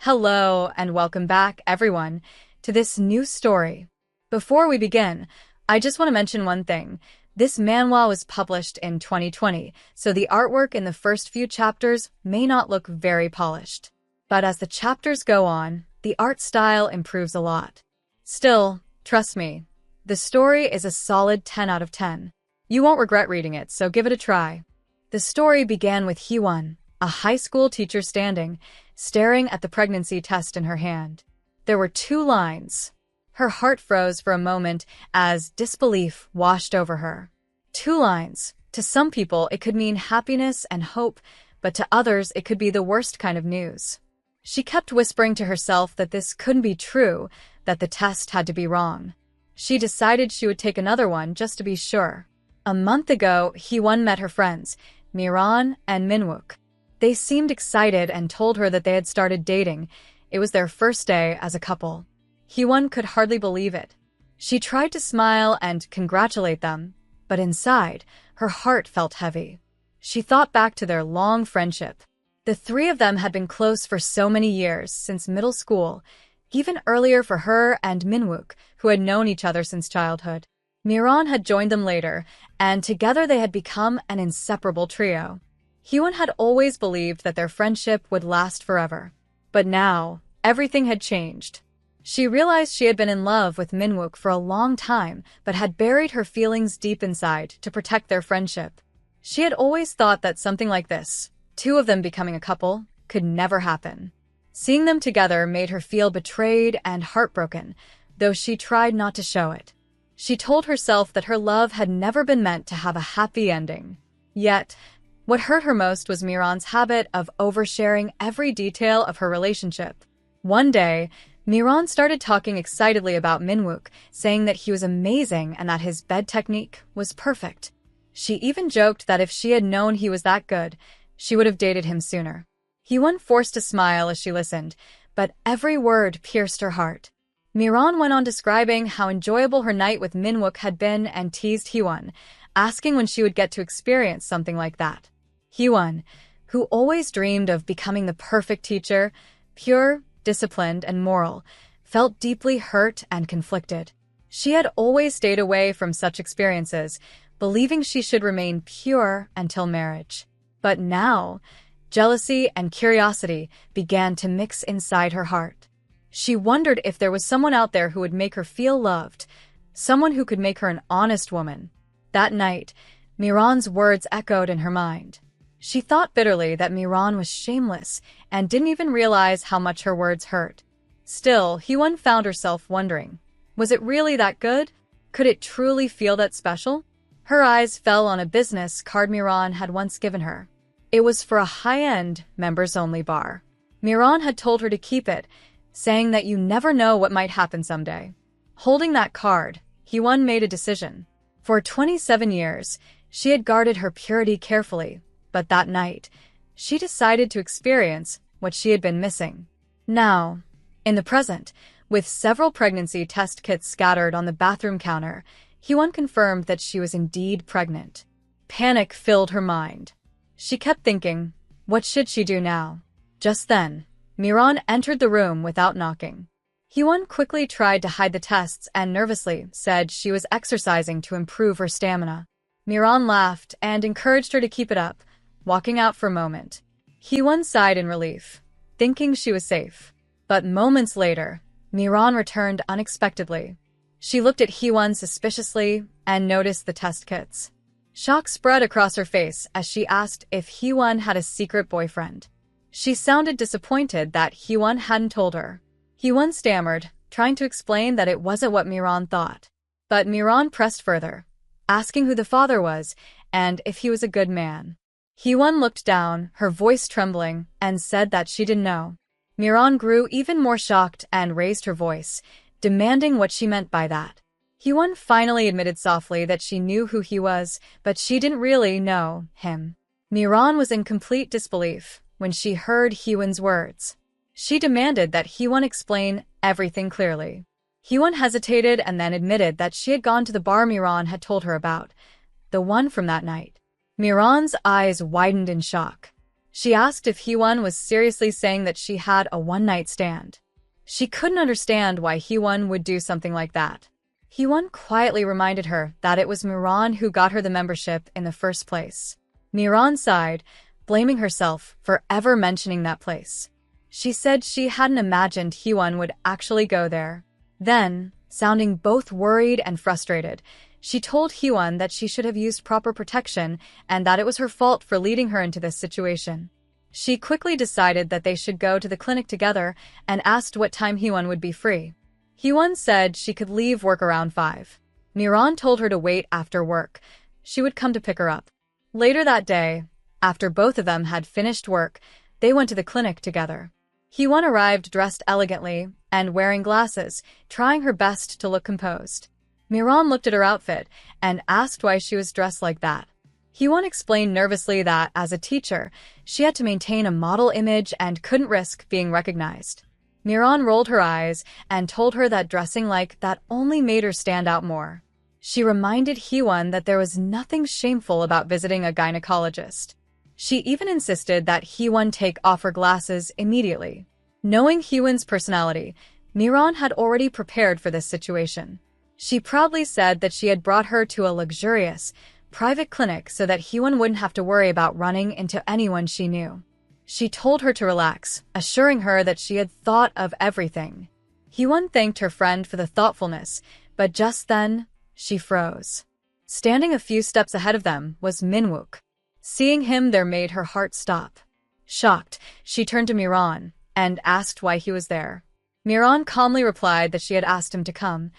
Hello and welcome back, everyone, to this new story. Before we begin, I just want to mention one thing. This manhwa was published in 2020, so the artwork in the first few chapters may not look very polished. But as the chapters go on, the art style improves a lot. Still, trust me, the story is a solid 10 out of 10. You won't regret reading it, so give it a try. The story began with Hee-won, a high school teacher staring at the pregnancy test in her hand. There were 2 lines. Her heart froze for a moment as disbelief washed over her. 2 lines. To some people, it could mean happiness and hope, but to others, it could be the worst kind of news. She kept whispering to herself that this couldn't be true, that the test had to be wrong. She decided she would take another one just to be sure. A month ago, Hee-won met her friends, Miran and Minwook. They seemed excited and told her that they had started dating. It was their first day as a couple. Hee-won could hardly believe it. She tried to smile and congratulate them, but inside, her heart felt heavy. She thought back to their long friendship. The 3 of them had been close for so many years, since middle school, even earlier for her and Minwook, who had known each other since childhood. Miran had joined them later, and together they had become an inseparable trio. Hee-won had always believed that their friendship would last forever. But now, everything had changed. She realized she had been in love with Minwook for a long time, but had buried her feelings deep inside to protect their friendship. She had always thought that something like this, 2 of them becoming a couple, could never happen. Seeing them together made her feel betrayed and heartbroken, though she tried not to show it. She told herself that her love had never been meant to have a happy ending. Yet, what hurt her most was Miran's habit of oversharing every detail of her relationship. One day, Miran started talking excitedly about Minwook, saying that he was amazing and that his bed technique was perfect. She even joked that if she had known he was that good, she would have dated him sooner. Hee-won forced a smile as she listened, but every word pierced her heart. Miran went on describing how enjoyable her night with Minwook had been and teased Hee-won, asking when she would get to experience something like that. Hee-won, who always dreamed of becoming the perfect teacher, pure, disciplined, and moral, felt deeply hurt and conflicted. She had always stayed away from such experiences, believing she should remain pure until marriage. But now, jealousy and curiosity began to mix inside her heart. She wondered if there was someone out there who would make her feel loved, someone who could make her an honest woman. That night, Miran's words echoed in her mind. She thought bitterly that Miran was shameless and didn't even realize how much her words hurt. Still, Hee-won found herself wondering, was it really that good? Could it truly feel that special? Her eyes fell on a business card Miran had once given her. It was for a high-end, members-only bar. Miran had told her to keep it, saying that you never know what might happen someday. Holding that card, Hee-won made a decision. For 27 years, she had guarded her purity carefully, but that night, she decided to experience what she had been missing. Now, in the present, with several pregnancy test kits scattered on the bathroom counter, Hee-won confirmed that she was indeed pregnant. Panic filled her mind. She kept thinking, what should she do now? Just then, Miran entered the room without knocking. Hee-won quickly tried to hide the tests and nervously said she was exercising to improve her stamina. Miran laughed and encouraged her to keep it up, walking out for a moment. Hee-won sighed in relief, thinking she was safe. But moments later, Miran returned unexpectedly. She looked at Hee-won suspiciously and noticed the test kits. Shock spread across her face as she asked if Hee-won had a secret boyfriend. She sounded disappointed that Hee-won hadn't told her. Hee-won stammered, trying to explain that it wasn't what Miran thought. But Miran pressed further, asking who the father was and if he was a good man. Hee-won looked down, her voice trembling, and said that she didn't know. Miran grew even more shocked and raised her voice, demanding what she meant by that. Hee-won finally admitted softly that she knew who he was, but she didn't really know him. Miran was in complete disbelief when she heard Hee-won's words. She demanded that Hee-won explain everything clearly. Hee-won hesitated and then admitted that she had gone to the bar Miran had told her about, the one from that night. Miran's eyes widened in shock. She asked if Hee-won was seriously saying that she had a one-night stand. She couldn't understand why Hee-won would do something like that. Hee-won quietly reminded her that it was Miran who got her the membership in the first place. Miran sighed, blaming herself for ever mentioning that place. She said she hadn't imagined Hee-won would actually go there. Then, sounding both worried and frustrated, she told Hee-won that she should have used proper protection and that it was her fault for leading her into this situation. She quickly decided that they should go to the clinic together and asked what time Hee-won would be free. Hee-won said she could leave work around 5. Miran told her to wait after work. She would come to pick her up. Later that day, after both of them had finished work, they went to the clinic together. Hee-won arrived dressed elegantly and wearing glasses, trying her best to look composed. Miran looked at her outfit and asked why she was dressed like that. Hee-won explained nervously that, as a teacher, she had to maintain a model image and couldn't risk being recognized. Miran rolled her eyes and told her that dressing like that only made her stand out more. She reminded Hee-won that there was nothing shameful about visiting a gynecologist. She even insisted that Hee-won take off her glasses immediately. Knowing Hee-won's personality, Miran had already prepared for this situation. She proudly said that she had brought her to a luxurious, private clinic so that Hee-won wouldn't have to worry about running into anyone she knew. She told her to relax, assuring her that she had thought of everything. Hee-won thanked her friend for the thoughtfulness, but just then, she froze. Standing a few steps ahead of them was Minwook. Seeing him there made her heart stop. Shocked, she turned to Miran and asked why he was there. Miran calmly replied that she had asked him to come,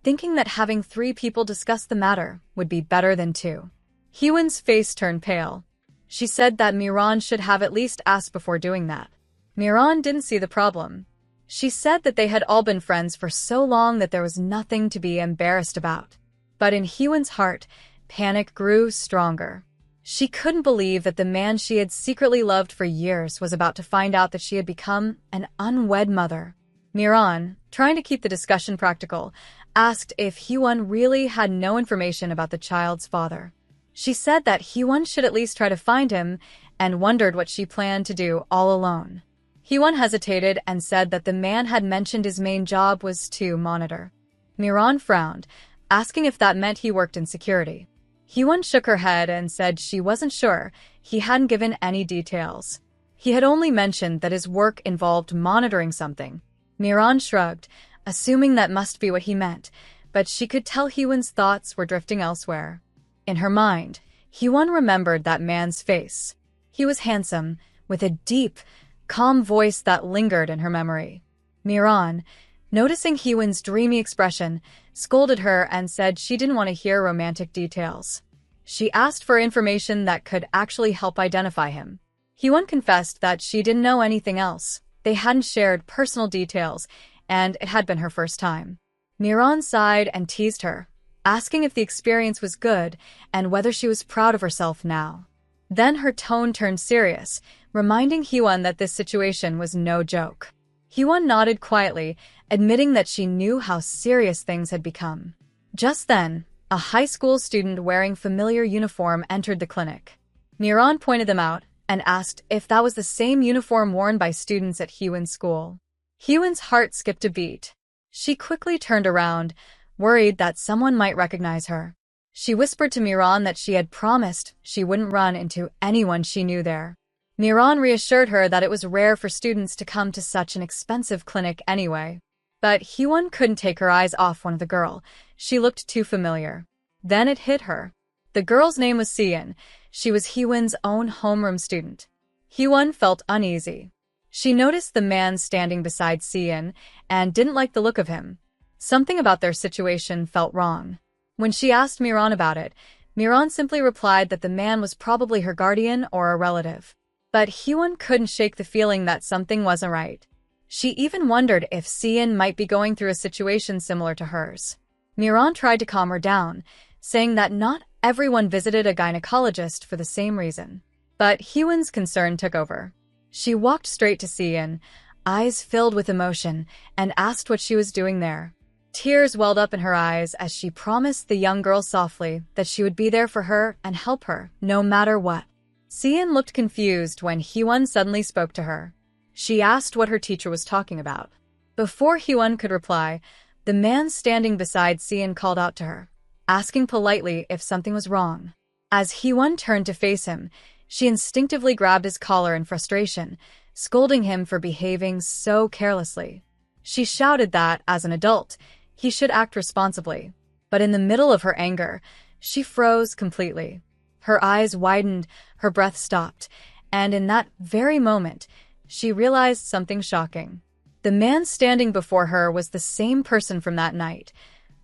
thinking that having 3 people discuss the matter would be better than 2. Hee-won's face turned pale. She said that Miran should have at least asked before doing that. Miran didn't see the problem. She said that they had all been friends for so long that there was nothing to be embarrassed about. But in Hee-won's heart, panic grew stronger. She couldn't believe that the man she had secretly loved for years was about to find out that she had become an unwed mother. Miran, trying to keep the discussion practical, asked if Hee-won really had no information about the child's father. She said that Hee-won should at least try to find him and wondered what she planned to do all alone. Hee-won hesitated and said that the man had mentioned his main job was to monitor. Miran frowned, asking if that meant he worked in security. Hee-won shook her head and said she wasn't sure. He hadn't given any details. He had only mentioned that his work involved monitoring something. Miran shrugged, assuming that must be what he meant, but she could tell Hee-won's thoughts were drifting elsewhere. In her mind, Hee-won remembered that man's face. He was handsome, with a deep, calm voice that lingered in her memory. Miran, noticing Hee-won's dreamy expression, scolded her and said she didn't want to hear romantic details. She asked for information that could actually help identify him. Hee-won confessed that she didn't know anything else. They hadn't shared personal details, and it had been her first time. Miran sighed and teased her, asking if the experience was good and whether she was proud of herself now. Then her tone turned serious, reminding Hee-won that this situation was no joke. Hee-won nodded quietly, admitting that she knew how serious things had become. Just then, a high school student wearing familiar uniform entered the clinic. Miran pointed them out and asked if that was the same uniform worn by students at Hee-won's school. Hee-won's heart skipped a beat. She quickly turned around, worried that someone might recognize her. She whispered to Miran that she had promised she wouldn't run into anyone she knew there. Miran reassured her that it was rare for students to come to such an expensive clinic anyway. But Hee-won couldn't take her eyes off one of the girl. She looked too familiar. Then it hit her. The girl's name was Seon. She was Hee-won's own homeroom student. Hee-won felt uneasy. She noticed the man standing beside Seon and didn't like the look of him. Something about their situation felt wrong. When she asked Miran about it, Miran simply replied that the man was probably her guardian or a relative. But Hee-won couldn't shake the feeling that something wasn't right. She even wondered if Seon might be going through a situation similar to hers. Miran tried to calm her down, saying that not everyone visited a gynecologist for the same reason. But Hee-won's concern took over. She walked straight to Seon, eyes filled with emotion, and asked what she was doing there. Tears welled up in her eyes as she promised the young girl softly that she would be there for her and help her, no matter what. Sian looked confused when Hyewon suddenly spoke to her. She asked what her teacher was talking about. Before Hyewon could reply, the man standing beside Sian called out to her, asking politely if something was wrong. As Hyewon turned to face him, she instinctively grabbed his collar in frustration, scolding him for behaving so carelessly. She shouted that, as an adult, he should act responsibly. But in the middle of her anger, she froze completely. Her eyes widened, her breath stopped, and in that very moment, she realized something shocking. The man standing before her was the same person from that night,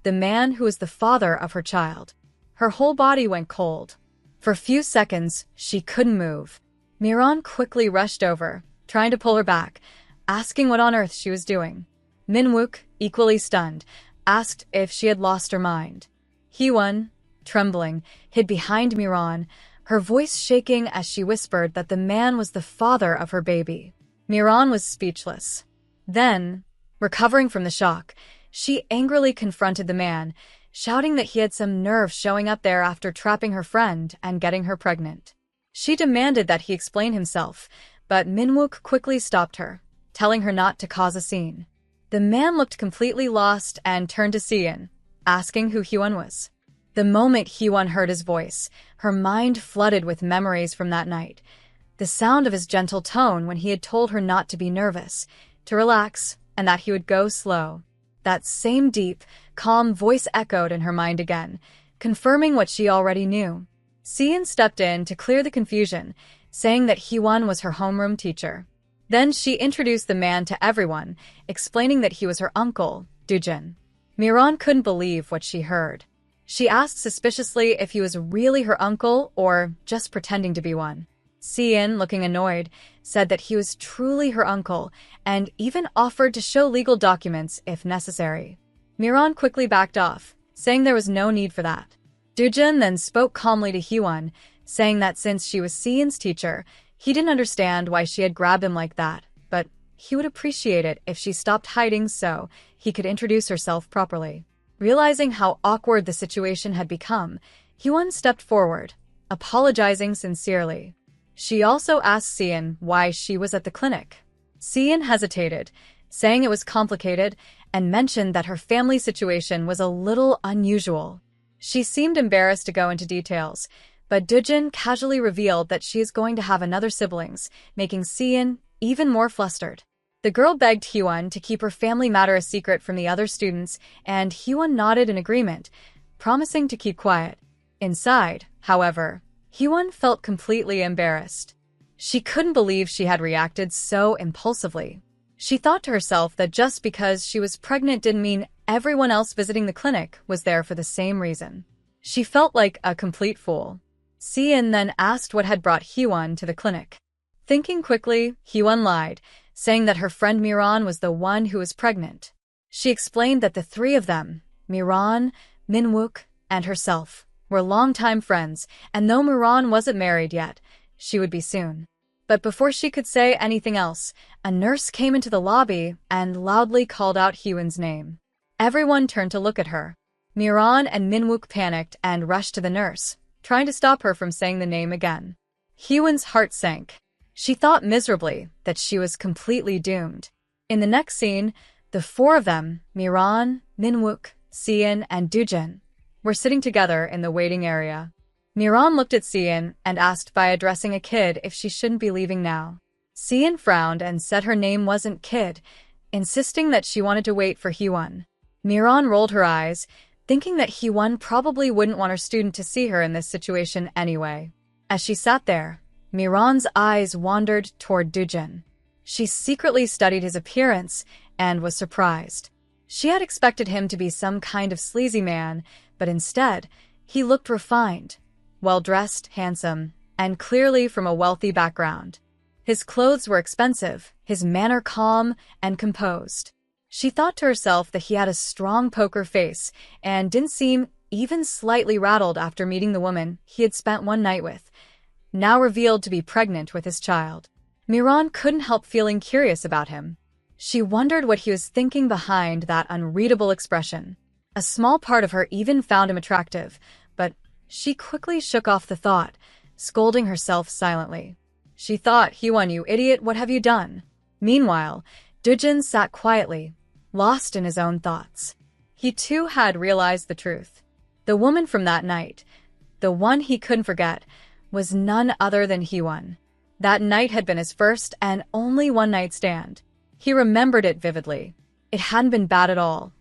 the man who was the father of her child. Her whole body went cold. For a few seconds, she couldn't move. Miran quickly rushed over, trying to pull her back, asking what on earth she was doing. Minwook, equally stunned, asked if she had lost her mind. Hyewon, trembling, hid behind Miran, her voice shaking as she whispered that the man was the father of her baby. Miran was speechless. Then, recovering from the shock, she angrily confronted the man, shouting that he had some nerve showing up there after trapping her friend and getting her pregnant. She demanded that he explain himself, but Minwook quickly stopped her, telling her not to cause a scene. The man looked completely lost and turned to Sian, asking who Hyewon was. The moment Hyewon heard his voice, her mind flooded with memories from that night. The sound of his gentle tone when he had told her not to be nervous, to relax, and that he would go slow. That same deep, calm voice echoed in her mind again, confirming what she already knew. Sian stepped in to clear the confusion, saying that Hyewon was her homeroom teacher. Then she introduced the man to everyone, explaining that he was her uncle, Dujin. Miran couldn't believe what she heard. She asked suspiciously if he was really her uncle or just pretending to be one. Sian, looking annoyed, said that he was truly her uncle and even offered to show legal documents if necessary. Miran quickly backed off, saying there was no need for that. Dujin then spoke calmly to Hyewon, saying that since she was Sian's teacher, he didn't understand why she had grabbed him like that, but he would appreciate it if she stopped hiding so he could introduce herself properly. Realizing how awkward the situation had become, Hyewon stepped forward, apologizing sincerely. She also asked Sian why she was at the clinic. Sian hesitated, saying it was complicated, and mentioned that her family situation was a little unusual. She seemed embarrassed to go into details, but Dujin casually revealed that she is going to have another siblings, making Sian even more flustered. The girl begged Hyewon to keep her family matter a secret from the other students, and Hyewon nodded in agreement, promising to keep quiet. Inside, however, Hyewon felt completely embarrassed. She couldn't believe she had reacted so impulsively. She thought to herself that just because she was pregnant didn't mean everyone else visiting the clinic was there for the same reason. She felt like a complete fool. Sian then asked what had brought Hyewon to the clinic. Thinking quickly, Hyewon lied, saying that her friend Miran was the one who was pregnant. She explained that the three of them, Miran, Minwook, and herself, were longtime friends, and though Miran wasn't married yet, she would be soon. But before she could say anything else, a nurse came into the lobby and loudly called out Hyewon's name. Everyone turned to look at her. Miran and Minwook panicked and rushed to the nurse, trying to stop her from saying the name again. Hyewon's heart sank. She thought miserably that she was completely doomed. In the next scene, the four of them, Miran, Minwook, Sian, and Dujin, were sitting together in the waiting area. Miran looked at Sian and asked by addressing a kid if she shouldn't be leaving now. Sian frowned and said her name wasn't Kid, insisting that she wanted to wait for Hyewon. Miran rolled her eyes, thinking that Hyewon probably wouldn't want her student to see her in this situation anyway. As she sat there, Miran's eyes wandered toward Dujin. She secretly studied his appearance and was surprised. She had expected him to be some kind of sleazy man, but instead, he looked refined, well-dressed, handsome, and clearly from a wealthy background. His clothes were expensive, his manner calm and composed. She thought to herself that he had a strong poker face and didn't seem even slightly rattled after meeting the woman he had spent one night with, now revealed to be pregnant with his child. Miran couldn't help feeling curious about him. She wondered what he was thinking behind that unreadable expression. A small part of her even found him attractive, but she quickly shook off the thought, scolding herself silently. She thought, Hee-won, you idiot, what have you done? Meanwhile, Dujin sat quietly, lost in his own thoughts. He too had realized the truth. The woman from that night, the one he couldn't forget, was none other than Hee-won. That night had been his first and only one-night stand. He remembered it vividly. It hadn't been bad at all.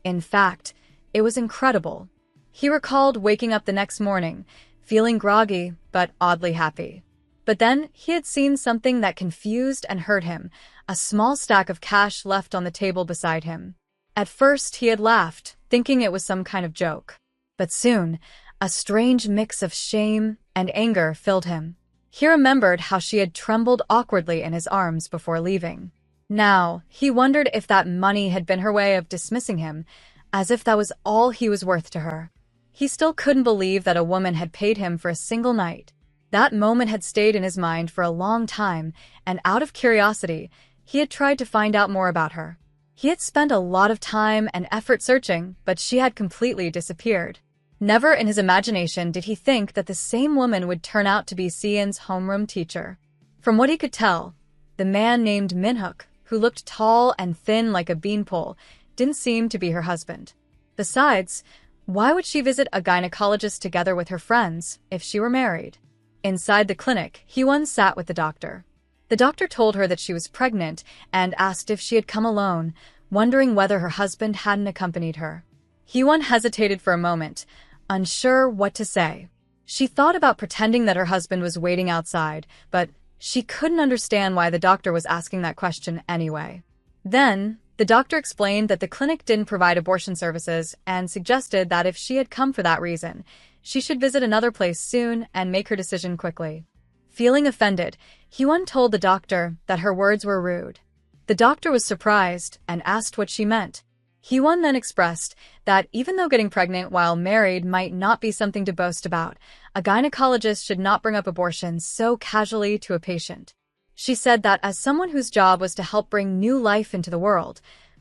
In fact, it was incredible. He recalled waking up the next morning, feeling groggy but oddly happy. But then he had seen something that confused and hurt him, a small stack of cash left on the table beside him. At first he had laughed, thinking it was some kind of joke. But soon, a strange mix of shame and anger filled him. He remembered how she had trembled awkwardly in his arms before leaving. Now, he wondered if that money had been her way of dismissing him, as if that was all he was worth to her. He still couldn't believe that a woman had paid him for a single night. That moment had stayed in his mind for a long time, and out of curiosity, he had tried to find out more about her. He had spent a lot of time and effort searching, but she had completely disappeared. Never in his imagination did he think that the same woman would turn out to be Seon's homeroom teacher. From what he could tell, the man named Minhook, who looked tall and thin like a beanpole, didn't seem to be her husband. Besides, why would she visit a gynecologist together with her friends if she were married? Inside the clinic, Hee-won sat with the doctor. The doctor told her that she was pregnant and asked if she had come alone, wondering whether her husband hadn't accompanied her. Hee-won hesitated for a moment, unsure what to say. She thought about pretending that her husband was waiting outside, but she couldn't understand why the doctor was asking that question anyway. Then, the doctor explained that the clinic didn't provide abortion services and suggested that if she had come for that reason, she should visit another place soon and make her decision quickly. Feeling offended, Hee-won told the doctor that her words were rude. The doctor was surprised and asked what she meant. Hee-won then expressed that even though getting pregnant while married might not be something to boast about, a gynecologist should not bring up abortion so casually to a patient. She said that as someone whose job was to help bring new life into the world,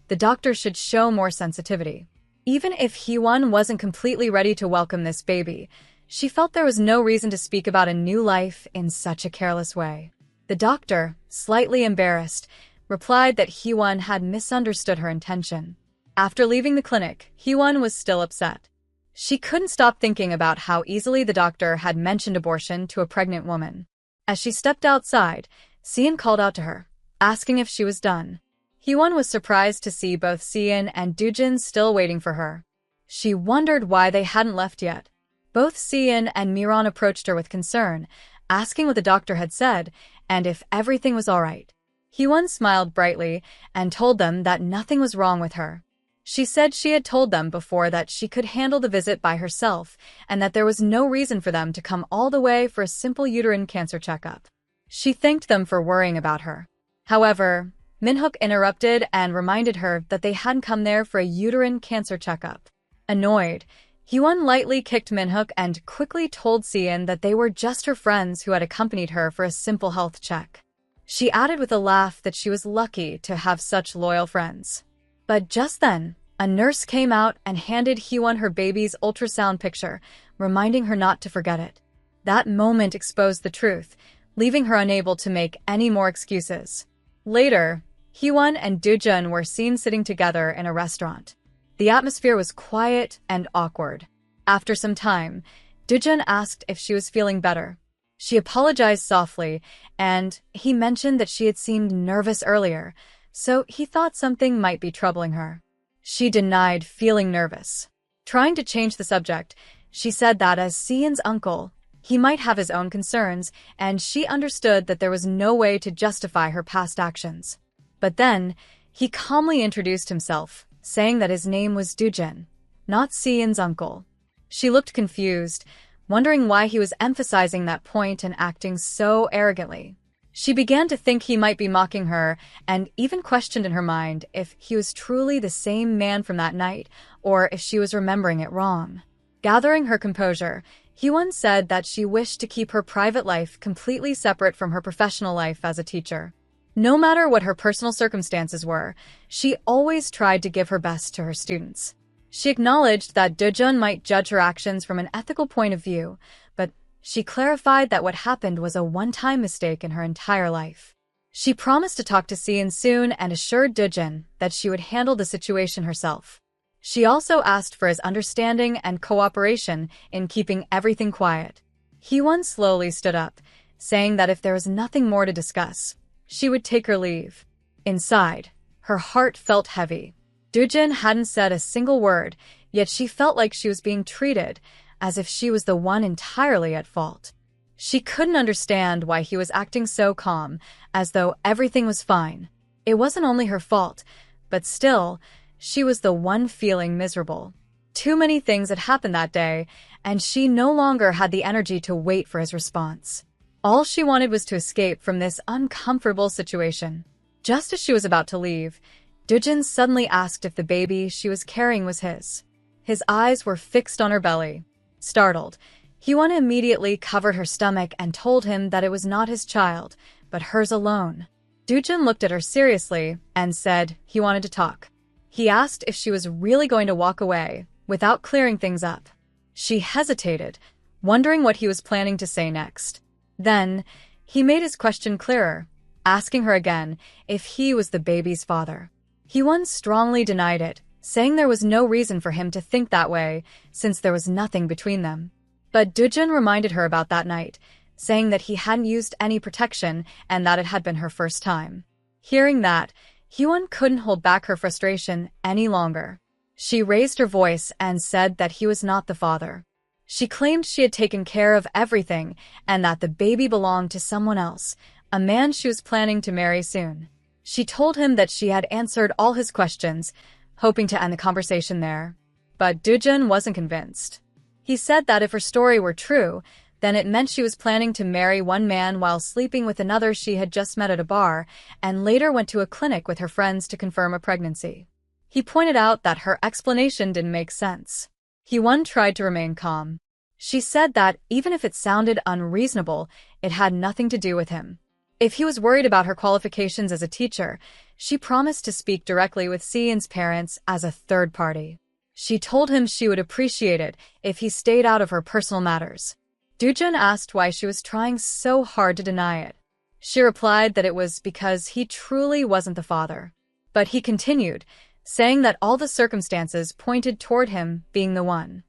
the doctor should show more sensitivity. Even if Hee-won wasn't completely ready to welcome this baby, she felt there was no reason to speak about a new life in such a careless way. The doctor, slightly embarrassed, replied that Hee-won had misunderstood her intention. After leaving the clinic, Hee-won was still upset. She couldn't stop thinking about how easily the doctor had mentioned abortion to a pregnant woman. As she stepped outside, Seon called out to her, asking if she was done. Hee-won was surprised to see both Seon and Dujin still waiting for her. She wondered why they hadn't left yet. Both Seon and Miran approached her with concern, asking what the doctor had said and if everything was all right. Hee-won smiled brightly and told them that nothing was wrong with her. She said she had told them before that she could handle the visit by herself and that there was no reason for them to come all the way for a simple uterine cancer checkup. She thanked them for worrying about her. However, Minhook interrupted and reminded her that they hadn't come there for a uterine cancer checkup. Annoyed, Hee-won lightly kicked Minhook and quickly told Seon that they were just her friends who had accompanied her for a simple health check. She added with a laugh that she was lucky to have such loyal friends. But just then, a nurse came out and handed Hee-won her baby's ultrasound picture, reminding her not to forget it. That moment exposed the truth, leaving her unable to make any more excuses. Later, Hee-won and Dujin were seen sitting together in a restaurant. The atmosphere was quiet and awkward. After some time, Dujin asked if she was feeling better. She apologized softly, and he mentioned that she had seemed nervous earlier, so he thought something might be troubling her. She denied feeling nervous. Trying to change the subject, she said that as Seon's uncle, he might have his own concerns, and she understood that there was no way to justify her past actions. But then, he calmly introduced himself, saying that his name was Dujin, not Seon's uncle. She looked confused, wondering why he was emphasizing that point and acting so arrogantly. She began to think he might be mocking her and even questioned in her mind if he was truly the same man from that night or if she was remembering it wrong. Gathering her composure, Hee-won said that she wished to keep her private life completely separate from her professional life as a teacher. No matter what her personal circumstances were, she always tried to give her best to her students. She acknowledged that Dujin might judge her actions from an ethical point of view, but She clarified that what happened was a one-time mistake in her entire life. She promised to talk to Sean soon and assured Dujin that she would handle the situation herself. She also asked for his understanding and cooperation in keeping everything quiet. Hyewon slowly stood up, saying that if there was nothing more to discuss, she would take her leave. Inside, her heart felt heavy. Dujin hadn't said a single word, yet she felt like she was being treated as if she was the one entirely at fault. She couldn't understand why he was acting so calm, as though everything was fine. It wasn't only her fault, but still, she was the one feeling miserable. Too many things had happened that day, and she no longer had the energy to wait for his response. All she wanted was to escape from this uncomfortable situation. Just as she was about to leave, Dujin suddenly asked if the baby she was carrying was his. His eyes were fixed on her belly. Startled, Hyewon immediately covered her stomach and told him that it was not his child, but hers alone. Dujin looked at her seriously and said he wanted to talk. He asked if she was really going to walk away without clearing things up. She hesitated, wondering what he was planning to say next. Then, he made his question clearer, asking her again if he was the baby's father. Hyewon strongly denied it, saying there was no reason for him to think that way, since there was nothing between them. But Dujin reminded her about that night, saying that he hadn't used any protection and that it had been her first time. Hearing that, Hyewon couldn't hold back her frustration any longer. She raised her voice and said that he was not the father. She claimed she had taken care of everything and that the baby belonged to someone else, a man she was planning to marry soon. She told him that she had answered all his questions, hoping to end the conversation there. But Dujin wasn't convinced. He said that if her story were true, then it meant she was planning to marry one man while sleeping with another she had just met at a bar, and later went to a clinic with her friends to confirm a pregnancy. He pointed out that her explanation didn't make sense. Hyewon tried to remain calm. She said that even if it sounded unreasonable, it had nothing to do with him. If he was worried about her qualifications as a teacher, she promised to speak directly with Seon's parents as a third party. She told him she would appreciate it if he stayed out of her personal matters. Dujin asked why she was trying so hard to deny it. She replied that it was because he truly wasn't the father. But he continued, saying that all the circumstances pointed toward him being the one.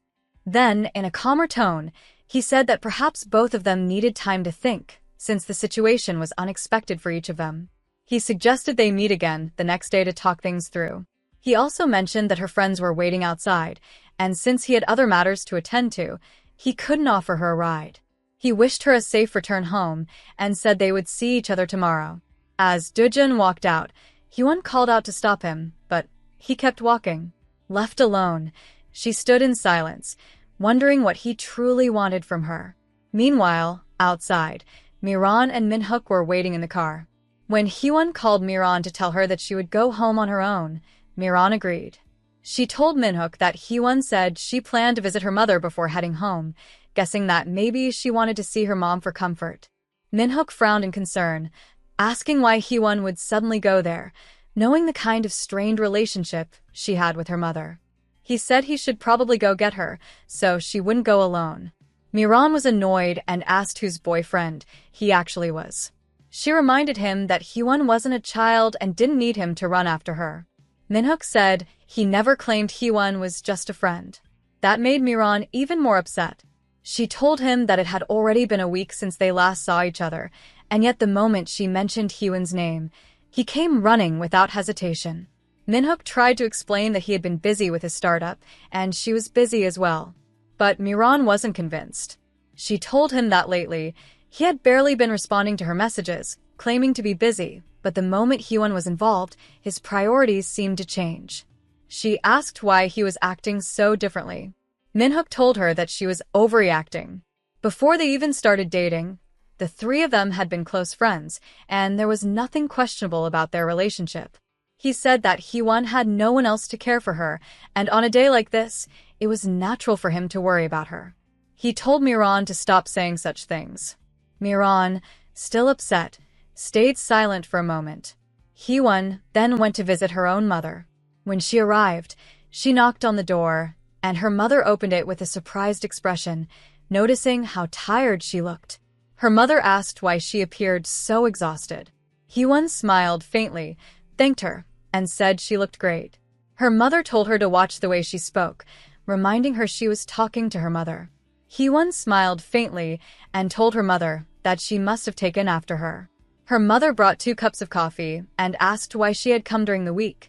Then, in a calmer tone, he said that perhaps both of them needed time to think, since the situation was unexpected for each of them. He suggested they meet again the next day to talk things through. He also mentioned that her friends were waiting outside, and since he had other matters to attend to, he couldn't offer her a ride. He wished her a safe return home and said they would see each other tomorrow. As Dujin walked out, Hyewon called out to stop him, but he kept walking. Left alone, she stood in silence, wondering what he truly wanted from her. Meanwhile, outside, Miran and Minhook were waiting in the car. When Hyewon called Miran to tell her that she would go home on her own, Miran agreed. She told Minhook that Hyewon said she planned to visit her mother before heading home, guessing that maybe she wanted to see her mom for comfort. Minhook frowned in concern, asking why Hyewon would suddenly go there, knowing the kind of strained relationship she had with her mother. He said he should probably go get her, so she wouldn't go alone. Miran was annoyed and asked whose boyfriend he actually was. She reminded him that Hyewon wasn't a child and didn't need him to run after her. Minhook said he never claimed Hyewon was just a friend. That made Miran even more upset. She told him that it had already been a week since they last saw each other, and yet the moment she mentioned Hyewon's name, he came running without hesitation. Minhook tried to explain that he had been busy with his startup, and she was busy as well. But Miran wasn't convinced. She told him that lately, he had barely been responding to her messages, claiming to be busy, but the moment Hyewon was involved, his priorities seemed to change. She asked why he was acting so differently. Minhook told her that she was overreacting. Before they even started dating, the three of them had been close friends, and there was nothing questionable about their relationship. He said that Hyewon had no one else to care for her, and on a day like this, it was natural for him to worry about her. He told Miran to stop saying such things. Miran, still upset, stayed silent for a moment. Hyewon then went to visit her own mother. When she arrived, she knocked on the door, and her mother opened it with a surprised expression, noticing how tired she looked. Her mother asked why she appeared so exhausted. Hee-won smiled faintly, thanked her, and said she looked great. Her mother told her to watch the way she spoke, reminding her she was talking to her mother. Hee-won smiled faintly and told her mother that she must have taken after her. Her mother brought 2 cups of coffee and asked why she had come during the week,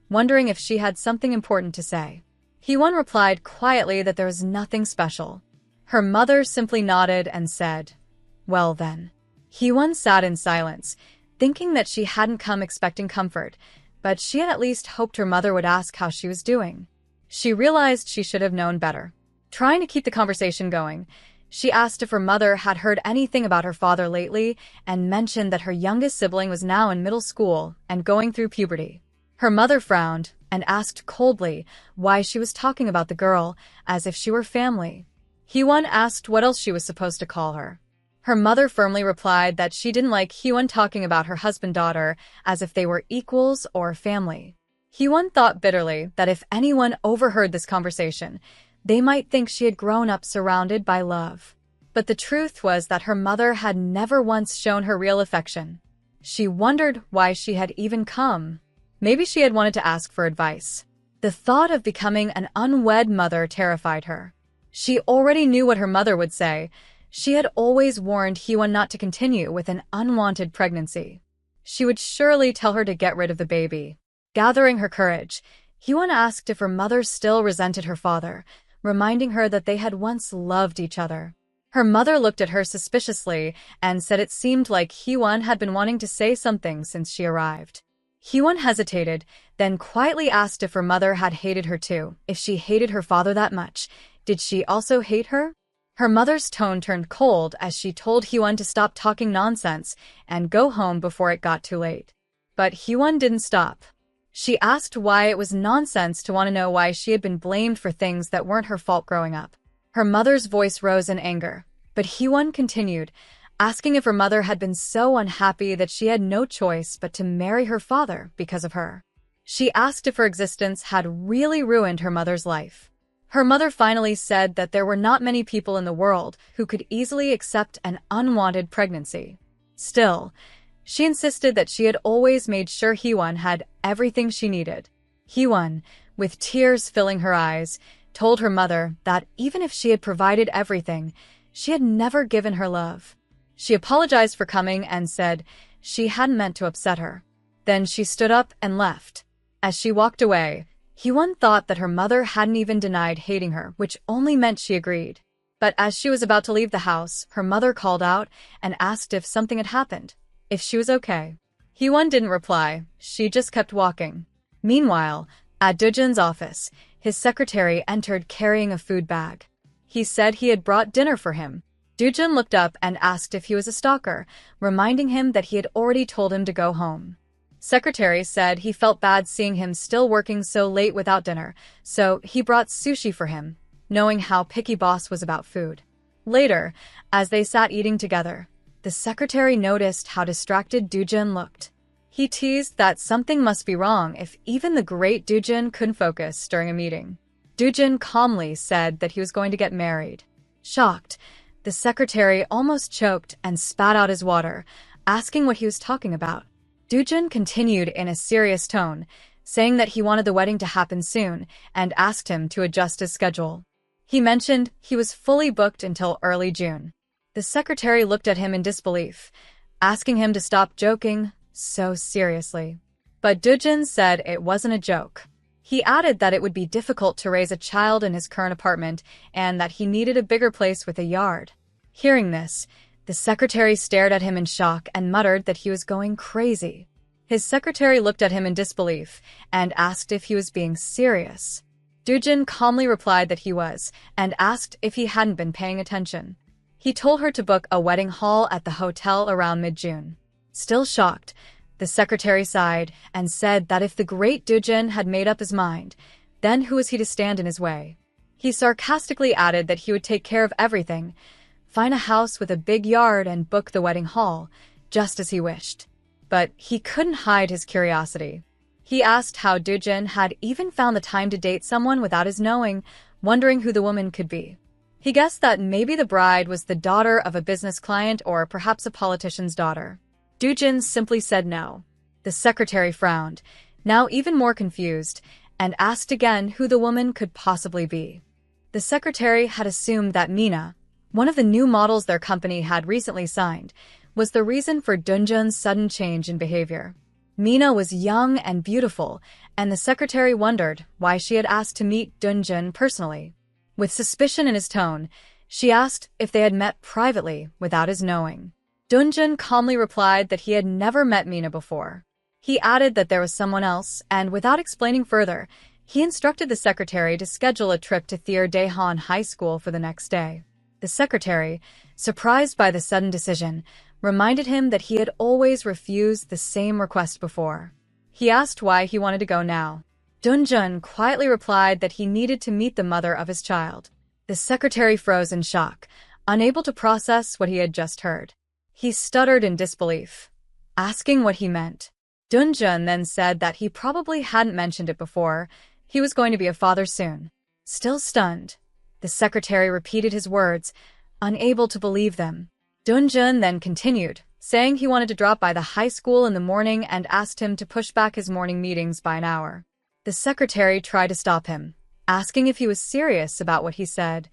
wondering if she had something important to say. Hee-won replied quietly that there was nothing special. Her mother simply nodded and said, "Well then." Hee-won sat in silence, thinking that she hadn't come expecting comfort, but she had at least hoped her mother would ask how she was doing. She realized she should have known better. Trying to keep the conversation going, she asked if her mother had heard anything about her father lately and mentioned that her youngest sibling was now in middle school and going through puberty. Her mother frowned and asked coldly why she was talking about the girl as if she were family. Hee-won asked what else she was supposed to call her. Her mother firmly replied that she didn't like Hee-won talking about her husband-daughter as if they were equals or family. Hee-won thought bitterly that if anyone overheard this conversation, they might think she had grown up surrounded by love. But the truth was that her mother had never once shown her real affection. She wondered why she had even come. Maybe she had wanted to ask for advice. The thought of becoming an unwed mother terrified her. She already knew what her mother would say. She had always warned Hee-won not to continue with an unwanted pregnancy. She would surely tell her to get rid of the baby. Gathering her courage, Hee-won asked if her mother still resented her father, reminding her that they had once loved each other. Her mother looked at her suspiciously and said it seemed like Hee-won had been wanting to say something since she arrived. Hee-won hesitated, then quietly asked if her mother had hated her too. If she hated her father that much, did she also hate her? Her mother's tone turned cold as she told Hee-won to stop talking nonsense and go home before it got too late. But Hee-won didn't stop. She asked why it was nonsense to want to know why she had been blamed for things that weren't her fault growing up. Her mother's voice rose in anger, but Hee-won continued, asking if her mother had been so unhappy that she had no choice but to marry her father because of her. She asked if her existence had really ruined her mother's life. Her mother finally said that there were not many people in the world who could easily accept an unwanted pregnancy. Still, she insisted that she had always made sure Hee-won had everything she needed. Hee-won, with tears filling her eyes, told her mother that even if she had provided everything, she had never given her love. She apologized for coming and said she hadn't meant to upset her. Then she stood up and left. As she walked away, Hee-won thought that her mother hadn't even denied hating her, which only meant she agreed. But as she was about to leave the house, her mother called out and asked if something had happened, if she was okay. Hee-won didn't reply, she just kept walking. Meanwhile, at Do-jun's office, his secretary entered carrying a food bag. He said he had brought dinner for him. Do-jun looked up and asked if he was a stalker, reminding him that he had already told him to go home. Secretary said he felt bad seeing him still working so late without dinner, so he brought sushi for him, knowing how picky boss was about food. Later, as they sat eating together, the secretary noticed how distracted Do-jun looked. He teased that something must be wrong if even the great Do-jun couldn't focus during a meeting. Do-jun calmly said that he was going to get married. Shocked, the secretary almost choked and spat out his water, asking what he was talking about. Do-jun continued in a serious tone, saying that he wanted the wedding to happen soon and asked him to adjust his schedule. He mentioned he was fully booked until early June. The secretary looked at him in disbelief, asking him to stop joking so seriously. But Do-jun said it wasn't a joke. He added that it would be difficult to raise a child in his current apartment and that he needed a bigger place with a yard. Hearing this, the secretary stared at him in shock and muttered that he was going crazy. His secretary looked at him in disbelief and asked if he was being serious. Do-jun calmly replied that he was and asked if he hadn't been paying attention. He told her to book a wedding hall at the hotel around mid-June. Still shocked, the secretary sighed and said that if the great Do-jun had made up his mind, then who was he to stand in his way? He sarcastically added that he would take care of everything, find a house with a big yard and book the wedding hall, just as he wished. But he couldn't hide his curiosity. He asked how Do-jun had even found the time to date someone without his knowing, wondering who the woman could be. He guessed that maybe the bride was the daughter of a business client or perhaps a politician's daughter. Doo-jin simply said no. The secretary frowned, now even more confused, and asked again who the woman could possibly be. The secretary had assumed that Mina, one of the new models their company had recently signed, was the reason for Doo-jun's sudden change in behavior. Mina was young and beautiful, and the secretary wondered why she had asked to meet Doo-jun personally. With suspicion in his tone, she asked if they had met privately without his knowing. Doo-jun calmly replied that he had never met Mina before. He added that there was someone else, and without explaining further, he instructed the secretary to schedule a trip to Daehan High School for the next day. The secretary, surprised by the sudden decision, reminded him that he had always refused the same request before. He asked why he wanted to go now. Doo-jun quietly replied that he needed to meet the mother of his child. The secretary froze in shock, unable to process what he had just heard. He stuttered in disbelief, asking what he meant. Doo-jun then said that he probably hadn't mentioned it before. He was going to be a father soon. Still stunned, the secretary repeated his words, unable to believe them. Doo-jun then continued, saying he wanted to drop by the high school in the morning and asked him to push back his morning meetings by an hour. The secretary tried to stop him, asking if he was serious about what he said.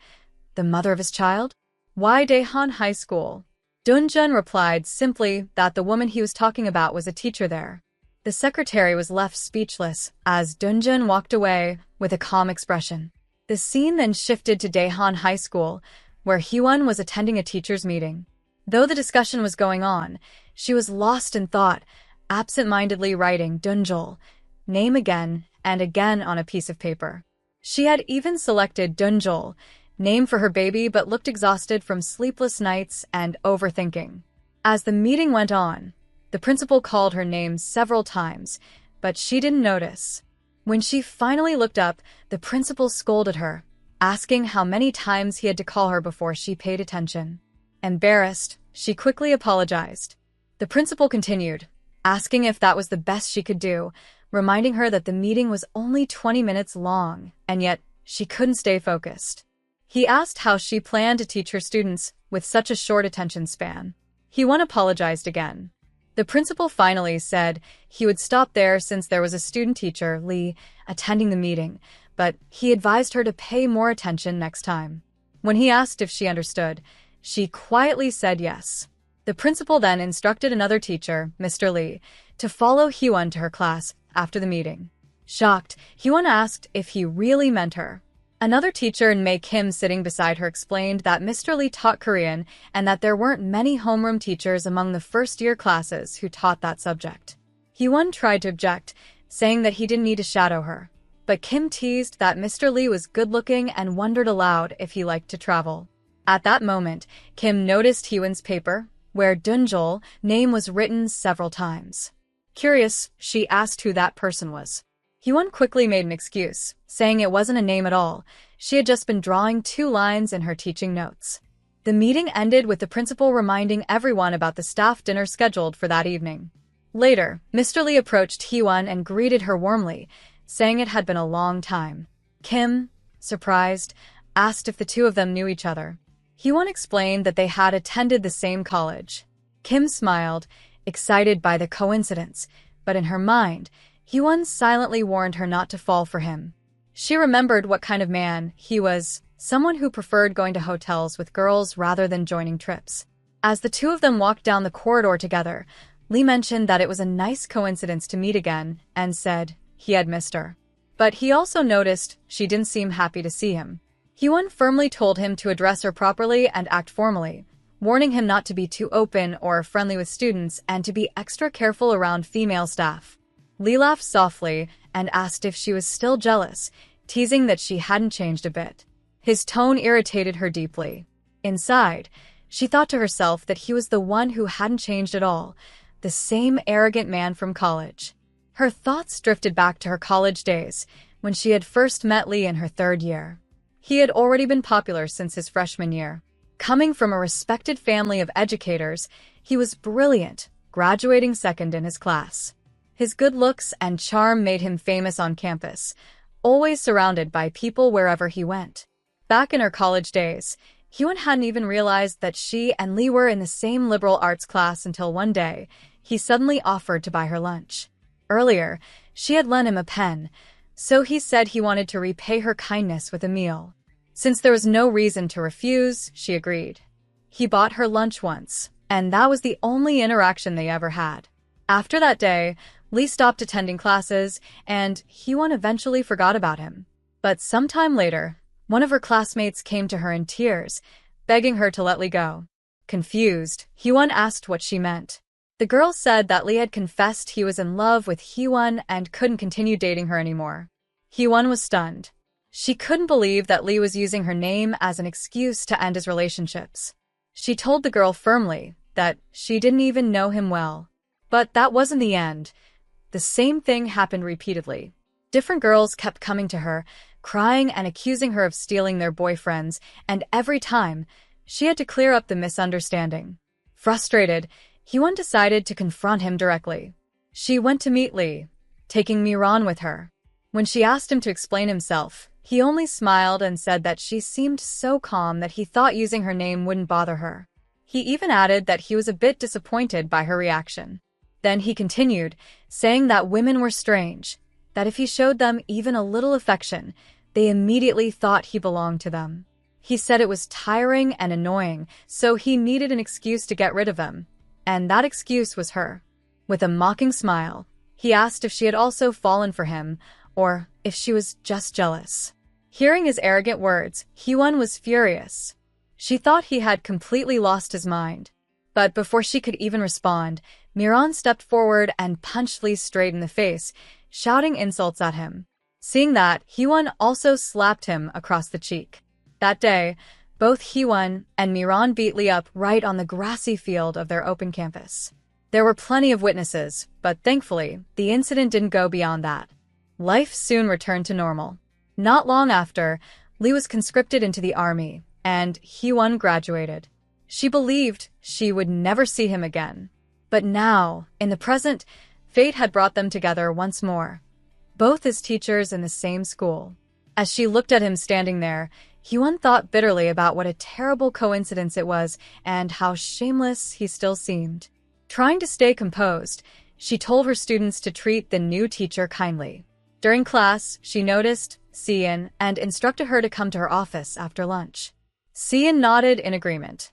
The mother of his child? Why Daehan High School? Doo-jun replied simply that the woman he was talking about was a teacher there. The secretary was left speechless as Doo-jun walked away with a calm expression. The scene then shifted to Daehan High School, where Hyewon was attending a teacher's meeting. Though the discussion was going on, she was lost in thought, absent-mindedly writing Doo-jul name again and again on a piece of paper. She had even selected Doo-jul name for her baby but looked exhausted from sleepless nights and overthinking. As the meeting went on, the principal called her name several times, but she didn't notice. When she finally looked up, the principal scolded her, asking how many times he had to call her before she paid attention. Embarrassed, she quickly apologized. The principal continued, asking if that was the best she could do, reminding her that the meeting was only 20 minutes long, and yet she couldn't stay focused. He asked how she planned to teach her students with such a short attention span. Hyewon apologized again. The principal finally said he would stop there since there was a student teacher, Lee, attending the meeting, but he advised her to pay more attention next time. When he asked if she understood, she quietly said yes. The principal then instructed another teacher, Mr. Lee, to follow Hyewon to her class after the meeting. Shocked, Hyewon asked if he really meant her. Another teacher, Mae Kim, sitting beside her, explained that Mr. Lee taught Korean and that there weren't many homeroom teachers among the first-year classes who taught that subject. Hyewon tried to object, saying that he didn't need to shadow her, but Kim teased that Mr. Lee was good-looking and wondered aloud if he liked to travel. At that moment, Kim noticed Hyewon's paper, where Doo-jul name was written several times. Curious, she asked who that person was. Hyewon quickly made an excuse, saying it wasn't a name at all. She had just been drawing 2 lines in her teaching notes. The meeting ended with the principal reminding everyone about the staff dinner scheduled for that evening. Later, Mr. Lee approached Hyewon and greeted her warmly, saying it had been a long time. Kim, surprised, asked if the two of them knew each other. Hyewon explained that they had attended the same college. Kim smiled, excited by the coincidence, but in her mind, Hyewon silently warned her not to fall for him. She remembered what kind of man he was, someone who preferred going to hotels with girls rather than joining trips. As the two of them walked down the corridor together, Lee mentioned that it was a nice coincidence to meet again and said he had missed her. But he also noticed she didn't seem happy to see him. Hyewon firmly told him to address her properly and act formally, warning him not to be too open or friendly with students and to be extra careful around female staff. Lee laughed softly and asked if she was still jealous, teasing that she hadn't changed a bit. His tone irritated her deeply. Inside, she thought to herself that he was the one who hadn't changed at all, the same arrogant man from college. Her thoughts drifted back to her college days, when she had first met Lee in her 3rd year. He had already been popular since his freshman year. Coming from a respected family of educators, he was brilliant, graduating 2nd in his class. His good looks and charm made him famous on campus, always surrounded by people wherever he went. Back in her college days, Hyun hadn't even realized that she and Lee were in the same liberal arts class until one day, he suddenly offered to buy her lunch. Earlier, she had lent him a pen, so he said he wanted to repay her kindness with a meal. Since there was no reason to refuse, she agreed. He bought her lunch once, and that was the only interaction they ever had. After that day, Lee stopped attending classes, and Hyun eventually forgot about him. But sometime later, one of her classmates came to her in tears, begging her to let Lee go. Confused, Hyun asked what she meant. The girl said that Lee had confessed he was in love with Hyun and couldn't continue dating her anymore. Hyun was stunned. She couldn't believe that Lee was using her name as an excuse to end his relationships. She told the girl firmly that she didn't even know him well. But that wasn't the end. The same thing happened repeatedly. Different girls kept coming to her, crying and accusing her of stealing their boyfriends, and every time, she had to clear up the misunderstanding. Frustrated, Hyun decided to confront him directly. She went to meet Lee, taking Miran with her. When she asked him to explain himself, he only smiled and said that she seemed so calm that he thought using her name wouldn't bother her. He even added that he was a bit disappointed by her reaction. Then he continued, saying that women were strange, that if he showed them even a little affection, they immediately thought he belonged to them. He said it was tiring and annoying, so he needed an excuse to get rid of them, and that excuse was her. With a mocking smile, he asked if she had also fallen for him, or if she was just jealous. Hearing his arrogant words, Hyun was furious. She thought he had completely lost his mind. But before she could even respond, Miran stepped forward and punched Lee straight in the face, shouting insults at him. Seeing that, Hyun also slapped him across the cheek. That day, both Hyun and Miran beat Lee up right on the grassy field of their open campus. There were plenty of witnesses, but thankfully, the incident didn't go beyond that. Life soon returned to normal. Not long after, Lee was conscripted into the army, and Hyun graduated. She believed she would never see him again. But now, in the present, fate had brought them together once more, both as teachers in the same school. As she looked at him standing there, Hyun thought bitterly about what a terrible coincidence it was and how shameless he still seemed. Trying to stay composed, she told her students to treat the new teacher kindly. During class, she noticed Seon and instructed her to come to her office after lunch. Seon nodded in agreement.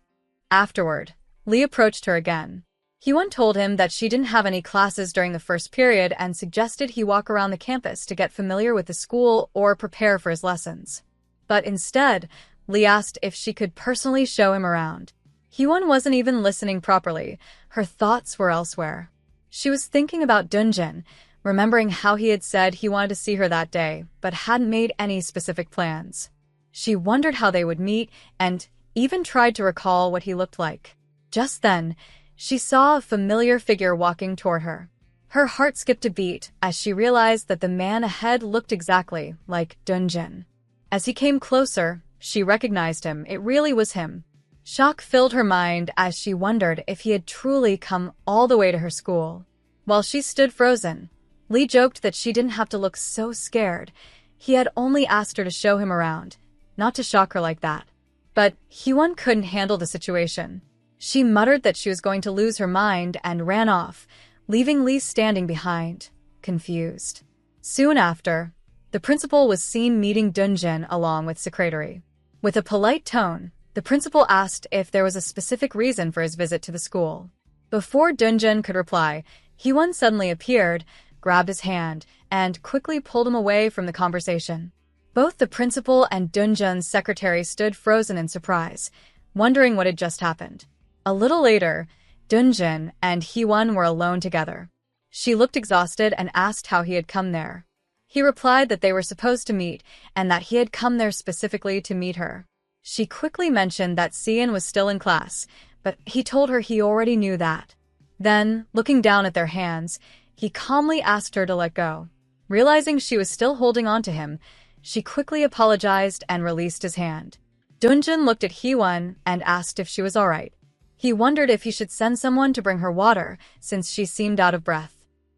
Afterward, Lee approached her again. Hyun told him that she didn't have any classes during the first period and suggested he walk around the campus to get familiar with the school or prepare for his lessons. But instead, Lee asked if she could personally show him around. Hyun wasn't even listening properly. Her thoughts were elsewhere. She was thinking about Dunjin, remembering how he had said he wanted to see her that day, but hadn't made any specific plans. She wondered how they would meet and even tried to recall what he looked like. Just then, she saw a familiar figure walking toward her. Her heart skipped a beat as she realized that the man ahead looked exactly like Dunjin. As he came closer, she recognized him. It really was him. Shock filled her mind as she wondered if he had truly come all the way to her school. While she stood frozen, Lee joked that she didn't have to look so scared. He had only asked her to show him around, not to shock her like that. But Hyun couldn't handle the situation. She muttered that she was going to lose her mind and ran off, leaving Lee standing behind, confused. Soon after, the principal was seen meeting Dunjin along with secretary. With a polite tone, the principal asked if there was a specific reason for his visit to the school. Before Dunjin could reply, Hyun suddenly appeared, grabbed his hand, and quickly pulled him away from the conversation. Both the principal and Dunjin's secretary stood frozen in surprise, wondering what had just happened. A little later, Dunjin and Hyun were alone together. She looked exhausted and asked how he had come there. He replied that they were supposed to meet and that he had come there specifically to meet her. She quickly mentioned that Seon was still in class, but he told her he already knew that. Then, looking down at their hands, he calmly asked her to let go. Realizing she was still holding on to him, she quickly apologized and released his hand. Dunjin looked at Hyun and asked if she was all right. He wondered if he should send someone to bring her water, since she seemed out of breath.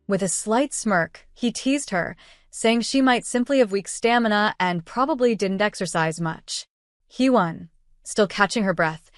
With a slight smirk, he teased her, saying she might simply have weak stamina and probably didn't exercise much. Hee-won, still catching her breath,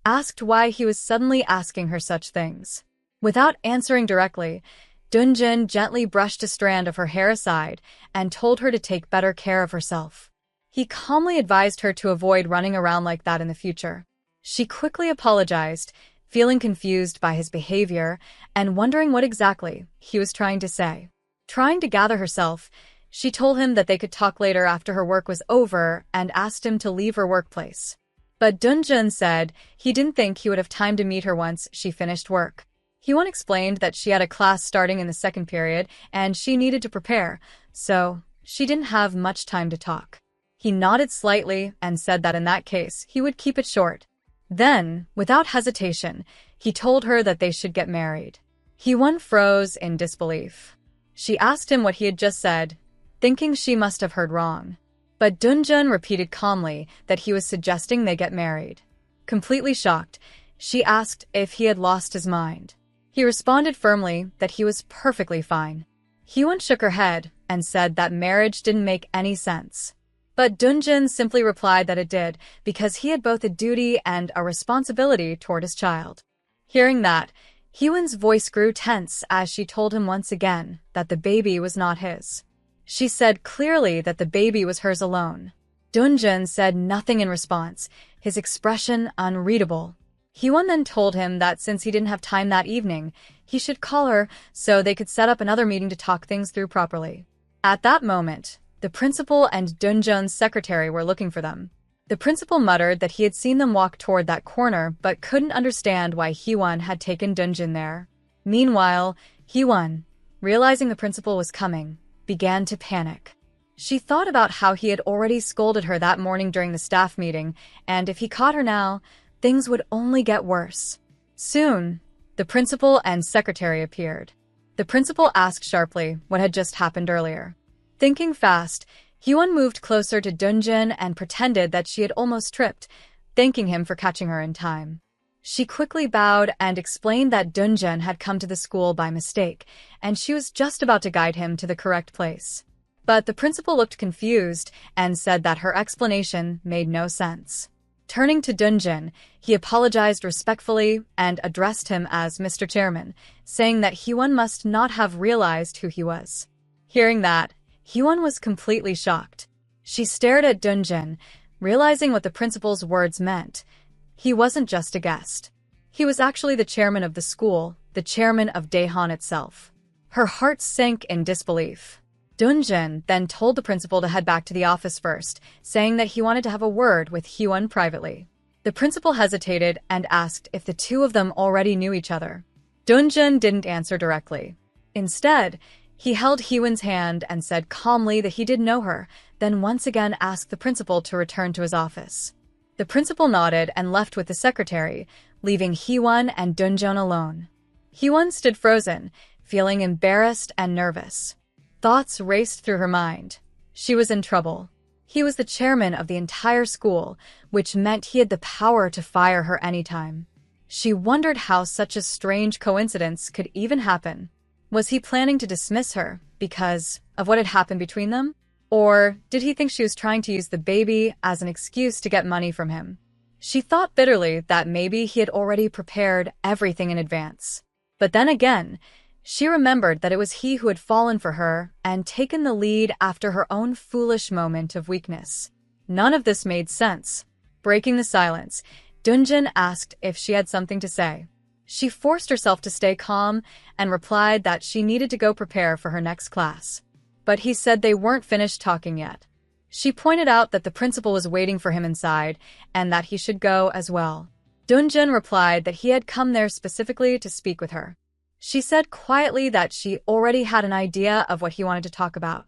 asked why he was suddenly asking her such things. Without answering directly, Dun-jun gently brushed a strand of her hair aside and told her to take better care of herself. He calmly advised her to avoid running around like that in the future. She quickly apologized, feeling confused by his behavior and wondering what exactly he was trying to say. Trying to gather herself, she told him that they could talk later after her work was over and asked him to leave her workplace. But Dun-jun said he didn't think he would have time to meet her once she finished work. Hee-won explained that she had a class starting in the second period and she needed to prepare, so she didn't have much time to talk. He nodded slightly and said that in that case, he would keep it short. Then, without hesitation, he told her that they should get married. Hee-won froze in disbelief. She asked him what he had just said, thinking she must have heard wrong. But Dun-jun repeated calmly that he was suggesting they get married. Completely shocked, she asked if he had lost his mind. He responded firmly that he was perfectly fine. Hee-won shook her head and said that marriage didn't make any sense. But Dun-jun simply replied that it did because he had both a duty and a responsibility toward his child. Hearing that, Hee-won's voice grew tense as she told him once again that the baby was not his. She said clearly that the baby was hers alone. Dun-jun said nothing in response, his expression unreadable. Hee-won then told him that since he didn't have time that evening, he should call her so they could set up another meeting to talk things through properly. At that moment, the principal and Dun-jun's secretary were looking for them. The principal muttered that he had seen them walk toward that corner but couldn't understand why Hee-won had taken Dun-jun there. Meanwhile, Hee-won, realizing the principal was coming, began to panic. She thought about how he had already scolded her that morning during the staff meeting, and if he caught her now, things would only get worse. Soon, the principal and secretary appeared. The principal asked sharply what had just happened earlier. Thinking fast, Hee-won moved closer to Dun-jun and pretended that she had almost tripped, thanking him for catching her in time. She quickly bowed and explained that Dun-jun had come to the school by mistake, and she was just about to guide him to the correct place. But the principal looked confused and said that her explanation made no sense. Turning to Dun-jun, he apologized respectfully and addressed him as Mr. Chairman, saying that Hee-won must not have realized who he was. Hearing that, Hee-won was completely shocked. She stared at Dun-jun, realizing what the principal's words meant. He wasn't just a guest. He was actually the chairman of the school, the chairman of Daehan itself. Her heart sank in disbelief. Dun-jun then told the principal to head back to the office first, saying that he wanted to have a word with Hee-won privately. The principal hesitated and asked if the two of them already knew each other. Dun-jun didn't answer directly. Instead, he held Hee-won's hand and said calmly that he did know her, then once again asked the principal to return to his office. The principal nodded and left with the secretary, leaving Hee-won and Dun-jun alone. Hee-won stood frozen, feeling embarrassed and nervous. Thoughts raced through her mind. She was in trouble. He was the chairman of the entire school, which meant he had the power to fire her anytime. She wondered how such a strange coincidence could even happen. Was he planning to dismiss her because of what had happened between them? Or did he think she was trying to use the baby as an excuse to get money from him? She thought bitterly that maybe he had already prepared everything in advance. But then again, she remembered that it was he who had fallen for her and taken the lead after her own foolish moment of weakness. None of this made sense. Breaking the silence, Dun-jun asked if she had something to say. She forced herself to stay calm and replied that she needed to go prepare for her next class. But he said they weren't finished talking yet. She pointed out that the principal was waiting for him inside and that he should go as well. Dun-jun replied that he had come there specifically to speak with her. She said quietly that she already had an idea of what he wanted to talk about.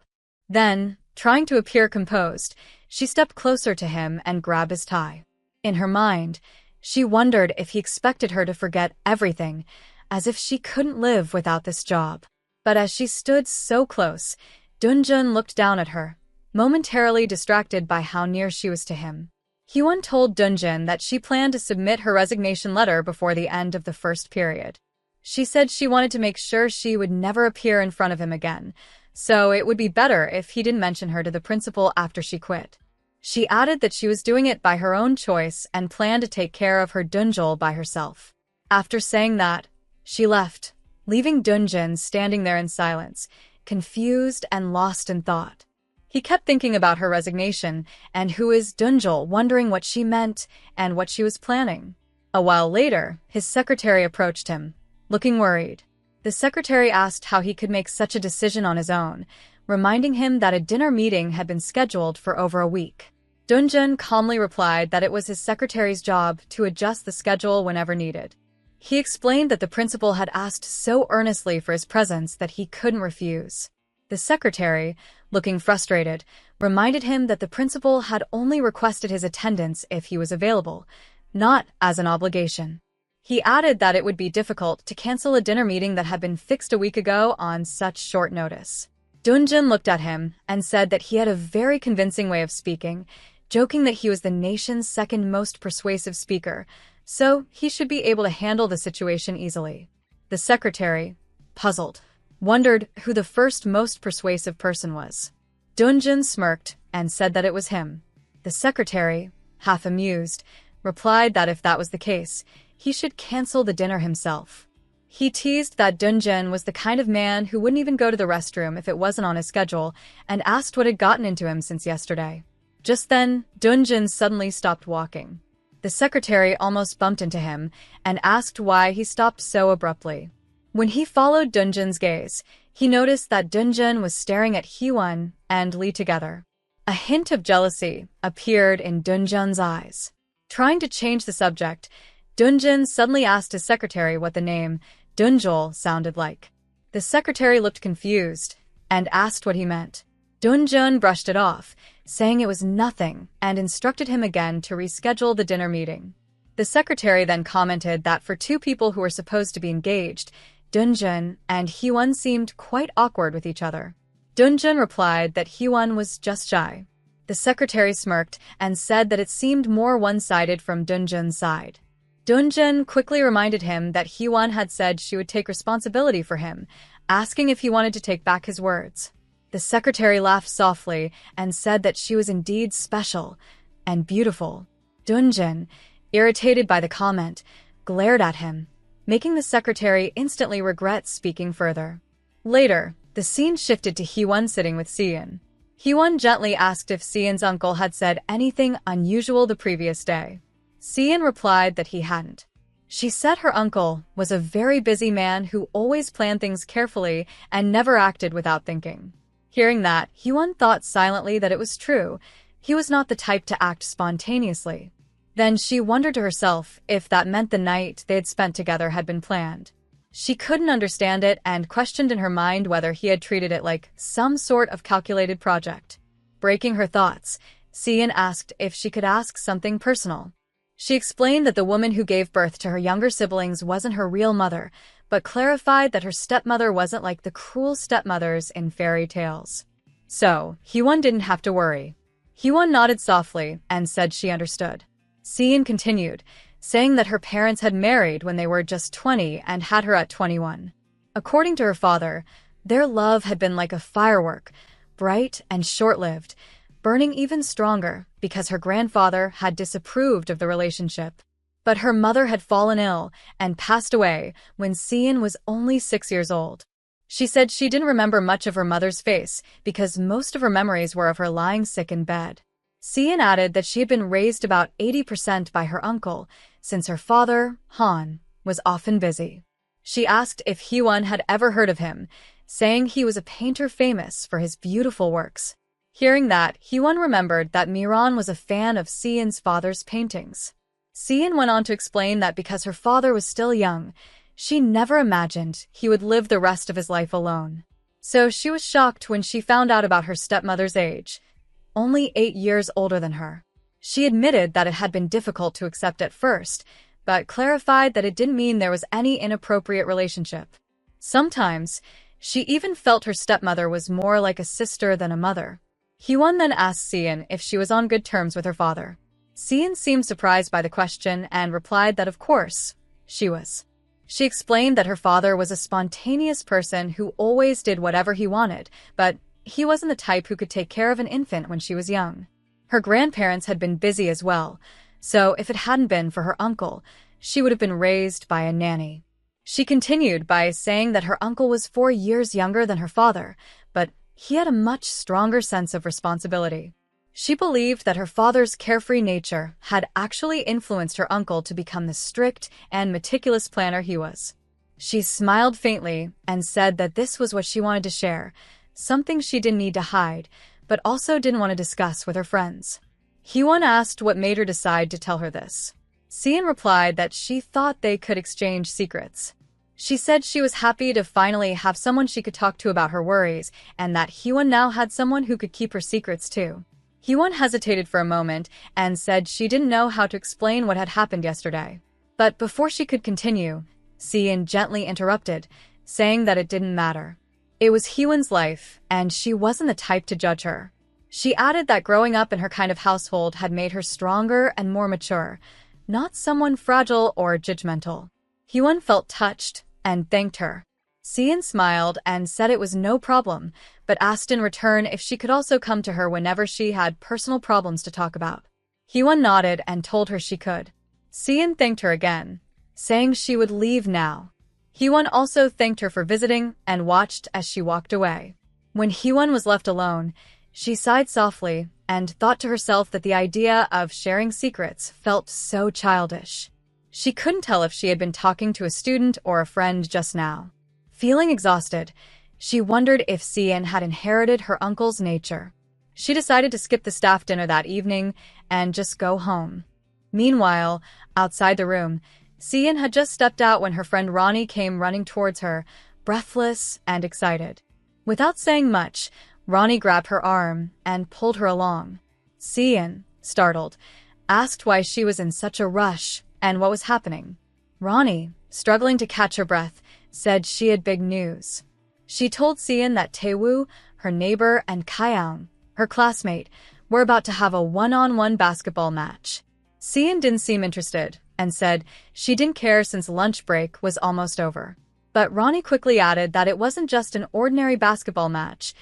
Then, trying to appear composed, she stepped closer to him and grabbed his tie. In her mind, she wondered if he expected her to forget everything, as if she couldn't live without this job. But as she stood so close, Dun-jun looked down at her, momentarily distracted by how near she was to him. Hee-won told Dun-jun that she planned to submit her resignation letter before the end of the first period. She said she wanted to make sure she would never appear in front of him again, so it would be better if he didn't mention her to the principal after she quit. She added that she was doing it by her own choice and planned to take care of her Dunjul by herself. After saying that, she left, leaving Dunjin standing there in silence, confused and lost in thought. He kept thinking about her resignation and who is Dunjul, wondering what she meant and what she was planning. A while later, his secretary approached him, looking worried. The secretary asked how he could make such a decision on his own, reminding him that a dinner meeting had been scheduled for over a week. Dunjun calmly replied that it was his secretary's job to adjust the schedule whenever needed. He explained that the principal had asked so earnestly for his presence that he couldn't refuse. The secretary, looking frustrated, reminded him that the principal had only requested his attendance if he was available, not as an obligation. He added that it would be difficult to cancel a dinner meeting that had been fixed a week ago on such short notice. Dunjin looked at him and said that he had a very convincing way of speaking, joking that he was the nation's second most persuasive speaker, so he should be able to handle the situation easily. The secretary, puzzled, wondered who the first most persuasive person was. Dunjin smirked and said that it was him. The secretary, half amused, replied that if that was the case, he should cancel the dinner himself. He teased that Dunjin was the kind of man who wouldn't even go to the restroom if it wasn't on his schedule, and asked what had gotten into him since yesterday. Just then, Dunjin suddenly stopped walking. The secretary almost bumped into him and asked why he stopped so abruptly. When he followed Dunjin's gaze, he noticed that Dunjin was staring at Hyewon and Lee together. A hint of jealousy appeared in Dunjin's eyes. Trying to change the subject, Dunjin suddenly asked his secretary what the name Dunjul sounded like. The secretary looked confused and asked what he meant. Dunjin brushed it off, saying it was nothing, and instructed him again to reschedule the dinner meeting. The secretary then commented that for two people who were supposed to be engaged, Dunjin and Hyewon seemed quite awkward with each other. Dunjin replied that Hyewon was just shy. The secretary smirked and said that it seemed more one-sided from Dunjin's side. Dunjin quickly reminded him that Hyewon had said she would take responsibility for him, asking if he wanted to take back his words. The secretary laughed softly and said that she was indeed special and beautiful. Dunjin, irritated by the comment, glared at him, making the secretary instantly regret speaking further. Later, the scene shifted to Hyewon sitting with Seon. Hyewon gently asked if Seon's uncle had said anything unusual the previous day. Seon replied that he hadn't. She said her uncle was a very busy man who always planned things carefully and never acted without thinking. Hearing that, Hyewon thought silently that it was true. He was not the type to act spontaneously. Then she wondered to herself if that meant the night they had spent together had been planned. She couldn't understand it and questioned in her mind whether he had treated it like some sort of calculated project. Breaking her thoughts, Seon asked if she could ask something personal. She explained that the woman who gave birth to her younger siblings wasn't her real mother, but clarified that her stepmother wasn't like the cruel stepmothers in fairy tales. So, Hyewon didn't have to worry. Hyewon nodded softly and said she understood. Seon continued, saying that her parents had married when they were just 20 and had her at 21. According to her father, their love had been like a firework, bright and short-lived, burning even stronger because her grandfather had disapproved of the relationship. But her mother had fallen ill and passed away when Seon was only 6 years old. She said she didn't remember much of her mother's face because most of her memories were of her lying sick in bed. Seon added that she had been raised about 80% by her uncle, since her father, Han, was often busy. She asked if Hyewon had ever heard of him, saying he was a painter famous for his beautiful works. Hearing that, Hyewon remembered that Miran was a fan of Seon's father's paintings. Seon went on to explain that because her father was still young, she never imagined he would live the rest of his life alone. So she was shocked when she found out about her stepmother's age, only 8 years older than her. She admitted that it had been difficult to accept at first, but clarified that it didn't mean there was any inappropriate relationship. Sometimes, she even felt her stepmother was more like a sister than a mother. Hyewon then asked Seon if she was on good terms with her father. Seon seemed surprised by the question and replied that of course, she was. She explained that her father was a spontaneous person who always did whatever he wanted, but he wasn't the type who could take care of an infant when she was young. Her grandparents had been busy as well, so if it hadn't been for her uncle, she would have been raised by a nanny. She continued by saying that her uncle was 4 years younger than her father, but he had a much stronger sense of responsibility. She believed that her father's carefree nature had actually influenced her uncle to become the strict and meticulous planner he was. She smiled faintly and said that this was what she wanted to share, something she didn't need to hide, but also didn't want to discuss with her friends. Hyewon asked what made her decide to tell her this. Seon replied that she thought they could exchange secrets. She said she was happy to finally have someone she could talk to about her worries, and that Hyewon now had someone who could keep her secrets too. Hyewon hesitated for a moment and said she didn't know how to explain what had happened yesterday. But before she could continue, Seon gently interrupted, saying that it didn't matter. It was Hyewon's life, and she wasn't the type to judge her. She added that growing up in her kind of household had made her stronger and more mature, not someone fragile or judgmental. Hyewon felt touched and thanked her. Seon smiled and said it was no problem, but asked in return if she could also come to her whenever she had personal problems to talk about. Hyewon nodded and told her she could. Seon thanked her again, saying she would leave now. Hyewon also thanked her for visiting and watched as she walked away. When Hyewon was left alone, she sighed softly and thought to herself that the idea of sharing secrets felt so childish. She couldn't tell if she had been talking to a student or a friend just now. Feeling exhausted, she wondered if Seon had inherited her uncle's nature. She decided to skip the staff dinner that evening and just go home. Meanwhile, outside the room, Seon had just stepped out when her friend Ronnie came running towards her, breathless and excited. Without saying much, Ronnie grabbed her arm and pulled her along. Seon, startled, asked why she was in such a rush and what was happening. Ronnie, struggling to catch her breath, said she had big news. She told Seon that Taewoo, her neighbor, and Kyoung, her classmate, were about to have a one-on-one basketball match. Seon didn't seem interested and said she didn't care since lunch break was almost over. But Ronnie quickly added that it wasn't just an ordinary basketball match.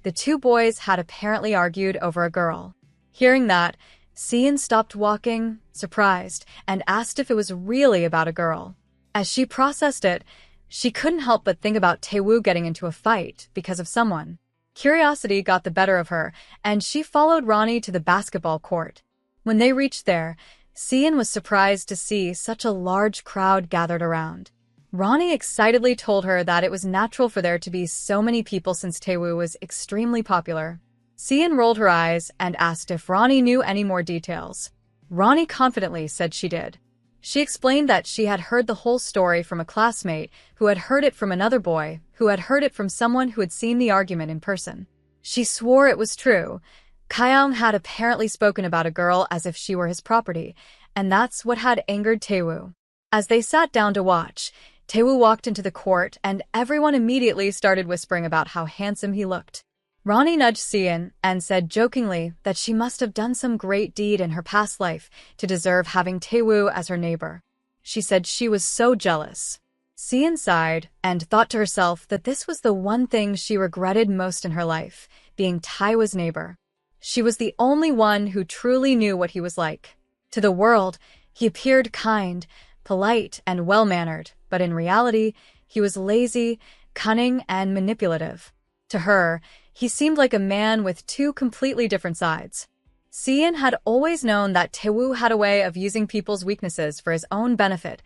The two boys had apparently argued over a girl. Hearing that, Seon stopped walking, surprised, and asked if it was really about a girl. As she processed it, she couldn't help but think about Taewoo getting into a fight because of someone. Curiosity got the better of her, and she followed Ronnie to the basketball court. When they reached there, Seon was surprised to see such a large crowd gathered around. Ronnie excitedly told her that it was natural for there to be so many people since Taewoo was extremely popular. Seon rolled her eyes and asked if Ronnie knew any more details. Ronnie confidently said she did. She explained that she had heard the whole story from a classmate who had heard it from another boy who had heard it from someone who had seen the argument in person. She swore it was true. Kyoung had apparently spoken about a girl as if she were his property, and that's what had angered Taewoo. As they sat down to watch, Taewoo walked into the court and everyone immediately started whispering about how handsome he looked. Ronnie nudged Seon and said jokingly that she must have done some great deed in her past life to deserve having Taewoo as her neighbor. She said she was so jealous. Seon sighed and thought to herself that this was the one thing she regretted most in her life, being Taewoo's neighbor. She was the only one who truly knew what he was like. To the world, he appeared kind, polite, and well-mannered, but in reality, he was lazy, cunning, and manipulative. To her, he seemed like a man with two completely different sides. Seon had always known that Taewoo had a way of using people's weaknesses for his own benefit,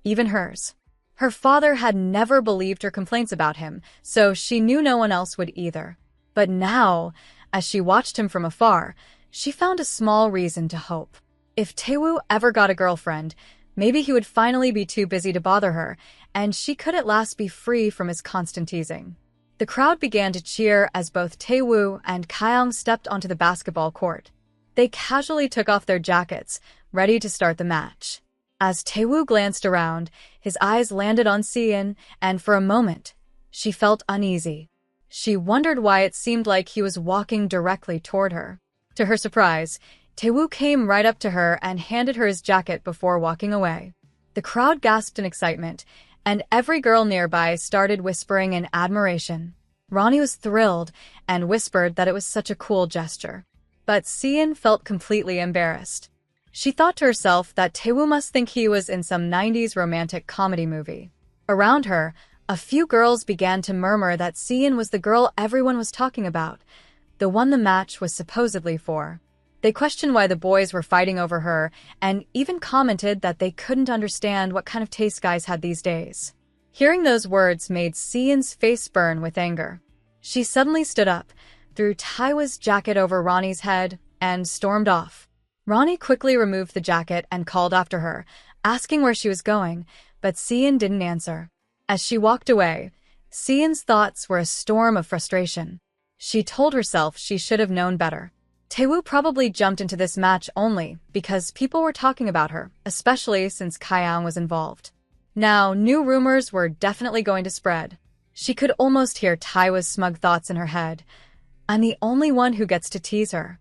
even hers. Her father had never believed her complaints about him, so she knew no one else would either. But now, as she watched him from afar, she found a small reason to hope. If Taewoo ever got a girlfriend, maybe he would finally be too busy to bother her, and she could at last be free from his constant teasing. The crowd began to cheer as both Taewoo and Kyoung stepped onto the basketball court. They casually took off their jackets, ready to start the match. As Taewoo glanced around, his eyes landed on Seon, and for a moment, she felt uneasy. She wondered why it seemed like he was walking directly toward her. To her surprise, Taewoo came right up to her and handed her his jacket before walking away. The crowd gasped in excitement, and every girl nearby started whispering in admiration. Ronnie was thrilled and whispered that it was such a cool gesture. But Seon felt completely embarrassed. She thought to herself that Taewoo must think he was in some 90s romantic comedy movie. Around her, a few girls began to murmur that Seon was the girl everyone was talking about, the one the match was supposedly for. They questioned why the boys were fighting over her and even commented that they couldn't understand what kind of taste guys had these days. Hearing those words made Seon's face burn with anger. She suddenly stood up, threw Taewoo's jacket over Ronnie's head, and stormed off. Ronnie quickly removed the jacket and called after her, asking where she was going, but Seon didn't answer. As she walked away, Seon's thoughts were a storm of frustration. She told herself she should have known better. Taewoo probably jumped into this match only because people were talking about her, especially since Kyoung was involved. Now, new rumors were definitely going to spread. She could almost hear Taewoo's smug thoughts in her head. I'm the only one who gets to tease her.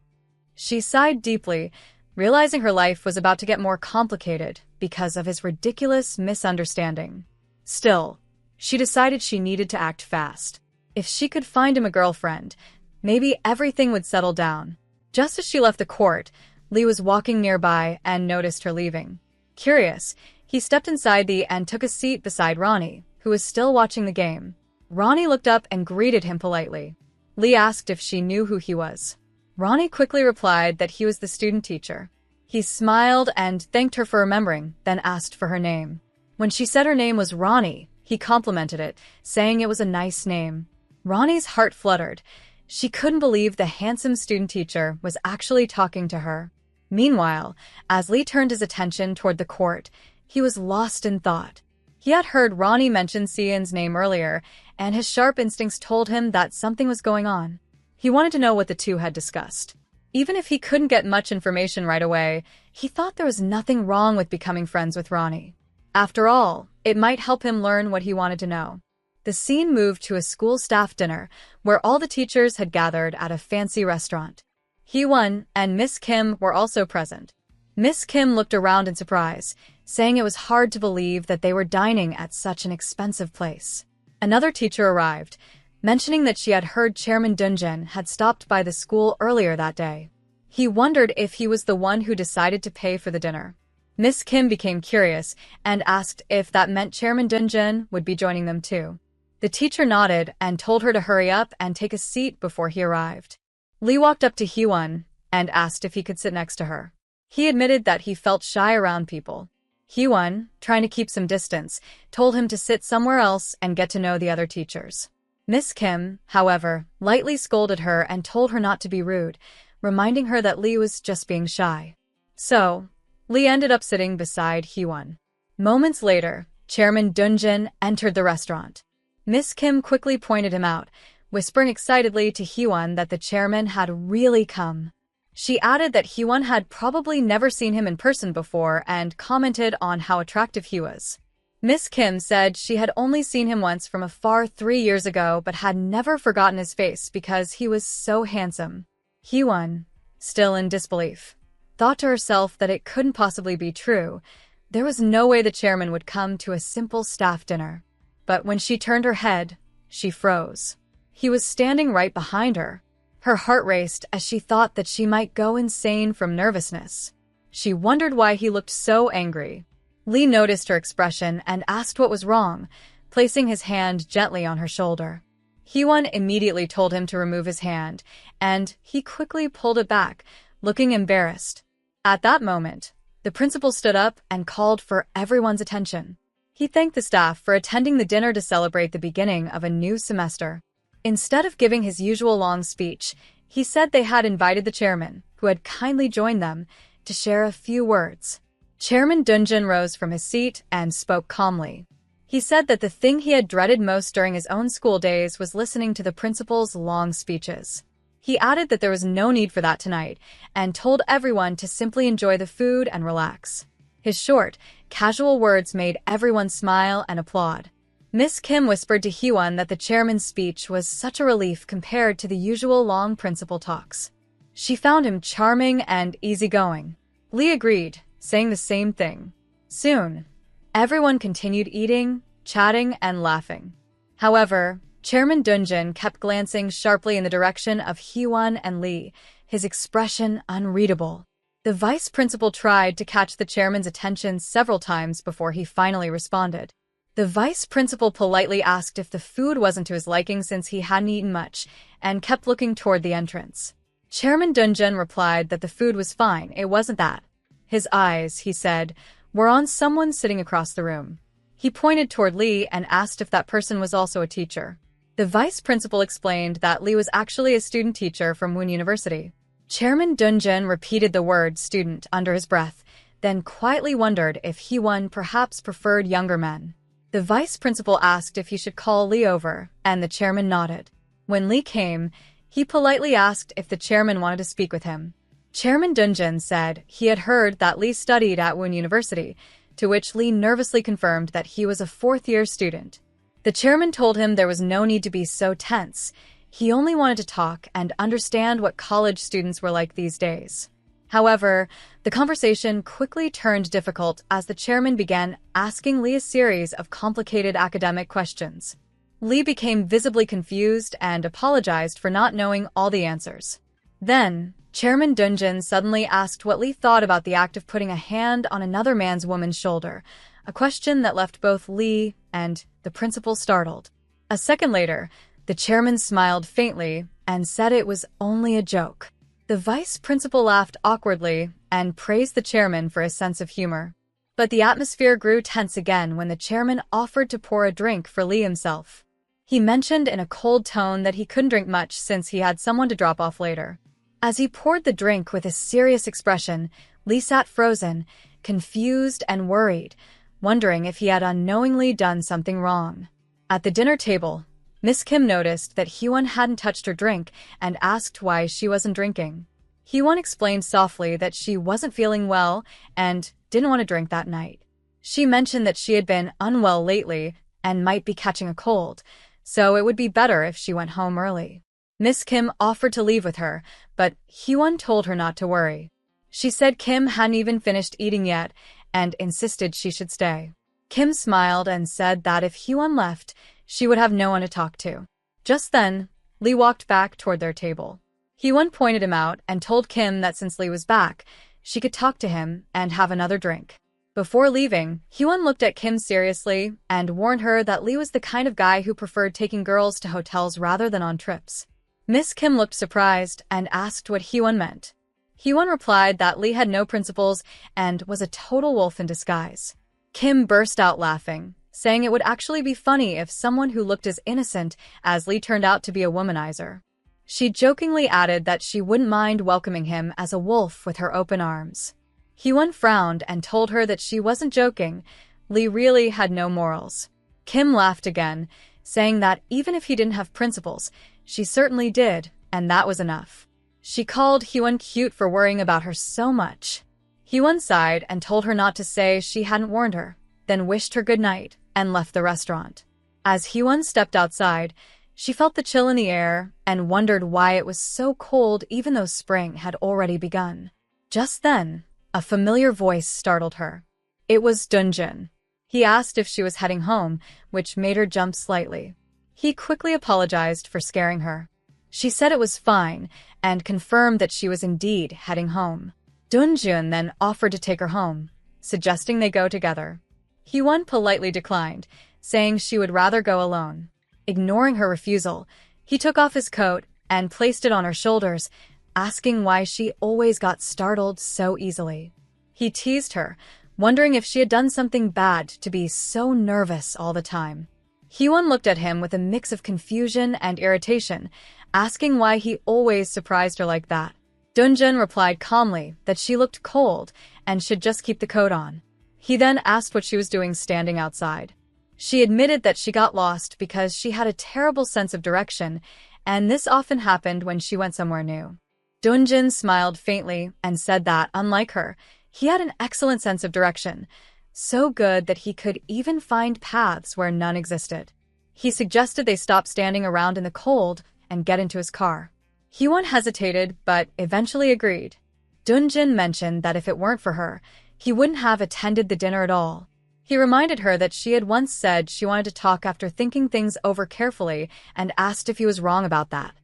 She sighed deeply, realizing her life was about to get more complicated because of his ridiculous misunderstanding. Still, she decided she needed to act fast. If she could find him a girlfriend, maybe everything would settle down. Just as she left the court, Lee was walking nearby and noticed her leaving. Curious, he stepped inside and took a seat beside Ronnie, who was still watching the game. Ronnie looked up and greeted him politely. Lee asked if she knew who he was. Ronnie quickly replied that he was the student teacher. He smiled and thanked her for remembering, then asked for her name. When she said her name was Ronnie, he complimented it, saying it was a nice name. Ronnie's heart fluttered. She couldn't believe the handsome student teacher was actually talking to her. Meanwhile, as Lee turned his attention toward the court, he was lost in thought. He had heard Ronnie mention Seon's name earlier, and his sharp instincts told him that something was going on. He wanted to know what the two had discussed. Even if he couldn't get much information right away, he thought there was nothing wrong with becoming friends with Ronnie. After all, it might help him learn what he wanted to know. The scene moved to a school staff dinner, where all the teachers had gathered at a fancy restaurant. Hee-won and Miss Kim were also present. Miss Kim looked around in surprise, saying it was hard to believe that they were dining at such an expensive place. Another teacher arrived, mentioning that she had heard Chairman Dunjin had stopped by the school earlier that day. He wondered if he was the one who decided to pay for the dinner. Miss Kim became curious and asked if that meant Chairman Dunjin would be joining them too. The teacher nodded and told her to hurry up and take a seat before he arrived. Lee walked up to Hee-won and asked if he could sit next to her. He admitted that he felt shy around people. Hee-won, trying to keep some distance, told him to sit somewhere else and get to know the other teachers. Miss Kim, however, lightly scolded her and told her not to be rude, reminding her that Lee was just being shy. So, Lee ended up sitting beside Hee-won. Moments later, Chairman Dunjin entered the restaurant. Miss Kim quickly pointed him out, whispering excitedly to Hee-won that the chairman had really come. She added that Hee-won had probably never seen him in person before and commented on how attractive he was. Miss Kim said she had only seen him once from afar 3 years ago but had never forgotten his face because he was so handsome. Hee-won, still in disbelief, thought to herself that it couldn't possibly be true. There was no way the chairman would come to a simple staff dinner. But when she turned her head, she froze. He was standing right behind her. Her heart raced as she thought that she might go insane from nervousness. She wondered why he looked so angry. Lee noticed her expression and asked what was wrong, placing his hand gently on her shoulder. Hee-won immediately told him to remove his hand, and he quickly pulled it back, looking embarrassed. At that moment, the principal stood up and called for everyone's attention. He thanked the staff for attending the dinner to celebrate the beginning of a new semester. Instead of giving his usual long speech, he said they had invited the chairman, who had kindly joined them, to share a few words. Chairman Dunjin rose from his seat and spoke calmly. He said that the thing he had dreaded most during his own school days was listening to the principal's long speeches. He added that there was no need for that tonight, and told everyone to simply enjoy the food and relax. His short, casual words made everyone smile and applaud. Miss Kim whispered to Hee-won that the chairman's speech was such a relief compared to the usual long principal talks. She found him charming and easygoing. Lee agreed, saying the same thing. Soon, everyone continued eating, chatting, and laughing. However, Chairman Dunjin kept glancing sharply in the direction of Hee-won and Lee, his expression unreadable. The vice principal tried to catch the chairman's attention several times before he finally responded. The vice principal politely asked if the food wasn't to his liking since he hadn't eaten much, and kept looking toward the entrance. Chairman Dunjun replied that the food was fine, it wasn't that. His eyes, he said, were on someone sitting across the room. He pointed toward Lee and asked if that person was also a teacher. The vice principal explained that Lee was actually a student teacher from Woon University. Chairman Dunjun repeated the word student under his breath, then quietly wondered if Hee-won perhaps preferred younger men. The vice principal asked if he should call Lee over, and the chairman nodded. When Lee came, he politely asked if the chairman wanted to speak with him. Chairman Dunjun said he had heard that Lee studied at Woon University, to which Lee nervously confirmed that he was a fourth-year student. The chairman told him there was no need to be so tense. He only wanted to talk and understand what college students were like these days. However, the conversation quickly turned difficult as the chairman began asking Lee a series of complicated academic questions. Lee became visibly confused and apologized for not knowing all the answers. Then, Chairman Dunjun suddenly asked what Lee thought about the act of putting a hand on another woman's shoulder, a question that left both Lee and the principal startled. A second later, the chairman smiled faintly and said it was only a joke. The vice principal laughed awkwardly and praised the chairman for his sense of humor. But the atmosphere grew tense again when the chairman offered to pour a drink for Lee himself. He mentioned in a cold tone that he couldn't drink much since he had someone to drop off later. As he poured the drink with a serious expression, Lee sat frozen, confused and worried, wondering if he had unknowingly done something wrong. At the dinner table, Miss Kim noticed that Hee-won hadn't touched her drink and asked why she wasn't drinking. Hee-won explained softly that she wasn't feeling well and didn't want to drink that night. She mentioned that she had been unwell lately and might be catching a cold, so it would be better if she went home early. Miss Kim offered to leave with her, but Hee-won told her not to worry. She said Kim hadn't even finished eating yet and insisted she should stay. Kim smiled and said that if Hee-won left, she would have no one to talk to. Just then, Lee walked back toward their table. Hee-won pointed him out and told Kim that since Lee was back, she could talk to him and have another drink. Before leaving, Hee-won looked at Kim seriously and warned her that Lee was the kind of guy who preferred taking girls to hotels rather than on trips. Miss Kim looked surprised and asked what Hee-won meant. Hee-won replied that Lee had no principles and was a total wolf in disguise. Kim burst out laughing, saying it would actually be funny if someone who looked as innocent as Lee turned out to be a womanizer. She jokingly added that she wouldn't mind welcoming him as a wolf with her open arms. Hee-won frowned and told her that she wasn't joking. Lee really had no morals. Kim laughed again, saying that even if he didn't have principles, she certainly did, and that was enough. She called Hee-won cute for worrying about her so much. Hee-won sighed and told her not to say she hadn't warned her, then wished her good night and left the restaurant. As Hee-won stepped outside, she felt the chill in the air and wondered why it was so cold even though spring had already begun. Just then, a familiar voice startled her. It was Dunjun. He asked if she was heading home, which made her jump slightly. He quickly apologized for scaring her. She said it was fine and confirmed that she was indeed heading home. Dunjun then offered to take her home, suggesting they go together. Hee-won politely declined, saying she would rather go alone. Ignoring her refusal, he took off his coat and placed it on her shoulders, asking why she always got startled so easily. He teased her, wondering if she had done something bad to be so nervous all the time. Hee-won looked at him with a mix of confusion and irritation, asking why he always surprised her like that. Dunjun replied calmly that she looked cold and should just keep the coat on. He then asked what she was doing standing outside. She admitted that she got lost because she had a terrible sense of direction, and this often happened when she went somewhere new. Dunjun smiled faintly and said that, unlike her, he had an excellent sense of direction, so good that he could even find paths where none existed. He suggested they stop standing around in the cold and get into his car. Hee-won hesitated, but eventually agreed. Dunjun mentioned that if it weren't for her, he wouldn't have attended the dinner at all. He reminded her that she had once said she wanted to talk after thinking things over carefully and asked if he was wrong about that.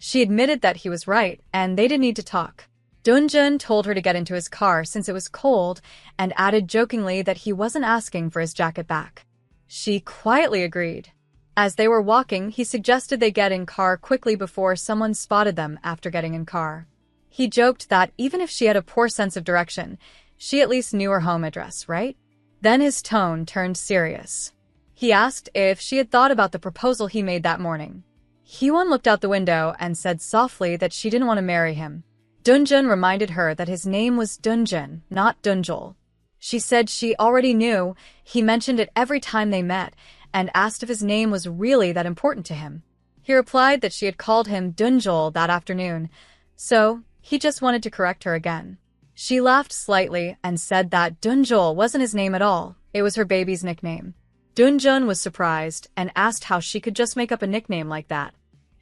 She admitted that he was right, and they didn't need to talk. Dunjun told her to get into his car since it was cold and added jokingly that he wasn't asking for his jacket back. She quietly agreed. As they were walking, he suggested they get in car quickly before someone spotted them after getting in car. He joked that even if she had a poor sense of direction, she at least knew her home address, right? Then his tone turned serious. He asked if she had thought about the proposal he made that morning. Hyewon looked out the window and said softly that she didn't want to marry him. Dunjun reminded her that his name was Dunjun, not Dunjol. She said she already knew, he mentioned it every time they met, and asked if his name was really that important to him. He replied that she had called him Dunjol that afternoon, so he just wanted to correct her again. She laughed slightly and said that Dunjol wasn't his name at all, it was her baby's nickname. Dunjun was surprised and asked how she could just make up a nickname like that.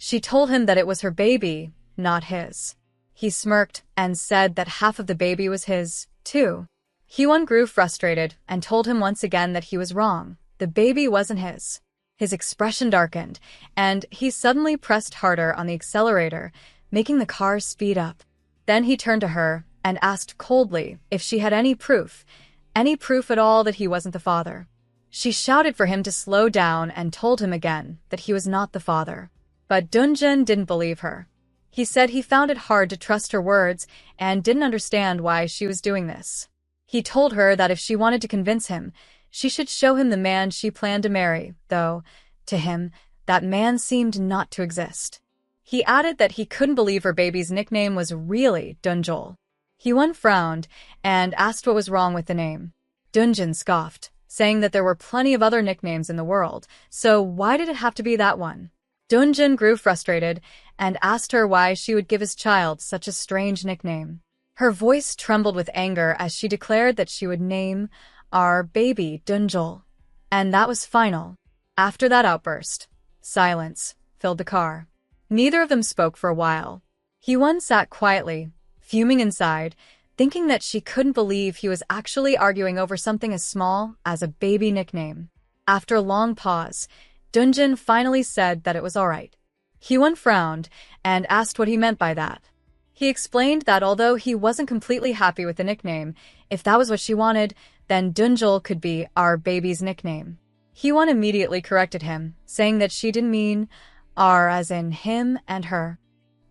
She told him that it was her baby, not his. He smirked and said that half of the baby was his, too. Hyewon grew frustrated and told him once again that he was wrong. The baby wasn't his. His expression darkened, and he suddenly pressed harder on the accelerator, making the car speed up. Then he turned to her and asked coldly if she had any proof at all that he wasn't the father. She shouted for him to slow down and told him again that he was not the father. But Dunjun didn't believe her. He said he found it hard to trust her words and didn't understand why she was doing this. He told her that if she wanted to convince him, she should show him the man she planned to marry, though, to him, that man seemed not to exist. He added that he couldn't believe her baby's nickname was really Dunjol. Hyewon frowned and asked what was wrong with the name. Dunjun scoffed, saying that there were plenty of other nicknames in the world, so why did it have to be that one? Dunjun grew frustrated and asked her why she would give his child such a strange nickname. Her voice trembled with anger as she declared that she would name our baby Dunjol. And that was final. After that outburst, silence filled the car. Neither of them spoke for a while. Hyewon sat quietly, fuming inside, thinking that she couldn't believe he was actually arguing over something as small as a baby nickname. After a long pause, Dunjun finally said that it was all right. Hyewon frowned and asked what he meant by that. He explained that although he wasn't completely happy with the nickname, if that was what she wanted, then Dunjol could be our baby's nickname. Hyewon immediately corrected him, saying that she didn't mean our as in him and her.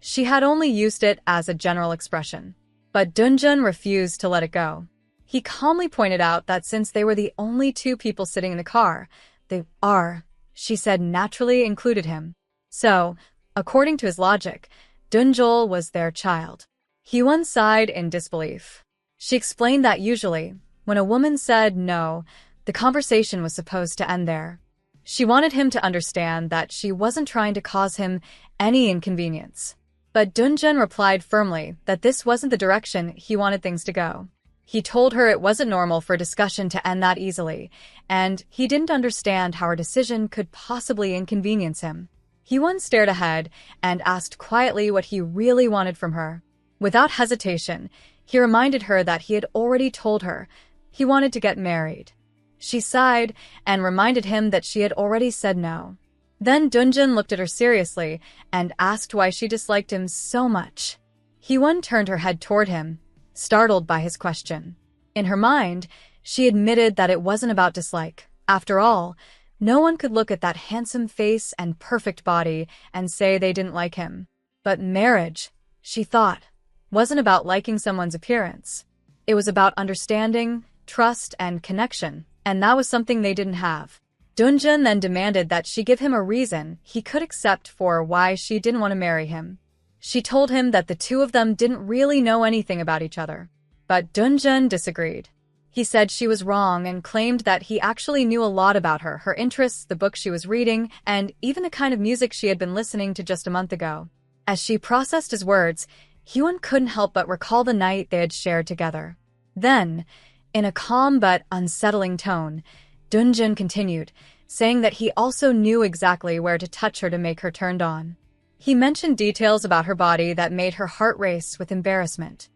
She had only used it as a general expression. But Dunjun refused to let it go. He calmly pointed out that since they were the only two people sitting in the car, the R, she said, naturally included him. So, according to his logic, Dunjol was their child. Hyewon sighed in disbelief. She explained that usually, when a woman said no, the conversation was supposed to end there. She wanted him to understand that she wasn't trying to cause him any inconvenience. But Dunjun replied firmly that this wasn't the direction he wanted things to go. He told her it wasn't normal for a discussion to end that easily, and he didn't understand how her decision could possibly inconvenience him. Hyewon stared ahead and asked quietly what he really wanted from her. Without hesitation, he reminded her that he had already told her he wanted to get married. She sighed and reminded him that she had already said no. Then Dunjun looked at her seriously and asked why she disliked him so much. Hyewon turned her head toward him, startled by his question. In her mind, she admitted that it wasn't about dislike. After all, no one could look at that handsome face and perfect body and say they didn't like him. But marriage, she thought, wasn't about liking someone's appearance. It was about understanding, trust, and connection, and that was something they didn't have. Dunjun then demanded that she give him a reason he could accept for why she didn't want to marry him. She told him that the two of them didn't really know anything about each other. But Dunjun disagreed. He said she was wrong and claimed that he actually knew a lot about her, her interests, the books she was reading, and even the kind of music she had been listening to just a month ago. As she processed his words, Hyewon couldn't help but recall the night they had shared together. Then, in a calm but unsettling tone, Dunjun continued, saying that he also knew exactly where to touch her to make her turned on. He mentioned details about her body that made her heart race with embarrassment.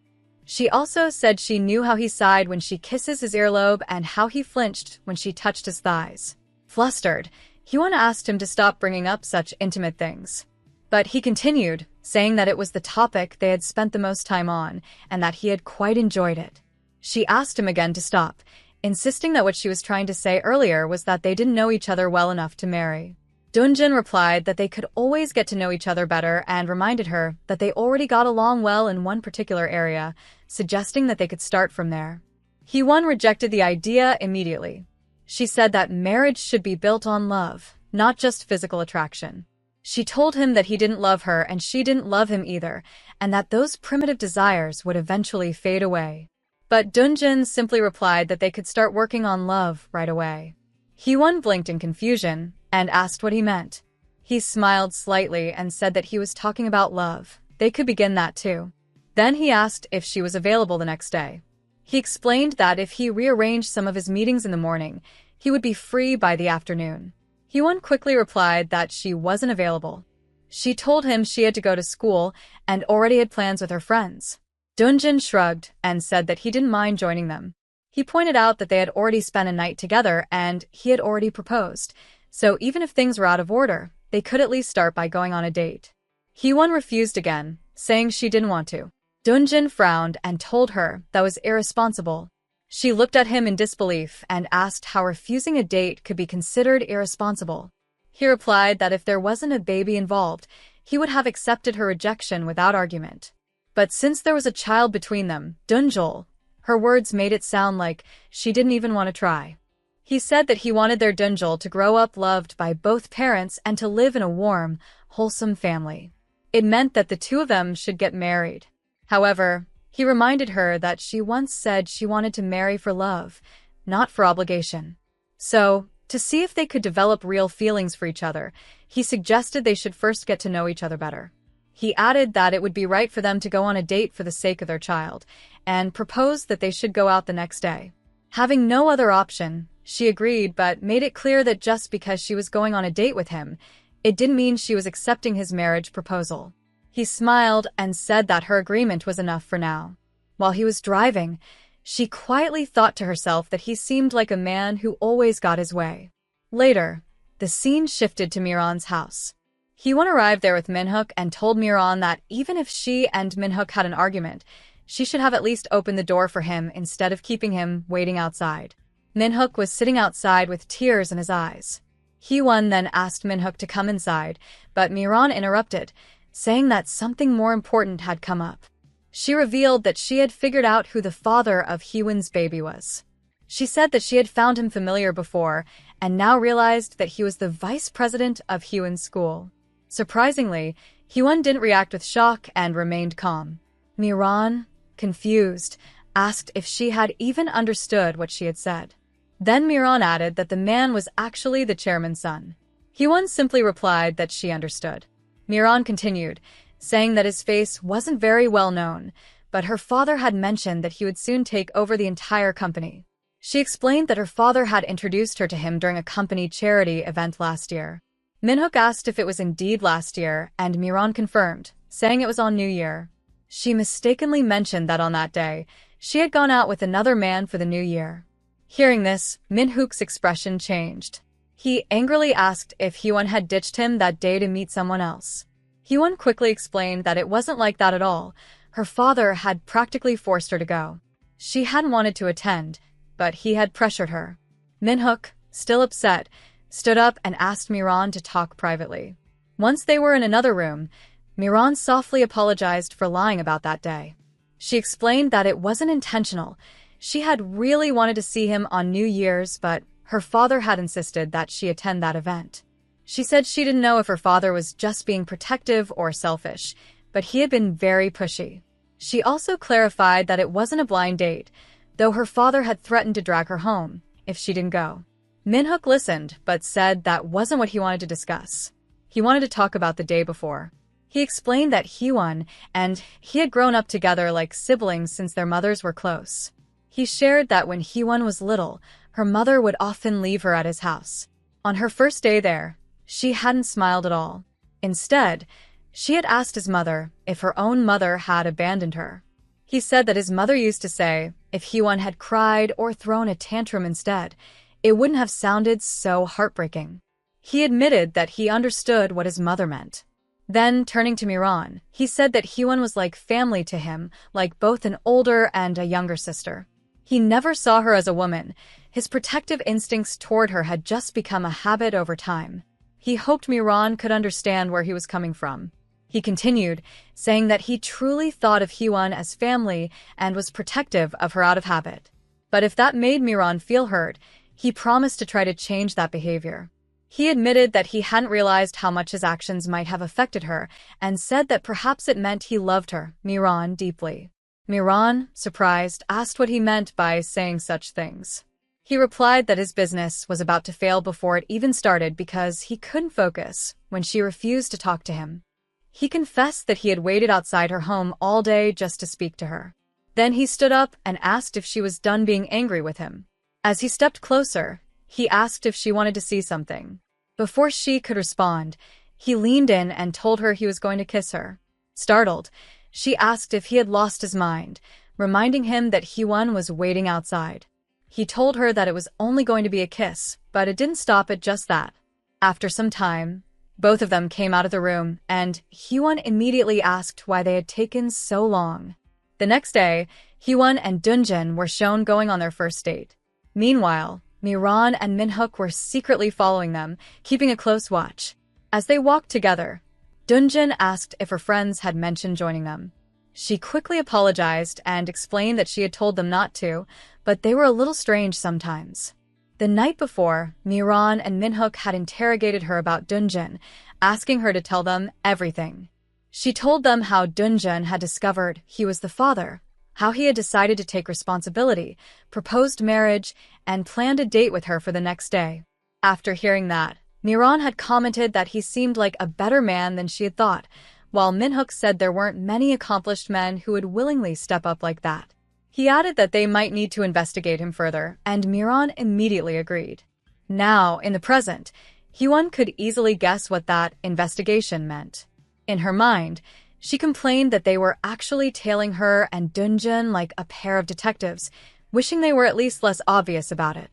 She also said she knew how he sighed when she kisses his earlobe and how he flinched when she touched his thighs. Flustered, Hyewon asked him to stop bringing up such intimate things. But he continued, saying that it was the topic they had spent the most time on and that he had quite enjoyed it. She asked him again to stop, insisting that what she was trying to say earlier was that they didn't know each other well enough to marry. Dunjin replied that they could always get to know each other better and reminded her that they already got along well in one particular area, suggesting that they could start from there. Hee-won rejected the idea immediately. She said that marriage should be built on love, not just physical attraction. She told him that he didn't love her and she didn't love him either, and that those primitive desires would eventually fade away. But Dunjin simply replied that they could start working on love right away. Hee-won blinked in confusion and asked what he meant. He smiled slightly and said that he was talking about love. They could begin that too. Then he asked if she was available the next day. He explained that if he rearranged some of his meetings in the morning, he would be free by the afternoon. Hee-won quickly replied that she wasn't available. She told him she had to go to school and already had plans with her friends. Dunjin shrugged and said that he didn't mind joining them. He pointed out that they had already spent a night together and he had already proposed, so even if things were out of order, they could at least start by going on a date. Hee-won refused again, saying she didn't want to. Dunjin frowned and told her that was irresponsible. She looked at him in disbelief and asked how refusing a date could be considered irresponsible. He replied that if there wasn't a baby involved, he would have accepted her rejection without argument. But since there was a child between them, Dunjol, her words made it sound like she didn't even want to try. He said that he wanted their Dunjol to grow up loved by both parents and to live in a warm, wholesome family. It meant that the two of them should get married. However, he reminded her that she once said she wanted to marry for love, not for obligation. So, to see if they could develop real feelings for each other, he suggested they should first get to know each other better. He added that it would be right for them to go on a date for the sake of their child, and proposed that they should go out the next day. Having no other option, she agreed but made it clear that just because she was going on a date with him, it didn't mean she was accepting his marriage proposal. He smiled and said that her agreement was enough for now. While he was driving, she quietly thought to herself that he seemed like a man who always got his way. Later, the scene shifted to Miran's house. Hee-won arrived there with Minhook and told Miran that even if she and Minhook had an argument, she should have at least opened the door for him instead of keeping him waiting outside. Minhook was sitting outside with tears in his eyes. Hee-won then asked Minhook to come inside, but Miran interrupted, saying that something more important had come up. She revealed that she had figured out who the father of Hee-won's baby was. She said that she had found him familiar before and now realized that he was the vice president of Hee-won's school. Surprisingly, Hee-won didn't react with shock and remained calm. Miran, confused, asked if she had even understood what she had said. Then Miran added that the man was actually the chairman's son. Hee-won simply replied that she understood. Miran continued, saying that his face wasn't very well known, but her father had mentioned that he would soon take over the entire company. She explained that her father had introduced her to him during a company charity event last year. Minhook asked if it was indeed last year, and Miran confirmed, saying it was on New Year. She mistakenly mentioned that on that day, she had gone out with another man for the New Year. Hearing this, Minhook's expression changed. He angrily asked if Hee-won had ditched him that day to meet someone else. Hee-won quickly explained that it wasn't like that at all. Her father had practically forced her to go. She hadn't wanted to attend, but he had pressured her. Minhook, still upset, stood up and asked Miran to talk privately. Once they were in another room, Miran softly apologized for lying about that day. She explained that it wasn't intentional. She had really wanted to see him on New Year's, but her father had insisted that she attend that event. She said she didn't know if her father was just being protective or selfish, but he had been very pushy. She also clarified that it wasn't a blind date, though her father had threatened to drag her home if she didn't go. Minhook listened, but said that wasn't what he wanted to discuss. He wanted to talk about the day before. He explained that Hee-won and he had grown up together like siblings since their mothers were close. He shared that when Hee-won was little, her mother would often leave her at his house. On her first day there, she hadn't smiled at all. Instead, she had asked his mother if her own mother had abandoned her. He said that his mother used to say if Hee-won had cried or thrown a tantrum instead, it wouldn't have sounded so heartbreaking. He admitted that he understood what his mother meant. Then, turning to Miran, he said that Hyewon was like family to him, like both an older and a younger sister. He never saw her as a woman. His protective instincts toward her had just become a habit over time. He hoped Miran could understand where he was coming from. He continued, saying that he truly thought of Hyewon as family and was protective of her out of habit. But if that made Miran feel hurt, he promised to try to change that behavior. He admitted that he hadn't realized how much his actions might have affected her and said that perhaps it meant he loved her, Miran, deeply. Miran, surprised, asked what he meant by saying such things. He replied that his business was about to fail before it even started because he couldn't focus when she refused to talk to him. He confessed that he had waited outside her home all day just to speak to her. Then he stood up and asked if she was done being angry with him. As he stepped closer, he asked if she wanted to see something. Before she could respond, he leaned in and told her he was going to kiss her. Startled, she asked if he had lost his mind, reminding him that Hyewon was waiting outside. He told her that it was only going to be a kiss, but it didn't stop at just that. After some time, both of them came out of the room, and Hyewon immediately asked why they had taken so long. The next day, Hyewon and Dunjin were shown going on their first date. Meanwhile, Miran and Minhook were secretly following them, keeping a close watch. As they walked together, Dunjin asked if her friends had mentioned joining them. She quickly apologized and explained that she had told them not to, but they were a little strange sometimes. The night before, Miran and Minhook had interrogated her about Dunjin, asking her to tell them everything. She told them how Dunjin had discovered he was the father, how he had decided to take responsibility, proposed marriage, and planned a date with her for the next day. After hearing that, Miran had commented that he seemed like a better man than she had thought, while Minhook said there weren't many accomplished men who would willingly step up like that. He added that they might need to investigate him further, and Miran immediately agreed. Now, in the present, Hyewon could easily guess what that investigation meant. In her mind, she complained that they were actually tailing her and Dunjin like a pair of detectives, wishing they were at least less obvious about it.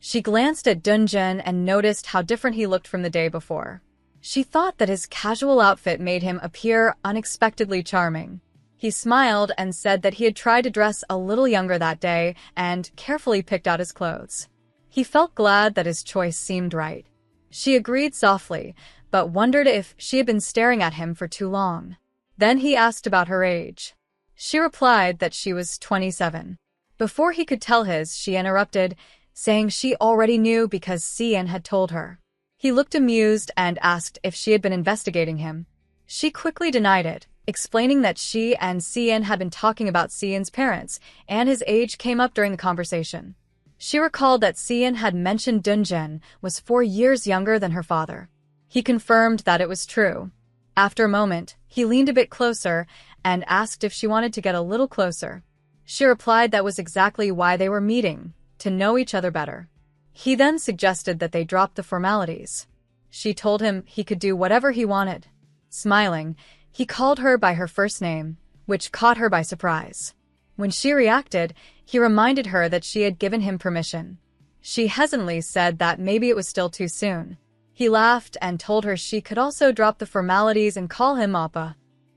She glanced at Dunjin and noticed how different he looked from the day before. She thought that his casual outfit made him appear unexpectedly charming. He smiled and said that he had tried to dress a little younger that day and carefully picked out his clothes. He felt glad that his choice seemed right. She agreed softly, but wondered if she had been staring at him for too long. Then he asked about her age. She replied that she was 27. Before he could tell his, she interrupted, saying she already knew because Sian had told her. He looked amused and asked if she had been investigating him. She quickly denied it, explaining that she and Sian had been talking about Sian's parents, and his age came up during the conversation. She recalled that Sian had mentioned Dunjin was 4 years younger than her father. He confirmed that it was true. After a moment, he leaned a bit closer and asked if she wanted to get a little closer. She replied that was exactly why they were meeting, to know each other better. He then suggested that they drop the formalities. She told him he could do whatever he wanted. Smiling, he called her by her first name, which caught her by surprise. When she reacted, he reminded her that she had given him permission. She hesitantly said that maybe it was still too soon. He laughed and told her she could also drop the formalities and call him Appa.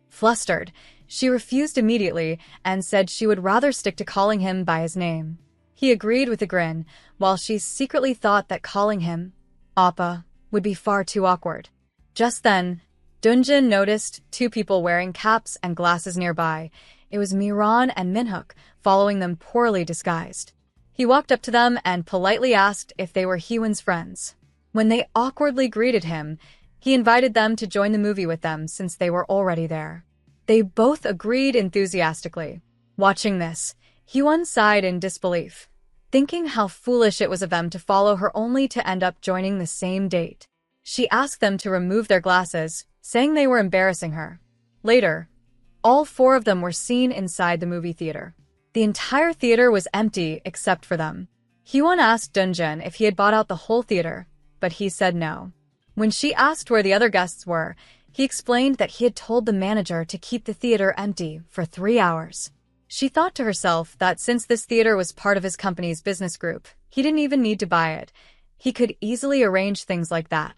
Flustered, she refused immediately and said she would rather stick to calling him by his name. He agreed with a grin, while she secretly thought that calling him Appa would be far too awkward. Just then, Dunjin noticed 2 people wearing caps and glasses nearby. It was Miran and Minhook, following them poorly disguised. He walked up to them and politely asked if they were Hyewon's friends. When they awkwardly greeted him, he invited them to join the movie with them since they were already there. They both agreed enthusiastically. Watching this, Hyewon sighed in disbelief, thinking how foolish it was of them to follow her only to end up joining the same date. She asked them to remove their glasses, saying they were embarrassing her. Later, all 4 of them were seen inside the movie theater. The entire theater was empty except for them. Hyewon asked Dunjin if he had bought out the whole theater, but he said no. When she asked where the other guests were, he explained that he had told the manager to keep the theater empty for 3 hours. She thought to herself that since this theater was part of his company's business group, he didn't even need to buy it. He could easily arrange things like that.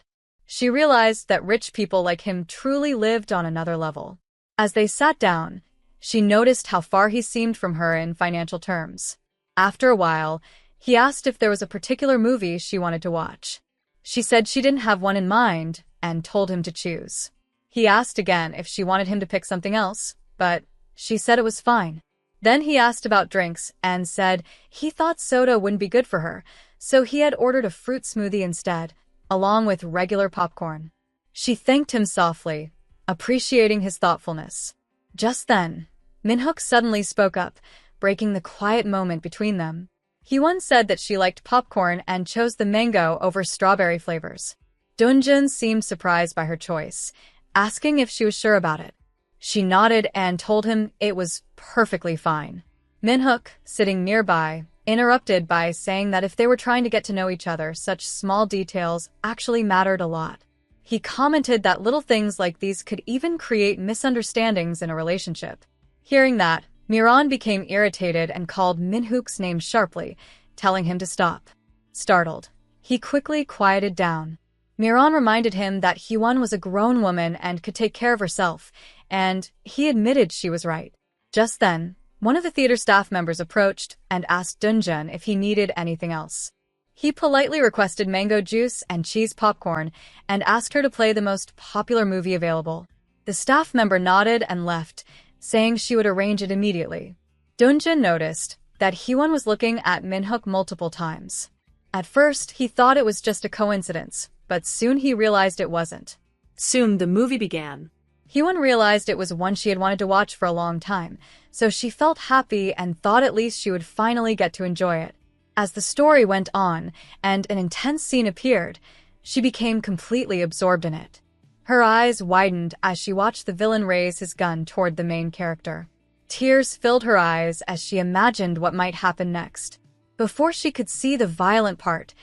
She realized that rich people like him truly lived on another level. As they sat down, she noticed how far he seemed from her in financial terms. After a while, he asked if there was a particular movie she wanted to watch. She said she didn't have one in mind and told him to choose. He asked again if she wanted him to pick something else, but she said it was fine. Then he asked about drinks and said he thought soda wouldn't be good for her, so he had ordered a fruit smoothie instead, along with regular popcorn. She thanked him softly, appreciating his thoughtfulness. Just then, Minhook suddenly spoke up, breaking the quiet moment between them. Hee-won said that she liked popcorn and chose the mango over strawberry flavors. Dunjin seemed surprised by her choice, asking if she was sure about it. She nodded and told him it was perfectly fine. Minhook, sitting nearby, interrupted by saying that if they were trying to get to know each other, such small details actually mattered a lot. He commented that little things like these could even create misunderstandings in a relationship. Hearing that, Miran became irritated and called Minhook's name sharply, telling him to stop. Startled, he quickly quieted down. Miran reminded him that Hee-won was a grown woman and could take care of herself, and he admitted she was right. Just then, one of the theater staff members approached and asked Dunjin if he needed anything else. He politely requested mango juice and cheese popcorn and asked her to play the most popular movie available. The staff member nodded and left, saying she would arrange it immediately. Dunjin noticed that Hee-won was looking at Minhook multiple times. At first, he thought it was just a coincidence, but soon he realized it wasn't. Soon the movie began. Hee-won realized it was one she had wanted to watch for a long time, so she felt happy and thought at least she would finally get to enjoy it. As the story went on and an intense scene appeared, she became completely absorbed in it. Her eyes widened as she watched the villain raise his gun toward the main character. Tears filled her eyes as she imagined what might happen next. Before she could see the violent part,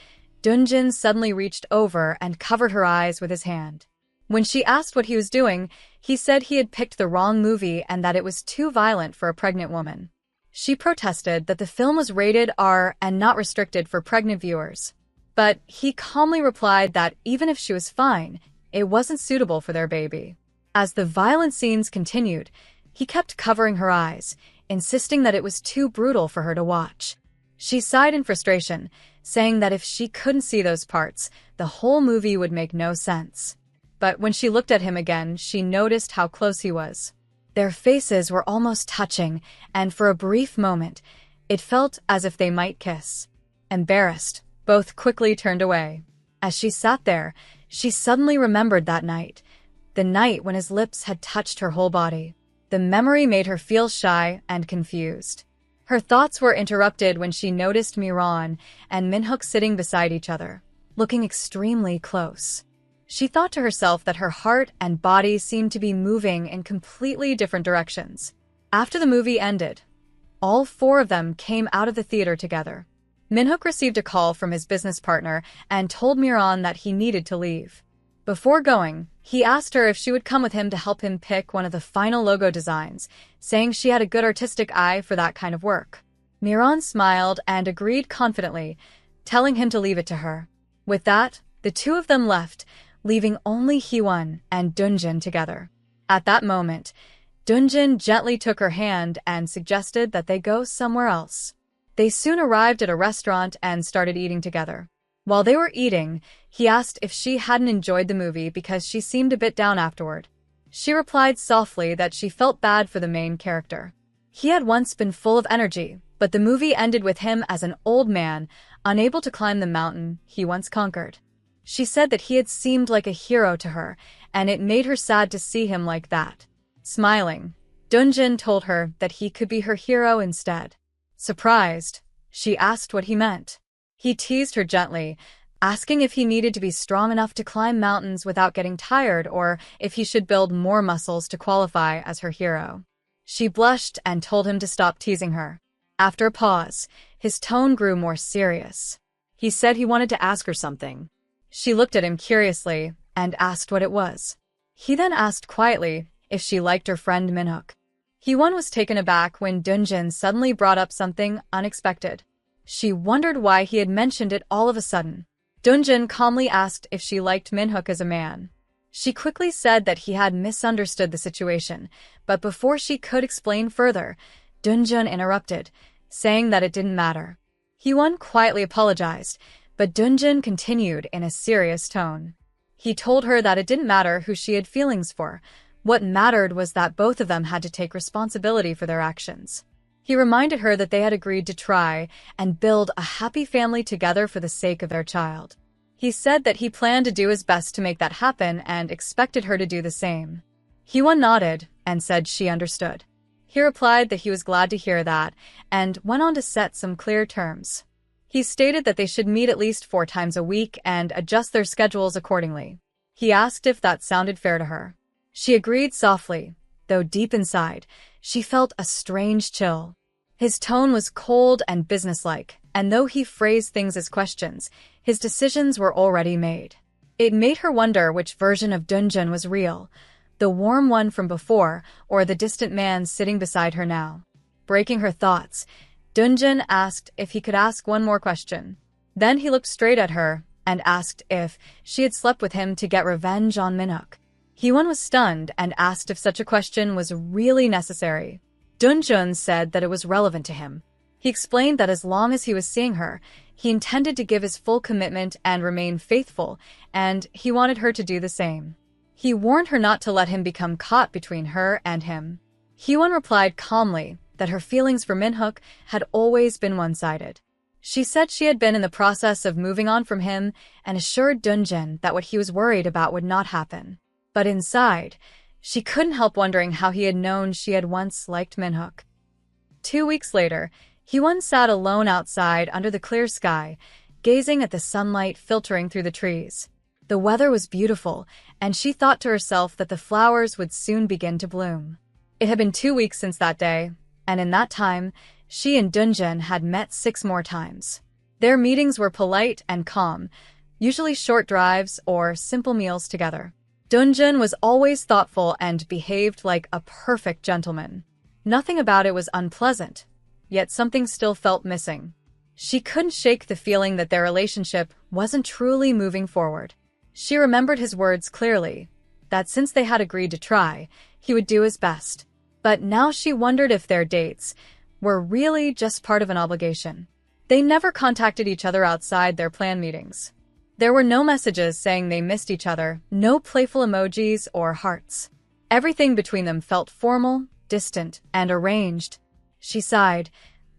Dunjin suddenly reached over and covered her eyes with his hand. When she asked what he was doing, he said he had picked the wrong movie and that it was too violent for a pregnant woman. She protested that the film was rated R and not restricted for pregnant viewers. But he calmly replied that even if she was fine, it wasn't suitable for their baby. As the violent scenes continued, he kept covering her eyes, insisting that it was too brutal for her to watch. She sighed in frustration, saying that if she couldn't see those parts, the whole movie would make no sense. But when she looked at him again, she noticed how close he was. Their faces were almost touching, and for a brief moment, it felt as if they might kiss. Embarrassed, both quickly turned away. As she sat there, she suddenly remembered that night, the night when his lips had touched her whole body. The memory made her feel shy and confused. Her thoughts were interrupted when she noticed Miran and Minhook sitting beside each other, looking extremely close. She thought to herself that her heart and body seemed to be moving in completely different directions. After the movie ended, all four of them came out of the theater together. Minhook received a call from his business partner and told Miran that he needed to leave. Before going, he asked her if she would come with him to help him pick one of the final logo designs, saying she had a good artistic eye for that kind of work. Miran smiled and agreed confidently, telling him to leave it to her. With that, the two of them left, leaving only Hee-won and Dunjin together. At that moment, Dunjin gently took her hand and suggested that they go somewhere else. They soon arrived at a restaurant and started eating together. While they were eating, he asked if she hadn't enjoyed the movie because she seemed a bit down afterward. She replied softly that she felt bad for the main character. He had once been full of energy, but the movie ended with him as an old man, unable to climb the mountain he once conquered. She said that he had seemed like a hero to her, and it made her sad to see him like that. Smiling, Dunjin told her that he could be her hero instead. Surprised, she asked what he meant. He teased her gently, asking if he needed to be strong enough to climb mountains without getting tired or if he should build more muscles to qualify as her hero. She blushed and told him to stop teasing her. After a pause, his tone grew more serious. He said he wanted to ask her something. She looked at him curiously and asked what it was. He then asked quietly if she liked her friend Minhook. Hee-won was taken aback when Dunjin suddenly brought up something unexpected. She wondered why he had mentioned it all of a sudden. Dunjin calmly asked if she liked Minhook as a man. She quickly said that he had misunderstood the situation, but before she could explain further, Dunjin interrupted, saying that it didn't matter. Hyewon quietly apologized, but Dunjin continued in a serious tone. He told her that it didn't matter who she had feelings for. What mattered was that both of them had to take responsibility for their actions. He reminded her that they had agreed to try and build a happy family together for the sake of their child. He said that he planned to do his best to make that happen and expected her to do the same. Hyewon nodded and said she understood. He replied that he was glad to hear that and went on to set some clear terms. He stated that they should meet at least 4 times a week and adjust their schedules accordingly. He asked if that sounded fair to her. She agreed softly, though deep inside, she felt a strange chill. His tone was cold and businesslike, and though he phrased things as questions, his decisions were already made. It made her wonder which version of Dunjin was real, the warm one from before or the distant man sitting beside her now. Breaking her thoughts, Dunjin asked if he could ask one more question. Then he looked straight at her and asked if she had slept with him to get revenge on Minhook. Hyewon was stunned and asked if such a question was really necessary. Dunjin said that it was relevant to him. He explained that as long as he was seeing her, he intended to give his full commitment and remain faithful, and he wanted her to do the same. He warned her not to let him become caught between her and him. Hyewon replied calmly that her feelings for Minhook had always been one-sided. She said she had been in the process of moving on from him and assured Dunjin that what he was worried about would not happen. But inside, she couldn't help wondering how he had known she had once liked Minhook. 2 weeks later, Hyewon sat alone outside under the clear sky, gazing at the sunlight filtering through the trees. The weather was beautiful, and she thought to herself that the flowers would soon begin to bloom. It had been 2 weeks since that day, and in that time, she and Dunjin had met 6 more times. Their meetings were polite and calm, usually short drives or simple meals together. Dunjin was always thoughtful and behaved like a perfect gentleman. Nothing about it was unpleasant, yet something still felt missing. She couldn't shake the feeling that their relationship wasn't truly moving forward. She remembered his words clearly, that since they had agreed to try, he would do his best. But now she wondered if their dates were really just part of an obligation. They never contacted each other outside their planned meetings. There were no messages saying they missed each other, no playful emojis or hearts. Everything between them felt formal, distant, and arranged. She sighed,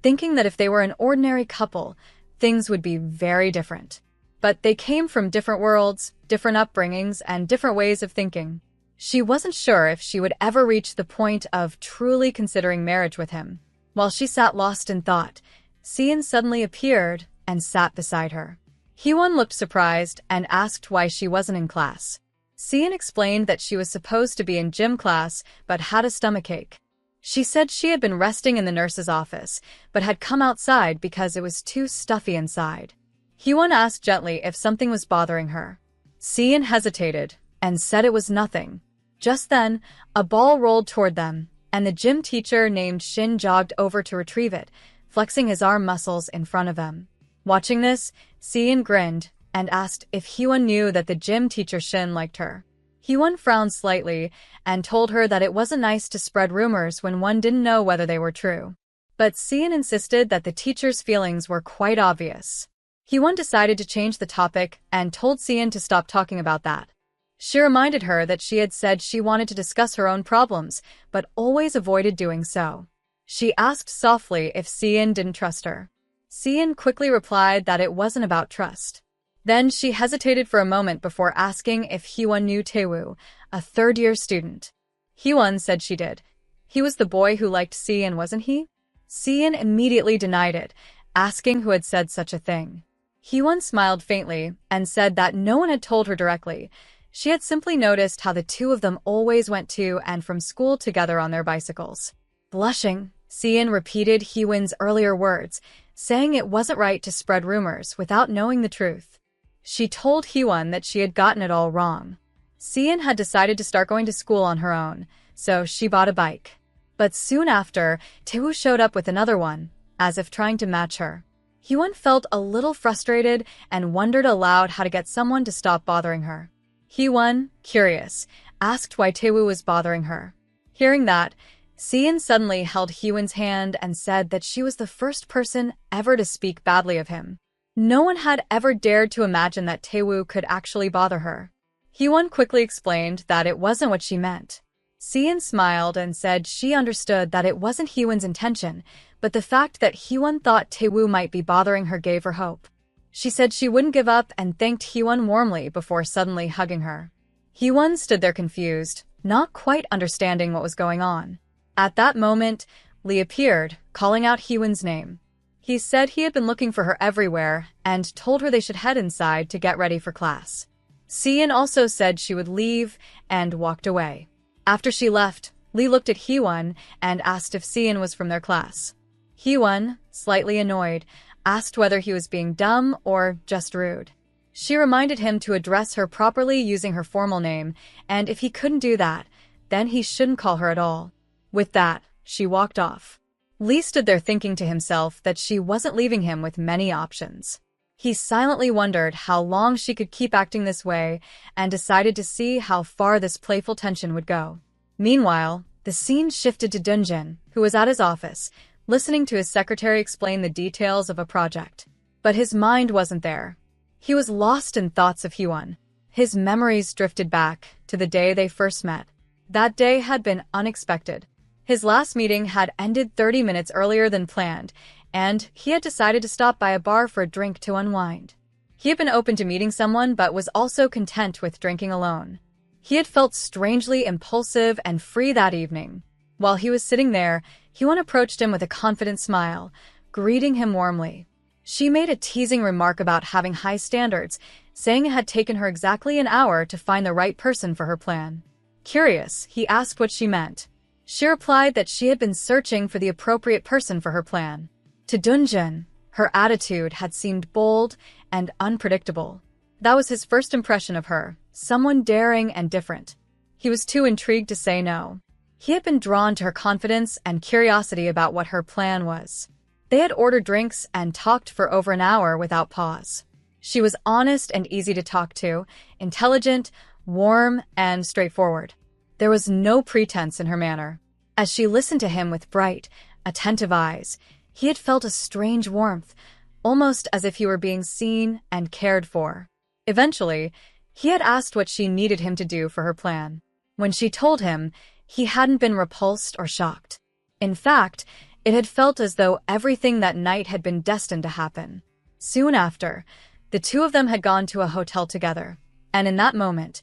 thinking that if they were an ordinary couple, things would be very different. But they came from different worlds, different upbringings, and different ways of thinking. She wasn't sure if she would ever reach the point of truly considering marriage with him. While she sat lost in thought, Seon suddenly appeared and sat beside her. Hyewon looked surprised and asked why she wasn't in class. Seon explained that she was supposed to be in gym class but had a stomachache. She said she had been resting in the nurse's office but had come outside because it was too stuffy inside. Hyewon asked gently if something was bothering her. Seon hesitated and said it was nothing. Just then, a ball rolled toward them, and the gym teacher named Shin jogged over to retrieve it, flexing his arm muscles in front of them. Watching this, Seon grinned and asked if Hyewon knew that the gym teacher Shin liked her. Hyewon frowned slightly and told her that it wasn't nice to spread rumors when one didn't know whether they were true. But Seon insisted that the teacher's feelings were quite obvious. Hyewon decided to change the topic and told Seon to stop talking about that. She reminded her that she had said she wanted to discuss her own problems, but always avoided doing so. She asked softly if Seon didn't trust her. Seon quickly replied that it wasn't about trust. Then she hesitated for a moment before asking if Hyewon knew Taewoo, a third-year student. Hyewon said she did. He was the boy who liked Seon, wasn't he? Seon immediately denied it, asking who had said such a thing. Hyewon smiled faintly and said that no one had told her directly. She had simply noticed how the two of them always went to and from school together on their bicycles. Blushing, Seon repeated Hyewon's earlier words, saying it wasn't right to spread rumors without knowing the truth. She told Hyewon that she had gotten it all wrong. Seon had decided to start going to school on her own, so she bought a bike. But soon after, Taewoo showed up with another one, as if trying to match her. Hyewon felt a little frustrated and wondered aloud how to get someone to stop bothering her. Hyewon, curious, asked why Taewoo was bothering her. Hearing that, Seon suddenly held Hyewon's hand and said that she was the first person ever to speak badly of him. No one had ever dared to imagine that Taewoo could actually bother her. Hyewon quickly explained that it wasn't what she meant. Seon smiled and said she understood that it wasn't Hyewon's intention, but the fact that Hyewon thought Taewoo might be bothering her gave her hope. She said she wouldn't give up and thanked Hyewon warmly before suddenly hugging her. Hyewon stood there confused, not quite understanding what was going on. At that moment, Lee appeared, calling out Hyewon's name. He said he had been looking for her everywhere and told her they should head inside to get ready for class. Seon also said she would leave and walked away. After she left, Lee looked at Hyewon and asked if Seon was from their class. Hyewon, slightly annoyed, asked whether he was being dumb or just rude. She reminded him to address her properly using her formal name, and if he couldn't do that, then he shouldn't call her at all. With that, she walked off. Lee stood there thinking to himself that she wasn't leaving him with many options. He silently wondered how long she could keep acting this way and decided to see how far this playful tension would go. Meanwhile, the scene shifted to Dunjin, who was at his office, listening to his secretary explain the details of a project. But his mind wasn't there. He was lost in thoughts of Hyewon. His memories drifted back to the day they first met. That day had been unexpected. His last meeting had ended 30 minutes earlier than planned, and he had decided to stop by a bar for a drink to unwind. He had been open to meeting someone but was also content with drinking alone. He had felt strangely impulsive and free that evening. While he was sitting there, Hyewon approached him with a confident smile, greeting him warmly. She made a teasing remark about having high standards, saying it had taken her exactly an hour to find the right person for her plan. Curious, he asked what she meant. She replied that she had been searching for the appropriate person for her plan. To Dunjin, her attitude had seemed bold and unpredictable. That was his first impression of her, someone daring and different. He was too intrigued to say no. He had been drawn to her confidence and curiosity about what her plan was. They had ordered drinks and talked for over an hour without pause. She was honest and easy to talk to, intelligent, warm, and straightforward. There was no pretense in her manner. As she listened to him with bright, attentive eyes, he had felt a strange warmth, almost as if he were being seen and cared for. Eventually, he had asked what she needed him to do for her plan. When she told him, he hadn't been repulsed or shocked. In fact, it had felt as though everything that night had been destined to happen. Soon after, the two of them had gone to a hotel together, and in that moment,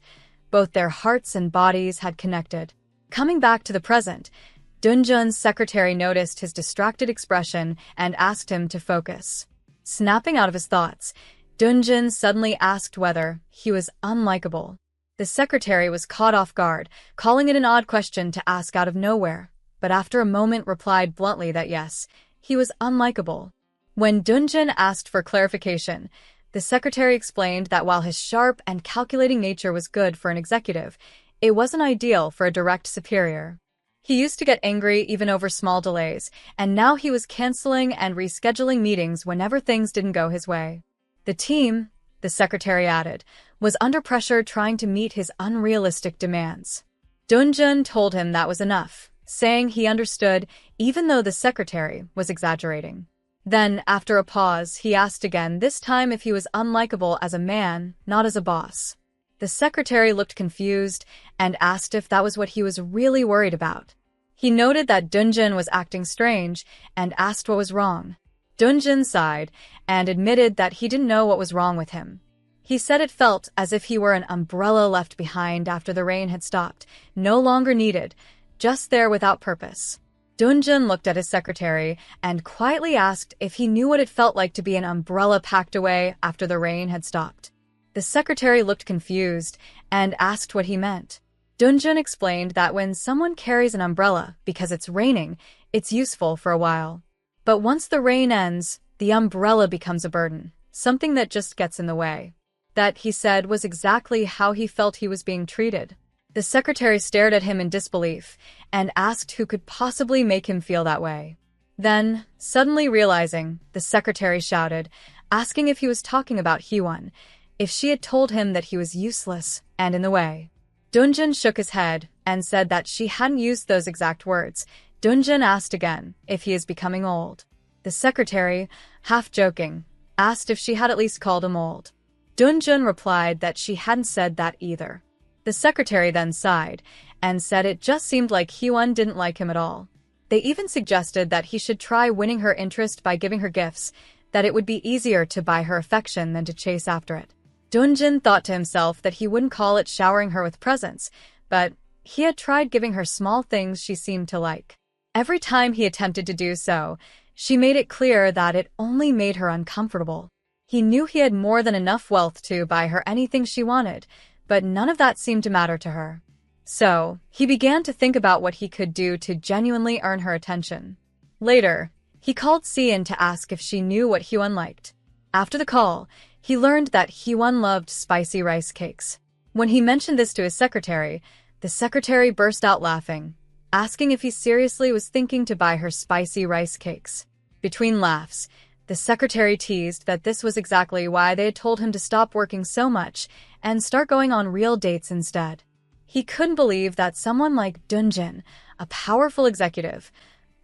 both their hearts and bodies had connected. Coming back to the present, Dunjin's secretary noticed his distracted expression and asked him to focus. Snapping out of his thoughts, Dunjin suddenly asked whether he was unlikable. The secretary was caught off guard, calling it an odd question to ask out of nowhere, but after a moment replied bluntly that yes, he was unlikable. When Dunjin asked for clarification, the secretary explained that while his sharp and calculating nature was good for an executive, it wasn't ideal for a direct superior. He used to get angry even over small delays, and now he was canceling and rescheduling meetings whenever things didn't go his way. The team, the secretary added, was under pressure trying to meet his unrealistic demands. Dunjin told him that was enough, saying he understood even though the secretary was exaggerating. Then, after a pause, he asked again, this time if he was unlikable as a man, not as a boss. The secretary looked confused and asked if that was what he was really worried about. He noted that Dunjin was acting strange and asked what was wrong. Dunjin sighed and admitted that he didn't know what was wrong with him. He said it felt as if he were an umbrella left behind after the rain had stopped, no longer needed, just there without purpose. Dunjin looked at his secretary and quietly asked if he knew what it felt like to be an umbrella packed away after the rain had stopped. The secretary looked confused and asked what he meant. Dunjin explained that when someone carries an umbrella because it's raining, it's useful for a while. But once the rain ends, the umbrella becomes a burden, something that just gets in the way. That, he said, was exactly how he felt he was being treated. The secretary stared at him in disbelief and asked who could possibly make him feel that way. Then, suddenly realizing, the secretary shouted, asking if he was talking about Hyewon, if she had told him that he was useless and in the way. Dunjin shook his head and said that she hadn't used those exact words. Dunjin asked again if he is becoming old. The secretary, half joking, asked if she had at least called him old. Dunjin replied that she hadn't said that either. The secretary then sighed and said it just seemed like Hyewon didn't like him at all. They even suggested that he should try winning her interest by giving her gifts, that it would be easier to buy her affection than to chase after it. Dunjin thought to himself that he wouldn't call it showering her with presents, but he had tried giving her small things she seemed to like. Every time he attempted to do so, she made it clear that it only made her uncomfortable. He knew he had more than enough wealth to buy her anything she wanted, but none of that seemed to matter to her. So, he began to think about what he could do to genuinely earn her attention. Later, he called Seon to ask if she knew what Hyewon liked. After the call, he learned that Hyewon loved spicy rice cakes. When he mentioned this to his secretary, the secretary burst out laughing, asking if he seriously was thinking to buy her spicy rice cakes. Between laughs, the secretary teased that this was exactly why they had told him to stop working so much and start going on real dates instead. He couldn't believe that someone like Dunjin, a powerful executive,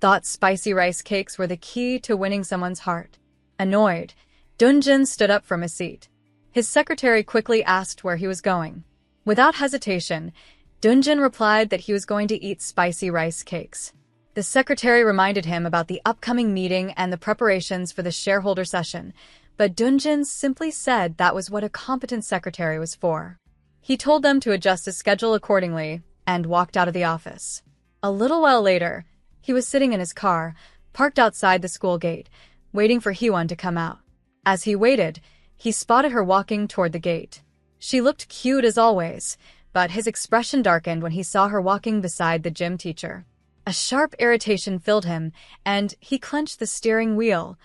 thought spicy rice cakes were the key to winning someone's heart. Annoyed, Dunjin stood up from his seat. His secretary quickly asked where he was going. Without hesitation, Dunjin replied that he was going to eat spicy rice cakes. The secretary reminded him about the upcoming meeting and the preparations for the shareholder session, but Dunjin simply said that was what a competent secretary was for. He told them to adjust his schedule accordingly and walked out of the office. A little while later, he was sitting in his car, parked outside the school gate, waiting for Hyewon to come out. As he waited, he spotted her walking toward the gate. She looked cute as always, but his expression darkened when he saw her walking beside the gym teacher. A sharp irritation filled him, and he clenched the steering wheel,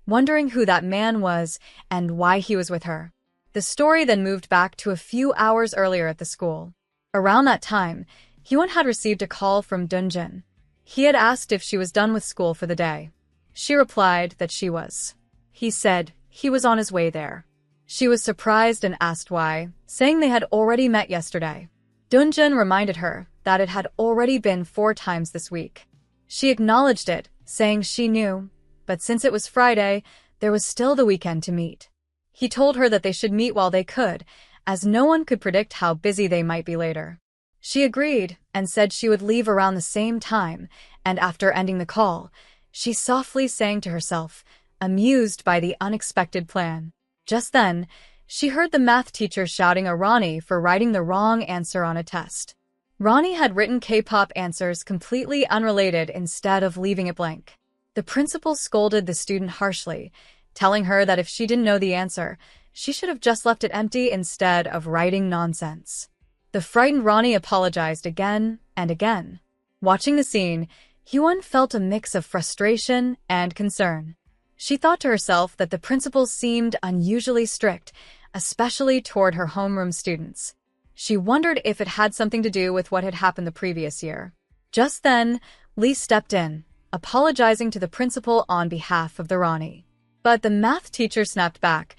wondering who that man was and why he was with her. The story then moved back to a few hours earlier at the school. Around that time, Hyewon had received a call from Dunjin. He had asked if she was done with school for the day. She replied that she was. He said he was on his way there. She was surprised and asked why, saying they had already met yesterday. Dunjin reminded her that it had already been 4 times this week. She acknowledged it, saying she knew, but since it was Friday, there was still the weekend to meet. He told her that they should meet while they could, as no one could predict how busy they might be later. She agreed and said she would leave around the same time, and after ending the call, she softly sang to herself, amused by the unexpected plan. Just then, she heard the math teacher shouting at Ronnie for writing the wrong answer on a test. Ronnie had written K-pop answers completely unrelated instead of leaving it blank. The principal scolded the student harshly, telling her that if she didn't know the answer, she should have just left it empty instead of writing nonsense. The frightened Ronnie apologized again and again. Watching the scene, Hyewon felt a mix of frustration and concern. She thought to herself that the principal seemed unusually strict, especially toward her homeroom students. She wondered if it had something to do with what had happened the previous year. Just then, Lee stepped in, apologizing to the principal on behalf of the Ronnie. But the math teacher snapped back,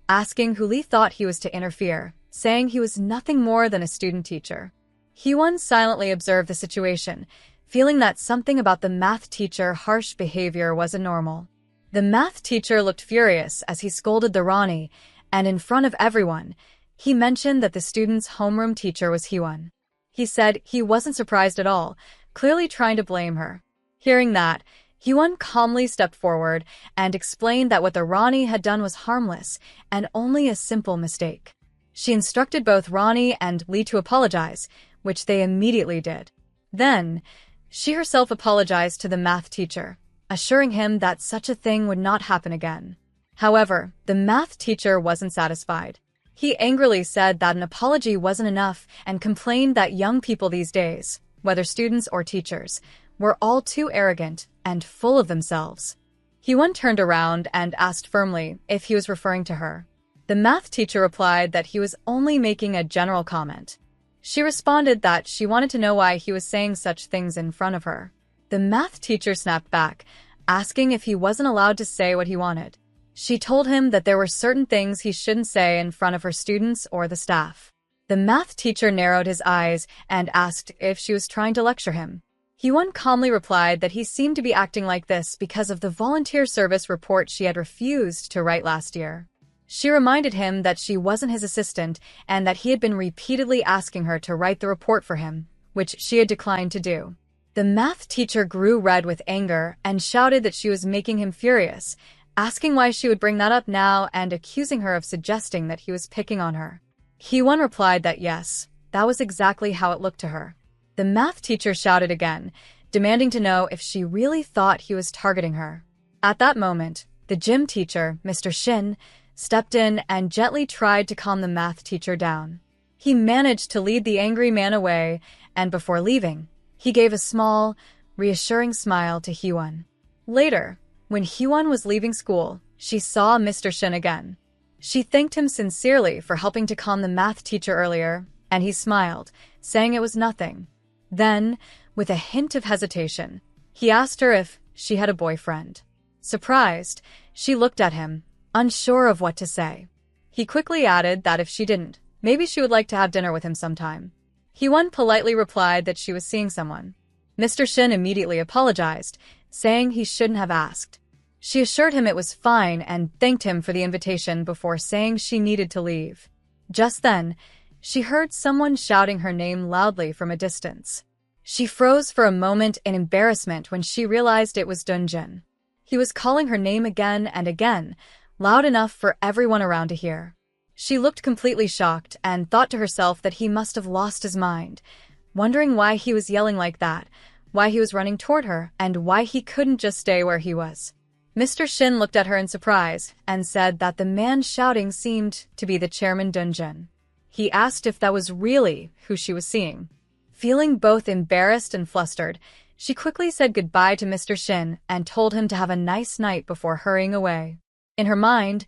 asking who Lee thought he was to interfere, saying he was nothing more than a student teacher. Hyewon silently observed the situation, feeling that something about the math teacher's harsh behavior wasn't normal. The math teacher looked furious as he scolded the Ronnie, and in front of everyone, he mentioned that the student's homeroom teacher was Hyewon. He said he wasn't surprised at all, clearly trying to blame her. Hearing that, Hyewon calmly stepped forward and explained that what the Ronnie had done was harmless and only a simple mistake. She instructed both Ronnie and Lee to apologize, which they immediately did. Then, she herself apologized to the math teacher, assuring him that such a thing would not happen again. However, the math teacher wasn't satisfied. He angrily said that an apology wasn't enough and complained that young people these days, whether students or teachers, were all too arrogant and full of themselves. Hyewon turned around and asked firmly if he was referring to her. The math teacher replied that he was only making a general comment. She responded that she wanted to know why he was saying such things in front of her. The math teacher snapped back, asking if he wasn't allowed to say what he wanted. She told him that there were certain things he shouldn't say in front of her students or the staff. The math teacher narrowed his eyes and asked if she was trying to lecture him. Hyewon calmly replied that he seemed to be acting like this because of the volunteer service report she had refused to write last year. She reminded him that she wasn't his assistant and that he had been repeatedly asking her to write the report for him, which she had declined to do. The math teacher grew red with anger and shouted that she was making him furious, asking why she would bring that up now and accusing her of suggesting that he was picking on her. Hyewon replied that yes, that was exactly how it looked to her. The math teacher shouted again, demanding to know if she really thought he was targeting her. At that moment, the gym teacher, Mr. Shin, stepped in and gently tried to calm the math teacher down. He managed to lead the angry man away, and before leaving, he gave a small, reassuring smile to Hyewon. Later, when Hyewon was leaving school, she saw Mr. Shin again. She thanked him sincerely for helping to calm the math teacher earlier, and he smiled, saying it was nothing. Then, with a hint of hesitation, he asked her if she had a boyfriend. Surprised, she looked at him, unsure of what to say. He quickly added that if she didn't, maybe she would like to have dinner with him sometime. Hyewon politely replied that she was seeing someone. Mr. Shin immediately apologized, saying he shouldn't have asked. She assured him it was fine and thanked him for the invitation before saying she needed to leave. Just then, she heard someone shouting her name loudly from a distance. She froze for a moment in embarrassment when she realized it was Dunjin. He was calling her name again and again, loud enough for everyone around to hear. She looked completely shocked and thought to herself that he must have lost his mind, wondering why he was yelling like that, why he was running toward her, and why he couldn't just stay where he was. Mr. Shin looked at her in surprise and said that the man shouting seemed to be the chairman Dunjin. He asked if that was really who she was seeing. Feeling both embarrassed and flustered, she quickly said goodbye to Mr. Shin and told him to have a nice night before hurrying away. In her mind,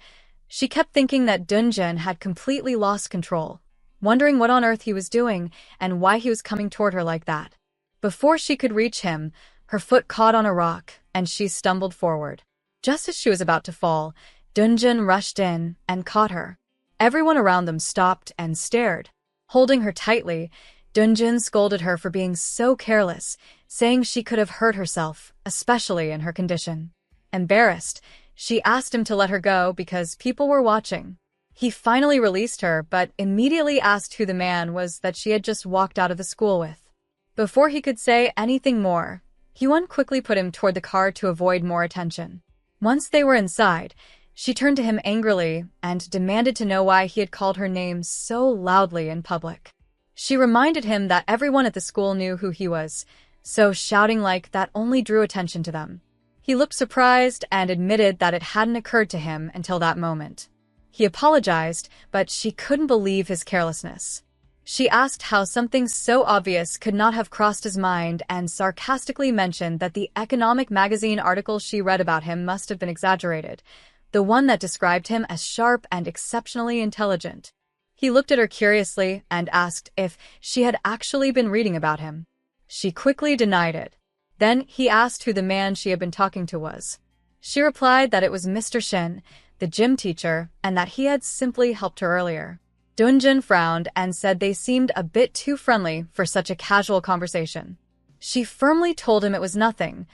she kept thinking that Dunjin had completely lost control, wondering what on earth he was doing and why he was coming toward her like that. Before she could reach him, her foot caught on a rock and she stumbled forward. Just as she was about to fall, Dunjin rushed in and caught her. Everyone around them stopped and stared. Holding her tightly, Dunjin scolded her for being so careless, saying she could have hurt herself, especially in her condition. Embarrassed, she asked him to let her go because people were watching. He finally released her, but immediately asked who the man was that she had just walked out of the school with. Before he could say anything more, Hyewon quickly put him toward the car to avoid more attention. Once they were inside, she turned to him angrily and demanded to know why he had called her name so loudly in public. She reminded him that everyone at the school knew who he was, so shouting like that only drew attention to them. He looked surprised and admitted that it hadn't occurred to him until that moment. He apologized, but she couldn't believe his carelessness. She asked how something so obvious could not have crossed his mind and sarcastically mentioned that the economic magazine article she read about him must have been exaggerated, the one that described him as sharp and exceptionally intelligent. He looked at her curiously and asked if she had actually been reading about him. She quickly denied it. Then he asked who the man she had been talking to was. She replied that it was Mr. Shin, the gym teacher, and that he had simply helped her earlier. Dunjin frowned and said they seemed a bit too friendly for such a casual conversation. She firmly told him it was nothing,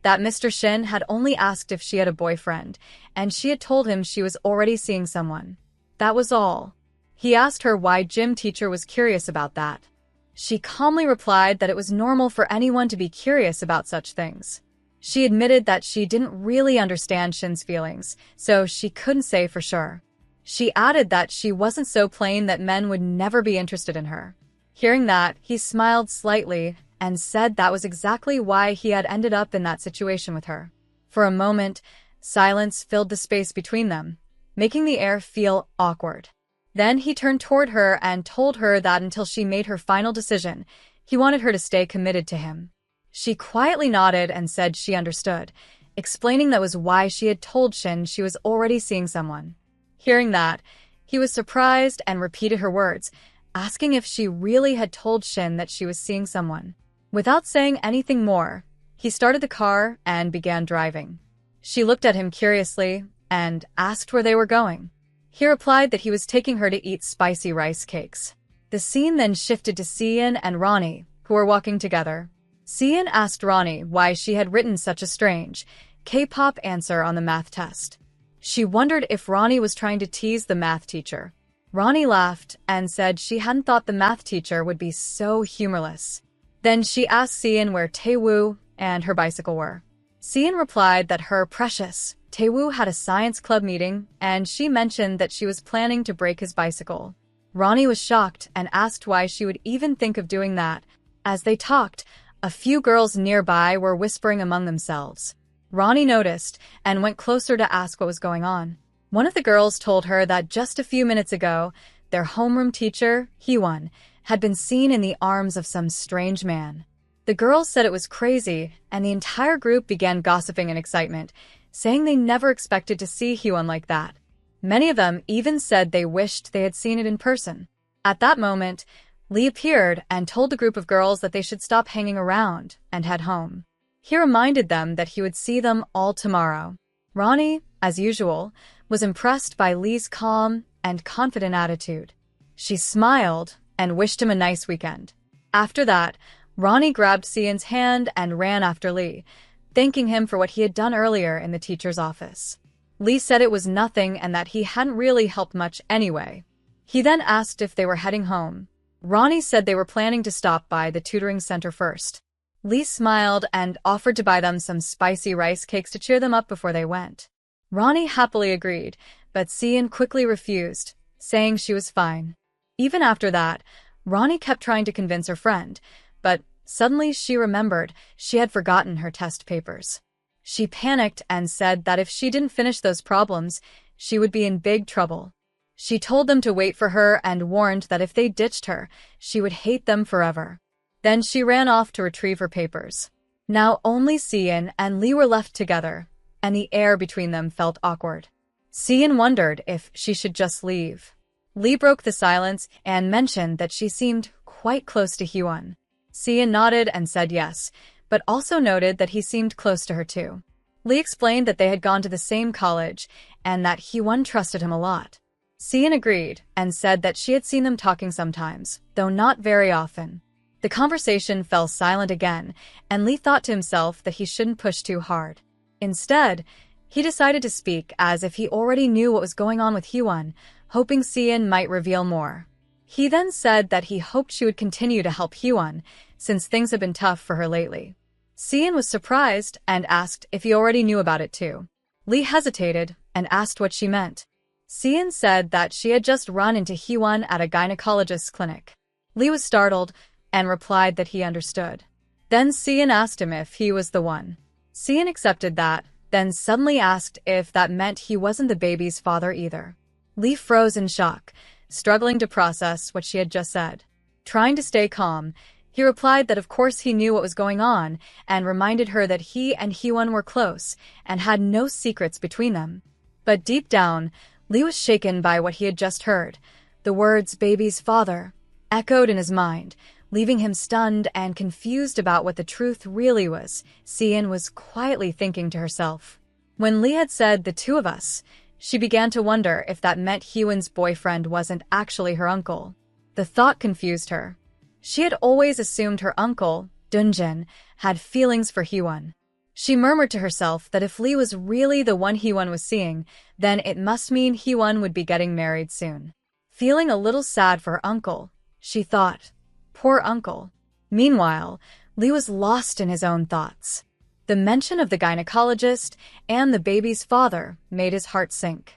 that Mr. Shin had only asked if she had a boyfriend, and she had told him she was already seeing someone. That was all. He asked her why gym teacher was curious about that. She calmly replied that it was normal for anyone to be curious about such things. She admitted that she didn't really understand Shin's feelings, so she couldn't say for sure. She added that she wasn't so plain that men would never be interested in her. Hearing that, he smiled slightly and said that was exactly why he had ended up in that situation with her. For a moment, silence filled the space between them, making the air feel awkward. Then he turned toward her and told her that until she made her final decision, he wanted her to stay committed to him. She quietly nodded and said she understood, explaining that was why she had told Shin she was already seeing someone. Hearing that, he was surprised and repeated her words, asking if she really had told Shin that she was seeing someone. Without saying anything more, He started the car and began driving. She looked at him curiously and asked where they were going. He replied that he was taking her to eat spicy rice cakes. The scene then shifted to Sian and Ronnie, who were walking together. Sian asked Ronnie why she had written such a strange K-pop answer on the math test. She wondered if Ronnie was trying to tease the math teacher. Ronnie laughed and said she hadn't thought the math teacher would be so humorless. Then she asked Sian where Taewoo and her bicycle were. Sian replied that her precious Taewoo had a science club meeting and she mentioned that she was planning to break his bicycle. Ronnie was shocked and asked why she would even think of doing that. As they talked, a few girls nearby were whispering among themselves. Ronnie noticed and went closer to ask what was going on. One of the girls told her that just a few minutes ago, their homeroom teacher, Hee-won, had been seen in the arms of some strange man. The girls said it was crazy, and the entire group began gossiping in excitement, saying they never expected to see Hee-won like that. Many of them even said they wished they had seen it in person. At that moment, Lee appeared and told the group of girls that they should stop hanging around and head home. He reminded them that he would see them all tomorrow. Ronnie, as usual, was impressed by Lee's calm and confident attitude. She smiled and wished him a nice weekend. After that, Ronnie grabbed Sian's hand and ran after Lee, thanking him for what he had done earlier in the teacher's office. Lee said it was nothing and that he hadn't really helped much anyway. He then asked if they were heading home. Ronnie said they were planning to stop by the tutoring center first. Lee smiled and offered to buy them some spicy rice cakes to cheer them up before they went. Ronnie happily agreed, but Sian quickly refused, saying she was fine. Even after that, Ronnie kept trying to convince her friend, but suddenly she remembered she had forgotten her test papers. She panicked and said that if she didn't finish those problems, she would be in big trouble. She told them to wait for her and warned that if they ditched her, she would hate them forever. Then she ran off to retrieve her papers. Now only Sian and Lee were left together, and the air between them felt awkward. Sian wondered if she should just leave. Lee broke the silence and mentioned that she seemed quite close to Hee-won. Sian nodded and said yes, but also noted that he seemed close to her too. Lee explained that they had gone to the same college and that Hee-won trusted him a lot. Sian agreed and said that she had seen them talking sometimes, though not very often. The conversation fell silent again, and Lee thought to himself that he shouldn't push too hard. Instead, he decided to speak as if he already knew what was going on with Hee-won, hoping Sian might reveal more. He then said that he hoped she would continue to help Hee-won, since things had been tough for her lately. Sian was surprised and asked if he already knew about it too. Lee hesitated and asked what she meant. Sian said that she had just run into Hee-won at a gynecologist's clinic. Lee was startled and replied that he understood. Then Sian asked him if he was the one. Sian accepted that, then suddenly asked if that meant he wasn't the baby's father either. Lee froze in shock, struggling to process what she had just said. Trying to stay calm, he replied that of course he knew what was going on and reminded her that he and Hee-won were close and had no secrets between them. But deep down, Lee was shaken by what he had just heard. The words "baby's father" echoed in his mind, leaving him stunned and confused about what the truth really was. Sian was quietly thinking to herself. When Lee had said "the two of us," she began to wonder if that meant Hee-won's boyfriend wasn't actually her uncle. The thought confused her. She had always assumed her uncle, Dunjin, had feelings for Hee-won. She murmured to herself that if Lee was really the one Hee-won was seeing, then it must mean Hee-won would be getting married soon. Feeling a little sad for her uncle, she thought, poor uncle. Meanwhile, Lee was lost in his own thoughts. The mention of the gynecologist and the baby's father made his heart sink.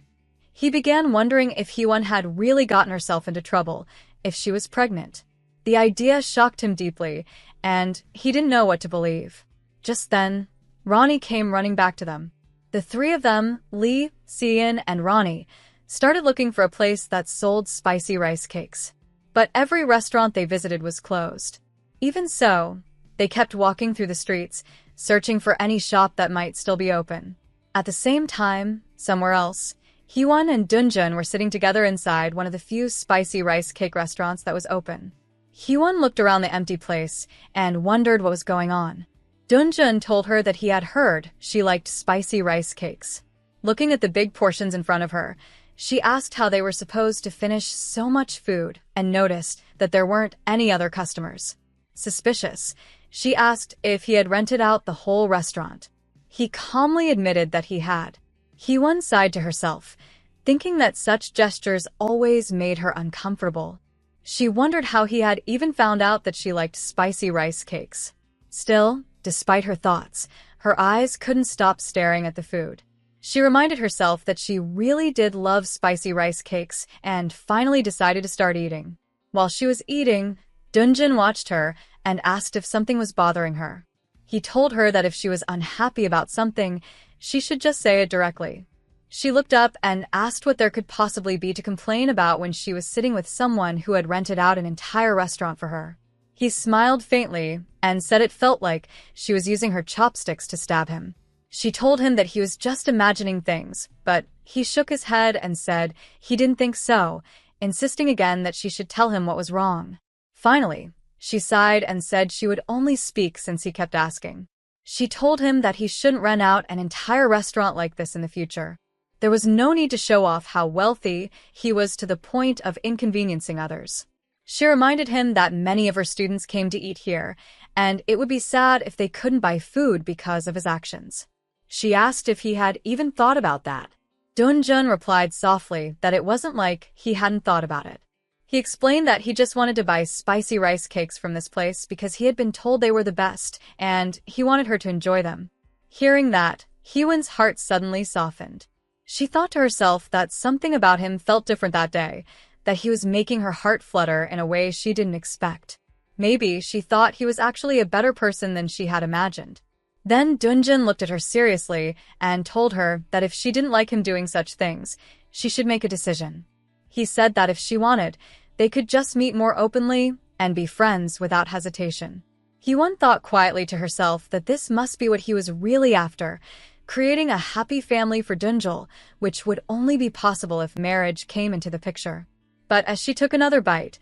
He began wondering if Hee-won had really gotten herself into trouble, if she was pregnant. The idea shocked him deeply, and he didn't know what to believe. Just then, Ronnie came running back to them. The three of them, Lee, Sian, and Ronnie, started looking for a place that sold spicy rice cakes. But every restaurant they visited was closed. Even so, they kept walking through the streets, searching for any shop that might still be open. At the same time, somewhere else, Hee-won and Dunjin were sitting together inside one of the few spicy rice cake restaurants that was open. Hee-won looked around the empty place and wondered what was going on. Dunjun told her that he had heard she liked spicy rice cakes. Looking at the big portions in front of her, she asked how they were supposed to finish so much food and noticed that there weren't any other customers. Suspicious, she asked if he had rented out the whole restaurant. He calmly admitted that he had. Hee-won sighed to herself, thinking that such gestures always made her uncomfortable. She wondered how he had even found out that she liked spicy rice cakes. Still, despite her thoughts, her eyes couldn't stop staring at the food. She reminded herself that she really did love spicy rice cakes and finally decided to start eating. While she was eating, Dunjin watched her and asked if something was bothering her. He told her that if she was unhappy about something, she should just say it directly. She looked up and asked what there could possibly be to complain about when she was sitting with someone who had rented out an entire restaurant for her. He smiled faintly and said it felt like she was using her chopsticks to stab him. She told him that he was just imagining things, but he shook his head and said he didn't think so, insisting again that she should tell him what was wrong. Finally, she sighed and said she would only speak since he kept asking. She told him that he shouldn't rent out an entire restaurant like this in the future. There was no need to show off how wealthy he was to the point of inconveniencing others. She reminded him that many of her students came to eat here, and it would be sad if they couldn't buy food because of his actions. She asked if he had even thought about that. Dunjun replied softly that it wasn't like he hadn't thought about it. He explained that he just wanted to buy spicy rice cakes from this place because he had been told they were the best, and he wanted her to enjoy them. Hearing that, Hee-won's heart suddenly softened. She thought to herself that something about him felt different that day, that he was making her heart flutter in a way she didn't expect. Maybe she thought he was actually a better person than she had imagined. Then Dunjin looked at her seriously and told her that if she didn't like him doing such things, she should make a decision. He said that if she wanted, they could just meet more openly and be friends without hesitation. Hee-won thought quietly to herself that this must be what he was really after, creating a happy family for Dunjul, which would only be possible if marriage came into the picture. But as she took another bite,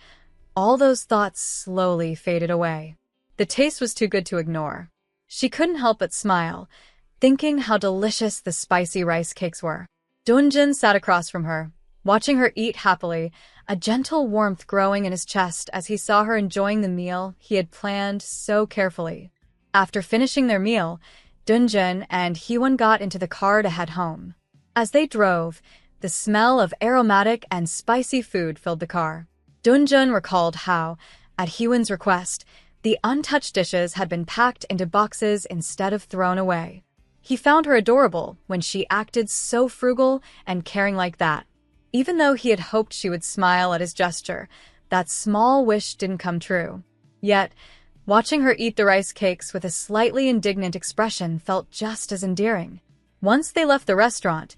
all those thoughts slowly faded away. The taste was too good to ignore. She couldn't help but smile, thinking how delicious the spicy rice cakes were. Dunjin sat across from her, watching her eat happily, a gentle warmth growing in his chest as he saw her enjoying the meal he had planned so carefully. After finishing their meal, Dunjin and Hee-won got into the car to head home. As they drove, the smell of aromatic and spicy food filled the car. Dunjin recalled how, at Hee-won's request, the untouched dishes had been packed into boxes instead of thrown away. He found her adorable when she acted so frugal and caring like that. Even though he had hoped she would smile at his gesture, that small wish didn't come true. Yet, watching her eat the rice cakes with a slightly indignant expression felt just as endearing. Once they left the restaurant,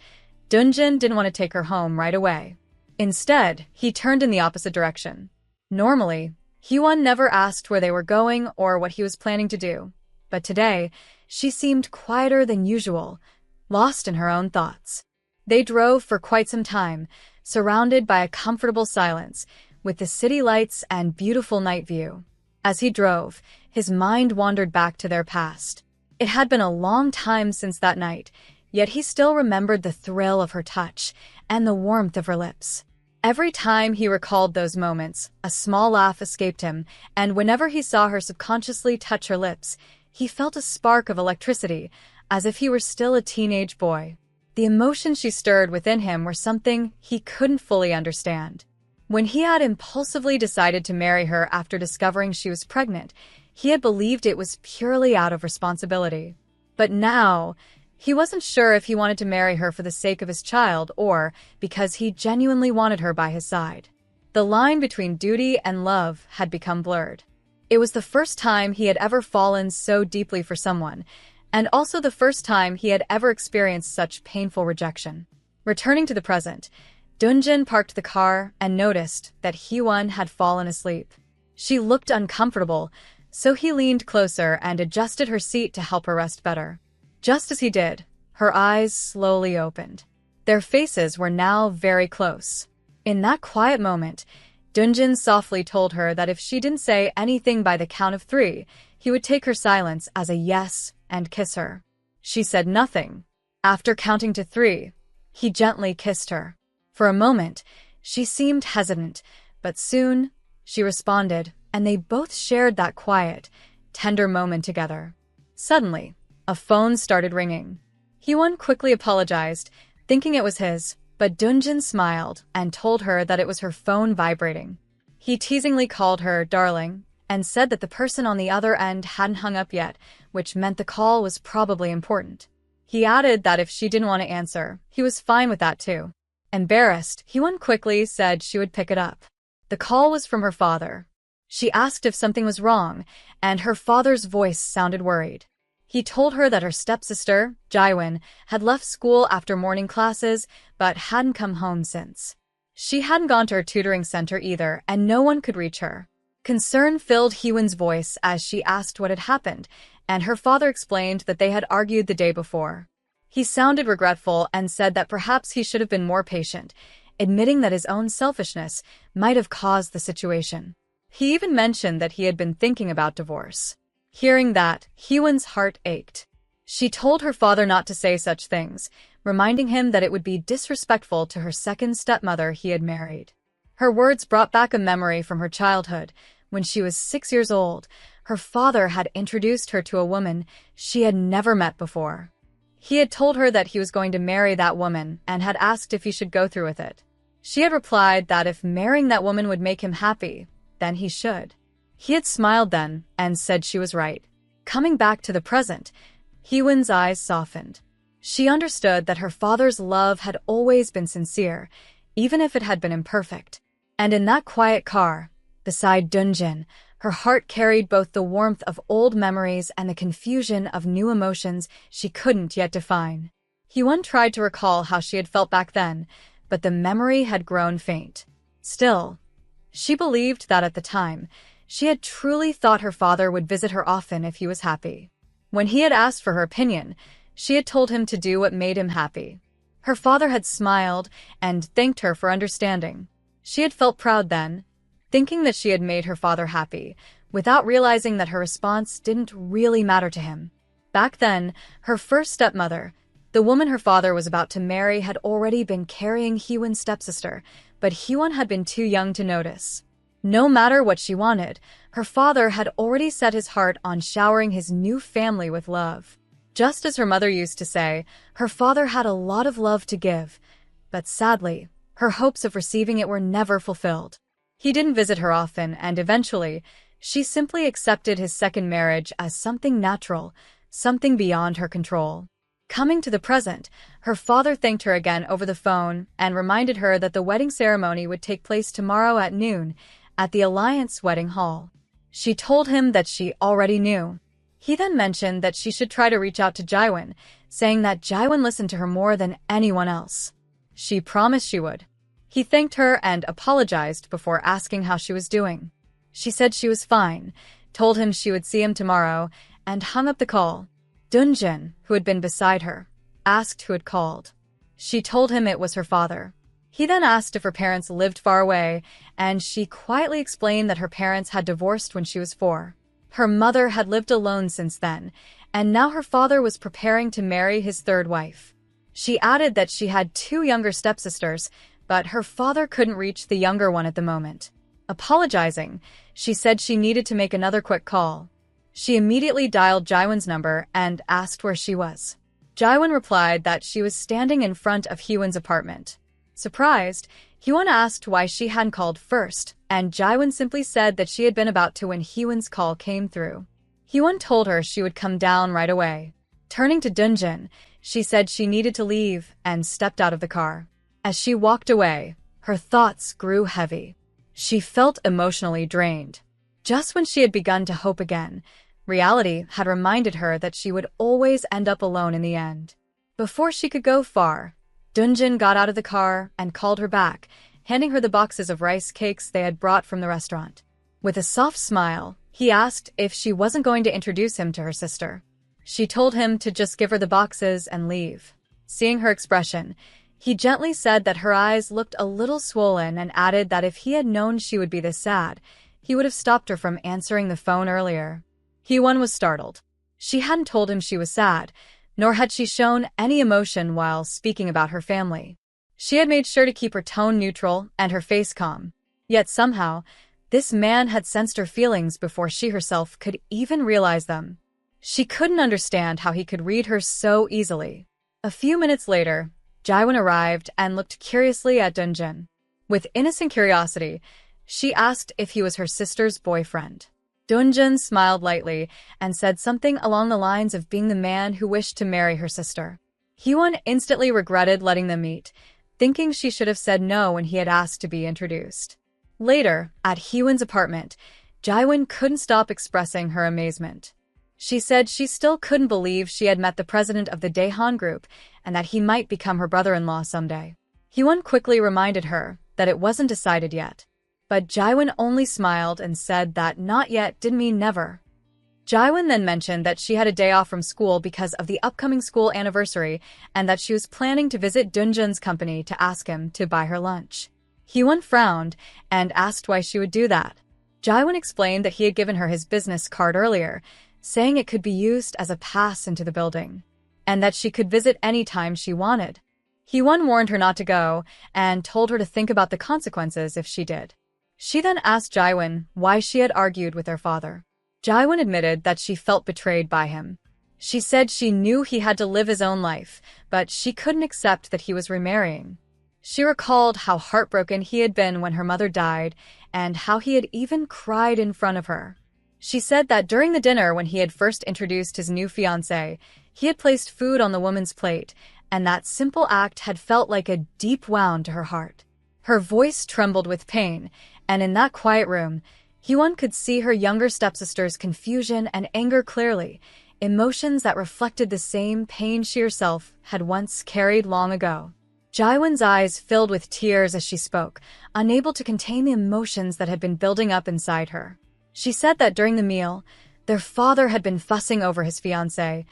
Dunjin didn't want to take her home right away. Instead, he turned in the opposite direction. Normally, Hee-won never asked where they were going or what he was planning to do, but today, she seemed quieter than usual, lost in her own thoughts. They drove for quite some time, surrounded by a comfortable silence, with the city lights and beautiful night view. As he drove, his mind wandered back to their past. It had been a long time since that night, yet he still remembered the thrill of her touch and the warmth of her lips. Every time he recalled those moments, a small laugh escaped him, and whenever he saw her subconsciously touch her lips, he felt a spark of electricity, as if he were still a teenage boy. The emotions she stirred within him were something he couldn't fully understand. When he had impulsively decided to marry her after discovering she was pregnant, he had believed it was purely out of responsibility. But now, he wasn't sure if he wanted to marry her for the sake of his child or because he genuinely wanted her by his side. The line between duty and love had become blurred. It was the first time he had ever fallen so deeply for someone, and also the first time he had ever experienced such painful rejection. Returning to the present, Dunjin parked the car and noticed that Hee-won had fallen asleep. She looked uncomfortable, so he leaned closer and adjusted her seat to help her rest better. Just as he did, her eyes slowly opened. Their faces were now very close. In that quiet moment, Dunjin softly told her that if she didn't say anything by the count of 3, he would take her silence as a yes and kiss her. She said nothing. After counting to 3, he gently kissed her. For a moment, she seemed hesitant, but soon she responded, and they both shared that quiet, tender moment together. Suddenly, a phone started ringing. Hyewon quickly apologized, thinking it was his, but Dunjin smiled and told her that it was her phone vibrating. He teasingly called her darling and said that the person on the other end hadn't hung up yet, which meant the call was probably important. He added that if she didn't want to answer, he was fine with that too. Embarrassed, Hyewon quickly said she would pick it up. The call was from her father. She asked if something was wrong, and her father's voice sounded worried. He told her that her stepsister, Jaewon, had left school after morning classes but hadn't come home since. She hadn't gone to her tutoring center either, and no one could reach her. Concern filled Hyewon's voice as she asked what had happened, and her father explained that they had argued the day before. He sounded regretful and said that perhaps he should have been more patient, admitting that his own selfishness might have caused the situation. He even mentioned that he had been thinking about divorce. Hearing that, Hyewon's heart ached. She told her father not to say such things, reminding him that it would be disrespectful to her second stepmother he had married. Her words brought back a memory from her childhood. When she was 6 years old, her father had introduced her to a woman she had never met before. He had told her that he was going to marry that woman and had asked if he should go through with it. She had replied that if marrying that woman would make him happy, then he should. He had smiled then and said she was right. Coming back to the present, Hyewon's eyes softened. She understood that her father's love had always been sincere, even if it had been imperfect. And in that quiet car, beside Dunjin, her heart carried both the warmth of old memories and the confusion of new emotions she couldn't yet define. Hyewon tried to recall how she had felt back then, but the memory had grown faint. Still, she believed that at the time, she had truly thought her father would visit her often if he was happy. When he had asked for her opinion, she had told him to do what made him happy. Her father had smiled and thanked her for understanding. She had felt proud then, thinking that she had made her father happy, without realizing that her response didn't really matter to him. Back then, her first stepmother, the woman her father was about to marry, had already been carrying Hyewon's stepsister, but Hyewon had been too young to notice. No matter what she wanted, her father had already set his heart on showering his new family with love. Just as her mother used to say, her father had a lot of love to give, but sadly, her hopes of receiving it were never fulfilled. He didn't visit her often, and eventually, she simply accepted his second marriage as something natural, something beyond her control. Coming to the present, her father thanked her again over the phone and reminded her that the wedding ceremony would take place tomorrow at noon at the Alliance Wedding Hall. She told him that she already knew. He then mentioned that she should try to reach out to Jaewon, saying that Jaewon listened to her more than anyone else. She promised she would. He thanked her and apologized before asking how she was doing. She said she was fine, told him she would see him tomorrow, and hung up the call. Dunjin, who had been beside her, asked who had called. She told him it was her father. He then asked if her parents lived far away, and she quietly explained that her parents had divorced when she was 4. Her mother had lived alone since then, and now her father was preparing to marry his third wife. She added that she had 2 younger stepsisters, but her father couldn't reach the younger one at the moment. Apologizing, she said she needed to make another quick call. She immediately dialed Jaewon's number and asked where she was. Jaewon replied that she was standing in front of Hyewon's apartment. Surprised, Hyewon asked why she hadn't called first, and Jaewon simply said that she had been about to when Hyewon's call came through. Hyewon told her she would come down right away. Turning to Dunjin, she said she needed to leave and stepped out of the car. As she walked away, her thoughts grew heavy. She felt emotionally drained. Just when she had begun to hope again, reality had reminded her that she would always end up alone in the end. Before she could go far, Dunjin got out of the car and called her back, handing her the boxes of rice cakes they had brought from the restaurant. With a soft smile, he asked if she wasn't going to introduce him to her sister. She told him to just give her the boxes and leave. Seeing her expression, he gently said that her eyes looked a little swollen and added that if he had known she would be this sad, he would have stopped her from answering the phone earlier. Hee-won was startled. She hadn't told him she was sad, nor had she shown any emotion while speaking about her family. She had made sure to keep her tone neutral and her face calm. Yet somehow, this man had sensed her feelings before she herself could even realize them. She couldn't understand how he could read her so easily. A few minutes later, Jaewon arrived and looked curiously at Dunjin. With innocent curiosity, she asked if he was her sister's boyfriend. Dunjin smiled lightly and said something along the lines of being the man who wished to marry her sister. Hee-won instantly regretted letting them meet, thinking she should have said no when he had asked to be introduced. Later, at Hee-won's apartment, Jaewon couldn't stop expressing her amazement. She said she still couldn't believe she had met the president of the Daehan group and that he might become her brother-in-law someday. Hee-won quickly reminded her that it wasn't decided yet. But Jaewon only smiled and said that not yet didn't mean never. Jaewon then mentioned that she had a day off from school because of the upcoming school anniversary and that she was planning to visit Dunjin's company to ask him to buy her lunch. Hee-won frowned and asked why she would do that. Jaewon explained that he had given her his business card earlier, saying it could be used as a pass into the building, and that she could visit any time she wanted. Hee-won warned her not to go and told her to think about the consequences if she did. She then asked Jaewon why she had argued with their father. Jaewon admitted that she felt betrayed by him. She said she knew he had to live his own life, but she couldn't accept that he was remarrying. She recalled how heartbroken he had been when her mother died and how he had even cried in front of her. She said that during the dinner when he had first introduced his new fiancée, he had placed food on the woman's plate, and that simple act had felt like a deep wound to her heart. Her voice trembled with pain, and in that quiet room, Hee-won could see her younger stepsister's confusion and anger clearly, emotions that reflected the same pain she herself had once carried long ago. Jaewon's eyes filled with tears as she spoke, unable to contain the emotions that had been building up inside her. She said that during the meal, their father had been fussing over his fiancée,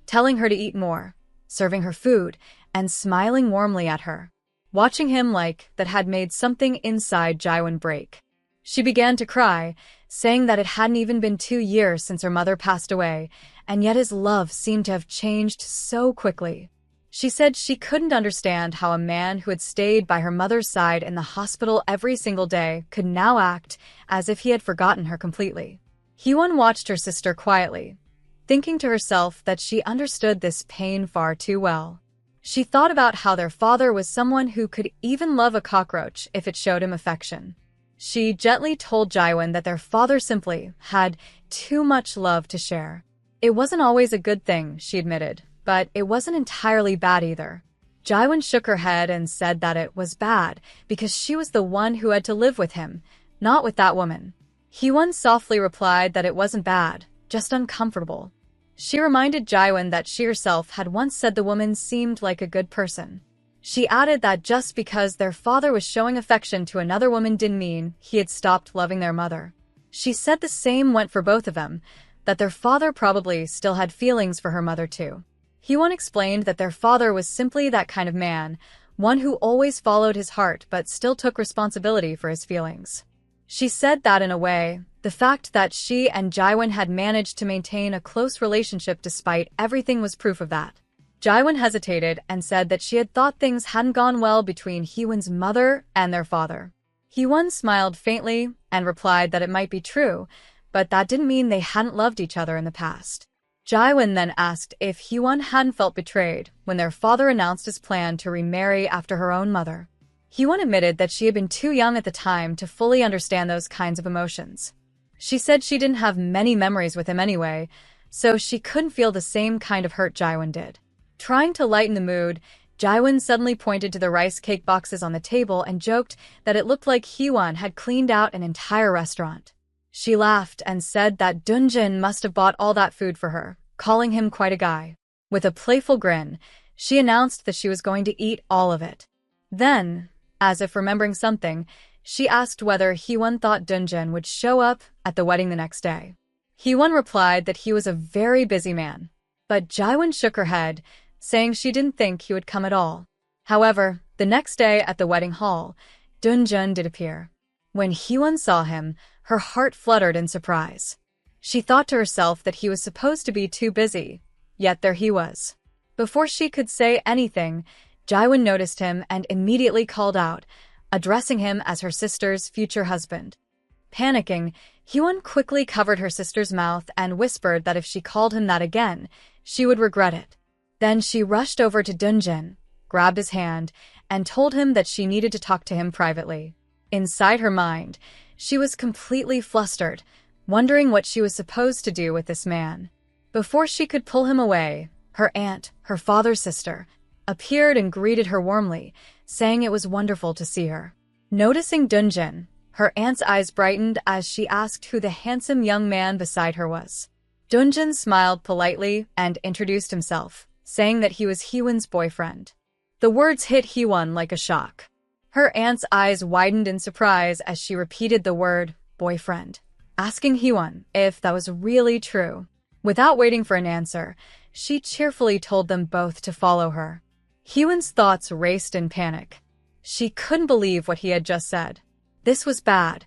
telling her to eat more, serving her food, and smiling warmly at her. Watching him like that had made something inside Jaewon break. She began to cry, saying that it hadn't even been 2 years since her mother passed away, and yet his love seemed to have changed so quickly. She said she couldn't understand how a man who had stayed by her mother's side in the hospital every single day could now act as if he had forgotten her completely. Hee-won watched her sister quietly, thinking to herself that she understood this pain far too well. She thought about how their father was someone who could even love a cockroach if it showed him affection. She gently told Jaewon that their father simply had too much love to share. It wasn't always a good thing, she admitted, but it wasn't entirely bad either. Jaewon shook her head and said that it was bad because she was the one who had to live with him, not with that woman. Hee-won softly replied that it wasn't bad, just uncomfortable. She reminded Jaewon that she herself had once said the woman seemed like a good person. She added that just because their father was showing affection to another woman didn't mean he had stopped loving their mother. She said the same went for both of them, that their father probably still had feelings for her mother too. Hee-won explained that their father was simply that kind of man, one who always followed his heart but still took responsibility for his feelings. She said that in a way, the fact that she and Jaewon had managed to maintain a close relationship despite everything was proof of that. Jaewon hesitated and said that she had thought things hadn't gone well between Hee-won's mother and their father. Hee-won smiled faintly and replied that it might be true, but that didn't mean they hadn't loved each other in the past. Jaewon then asked if Hee-won hadn't felt betrayed when their father announced his plan to remarry after her own mother. Hee-won admitted that she had been too young at the time to fully understand those kinds of emotions. She said she didn't have many memories with him anyway, so she couldn't feel the same kind of hurt Jaewon did. Trying to lighten the mood, Jaewon suddenly pointed to the rice cake boxes on the table and joked that it looked like Hee-won had cleaned out an entire restaurant. She laughed and said that Dunjin must have bought all that food for her, calling him quite a guy. With a playful grin, she announced that she was going to eat all of it. Then, as if remembering something, she asked whether Hee-won thought Dunjin would show up at the wedding the next day. Hee-won replied that he was a very busy man, but Jaewon shook her head, saying she didn't think he would come at all. However, the next day at the wedding hall, Dunjin did appear. When Hee-won saw him, her heart fluttered in surprise. She thought to herself that he was supposed to be too busy, yet there he was. Before she could say anything, Jaewon noticed him and immediately called out, addressing him as her sister's future husband. Panicking, Hyewon quickly covered her sister's mouth and whispered that if she called him that again, she would regret it. Then she rushed over to Dunjin, grabbed his hand, and told him that she needed to talk to him privately. Inside her mind, she was completely flustered, wondering what she was supposed to do with this man. Before she could pull him away, her aunt, her father's sister, appeared and greeted her warmly, saying it was wonderful to see her. Noticing Dunjin, her aunt's eyes brightened as she asked who the handsome young man beside her was. Dunjin smiled politely and introduced himself, saying that he was Hyewon's boyfriend. The words hit Hyewon like a shock. Her aunt's eyes widened in surprise as she repeated the word, boyfriend, asking Hyewon if that was really true. Without waiting for an answer, she cheerfully told them both to follow her. Hyewon's thoughts raced in panic. She couldn't believe what he had just said. This was bad,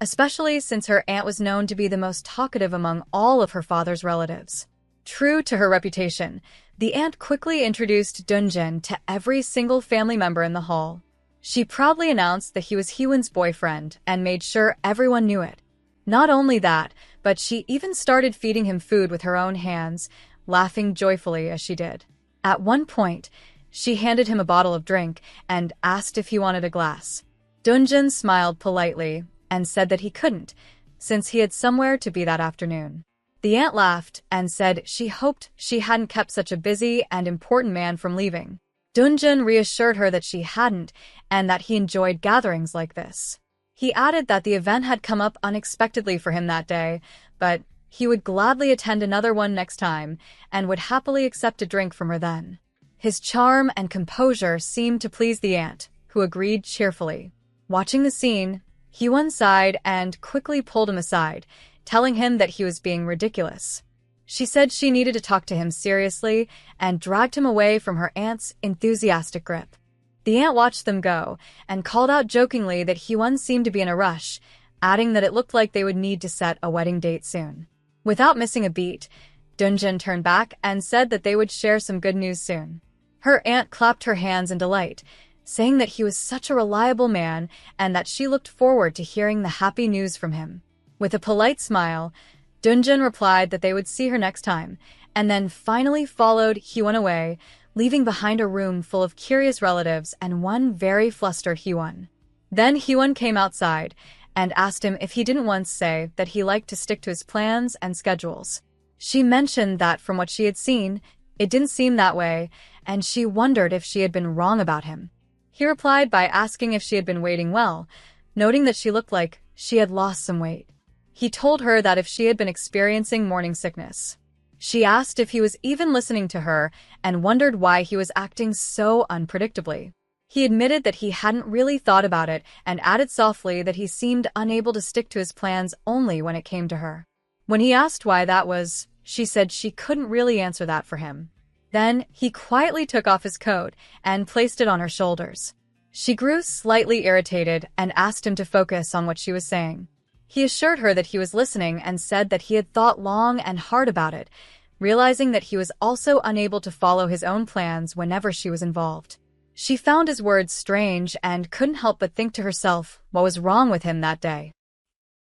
especially since her aunt was known to be the most talkative among all of her father's relatives. True to her reputation, the aunt quickly introduced Dunjin to every single family member in the hall. She proudly announced that he was Hyewon's boyfriend and made sure everyone knew it. Not only that, but she even started feeding him food with her own hands, laughing joyfully as she did. At one point, she handed him a bottle of drink and asked if he wanted a glass. Dunjin smiled politely and said that he couldn't, since he had somewhere to be that afternoon. The aunt laughed and said she hoped she hadn't kept such a busy and important man from leaving. Dunjin reassured her that she hadn't and that he enjoyed gatherings like this. He added that the event had come up unexpectedly for him that day, but he would gladly attend another one next time and would happily accept a drink from her then. His charm and composure seemed to please the aunt, who agreed cheerfully. Watching the scene, Hyewon sighed and quickly pulled him aside, telling him that he was being ridiculous. She said she needed to talk to him seriously and dragged him away from her aunt's enthusiastic grip. The aunt watched them go and called out jokingly that Hyewon seemed to be in a rush, adding that it looked like they would need to set a wedding date soon. Without missing a beat, Dunjin turned back and said that they would share some good news soon. Her aunt clapped her hands in delight, saying that he was such a reliable man and that she looked forward to hearing the happy news from him. With a polite smile, Dunjin replied that they would see her next time, and then finally followed Hyewon away, leaving behind a room full of curious relatives and one very flustered Hyewon. Then Hyewon came outside and asked him if he didn't once say that he liked to stick to his plans and schedules. She mentioned that from what she had seen, it didn't seem that way, and she wondered if she had been wrong about him. He replied by asking if she had been waiting well, noting that she looked like she had lost some weight. He told her that if she had been experiencing morning sickness. She asked if he was even listening to her and wondered why he was acting so unpredictably. He admitted that he hadn't really thought about it and added softly that he seemed unable to stick to his plans only when it came to her. When he asked why that was, she said she couldn't really answer that for him. Then he quietly took off his coat and placed it on her shoulders. She grew slightly irritated and asked him to focus on what she was saying. He assured her that he was listening and said that he had thought long and hard about it, realizing that he was also unable to follow his own plans whenever she was involved. She found his words strange and couldn't help but think to herself what was wrong with him that day.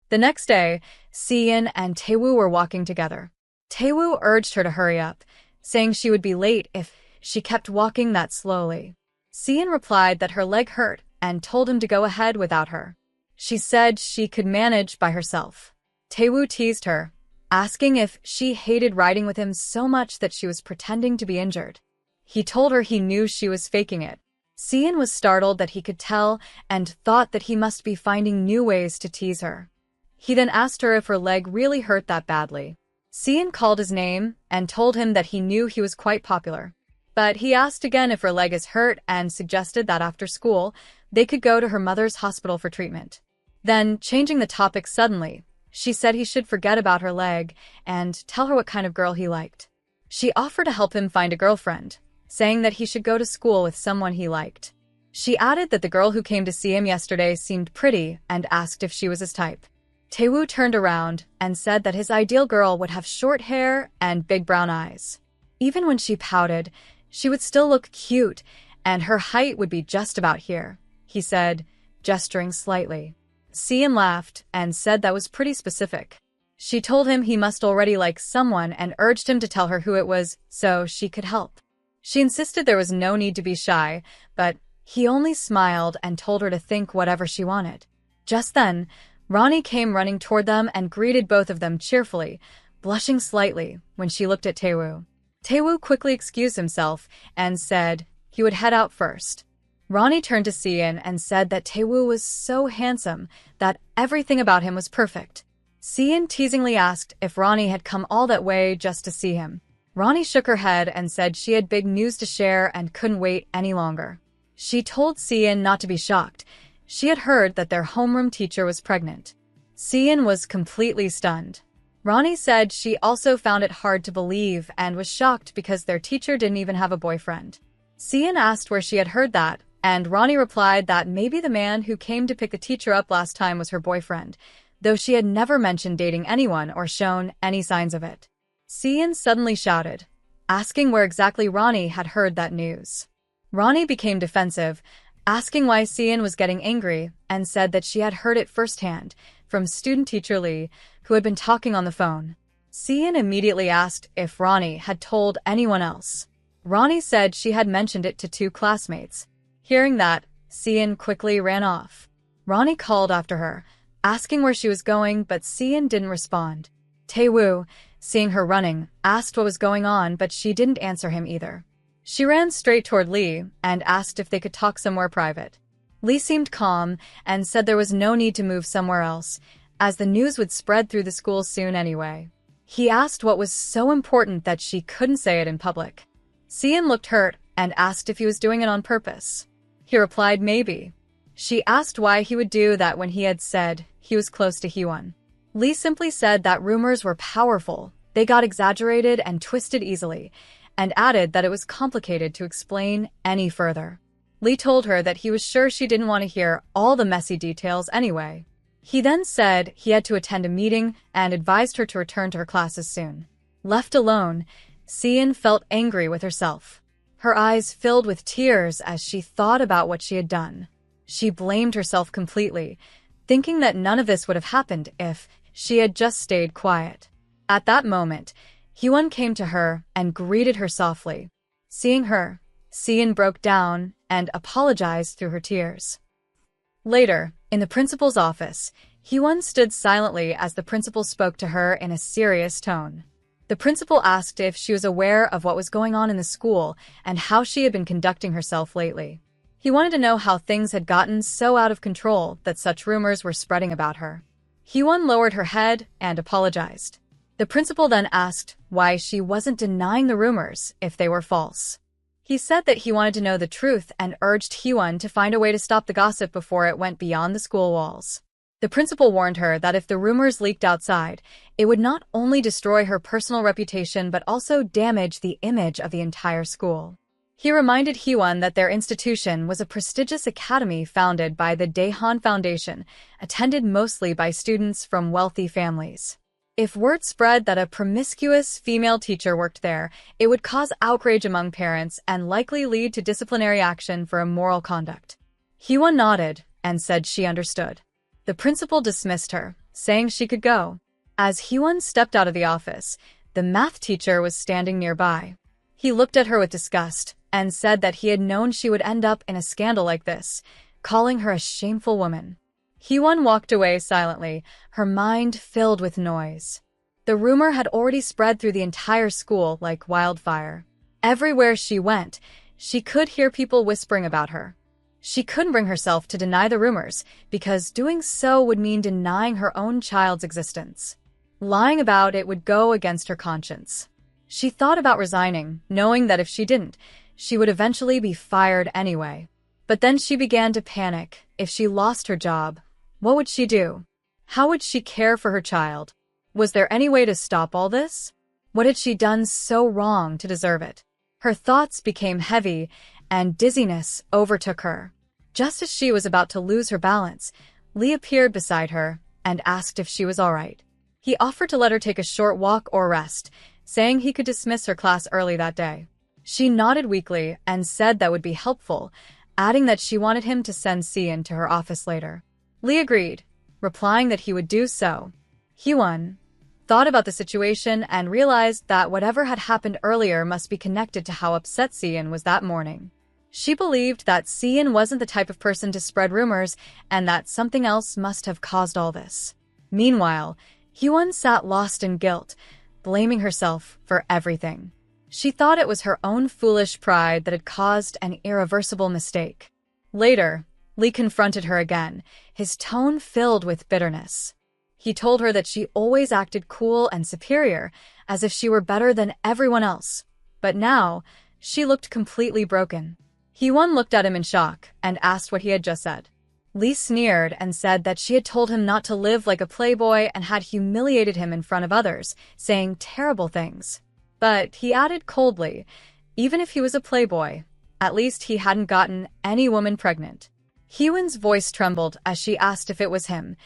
The next day, Seein and Taewoo were walking together. Taewoo urged her to hurry up, saying she would be late if she kept walking that slowly. Seein replied that her leg hurt and told him to go ahead without her. She said she could manage by herself. Taewoo teased her, asking if she hated riding with him so much that she was pretending to be injured. He told her he knew she was faking it. Seein was startled that he could tell and thought that he must be finding new ways to tease her. He then asked her if her leg really hurt that badly. Seein called his name and told him that he knew he was quite popular. But he asked again if her leg is hurt and suggested that after school, they could go to her mother's hospital for treatment. Then, changing the topic suddenly, she said he should forget about her leg and tell her what kind of girl he liked. She offered to help him find a girlfriend, saying that he should go to school with someone he liked. She added that the girl who came to see him yesterday seemed pretty and asked if she was his type. Taewoo turned around and said that his ideal girl would have short hair and big brown eyes. Even when she pouted, she would still look cute, and her height would be just about here, he said, gesturing slightly. Sian laughed and said that was pretty specific. She told him he must already like someone and urged him to tell her who it was so she could help. She insisted there was no need to be shy, but he only smiled and told her to think whatever she wanted. Just then, Ronnie came running toward them and greeted both of them cheerfully, blushing slightly when she looked at Taewoo. Taewoo quickly excused himself and said he would head out first. Ronnie turned to Sian and said that Taewoo was so handsome that everything about him was perfect. Sian teasingly asked if Ronnie had come all that way just to see him. Ronnie shook her head and said she had big news to share and couldn't wait any longer. She told Sian not to be shocked. She had heard that their homeroom teacher was pregnant. Sian was completely stunned. Ronnie said she also found it hard to believe and was shocked because their teacher didn't even have a boyfriend. Sian asked where she had heard that, and Ronnie replied that maybe the man who came to pick the teacher up last time was her boyfriend, though she had never mentioned dating anyone or shown any signs of it. Sian suddenly shouted, asking where exactly Ronnie had heard that news. Ronnie became defensive, asking why Sian was getting angry, and said that she had heard it firsthand from student teacher Lee, who had been talking on the phone. Sian immediately asked if Ronnie had told anyone else. Ronnie said she had mentioned it to 2 classmates. Hearing that, Sian quickly ran off. Ronnie called after her, asking where she was going, but Sian didn't respond. Taewoo, seeing her running, asked what was going on, but she didn't answer him either. She ran straight toward Lee and asked if they could talk somewhere private. Lee seemed calm and said there was no need to move somewhere else, as the news would spread through the school soon anyway. He asked what was so important that she couldn't say it in public. Sian looked hurt and asked if he was doing it on purpose. He replied maybe. She asked why he would do that when he had said he was close to Hyewon. Lee simply said that rumors were powerful, they got exaggerated and twisted easily, and added that it was complicated to explain any further. Lee told her that he was sure she didn't want to hear all the messy details anyway. He then said he had to attend a meeting and advised her to return to her classes soon. Left alone, Sian felt angry with herself. Her eyes filled with tears as she thought about what she had done. She blamed herself completely, thinking that none of this would have happened if she had just stayed quiet. At that moment, Hyewon came to her and greeted her softly. Seeing her, Sian broke down and apologized through her tears. Later, in the principal's office, Hyewon stood silently as the principal spoke to her in a serious tone. The principal asked if she was aware of what was going on in the school and how she had been conducting herself lately. He wanted to know how things had gotten so out of control that such rumors were spreading about her. Hyewon lowered her head and apologized. The principal then asked why she wasn't denying the rumors if they were false. He said that he wanted to know the truth and urged Hyewon to find a way to stop the gossip before it went beyond the school walls. The principal warned her that if the rumors leaked outside, it would not only destroy her personal reputation but also damage the image of the entire school. He reminded Hyewon that their institution was a prestigious academy founded by the Daehan Foundation, attended mostly by students from wealthy families. If word spread that a promiscuous female teacher worked there, it would cause outrage among parents and likely lead to disciplinary action for immoral conduct. Hyewon nodded and said she understood. The principal dismissed her, saying she could go. As Hyewon stepped out of the office, the math teacher was standing nearby. He looked at her with disgust and said that he had known she would end up in a scandal like this, calling her a shameful woman. Hyewon walked away silently, her mind filled with noise. The rumor had already spread through the entire school like wildfire. Everywhere she went, she could hear people whispering about her. She couldn't bring herself to deny the rumors, because doing so would mean denying her own child's existence. Lying about it would go against her conscience. She thought about resigning, knowing that if she didn't, she would eventually be fired anyway. But then she began to panic. If she lost her job, what would she do? How would she care for her child? Was there any way to stop all this? What had she done so wrong to deserve it? Her thoughts became heavy, and dizziness overtook her. Just as she was about to lose her balance, Lee appeared beside her and asked if she was all right. He offered to let her take a short walk or rest, saying he could dismiss her class early that day. She nodded weakly and said that would be helpful, adding that she wanted him to send Sian to her office later. Lee agreed, replying that he would do so. Hyewon thought about the situation and realized that whatever had happened earlier must be connected to how upset Sian was that morning. She believed that Sian wasn't the type of person to spread rumors and that something else must have caused all this. Meanwhile, Hyewon sat lost in guilt, blaming herself for everything. She thought it was her own foolish pride that had caused an irreversible mistake. Later, Lee confronted her again, his tone filled with bitterness. He told her that she always acted cool and superior, as if she were better than everyone else. But now, she looked completely broken. Hyewon looked at him in shock and asked what he had just said. Lee sneered and said that she had told him not to live like a playboy and had humiliated him in front of others, saying terrible things. But he added coldly, even if he was a playboy, at least he hadn't gotten any woman pregnant. Hyewon's voice trembled as she asked if it was him,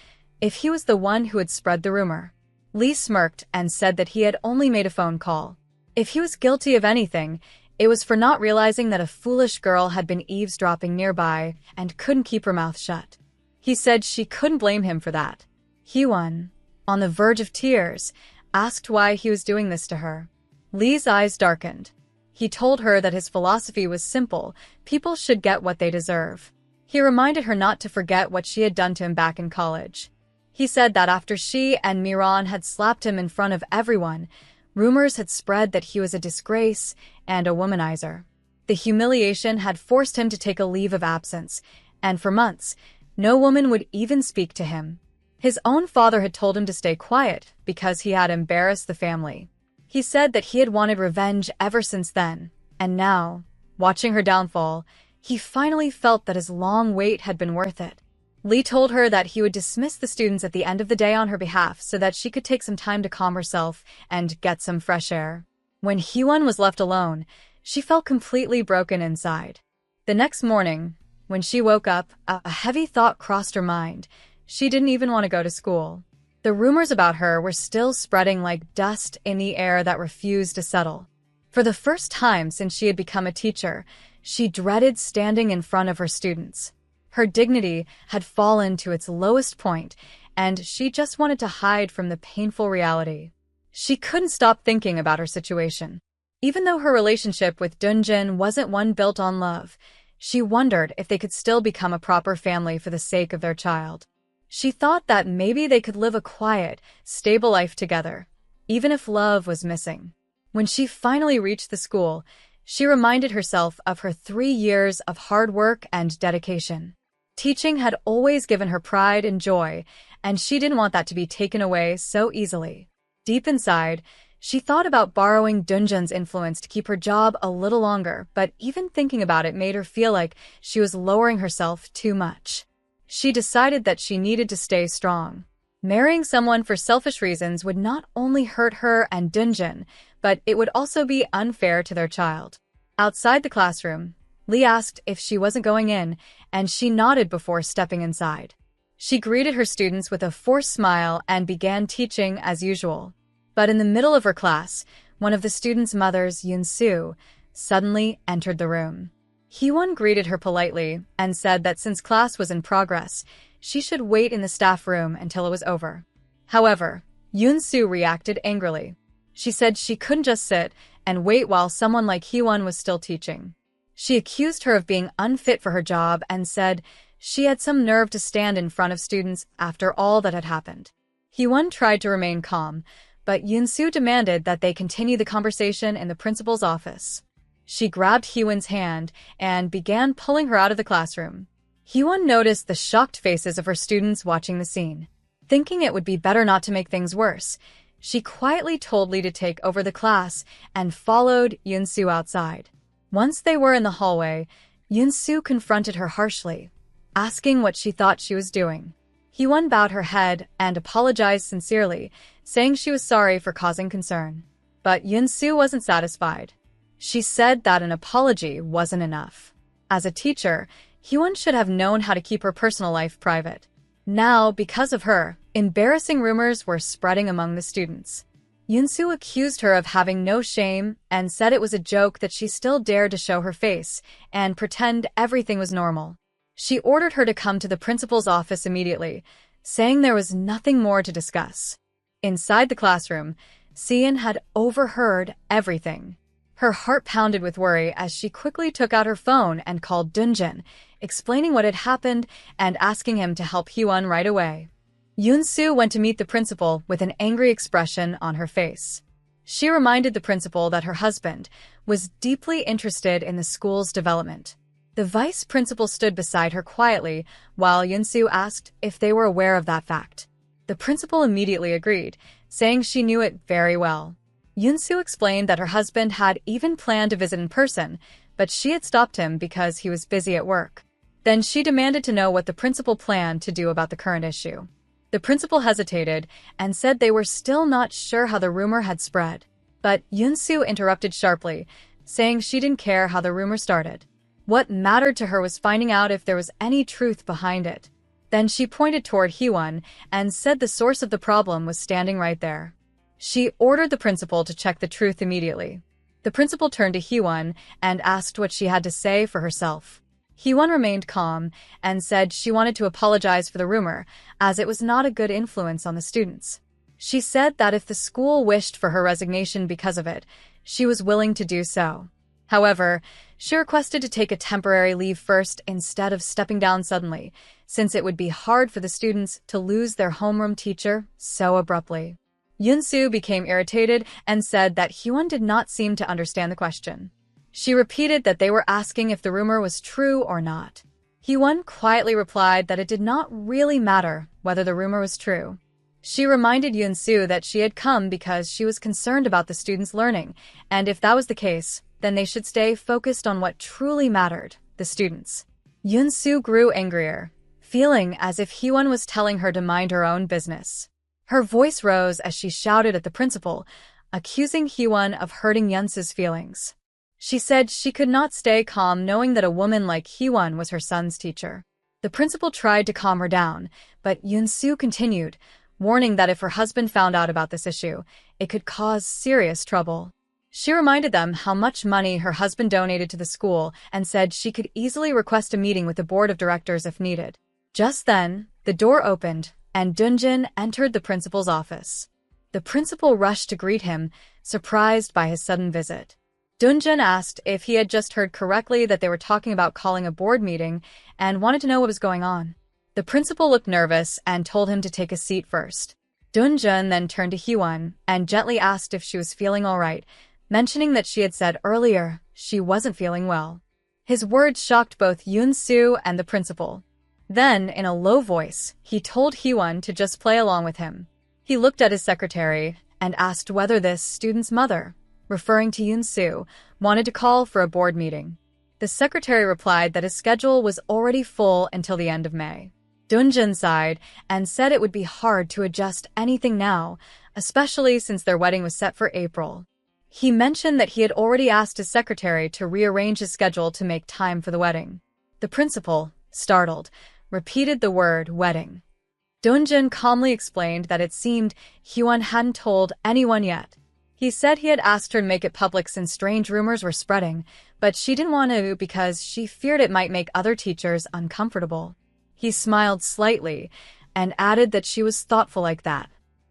if he was the one who had spread the rumor. Lee smirked and said that he had only made a phone call. If he was guilty of anything, it was for not realizing that a foolish girl had been eavesdropping nearby and couldn't keep her mouth shut. He said she couldn't blame him for that. Hyewon, on the verge of tears, asked why he was doing this to her. Lee's eyes darkened. He told her that his philosophy was simple: people should get what they deserve. He reminded her not to forget what she had done to him back in college. He said that after she and Miran had slapped him in front of everyone, rumors had spread that he was a disgrace and a womanizer. The humiliation had forced him to take a leave of absence, and for months, no woman would even speak to him. His own father had told him to stay quiet because he had embarrassed the family. He said that he had wanted revenge ever since then, and now, watching her downfall, he finally felt that his long wait had been worth it. Lee told her that he would dismiss the students at the end of the day on her behalf so that she could take some time to calm herself and get some fresh air. When Hyewon was left alone, she felt completely broken inside. The next morning, when she woke up, a heavy thought crossed her mind. She didn't even want to go to school. The rumors about her were still spreading like dust in the air that refused to settle. For the first time since she had become a teacher, she dreaded standing in front of her students. Her dignity had fallen to its lowest point, and she just wanted to hide from the painful reality. She couldn't stop thinking about her situation. Even though her relationship with Dunjin wasn't one built on love, she wondered if they could still become a proper family for the sake of their child. She thought that maybe they could live a quiet, stable life together, even if love was missing. When she finally reached the school, she reminded herself of her 3 years of hard work and dedication. Teaching had always given her pride and joy, and she didn't want that to be taken away so easily. Deep inside, she thought about borrowing Dunjin's influence to keep her job a little longer, but even thinking about it made her feel like she was lowering herself too much. She decided that she needed to stay strong. Marrying someone for selfish reasons would not only hurt her and Dunjin, but it would also be unfair to their child. Outside the classroom, Lee asked if she wasn't going in, and she nodded before stepping inside. She greeted her students with a forced smile and began teaching as usual. But in the middle of her class, one of the students' mothers, Yoon-soo, suddenly entered the room. Hyewon greeted her politely and said that since class was in progress, she should wait in the staff room until it was over. However, Yoon-soo reacted angrily. She said she couldn't just sit and wait while someone like Hyewon was still teaching. She accused her of being unfit for her job and said she had some nerve to stand in front of students after all that had happened. Hyewon tried to remain calm, but Yoon-soo demanded that they continue the conversation in the principal's office. She grabbed Hyewon's hand and began pulling her out of the classroom. Hyewon noticed the shocked faces of her students watching the scene. Thinking it would be better not to make things worse, she quietly told Lee to take over the class and followed Yoon-soo outside. Once they were in the hallway, Yoon-soo confronted her harshly, asking what she thought she was doing. Hyewon bowed her head and apologized sincerely, saying she was sorry for causing concern. But Yoon-soo wasn't satisfied. She said that an apology wasn't enough. As a teacher, Hyewon should have known how to keep her personal life private. Now, because of her, Embarrassing rumors were spreading among the students. Yoon-soo accused her of having no shame and said it was a joke that she still dared to show her face and pretend everything was normal. She ordered her to come to the principal's office immediately, saying there was nothing more to discuss. Inside the classroom, Seon had overheard everything. Her heart pounded with worry as she quickly took out her phone and called Dunjin, explaining what had happened and asking him to help Hyewon right away. Yoon-soo went to meet the principal with an angry expression on her face. She reminded the principal that her husband was deeply interested in the school's development. The vice principal stood beside her quietly while Yoon-soo asked if they were aware of that fact. The principal immediately agreed, saying she knew it very well. Yoon-soo explained that her husband had even planned to visit in person, but she had stopped him because he was busy at work. Then she demanded to know what the principal planned to do about the current issue. The principal hesitated and said they were still not sure how the rumor had spread. But Yoon-soo interrupted sharply, saying she didn't care how the rumor started. What mattered to her was finding out if there was any truth behind it. Then she pointed toward Hyewon and said the source of the problem was standing right there. She ordered the principal to check the truth immediately. The principal turned to Hyewon and asked what she had to say for herself. Hyewon remained calm and said she wanted to apologize for the rumor, as it was not a good influence on the students. She said that if the school wished for her resignation because of it, she was willing to do so. However, she requested to take a temporary leave first instead of stepping down suddenly, since it would be hard for the students to lose their homeroom teacher so abruptly. Yoon-soo became irritated and said that Hyewon did not seem to understand the question. She repeated that they were asking if the rumor was true or not. Hyewon quietly replied that it did not really matter whether the rumor was true. She reminded Yoon-soo that she had come because she was concerned about the students' learning, and if that was the case, then they should stay focused on what truly mattered, the students. Yoon-soo grew angrier, feeling as if Hyewon was telling her to mind her own business. Her voice rose as she shouted at the principal, accusing Hyewon of hurting Yoon-soo's feelings. She said she could not stay calm knowing that a woman like Hyewon was her son's teacher. The principal tried to calm her down, but Yoon-soo continued, warning that if her husband found out about this issue, it could cause serious trouble. She reminded them how much money her husband donated to the school and said she could easily request a meeting with the board of directors if needed. Just then, the door opened, and Dunjin entered the principal's office. The principal rushed to greet him, surprised by his sudden visit. Dunjin asked if he had just heard correctly that they were talking about calling a board meeting and wanted to know what was going on. The principal looked nervous and told him to take a seat first. Dunjin then turned to Hyewon and gently asked if she was feeling all right, mentioning that she had said earlier she wasn't feeling well. His words shocked both Yoon-soo and the principal. Then, in a low voice, he told Hyewon to just play along with him. He looked at his secretary and asked whether this student's mother, referring to Yoon-soo, wanted to call for a board meeting. The secretary replied that his schedule was already full until the end of May. Dunjin sighed and said it would be hard to adjust anything now, especially since their wedding was set for April. He mentioned that he had already asked his secretary to rearrange his schedule to make time for the wedding. The principal, startled, repeated the word wedding. Dunjin calmly explained that it seemed Hyewon hadn't told anyone yet. He said he had asked her to make it public since strange rumors were spreading, but she didn't want to because she feared it might make other teachers uncomfortable. He smiled slightly and added that she was thoughtful like that.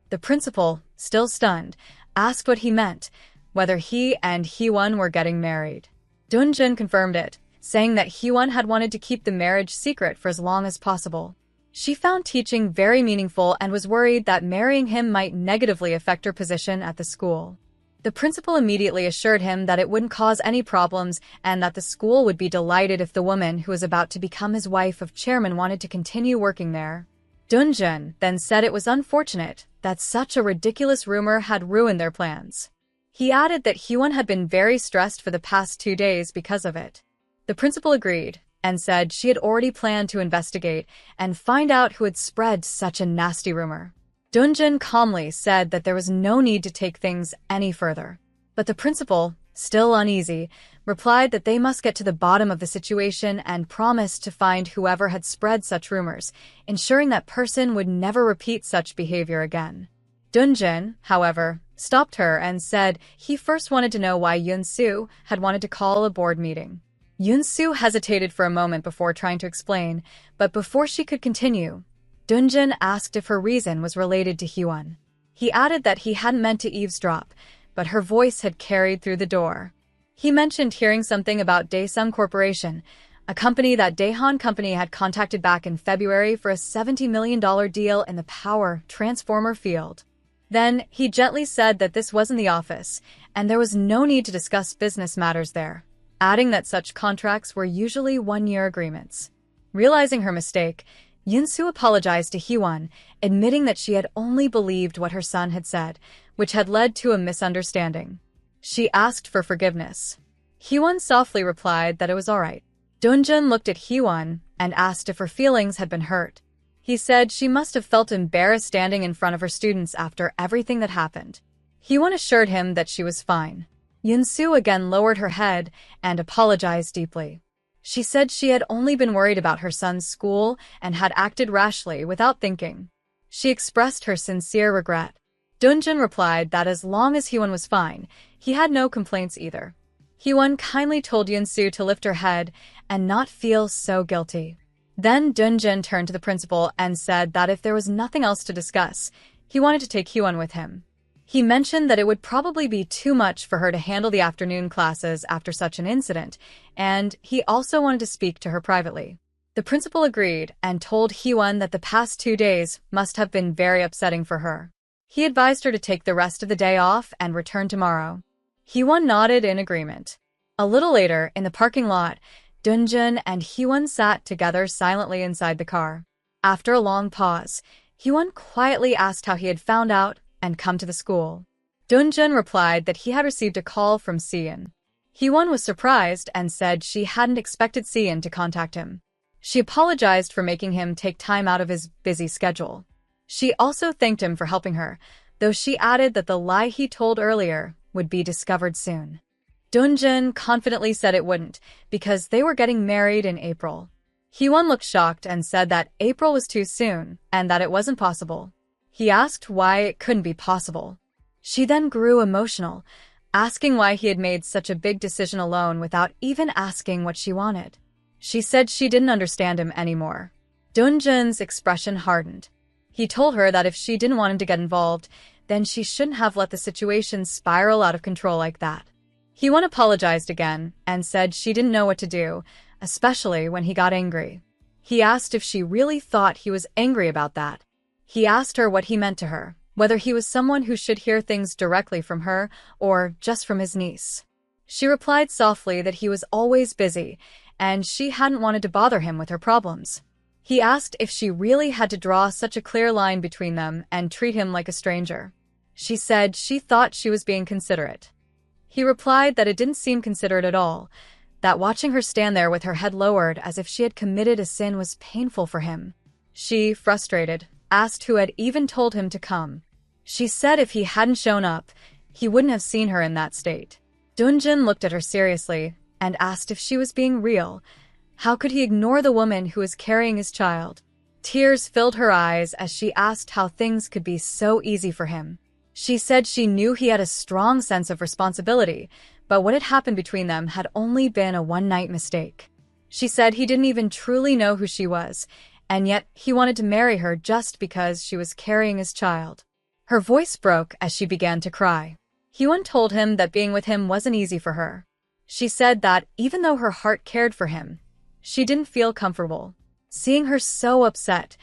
The principal, still stunned, asked what he meant, whether he and Hyewon were getting married. Dunjin confirmed it, saying that Hyewon had wanted to keep the marriage secret for as long as possible. She found teaching very meaningful and was worried that marrying him might negatively affect her position at the school. The principal immediately assured him that it wouldn't cause any problems and that the school would be delighted if the woman who was about to become his wife of chairman wanted to continue working there. Dunjin then said it was unfortunate that such a ridiculous rumor had ruined their plans. He added that Hyewon had been very stressed for the past 2 days because of it. The principal agreed and said she had already planned to investigate and find out who had spread such a nasty rumor. Dunjin calmly said that there was no need to take things any further. But the principal, still uneasy, replied that they must get to the bottom of the situation and promised to find whoever had spread such rumors, ensuring that person would never repeat such behavior again. Dunjin, however, stopped her and said he first wanted to know why Yoon-soo had wanted to call a board meeting. Yoon-soo hesitated for a moment before trying to explain, but before she could continue, Dunjin asked if her reason was related to Hyewon. He added that he hadn't meant to eavesdrop, but her voice had carried through the door. He mentioned hearing something about Daesung Corporation, a company that Daehan Company had contacted back in February for a $70 million deal in the power transformer field. Then, he gently said that this wasn't the office, and there was no need to discuss business matters there, adding that such contracts were usually one-year agreements. Realizing her mistake, Yoon-soo apologized to Hyewon, admitting that she had only believed what her son had said, which had led to a misunderstanding. She asked for forgiveness. Hyewon softly replied that it was all right. Dunjin looked at Hyewon and asked if her feelings had been hurt. He said she must have felt embarrassed standing in front of her students after everything that happened. Hyewon assured him that she was fine. Yoon-soo again lowered her head and apologized deeply. She said she had only been worried about her son's school and had acted rashly without thinking. She expressed her sincere regret. Dunjin replied that as long as Hyewon was fine, he had no complaints either. Hyewon kindly told Yoon-soo to lift her head and not feel so guilty. Then Dunjin turned to the principal and said that if there was nothing else to discuss, he wanted to take Hyewon with him. He mentioned that it would probably be too much for her to handle the afternoon classes after such an incident, and he also wanted to speak to her privately. The principal agreed and told Hyewon that the past 2 days must have been very upsetting for her. He advised her to take the rest of the day off and return tomorrow. Hyewon nodded in agreement. A little later, in the parking lot, Dunjin and Hyewon sat together silently inside the car. After a long pause, Hyewon quietly asked how he had found out and come to the school. Dunjin replied that he had received a call from Seon. Hyewon was surprised and said she hadn't expected Seon to contact him. She apologized for making him take time out of his busy schedule. She also thanked him for helping her, though she added that the lie he told earlier would be discovered soon. Dunjin confidently said it wouldn't, because they were getting married in April. Hyewon looked shocked and said that April was too soon and that it wasn't possible. He asked why it couldn't be possible. She then grew emotional, asking why he had made such a big decision alone without even asking what she wanted. She said she didn't understand him anymore. Dunjin's expression hardened. He told her that if she didn't want him to get involved, then she shouldn't have let the situation spiral out of control like that. Hyewon apologized again and said she didn't know what to do, especially when he got angry. He asked if she really thought he was angry about that. He asked her what he meant to her, whether he was someone who should hear things directly from her or just from his niece. She replied softly that he was always busy, and she hadn't wanted to bother him with her problems. He asked if she really had to draw such a clear line between them and treat him like a stranger. She said she thought she was being considerate. He replied that it didn't seem considerate at all, that watching her stand there with her head lowered as if she had committed a sin was painful for him. She, frustrated, asked who had even told him to come. She said if he hadn't shown up, he wouldn't have seen her in that state. Dunjin looked at her seriously and asked if she was being real. How could he ignore the woman who was carrying his child? Tears filled her eyes as she asked how things could be so easy for him. She said she knew he had a strong sense of responsibility, but what had happened between them had only been a one-night mistake. She said he didn't even truly know who she was, and yet he wanted to marry her just because she was carrying his child. Her voice broke as she began to cry. Hyewon told him that being with him wasn't easy for her. She said that even though her heart cared for him, she didn't feel comfortable. Seeing her so upset,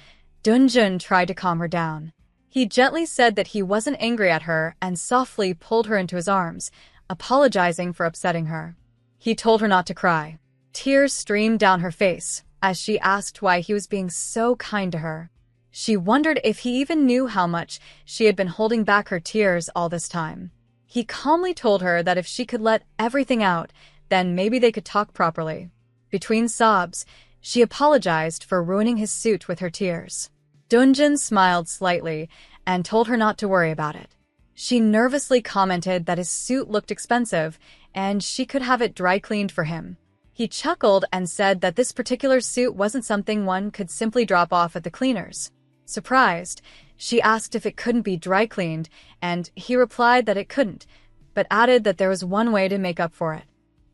Dunjin tried to calm her down. He gently said that he wasn't angry at her and softly pulled her into his arms, apologizing for upsetting her. He told her not to cry. Tears streamed down her face as she asked why he was being so kind to her. She wondered if he even knew how much she had been holding back her tears all this time. He calmly told her that if she could let everything out, then maybe they could talk properly. Between sobs, she apologized for ruining his suit with her tears. Dunjin smiled slightly and told her not to worry about it. She nervously commented that his suit looked expensive and she could have it dry cleaned for him. He chuckled and said that this particular suit wasn't something one could simply drop off at the cleaners. Surprised, she asked if it couldn't be dry cleaned, and he replied that it couldn't, but added that there was one way to make up for it.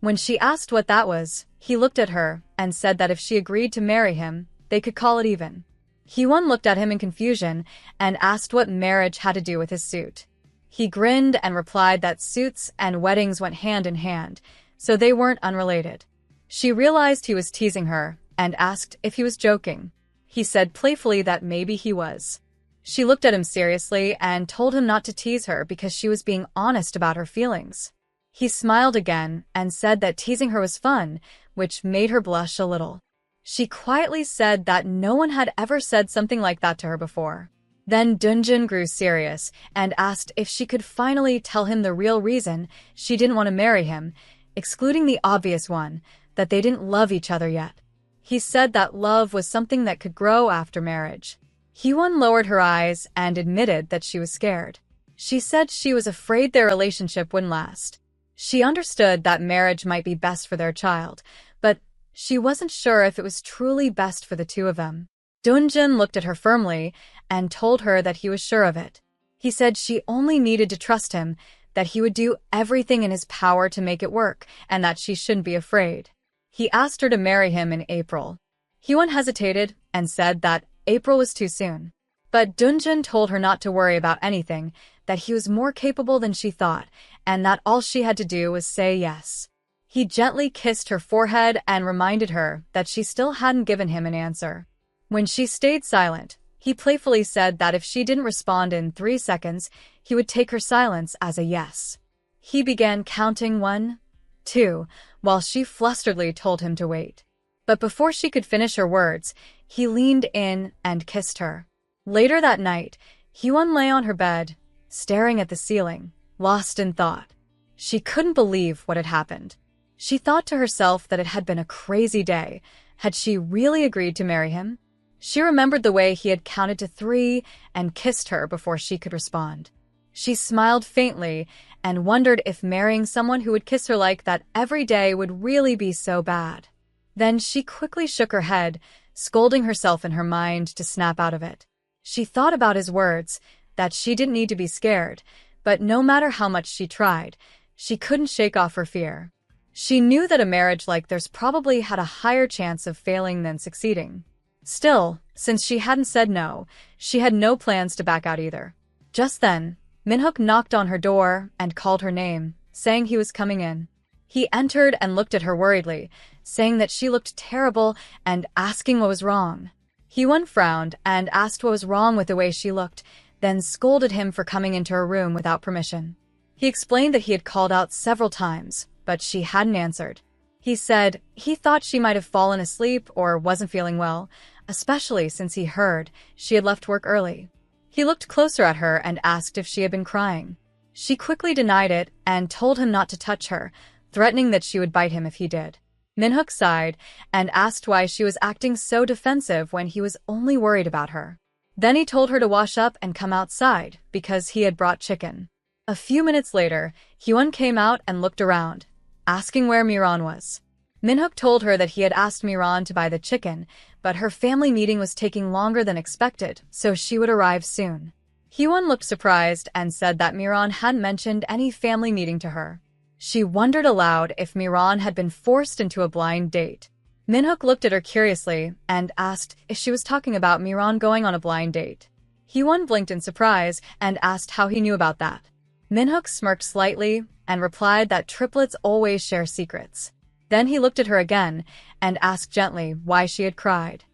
When she asked what that was, he looked at her and said that if she agreed to marry him, they could call it even. Hyewon looked at him in confusion and asked what marriage had to do with his suit. He grinned and replied that suits and weddings went hand in hand, so they weren't unrelated. She realized he was teasing her and asked if he was joking. He said playfully that maybe he was. She looked at him seriously and told him not to tease her because she was being honest about her feelings. He smiled again and said that teasing her was fun, which made her blush a little. She quietly said that no one had ever said something like that to her before. Then Dunjin grew serious and asked if she could finally tell him the real reason she didn't want to marry him, excluding the obvious one, that they didn't love each other yet. He said that love was something that could grow after marriage. Hyewon lowered her eyes and admitted that she was scared. She said she was afraid their relationship wouldn't last. She understood that marriage might be best for their child, but she wasn't sure if it was truly best for the two of them. Dunjin looked at her firmly and told her that he was sure of it. He said she only needed to trust him, that he would do everything in his power to make it work, and that she shouldn't be afraid. He asked her to marry him in April. Hyewon hesitated and said that April was too soon. But Dunjin told her not to worry about anything, that he was more capable than she thought, and that all she had to do was say yes. He gently kissed her forehead and reminded her that she still hadn't given him an answer. When she stayed silent, he playfully said that if she didn't respond in 3 seconds, he would take her silence as a yes. He began counting 1, 2, while she flusteredly told him to wait. But before she could finish her words, he leaned in and kissed her. Later that night, Hyewon lay on her bed, staring at the ceiling, lost in thought. She couldn't believe what had happened. She thought to herself that it had been a crazy day. Had she really agreed to marry him? She remembered the way he had counted to 3 and kissed her before she could respond. She smiled faintly and wondered if marrying someone who would kiss her like that every day would really be so bad. Then she quickly shook her head, scolding herself in her mind to snap out of it. She thought about his words, that she didn't need to be scared, but no matter how much she tried, she couldn't shake off her fear. She knew that a marriage like theirs probably had a higher chance of failing than succeeding. Still, since she hadn't said no, she had no plans to back out either. Just then, Minhook knocked on her door and called her name, saying he was coming in. He entered and looked at her worriedly, saying that she looked terrible and asking what was wrong. Hyewon frowned and asked what was wrong with the way she looked, then scolded him for coming into her room without permission. He explained that he had called out several times, but she hadn't answered. He said he thought she might have fallen asleep or wasn't feeling well, especially since he heard she had left work early. He looked closer at her and asked if she had been crying. She quickly denied it and told him not to touch her, threatening that she would bite him if he did. Minhook sighed and asked why she was acting so defensive when he was only worried about her. Then he told her to wash up and come outside because he had brought chicken. A few minutes later, Hyewon came out and looked around, asking where Miran was. Minhook told her that he had asked Miran to buy the chicken, but her family meeting was taking longer than expected, so she would arrive soon. Hyewon looked surprised and said that Miran hadn't mentioned any family meeting to her. She wondered aloud if Miran had been forced into a blind date. Minhook looked at her curiously and asked if she was talking about Miran going on a blind date. Hyewon blinked in surprise and asked how he knew about that. Minhook smirked slightly and replied that triplets always share secrets. Then he looked at her again and asked gently why she had cried.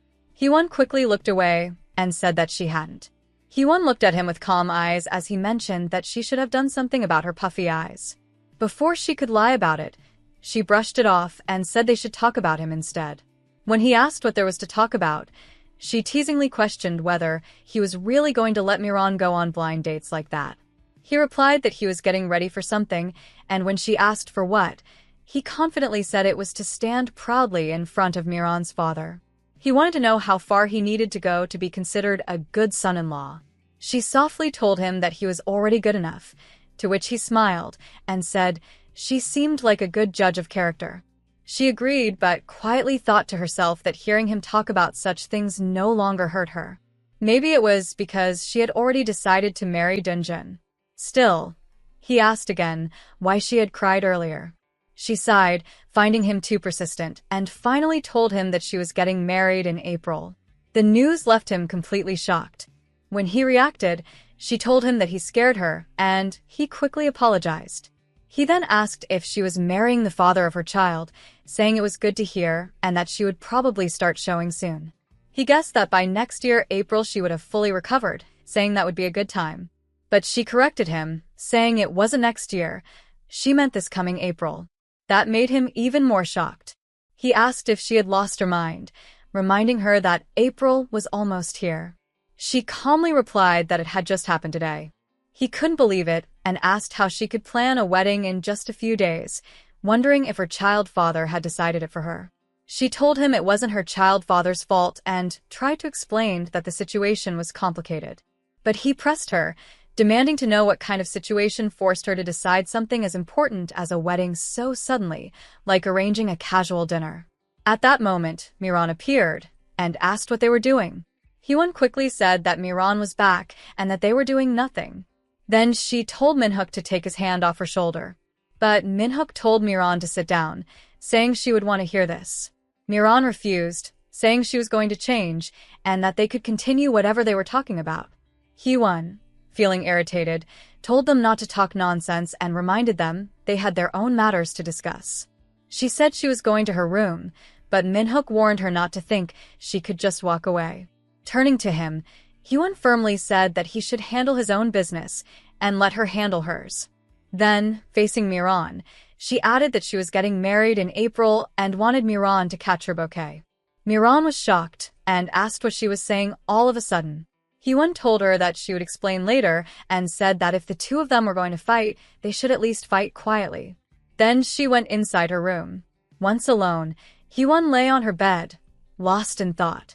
Hyewon quickly looked away and said that she hadn't. Hyewon looked at him with calm eyes as he mentioned that she should have done something about her puffy eyes. Before she could lie about it, she brushed it off and said they should talk about him instead. When he asked what there was to talk about, she teasingly questioned whether he was really going to let Miran go on blind dates like that. He replied that he was getting ready for something, and when she asked for what, he confidently said it was to stand proudly in front of Miran's father. He wanted to know how far he needed to go to be considered a good son-in-law. She softly told him that he was already good enough, to which he smiled and said She seemed like a good judge of character. She agreed, but quietly thought to herself that hearing him talk about such things no longer hurt her. Maybe it was because she had already decided to marry Dunjun. Still, he asked again why she had cried earlier. She sighed, finding him too persistent, and finally told him that she was getting married in April. The news left him completely shocked. When he reacted, she told him that he scared her, and he quickly apologized. He then asked if she was marrying the father of her child, saying it was good to hear and that she would probably start showing soon. He guessed that by next year, April, she would have fully recovered, saying that would be a good time. But she corrected him, saying it wasn't next year. She meant this coming April. That made him even more shocked. He asked if she had lost her mind, reminding her that April was almost here. She calmly replied that it had just happened today. He couldn't believe it and asked how she could plan a wedding in just a few days, wondering if her child father had decided it for her. She told him it wasn't her child father's fault and tried to explain that the situation was complicated. But he pressed her, demanding to know what kind of situation forced her to decide something as important as a wedding so suddenly, like arranging a casual dinner. At that moment, Miran appeared and asked what they were doing. Hyewon quickly said that Miran was back and that they were doing nothing. Then she told Minhook to take his hand off her shoulder. But Minhook told Miran to sit down, saying she would want to hear this. Miran refused, saying she was going to change and that they could continue whatever they were talking about. Hyewon, feeling irritated, told them not to talk nonsense and reminded them they had their own matters to discuss. She said she was going to her room, but Minhook warned her not to think she could just walk away. Turning to him, Hyewon firmly said that he should handle his own business and let her handle hers. Then, facing Miran, she added that she was getting married in April and wanted Miran to catch her bouquet. Miran was shocked and asked what she was saying all of a sudden. Hyewon told her that she would explain later and said that if the two of them were going to fight, they should at least fight quietly. Then she went inside her room. Once alone, Hyewon lay on her bed, lost in thought.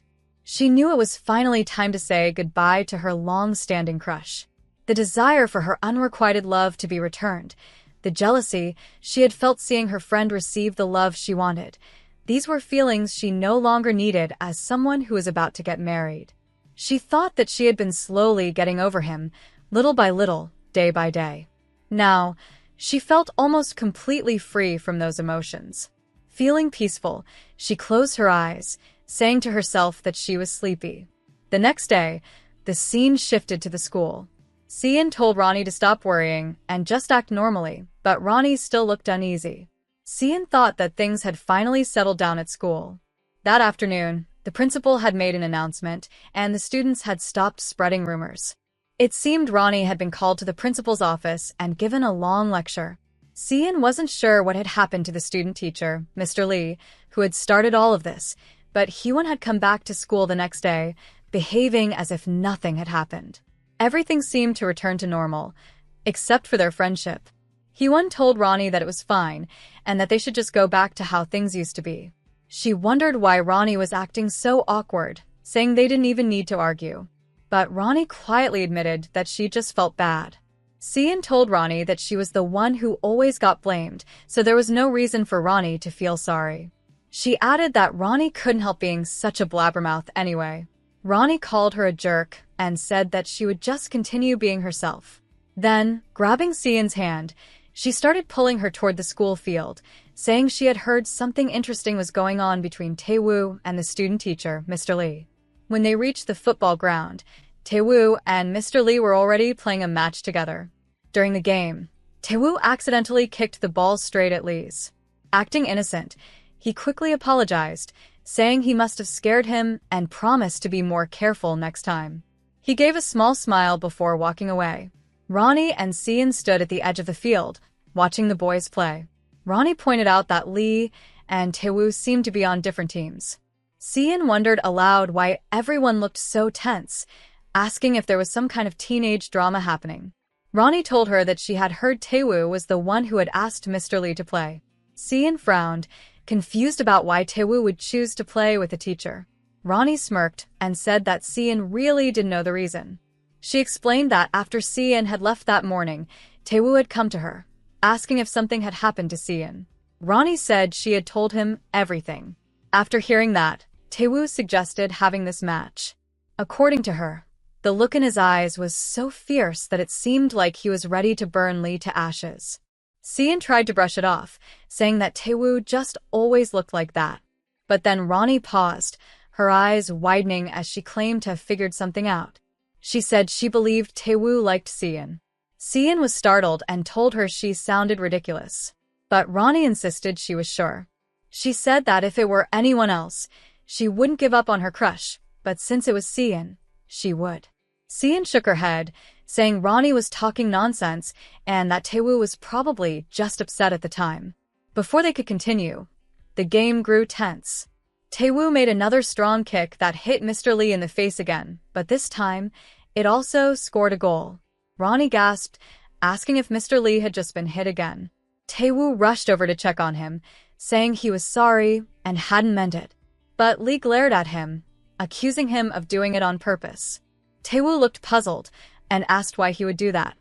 She knew it was finally time to say goodbye to her long-standing crush. The desire for her unrequited love to be returned, the jealousy she had felt seeing her friend receive the love she wanted. These were feelings she no longer needed as someone who was about to get married. She thought that she had been slowly getting over him, little by little, day by day. Now, she felt almost completely free from those emotions. Feeling peaceful, she closed her eyes, saying to herself that she was sleepy. The next day, the scene shifted to the school. Sean told Ronnie to stop worrying and just act normally, but Ronnie still looked uneasy. Sean thought that things had finally settled down at school. That afternoon, the principal had made an announcement, and the students had stopped spreading rumors. It seemed Ronnie had been called to the principal's office and given a long lecture. Sean wasn't sure what had happened to the student teacher, Mr. Lee, who had started all of this, but Hyewon had come back to school the next day, behaving as if nothing had happened. Everything seemed to return to normal, except for their friendship. Hyewon told Ronnie that it was fine, and that they should just go back to how things used to be. She wondered why Ronnie was acting so awkward, saying they didn't even need to argue. But Ronnie quietly admitted that she just felt bad. Sean told Ronnie that she was the one who always got blamed, so there was no reason for Ronnie to feel sorry. She added that Ronnie couldn't help being such a blabbermouth anyway. Ronnie called her a jerk and said that she would just continue being herself. Then, grabbing Seon's hand, she started pulling her toward the school field, saying she had heard something interesting was going on between Taewoo and the student teacher, Mr. Lee. When they reached the football ground, Taewoo and Mr. Lee were already playing a match together. During the game, Taewoo accidentally kicked the ball straight at Lee's. Acting innocent, he quickly apologized, saying he must have scared him and promised to be more careful next time. He gave a small smile before walking away. Ronnie and Seon stood at the edge of the field, watching the boys play. Ronnie pointed out that Lee and Taewoo seemed to be on different teams. Seon wondered aloud why everyone looked so tense, asking if there was some kind of teenage drama happening. Ronnie told her that she had heard Taewoo was the one who had asked Mr. Lee to play. Seon frowned, confused about why Taewoo would choose to play with a teacher. Ronnie smirked and said that Seon really didn't know the reason. She explained that after Seon had left that morning, Taewoo had come to her, asking if something had happened to Seon. Ronnie said she had told him everything. After hearing that, Taewoo suggested having this match. According to her, the look in his eyes was so fierce that it seemed like he was ready to burn Lee to ashes. Seon tried to brush it off, saying that Taewoo just always looked like that. But then Ronnie paused, her eyes widening as she claimed to have figured something out. She said she believed Taewoo liked Seon. Seon was startled and told her she sounded ridiculous. But Ronnie insisted she was sure. She said that if it were anyone else, she wouldn't give up on her crush, but since it was Seon, she would. Seon shook her head, saying Ronnie was talking nonsense and that Taewoo was probably just upset at the time. Before they could continue, the game grew tense. Taewoo made another strong kick that hit Mr. Lee in the face again, but this time, it also scored a goal. Ronnie gasped, asking if Mr. Lee had just been hit again. Taewoo rushed over to check on him, saying he was sorry and hadn't meant it. But Lee glared at him, accusing him of doing it on purpose. Taewoo looked puzzled and asked why he would do that.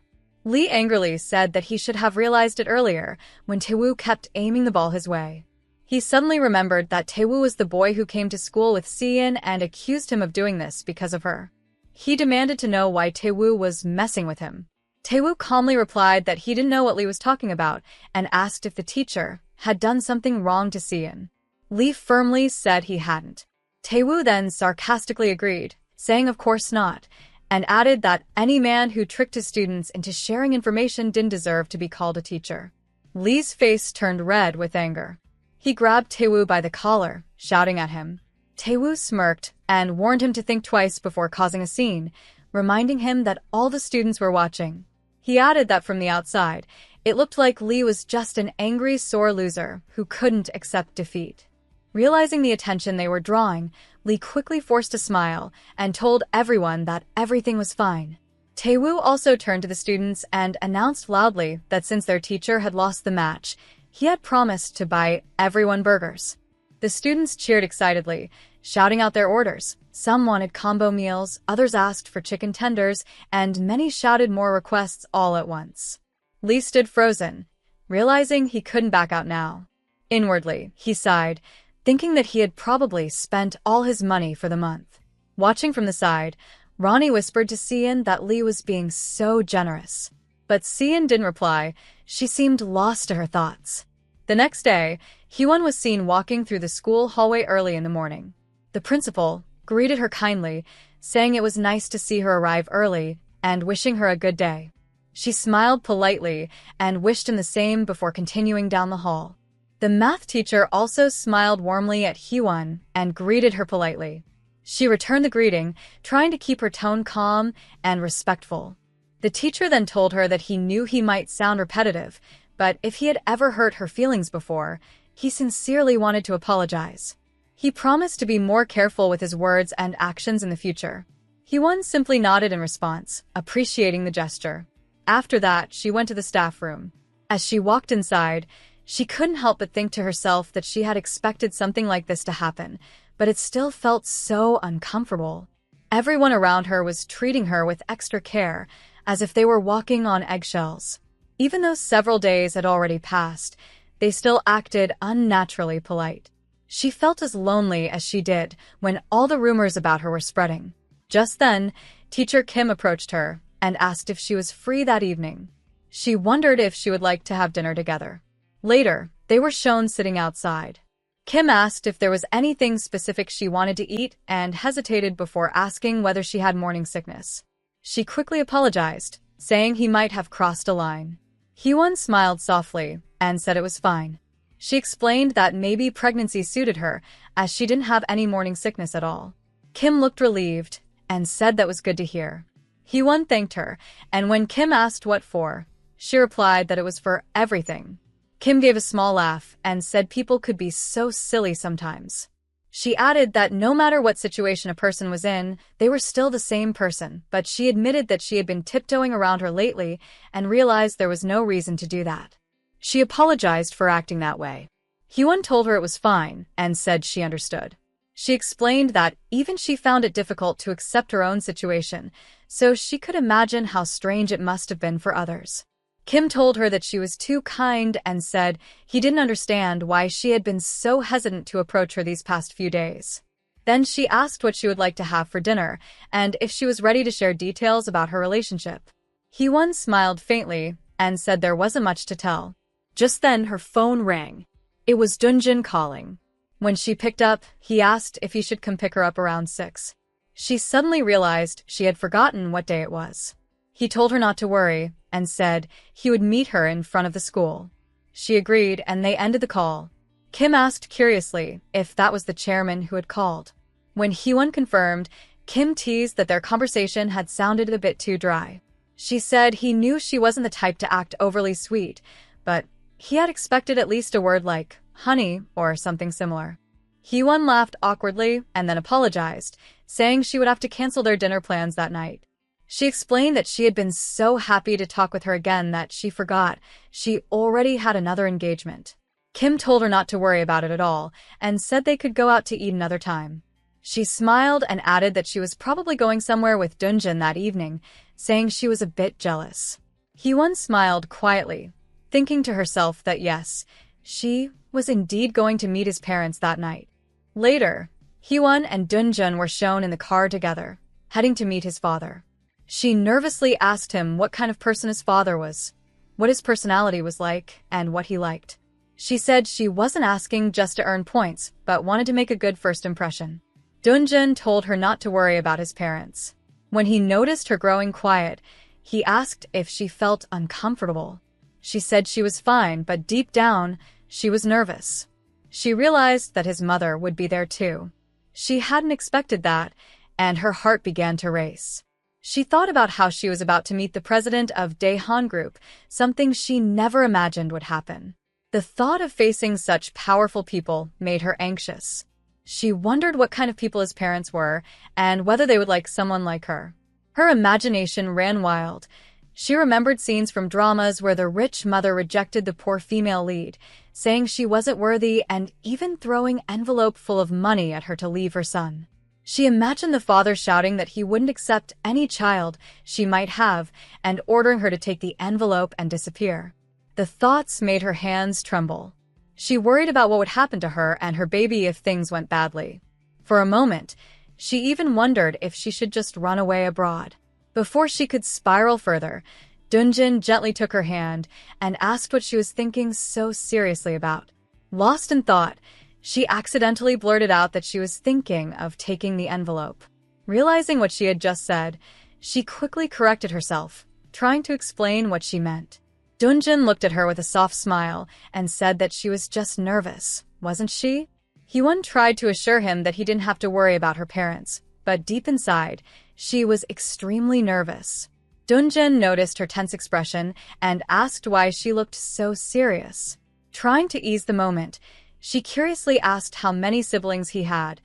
Lee angrily said that he should have realized it earlier when Taewoo kept aiming the ball his way. He suddenly remembered that Taewoo was the boy who came to school with Seon and accused him of doing this because of her. He demanded to know why Taewoo was messing with him. Taewoo calmly replied that he didn't know what Lee was talking about and asked if the teacher had done something wrong to Seon. Lee firmly said he hadn't. Taewoo then sarcastically agreed, saying of course not, and added that any man who tricked his students into sharing information didn't deserve to be called a teacher. Lee's face turned red with anger. He grabbed Taewoo by the collar, shouting at him. Taewoo smirked and warned him to think twice before causing a scene, reminding him that all the students were watching. He added that from the outside, it looked like Lee was just an angry, sore loser who couldn't accept defeat. Realizing the attention they were drawing, Lee quickly forced a smile and told everyone that everything was fine. Taewoo also turned to the students and announced loudly that since their teacher had lost the match, he had promised to buy everyone burgers. The students cheered excitedly, shouting out their orders. Some wanted combo meals, others asked for chicken tenders, and many shouted more requests all at once. Lee stood frozen, realizing he couldn't back out now. Inwardly, he sighed, thinking that he had probably spent all his money for the month. Watching from the side, Ronnie whispered to Seon that Lee was being so generous. But Seon didn't reply. She seemed lost to her thoughts. The next day, Hyewon was seen walking through the school hallway early in the morning. The principal greeted her kindly, saying it was nice to see her arrive early and wishing her a good day. She smiled politely and wished him the same before continuing down the hall. The math teacher also smiled warmly at Hyewon and greeted her politely. She returned the greeting, trying to keep her tone calm and respectful. The teacher then told her that he knew he might sound repetitive, but if he had ever hurt her feelings before, he sincerely wanted to apologize. He promised to be more careful with his words and actions in the future. Hyewon simply nodded in response, appreciating the gesture. After that, she went to the staff room. As she walked inside, she couldn't help but think to herself that she had expected something like this to happen, but it still felt so uncomfortable. Everyone around her was treating her with extra care, as if they were walking on eggshells. Even though several days had already passed, they still acted unnaturally polite. She felt as lonely as she did when all the rumors about her were spreading. Just then, Teacher Kim approached her and asked if she was free that evening. She wondered if she would like to have dinner together. Later, they were shown sitting outside. Kim asked if there was anything specific she wanted to eat and hesitated before asking whether she had morning sickness. She quickly apologized, saying he might have crossed a line. Hyewon smiled softly and said it was fine. She explained that maybe pregnancy suited her, as she didn't have any morning sickness at all. Kim looked relieved and said that was good to hear. Hyewon thanked her, and when Kim asked what for, she replied that it was for everything. Kim gave a small laugh and said people could be so silly sometimes. She added that no matter what situation a person was in, they were still the same person, but she admitted that she had been tiptoeing around her lately and realized there was no reason to do that. She apologized for acting that way. Hyewon told her it was fine and said she understood. She explained that even she found it difficult to accept her own situation, so she could imagine how strange it must have been for others. Kim told her that she was too kind and said he didn't understand why she had been so hesitant to approach her these past few days. Then she asked what she would like to have for dinner and if she was ready to share details about her relationship. Hee-won smiled faintly and said there wasn't much to tell. Just then, her phone rang. It was Dunjin calling. When she picked up, he asked if he should come pick her up around 6. She suddenly realized she had forgotten what day it was. He told her not to worry and said he would meet her in front of the school. She agreed and they ended the call. Kim asked curiously if that was the chairman who had called. When Hee-won confirmed, Kim teased that their conversation had sounded a bit too dry. She said he knew she wasn't the type to act overly sweet, but he had expected at least a word like honey or something similar. Hee-won laughed awkwardly and then apologized, saying she would have to cancel their dinner plans that night. She explained that she had been so happy to talk with her again that she forgot she already had another engagement. Kim told her not to worry about it at all and said they could go out to eat another time. She smiled and added that she was probably going somewhere with Dunjin that evening, saying she was a bit jealous. Hee-won smiled quietly, thinking to herself that yes, she was indeed going to meet his parents that night. Later, Hee-won and Dunjin were shown in the car together, heading to meet his father. She nervously asked him what kind of person his father was, what his personality was like, and what he liked. She said she wasn't asking just to earn points, but wanted to make a good first impression. Dunjin told her not to worry about his parents. When he noticed her growing quiet, he asked if she felt uncomfortable. She said she was fine, but deep down, she was nervous. She realized that his mother would be there too. She hadn't expected that, and her heart began to race. She thought about how she was about to meet the president of Daehan Group, something she never imagined would happen. The thought of facing such powerful people made her anxious. She wondered what kind of people his parents were and whether they would like someone like her. Her imagination ran wild. She remembered scenes from dramas where the rich mother rejected the poor female lead, saying she wasn't worthy and even throwing an envelope full of money at her to leave her son. She imagined the father shouting that he wouldn't accept any child she might have and ordering her to take the envelope and disappear. The thoughts made her hands tremble. She worried about what would happen to her and her baby if things went badly. For a moment, she even wondered if she should just run away abroad. Before she could spiral further, Dunjin gently took her hand and asked what she was thinking so seriously about. Lost in thought, she accidentally blurted out that she was thinking of taking the envelope. Realizing what she had just said, she quickly corrected herself, trying to explain what she meant. Dunjin looked at her with a soft smile and said that she was just nervous, wasn't she? Hee-won tried to assure him that he didn't have to worry about her parents, but deep inside, she was extremely nervous. Dunjin noticed her tense expression and asked why she looked so serious. Trying to ease the moment, she curiously asked how many siblings he had,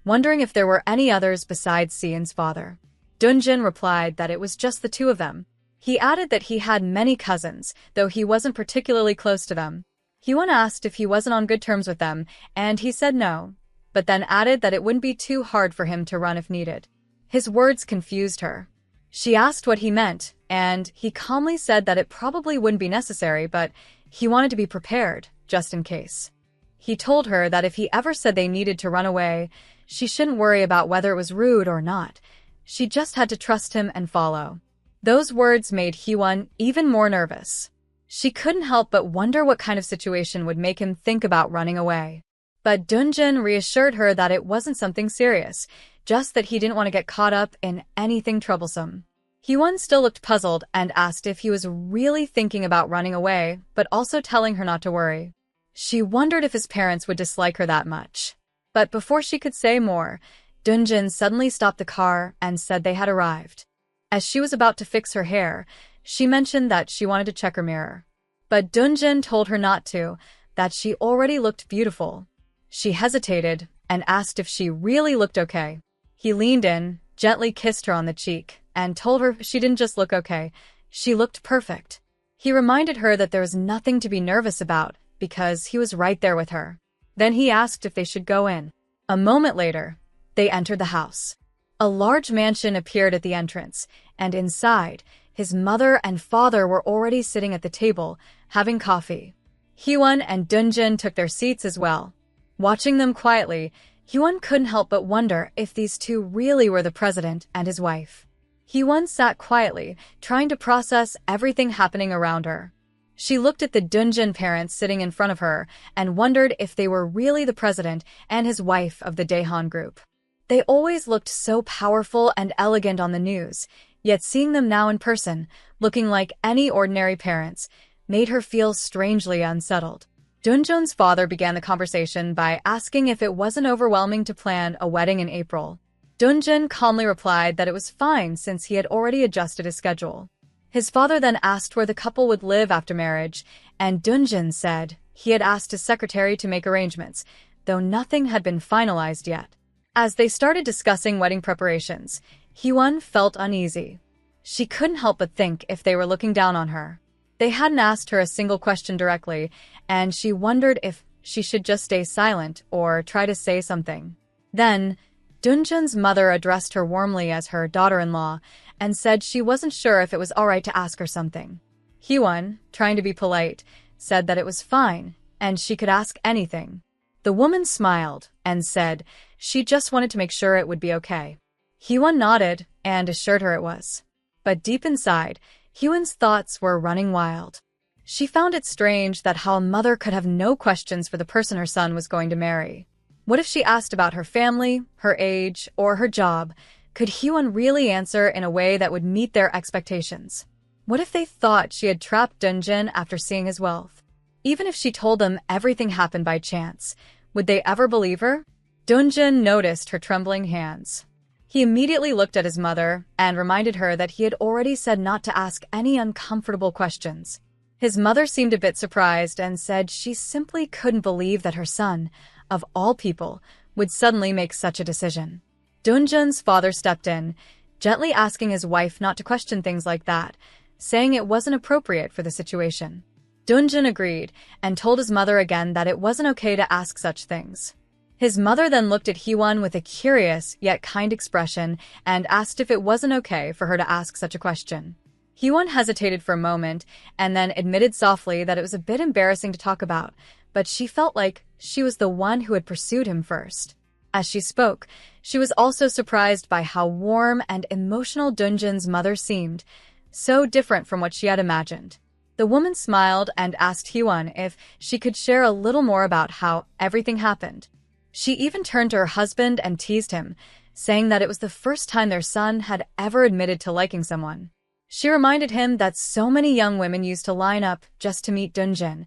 wondering if there were any others besides Seon's father. Dunjin replied that it was just the two of them. He added that he had many cousins, though he wasn't particularly close to them. Hee-won asked if he wasn't on good terms with them, and he said no, but then added that it wouldn't be too hard for him to run if needed. His words confused her. She asked what he meant, and he calmly said that it probably wouldn't be necessary, but he wanted to be prepared, just in case. He told her that if he ever said they needed to run away, she shouldn't worry about whether it was rude or not. She just had to trust him and follow. Those words made Hee-won even more nervous. She couldn't help but wonder what kind of situation would make him think about running away. But Dunjin reassured her that it wasn't something serious, just that he didn't want to get caught up in anything troublesome. Hee-won still looked puzzled and asked if he was really thinking about running away, but also telling her not to worry. She wondered if his parents would dislike her that much. But before she could say more, Dunjin suddenly stopped the car and said they had arrived. As she was about to fix her hair, she mentioned that she wanted to check her mirror. But Dunjin told her not to, that she already looked beautiful. She hesitated and asked if she really looked okay. He leaned in, gently kissed her on the cheek, and told her she didn't just look okay, she looked perfect. He reminded her that there was nothing to be nervous about, because he was right there with her. Then he asked if they should go in. A moment later, they entered the house. A large mansion appeared at the entrance, and inside, His mother and father were already sitting at the table, having coffee. Hyewon and Dunjin took their seats as well. Watching them quietly, Hyewon couldn't help but wonder if these two really were the president and his wife. Hyewon sat quietly, trying to process everything happening around her. She looked at the Dunjin parents sitting in front of her and wondered if they were really the president and his wife of the Daehan group. They always looked so powerful and elegant on the news, yet seeing them now in person, looking like any ordinary parents, made her feel strangely unsettled. Dunjin's father began the conversation by asking if it wasn't overwhelming to plan a wedding in April. Dunjin calmly replied that it was fine since he had already adjusted his schedule. His father then asked where the couple would live after marriage, and Dunjin said he had asked his secretary to make arrangements, though nothing had been finalized yet. As they started discussing wedding preparations, Hyewon felt uneasy. She couldn't help but think if they were looking down on her. They hadn't asked her a single question directly, and she wondered if she should just stay silent or try to say something. Then, Dunjin's mother addressed her warmly as her daughter-in-law and said she wasn't sure if it was all right to ask her something. Hyewon, trying to be polite, said that it was fine and she could ask anything. The woman smiled and said she just wanted to make sure it would be okay. Hyewon nodded and assured her it was. But deep inside, Hyewon's thoughts were running wild. She found it strange that how a mother could have no questions for the person her son was going to marry. What if she asked about her family, her age, or her job? Could Hyewon really answer in a way that would meet their expectations? What if they thought she had trapped Dunjin after seeing his wealth? Even if she told them everything happened by chance, would they ever believe her? Dunjin noticed her trembling hands. He immediately looked at his mother and reminded her that he had already said not to ask any uncomfortable questions. His mother seemed a bit surprised and said she simply couldn't believe that her son, of all people, would suddenly make such a decision. Dunjin's father stepped in, gently asking his wife not to question things like that, saying it wasn't appropriate for the situation. Dunjin agreed and told his mother again that it wasn't okay to ask such things. His mother then looked at Hyewon with a curious yet kind expression and asked if it wasn't okay for her to ask such a question. Hyewon hesitated for a moment and then admitted softly that it was a bit embarrassing to talk about, but she felt like she was the one who had pursued him first. As she spoke, she was also surprised by how warm and emotional Dunjin's mother seemed, so different from what she had imagined. The woman smiled and asked Hyewon if she could share a little more about how everything happened. She even turned to her husband and teased him, saying that it was the first time their son had ever admitted to liking someone. She reminded him that so many young women used to line up just to meet Dunjin,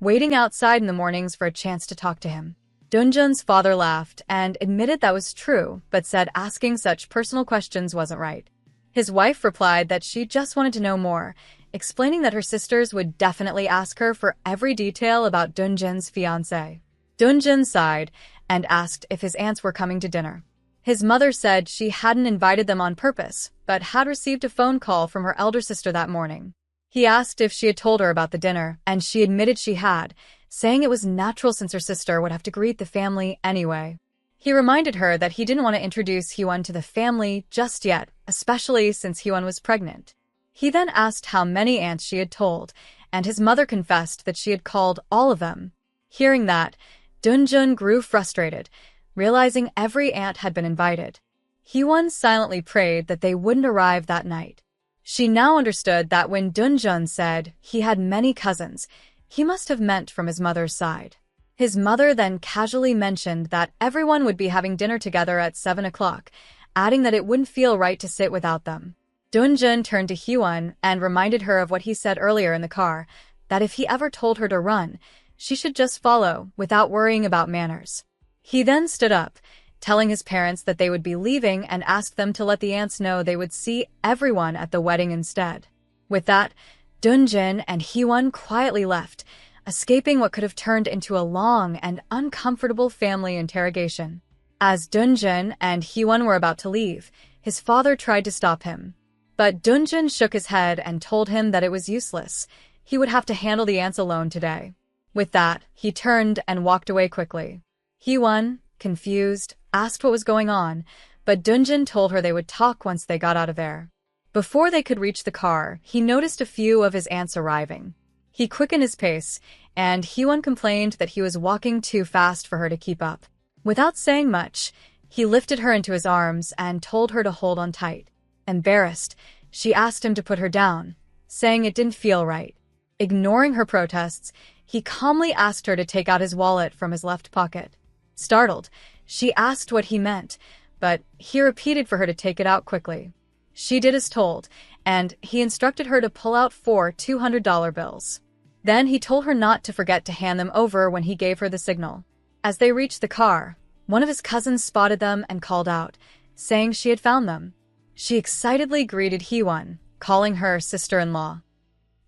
waiting outside in the mornings for a chance to talk to him. Dunjin's father laughed and admitted that was true, but said asking such personal questions wasn't right. His wife replied that she just wanted to know more, explaining that her sisters would definitely ask her for every detail about Dunjin's fiancé. Dunjin sighed and asked if his aunts were coming to dinner. His mother said she hadn't invited them on purpose, but had received a phone call from her elder sister that morning. He asked if she had told her about the dinner, and she admitted she had, saying it was natural since her sister would have to greet the family anyway. He reminded her that he didn't want to introduce Hyewon to the family just yet, especially since Hyewon was pregnant. He then asked how many aunts she had told, and his mother confessed that she had called all of them. Hearing that, Dunjin grew frustrated, realizing every aunt had been invited. Hyewon silently prayed that they wouldn't arrive that night. She now understood that when Dunjin said he had many cousins, he must have meant from his mother's side. His mother then casually mentioned that everyone would be having dinner together at 7 o'clock, adding that it wouldn't feel right to sit without them. Dunjin turned to Hyewon and reminded her of what he said earlier in the car, that if he ever told her to run, she should just follow without worrying about manners. He then stood up, telling his parents that they would be leaving and asked them to let the aunts know they would see everyone at the wedding instead. With that, Dunjin and Hyewon quietly left, escaping what could have turned into a long and uncomfortable family interrogation. As Dunjin and Hyewon were about to leave, his father tried to stop him. But Dunjin shook his head and told him that it was useless. He would have to handle the aunts alone today. With that, he turned and walked away quickly. Hyewon, confused, asked what was going on, but Dunjin told her they would talk once they got out of there. Before they could reach the car, he noticed a few of his aunts arriving. He quickened his pace, and Hyewon complained that he was walking too fast for her to keep up. Without saying much, he lifted her into his arms and told her to hold on tight. Embarrassed, she asked him to put her down, saying it didn't feel right. Ignoring her protests, he calmly asked her to take out his wallet from his left pocket. Startled, she asked what he meant, but he repeated for her to take it out quickly. She did as told, and he instructed her to pull out 4 $200 bills. Then he told her not to forget to hand them over when he gave her the signal. As they reached the car, one of his cousins spotted them and called out, saying she had found them. She excitedly greeted Hyewon, calling her sister-in-law.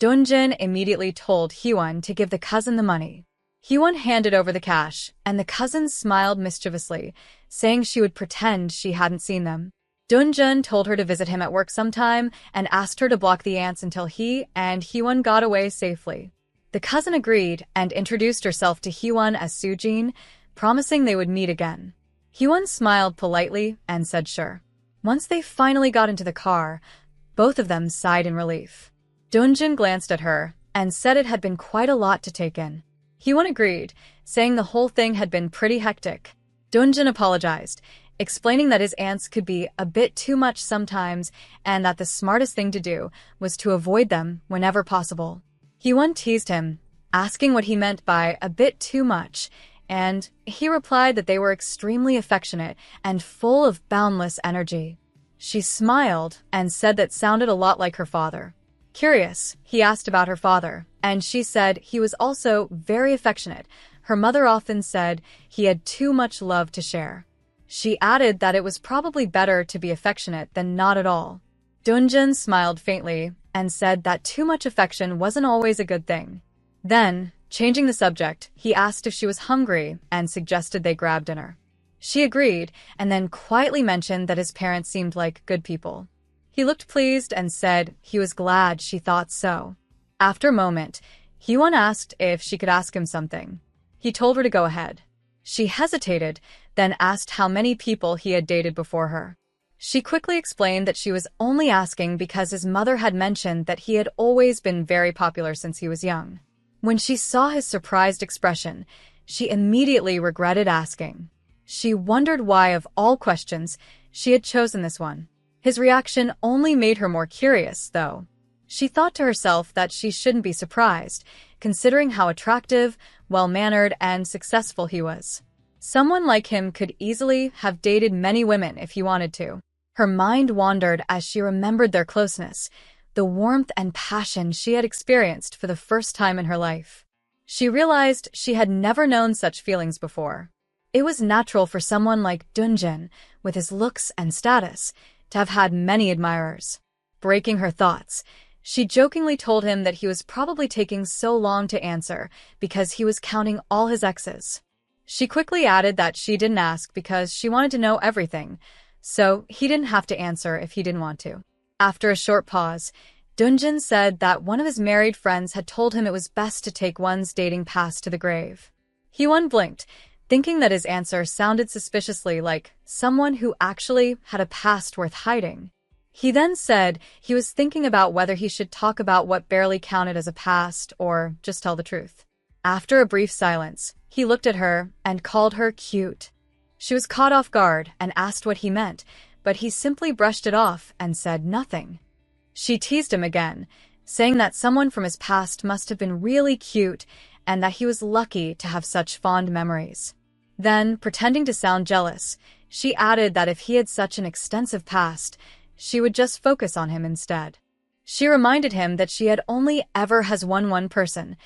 Dunjin immediately told Hyewon to give the cousin the money. Hyewon handed over the cash, and the cousin smiled mischievously, saying she would pretend she hadn't seen them. Dunjin told her to visit him at work sometime and asked her to block the aunts until he and Hyewon got away safely. The cousin agreed and introduced herself to Hyewon as Sujin, promising they would meet again. Hyewon smiled politely and said sure. Once they finally got into the car, both of them sighed in relief. Dunjin glanced at her and said it had been quite a lot to take in. Hyewon agreed, saying the whole thing had been pretty hectic. Dunjin apologized, explaining that his aunts could be a bit too much sometimes and that the smartest thing to do was to avoid them whenever possible. Hyewon teased him, asking what he meant by a bit too much, and he replied that they were extremely affectionate and full of boundless energy. She smiled and said that sounded a lot like her father. Curious, he asked about her father, and she said he was also very affectionate. Her mother often said he had too much love to share. She added that it was probably better to be affectionate than not at all. Dunjin smiled faintly and said that too much affection wasn't always a good thing. Then, changing the subject, he asked if she was hungry and suggested they grab dinner. She agreed and then quietly mentioned that his parents seemed like good people. He looked pleased and said he was glad she thought so. After a moment, Hyewon asked if she could ask him something. He told her to go ahead. She hesitated, then asked how many people he had dated before her. She quickly explained that she was only asking because his mother had mentioned that he had always been very popular since he was young. When she saw his surprised expression, she immediately regretted asking. She wondered why, of all questions, she had chosen this one. His reaction only made her more curious, though. She thought to herself that she shouldn't be surprised, considering how attractive, well-mannered, and successful he was. Someone like him could easily have dated many women if he wanted to. Her mind wandered as she remembered their closeness, the warmth and passion she had experienced for the first time in her life. She realized she had never known such feelings before. It was natural for someone like Dunjin, with his looks and status, to have had many admirers. Breaking her thoughts, she jokingly told him that he was probably taking so long to answer because he was counting all his exes. She quickly added that she didn't ask because she wanted to know everything, so he didn't have to answer if he didn't want to. After a short pause, Dunjin said that one of his married friends had told him it was best to take one's dating past to the grave. Hyewon blinked, thinking that his answer sounded suspiciously like someone who actually had a past worth hiding. He then said he was thinking about whether he should talk about what barely counted as a past or just tell the truth. After a brief silence, he looked at her and called her cute. She was caught off guard and asked what he meant, but he simply brushed it off and said nothing. She teased him again, saying that someone from his past must have been really cute and that he was lucky to have such fond memories. Then, pretending to sound jealous, she added that if he had such an extensive past, she would just focus on him instead. She reminded him that she had only ever has won one person,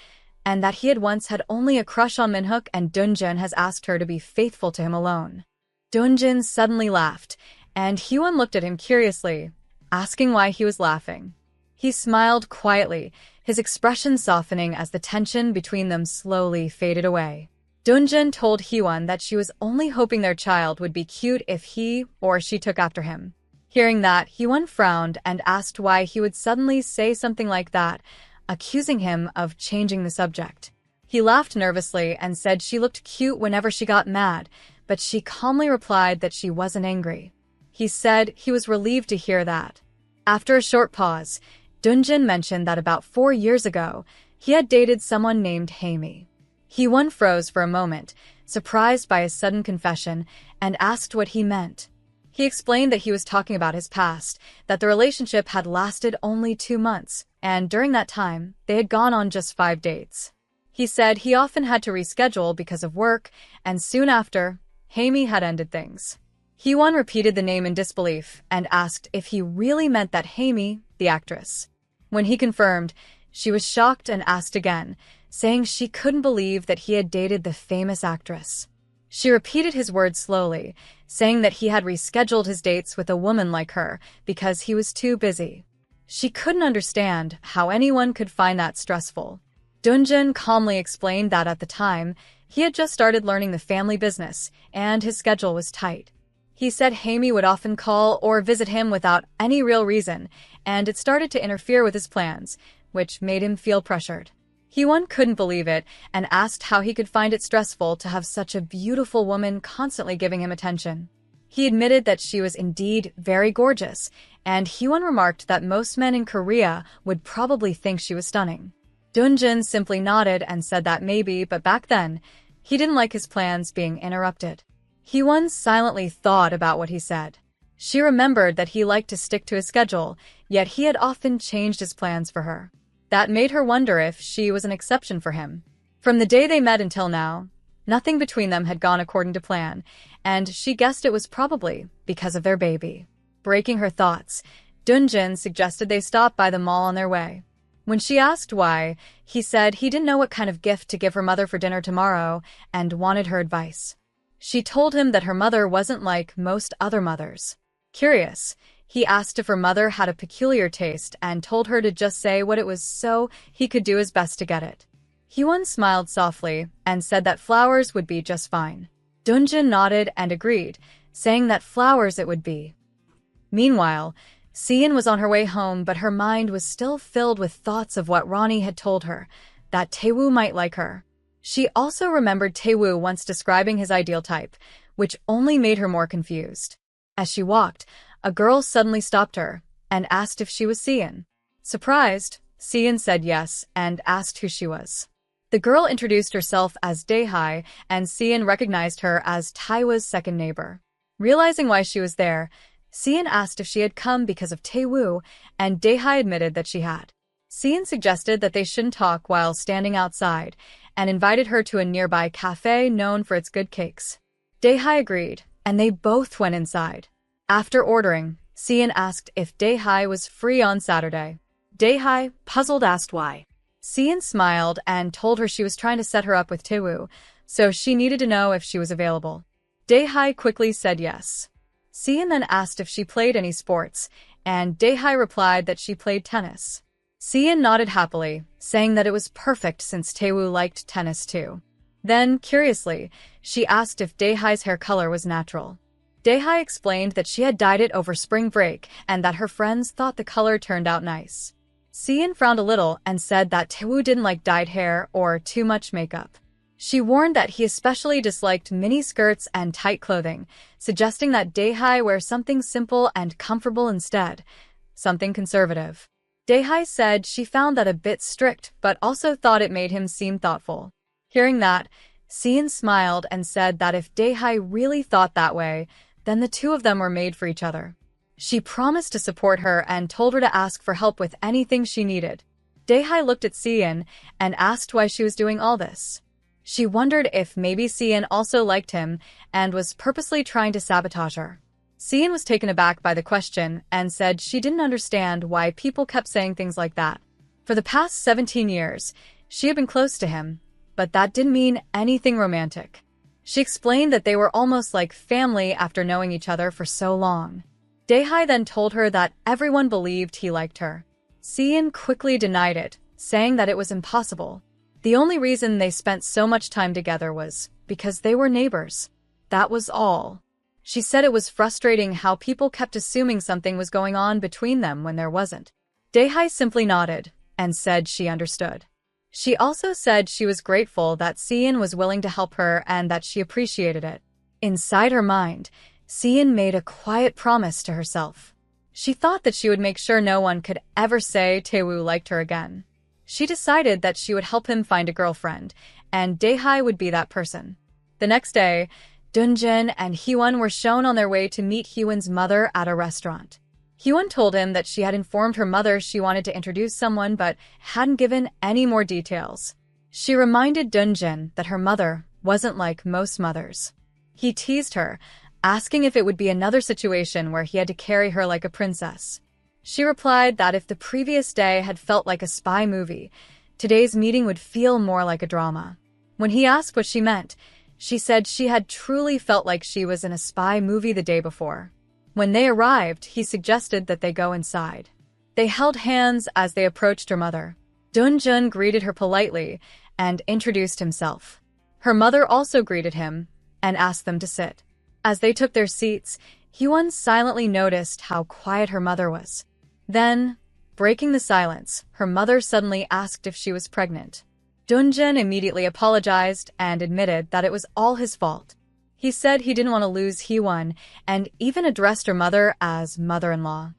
and that he had once had only a crush on Minhook, and Dunjin has asked her to be faithful to him alone. Dunjin suddenly laughed, and Hyewon looked at him curiously, asking why he was laughing. He smiled quietly, his expression softening as the tension between them slowly faded away. Dunjin told Hyewon that she was only hoping their child would be cute if he or she took after him. Hearing that, Hyewon frowned and asked why he would suddenly say something like that, accusing him of changing the subject. He laughed nervously and said she looked cute whenever she got mad, but she calmly replied that she wasn't angry. He said he was relieved to hear that. After a short pause, Dunjin mentioned that about 4 years ago, he had dated someone named Haemi. Hee-won froze for a moment, surprised by his sudden confession, and asked what he meant. He explained that he was talking about his past, that the relationship had lasted only 2 months, and during that time, they had gone on just 5 dates. He said he often had to reschedule because of work, and soon after, Haemi had ended things. Hee-won repeated the name in disbelief and asked if he really meant that Haemi, the actress. When he confirmed, she was shocked and asked again, saying she couldn't believe that he had dated the famous actress. She repeated his words slowly, saying that he had rescheduled his dates with a woman like her because he was too busy. She couldn't understand how anyone could find that stressful. Dunjin calmly explained that at the time, he had just started learning the family business, and his schedule was tight. He said Haemi would often call or visit him without any real reason, and it started to interfere with his plans, which made him feel pressured. Hee-won couldn't believe it and asked how he could find it stressful to have such a beautiful woman constantly giving him attention. He admitted that she was indeed very gorgeous, and Hee-won remarked that most men in Korea would probably think she was stunning. Dunjin simply nodded and said that maybe, but back then, he didn't like his plans being interrupted. Hee-won silently thought about what he said. She remembered that he liked to stick to his schedule, yet he had often changed his plans for her. That made her wonder if she was an exception for him. From the day they met until now, nothing between them had gone according to plan, and she guessed it was probably because of their baby. Breaking her thoughts, Dunjin suggested they stop by the mall on their way. When she asked why, he said he didn't know what kind of gift to give her mother for dinner tomorrow and wanted her advice. She told him that her mother wasn't like most other mothers. Curious, he asked if her mother had a peculiar taste and told her to just say what it was so he could do his best to get it. Hee-won smiled softly and said that flowers would be just fine. Dunjin nodded and agreed, saying that flowers it would be. Meanwhile, Seon was on her way home, but her mind was still filled with thoughts of what Ronnie had told her, that Taewoo might like her. She also remembered Taewoo once describing his ideal type, which only made her more confused. As she walked, a girl suddenly stopped her and asked if she was Seon. Surprised, Seon said yes and asked who she was. The girl introduced herself as Dae-hi, and Seon recognized her as Taewoo's second neighbor. Realizing why she was there, Seon asked if she had come because of Taewoo, and Dae-hi admitted that she had. Seon suggested that they shouldn't talk while standing outside, and invited her to a nearby cafe known for its good cakes. Dae-hi agreed, and they both went inside. After ordering, Seon asked if Dae-hi was free on Saturday. Dae-hi, puzzled, asked why. Seon smiled and told her she was trying to set her up with Taewoo, so she needed to know if she was available. Dae-hi quickly said yes. Seon then asked if she played any sports, and Dae-hi replied that she played tennis. Seon nodded happily, saying that it was perfect since Taewoo liked tennis too. Then, curiously, she asked if Dae-hi's hair color was natural. Dae-hi explained that she had dyed it over spring break and that her friends thought the color turned out nice. Seon frowned a little and said that Taewoo didn't like dyed hair or too much makeup. She warned that he especially disliked mini skirts and tight clothing, suggesting that Dae-hi wear something simple and comfortable instead, something conservative. Dae-hi said she found that a bit strict, but also thought it made him seem thoughtful. Hearing that, Seon smiled and said that if Dae-hi really thought that way, then the two of them were made for each other. She promised to support her and told her to ask for help with anything she needed. Dae-hi looked at Seon and asked why she was doing all this. She wondered if maybe Seon also liked him and was purposely trying to sabotage her. Seon was taken aback by the question and said she didn't understand why people kept saying things like that. For the past 17 years, she had been close to him, but that didn't mean anything romantic. She explained that they were almost like family after knowing each other for so long. Dae-hi then told her that everyone believed he liked her. Seon quickly denied it, saying that it was impossible. The only reason they spent so much time together was because they were neighbors. That was all. She said it was frustrating how people kept assuming something was going on between them when there wasn't. Dae-hi simply nodded and said she understood. She also said she was grateful that Seon was willing to help her and that she appreciated it. Inside her mind, Seon made a quiet promise to herself. She thought that she would make sure no one could ever say Taewoo liked her again. She decided that she would help him find a girlfriend, and Daehye would be that person. The next day, Dunjin and Hyewon were shown on their way to meet Hyewon's mother at a restaurant. Hyewon told him that she had informed her mother she wanted to introduce someone but hadn't given any more details. She reminded Dunjin that her mother wasn't like most mothers. He teased her, asking if it would be another situation where he had to carry her like a princess. She replied that if the previous day had felt like a spy movie, today's meeting would feel more like a drama. When he asked what she meant, she said she had truly felt like she was in a spy movie the day before. When they arrived, he suggested that they go inside. They held hands as they approached her mother. Dunjin greeted her politely and introduced himself. Her mother also greeted him and asked them to sit. As they took their seats, Hyewon silently noticed how quiet her mother was. Then, breaking the silence, her mother suddenly asked if she was pregnant. Dunjin immediately apologized and admitted that it was all his fault. He said he didn't want to lose Hyewon and even addressed her mother as mother-in-law.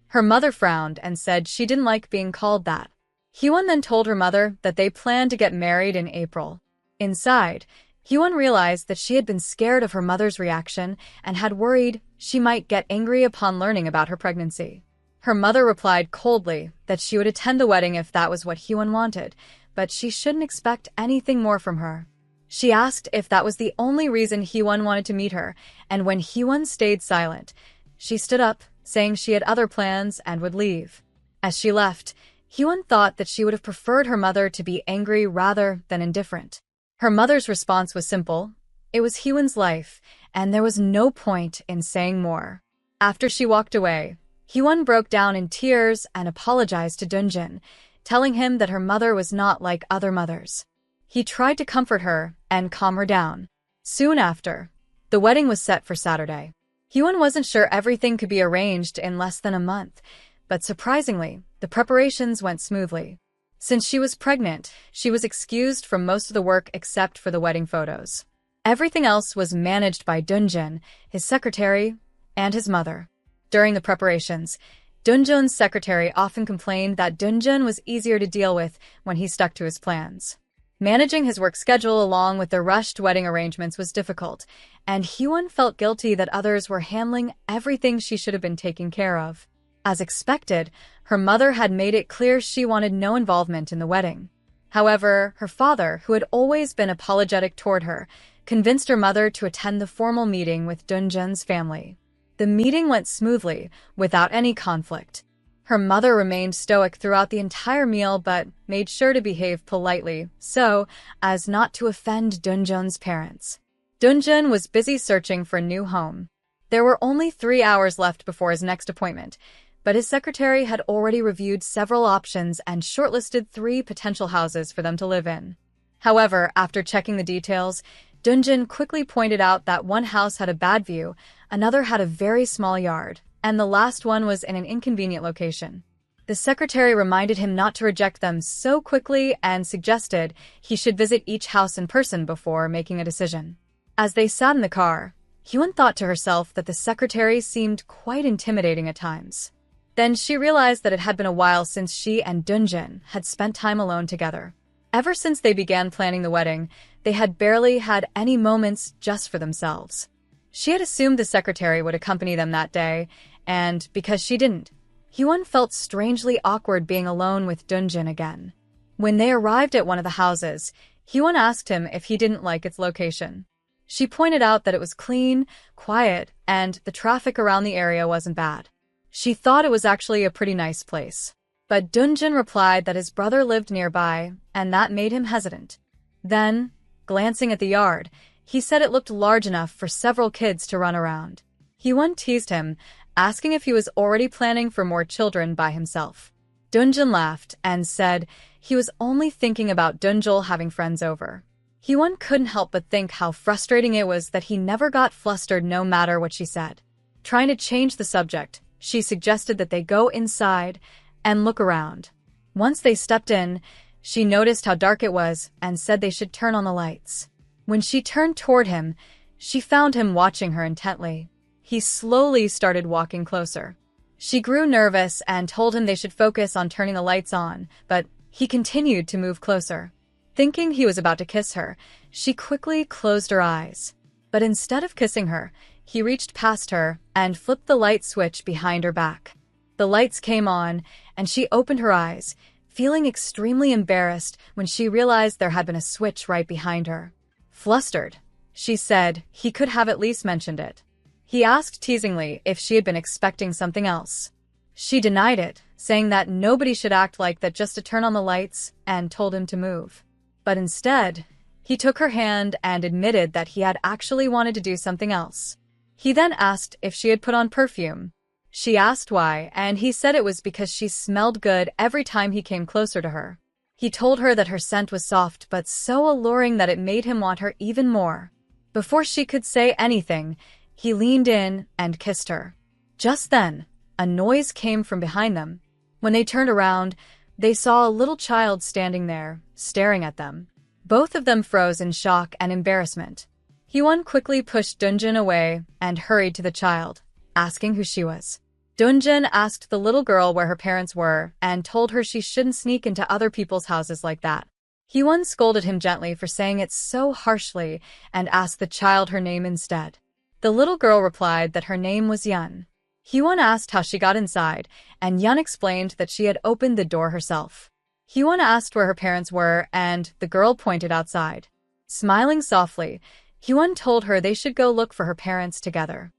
Her mother frowned and said she didn't like being called that. Hyewon then told her mother that they planned to get married in April. Inside, Hyewon realized that she had been scared of her mother's reaction and had worried she might get angry upon learning about her pregnancy. Her mother replied coldly that she would attend the wedding if that was what Hyewon wanted, but she shouldn't expect anything more from her. She asked if that was the only reason Hyewon wanted to meet her, and when Hyewon stayed silent, she stood up, saying she had other plans and would leave. As she left, Hyewon thought that she would have preferred her mother to be angry rather than indifferent. Her mother's response was simple. It was Hyewon's life, and there was no point in saying more. After she walked away, Hyewon broke down in tears and apologized to Dunjin, telling him that her mother was not like other mothers. He tried to comfort her and calm her down. Soon after, the wedding was set for Saturday. Hyewon wasn't sure everything could be arranged in less than a month, but surprisingly, the preparations went smoothly. Since she was pregnant, she was excused from most of the work except for the wedding photos. Everything else was managed by Dunjin, his secretary, and his mother. During the preparations, Dunjin's secretary often complained that Dunjin was easier to deal with when he stuck to his plans. Managing his work schedule along with the rushed wedding arrangements was difficult, and Hyewon felt guilty that others were handling everything she should have been taking care of. As expected, her mother had made it clear she wanted no involvement in the wedding. However, her father, who had always been apologetic toward her, convinced her mother to attend the formal meeting with Dunjin's family. The meeting went smoothly, without any conflict. Her mother remained stoic throughout the entire meal but made sure to behave politely, so as not to offend Dunjin's parents. Dunjin was busy searching for a new home. There were only 3 hours left before his next appointment, but his secretary had already reviewed several options and shortlisted 3 potential houses for them to live in. However, after checking the details, Dunjin quickly pointed out that one house had a bad view, another had a very small yard, and the last one was in an inconvenient location. The secretary reminded him not to reject them so quickly and suggested he should visit each house in person before making a decision. As they sat in the car, Hyewon thought to herself that the secretary seemed quite intimidating at times. Then she realized that it had been a while since she and Dunjin had spent time alone together. Ever since they began planning the wedding, they had barely had any moments just for themselves. She had assumed the secretary would accompany them that day, and because she didn't, Hyewon felt strangely awkward being alone with Dunjin again. When they arrived at one of the houses, Hyewon asked him if he didn't like its location. She pointed out that it was clean, quiet, and the traffic around the area wasn't bad. She thought it was actually a pretty nice place. But Dunjin replied that his brother lived nearby, and that made him hesitant. Then, glancing at the yard, he said it looked large enough for several kids to run around. Hyewon teased him, asking if he was already planning for more children by himself. Dunjin laughed and said he was only thinking about Dunjul having friends over. Hyewon couldn't help but think how frustrating it was that he never got flustered no matter what she said. Trying to change the subject, she suggested that they go inside and look around. Once they stepped in, she noticed how dark it was and said they should turn on the lights. When she turned toward him, she found him watching her intently. He slowly started walking closer. She grew nervous and told him they should focus on turning the lights on, but he continued to move closer. Thinking he was about to kiss her, she quickly closed her eyes. But instead of kissing her, he reached past her and flipped the light switch behind her back. The lights came on, and she opened her eyes, feeling extremely embarrassed when she realized there had been a switch right behind her. Flustered, she said he could have at least mentioned it. He asked teasingly if she had been expecting something else. She denied it, saying that nobody should act like that just to turn on the lights, and told him to move. But instead, he took her hand and admitted that he had actually wanted to do something else. He then asked if she had put on perfume. She asked why, and he said it was because she smelled good every time he came closer to her. He told her that her scent was soft but so alluring that it made him want her even more. Before she could say anything, he leaned in and kissed her. Just then, a noise came from behind them. When they turned around, they saw a little child standing there, staring at them. Both of them froze in shock and embarrassment. Hyewon quickly pushed Dunjin away and hurried to the child, asking who she was. Dunjin asked the little girl where her parents were and told her she shouldn't sneak into other people's houses like that. Hyewon scolded him gently for saying it so harshly and asked the child her name instead. The little girl replied that her name was Yun. Hyewon asked how she got inside, and Yun explained that she had opened the door herself. Hyewon asked where her parents were, and the girl pointed outside. Smiling softly, Hyewon told her they should go look for her parents together.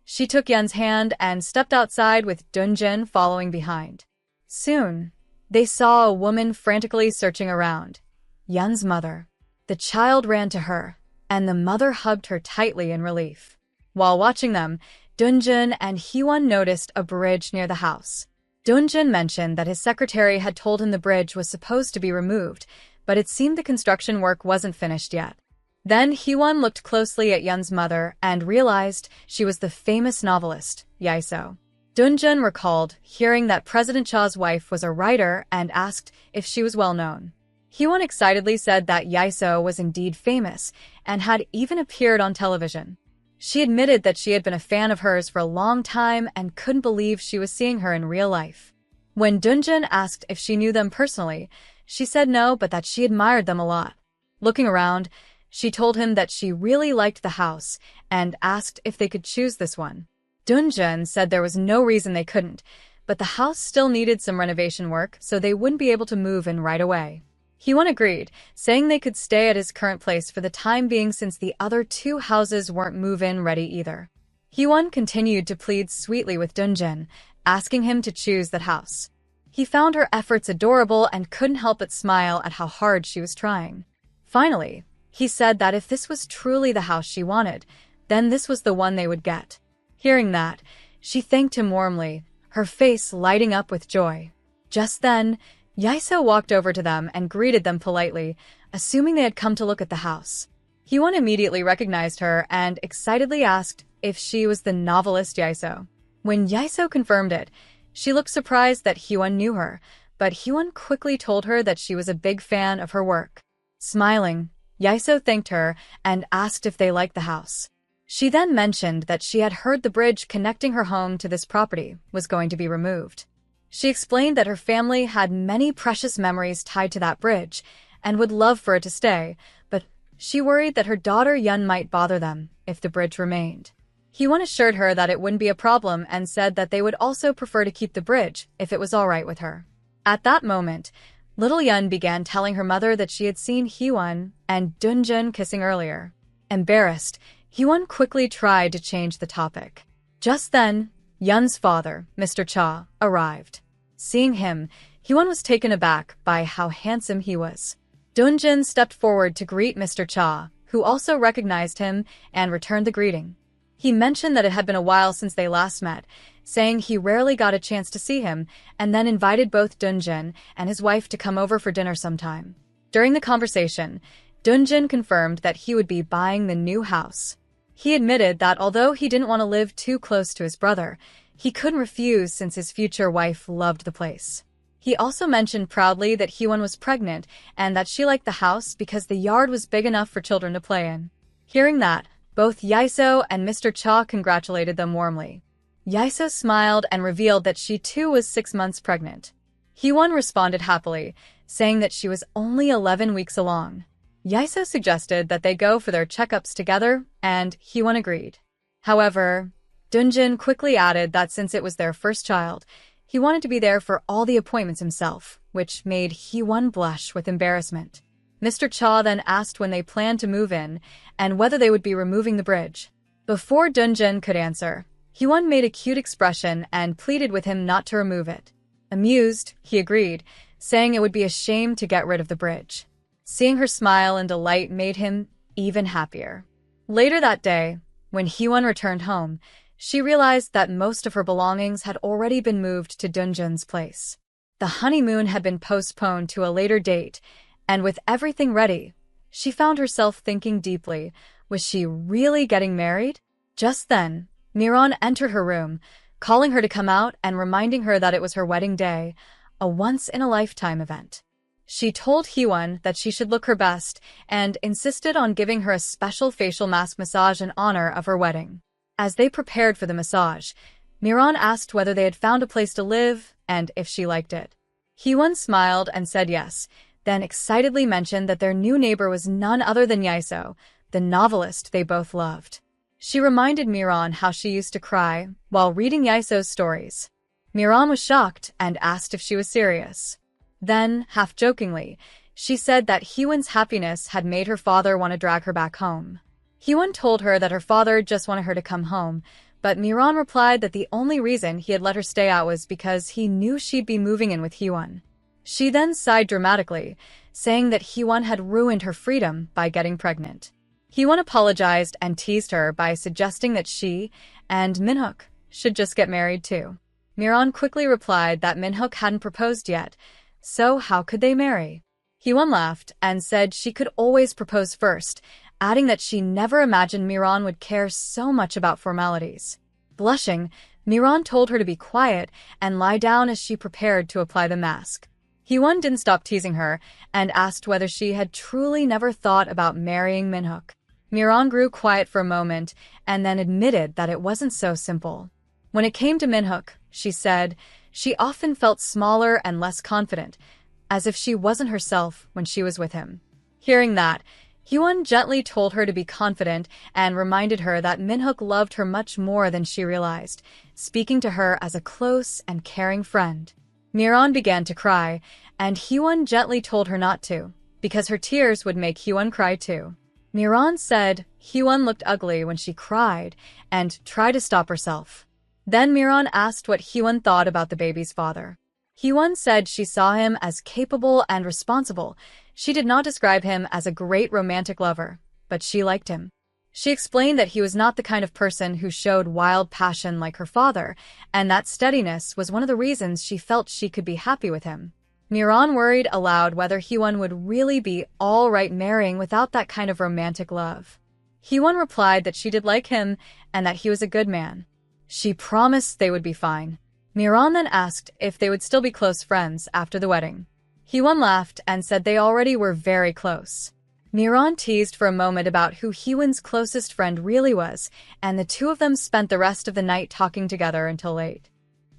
She took Yun's hand and stepped outside with Dunjin following behind. Soon, they saw a woman frantically searching around. Yun's mother. The child ran to her, and the mother hugged her tightly in relief. While watching them, Dunjin and Hyewon noticed a bridge near the house. Dunjin mentioned that his secretary had told him the bridge was supposed to be removed, but it seemed the construction work wasn't finished yet. Then Hyewon looked closely at Yun's mother and realized she was the famous novelist, Yaiso. Dunjin recalled hearing that President Cha's wife was a writer and asked if she was well known. Hyewon excitedly said that Yaiso was indeed famous and had even appeared on television. She admitted that she had been a fan of hers for a long time and couldn't believe she was seeing her in real life. When Dunjin asked if she knew them personally, she said no, but that she admired them a lot. Looking around, she told him that she really liked the house and asked if they could choose this one. Dunjin said there was no reason they couldn't, but the house still needed some renovation work, so they wouldn't be able to move in right away. Hyewon agreed, saying they could stay at his current place for the time being since the other two houses weren't move-in ready either. Hyewon continued to plead sweetly with Dunjin, asking him to choose that house. He found her efforts adorable and couldn't help but smile at how hard she was trying. Finally, he said that if this was truly the house she wanted, then this was the one they would get. Hearing that, she thanked him warmly, her face lighting up with joy. Just then, Yaiso walked over to them and greeted them politely, assuming they had come to look at the house. Hyewon immediately recognized her and excitedly asked if she was the novelist Yaiso. When Yaiso confirmed it, she looked surprised that Hyewon knew her, but Hyewon quickly told her that she was a big fan of her work. Smiling, Yaiso thanked her and asked if they liked the house. She then mentioned that she had heard the bridge connecting her home to this property was going to be removed. She explained that her family had many precious memories tied to that bridge and would love for it to stay, but she worried that her daughter Yun might bother them if the bridge remained. Hyewon assured her that it wouldn't be a problem and said that they would also prefer to keep the bridge if it was all right with her. At that moment, little Yun began telling her mother that she had seen Hyewon and Dunjin kissing earlier. Embarrassed, Hyewon quickly tried to change the topic. Just then, Yun's father, Mr. Cha, arrived. Seeing him, Hyewon was taken aback by how handsome he was. Dunjin stepped forward to greet Mr. Cha, who also recognized him and returned the greeting. He mentioned that it had been a while since they last met, saying he rarely got a chance to see him, and then invited both Dunjin and his wife to come over for dinner sometime. During the conversation, Dunjin confirmed that he would be buying the new house. He admitted that although he didn't want to live too close to his brother, he couldn't refuse since his future wife loved the place. He also mentioned proudly that Hyewon was pregnant and that she liked the house because the yard was big enough for children to play in. Hearing that, both Yaiso and Mr. Cha congratulated them warmly. Yaiso smiled and revealed that she too was 6 months pregnant. Hee-won responded happily, saying that she was only 11 weeks along. Yaiso suggested that they go for their checkups together, and Hee-won agreed. However, Dunjin quickly added that since it was their first child, he wanted to be there for all the appointments himself, which made Hee-won blush with embarrassment. Mr. Cha then asked when they planned to move in and whether they would be removing the bridge. Before Dunjin could answer, Hee-won made a cute expression and pleaded with him not to remove it. Amused, he agreed, saying it would be a shame to get rid of the bridge. Seeing her smile and delight made him even happier. Later that day, when Hee-won returned home, she realized that most of her belongings had already been moved to Dunjin's place. The honeymoon had been postponed to a later date, and with everything ready, she found herself thinking deeply, was she really getting married? Just then, Miran entered her room, calling her to come out and reminding her that it was her wedding day, a once-in-a-lifetime event. She told Hee-won that she should look her best and insisted on giving her a special facial mask massage in honor of her wedding. As they prepared for the massage, Miran asked whether they had found a place to live and if she liked it. Hee-won smiled and said yes, then excitedly mentioned that their new neighbor was none other than Yaiso, the novelist they both loved. She reminded Miran how she used to cry while reading Yaiso's stories. Miran was shocked and asked if she was serious. Then, half-jokingly, she said that Hee-won's happiness had made her father want to drag her back home. Hee-won told her that her father just wanted her to come home, but Miran replied that the only reason he had let her stay out was because he knew she'd be moving in with Hee-won. She then sighed dramatically, saying that Hee-won had ruined her freedom by getting pregnant. Hee-won apologized and teased her by suggesting that she and Minhook should just get married too. Miran quickly replied that Minhook hadn't proposed yet, so how could they marry? Hee-won laughed and said she could always propose first, adding that she never imagined Miran would care so much about formalities. Blushing, Miran told her to be quiet and lie down as she prepared to apply the mask. Hee-won didn't stop teasing her and asked whether she had truly never thought about marrying Minhook. Miran grew quiet for a moment and then admitted that it wasn't so simple. When it came to Minhook, she said, she often felt smaller and less confident, as if she wasn't herself when she was with him. Hearing that, Hee-won gently told her to be confident and reminded her that Minhook loved her much more than she realized, speaking to her as a close and caring friend. Miran began to cry, and Hee-won gently told her not to, because her tears would make Hee-won cry too. Miran said Hee-won looked ugly when she cried and tried to stop herself. Then Miran asked what Hee-won thought about the baby's father. Hee-won said she saw him as capable and responsible. She did not describe him as a great romantic lover, but she liked him. She explained that he was not the kind of person who showed wild passion like her father, and that steadiness was one of the reasons she felt she could be happy with him. Miran worried aloud whether Hee-won would really be all right marrying without that kind of romantic love. Hee-won replied that she did like him and that he was a good man. She promised they would be fine. Miran then asked if they would still be close friends after the wedding. Hee-won laughed and said they already were very close. Miran teased for a moment about who Hee-won's closest friend really was, and the two of them spent the rest of the night talking together until late.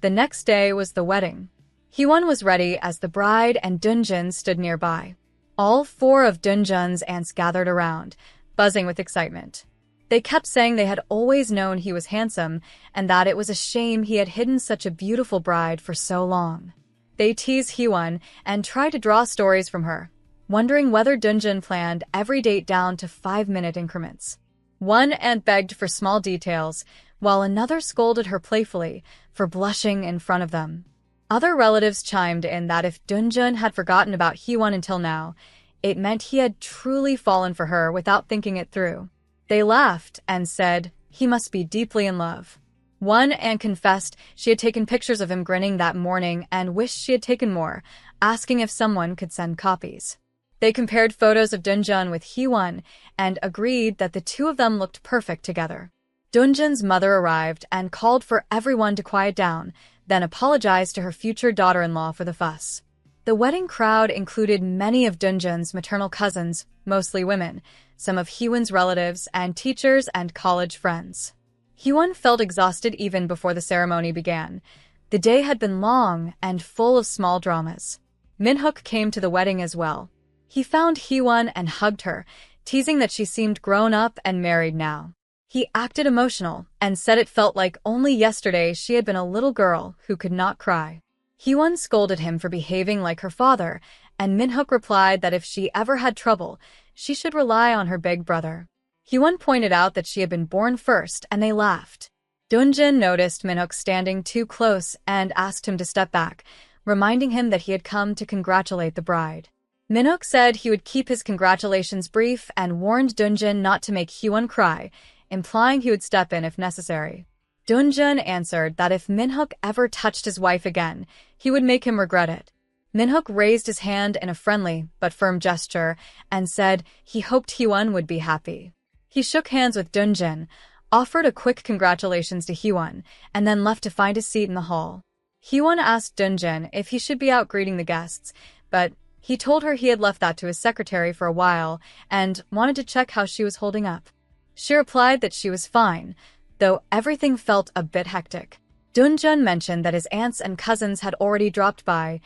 The next day was the wedding. Hee-won was ready as the bride and Dunjin stood nearby. All 4 of Dunjin's aunts gathered around, buzzing with excitement. They kept saying they had always known he was handsome and that it was a shame he had hidden such a beautiful bride for so long. They teased Hee-won and tried to draw stories from her, wondering whether Dunjin planned every date down to 5-minute increments. One aunt begged for small details, while another scolded her playfully for blushing in front of them. Other relatives chimed in that if Dunjin had forgotten about Hee-won until now, it meant he had truly fallen for her without thinking it through. They laughed and said he must be deeply in love. One aunt confessed she had taken pictures of him grinning that morning and wished she had taken more, asking if someone could send copies. They compared photos of Dunjin with Hee-won and agreed that the two of them looked perfect together. Dunjin's mother arrived and called for everyone to quiet down, then apologized to her future daughter-in-law for the fuss. The wedding crowd included many of Dunjin's maternal cousins, mostly women, some of Hee-won's relatives, and teachers and college friends. Hyewon felt exhausted even before the ceremony began. The day had been long and full of small dramas. Minhook came to the wedding as well. He found Hyewon and hugged her, teasing that she seemed grown up and married now. He acted emotional and said it felt like only yesterday she had been a little girl who could not cry. Hyewon scolded him for behaving like her father, and Minhook replied that if she ever had trouble, she should rely on her big brother. Hyewon pointed out that she had been born first, and they laughed. Dunjin noticed Minhook standing too close and asked him to step back, reminding him that he had come to congratulate the bride. Minhook said he would keep his congratulations brief and warned Dunjin not to make Hyewon cry, implying he would step in if necessary. Dunjin answered that if Minhook ever touched his wife again, he would make him regret it. Minhook raised his hand in a friendly but firm gesture and said he hoped Hyewon would be happy. He shook hands with Dunjin, offered a quick congratulations to Hyewon, and then left to find a seat in the hall. Hyewon asked Dunjin if he should be out greeting the guests, but he told her he had left that to his secretary for a while and wanted to check how she was holding up. She replied that she was fine, though everything felt a bit hectic. Dunjin mentioned that his aunts and cousins had already dropped by,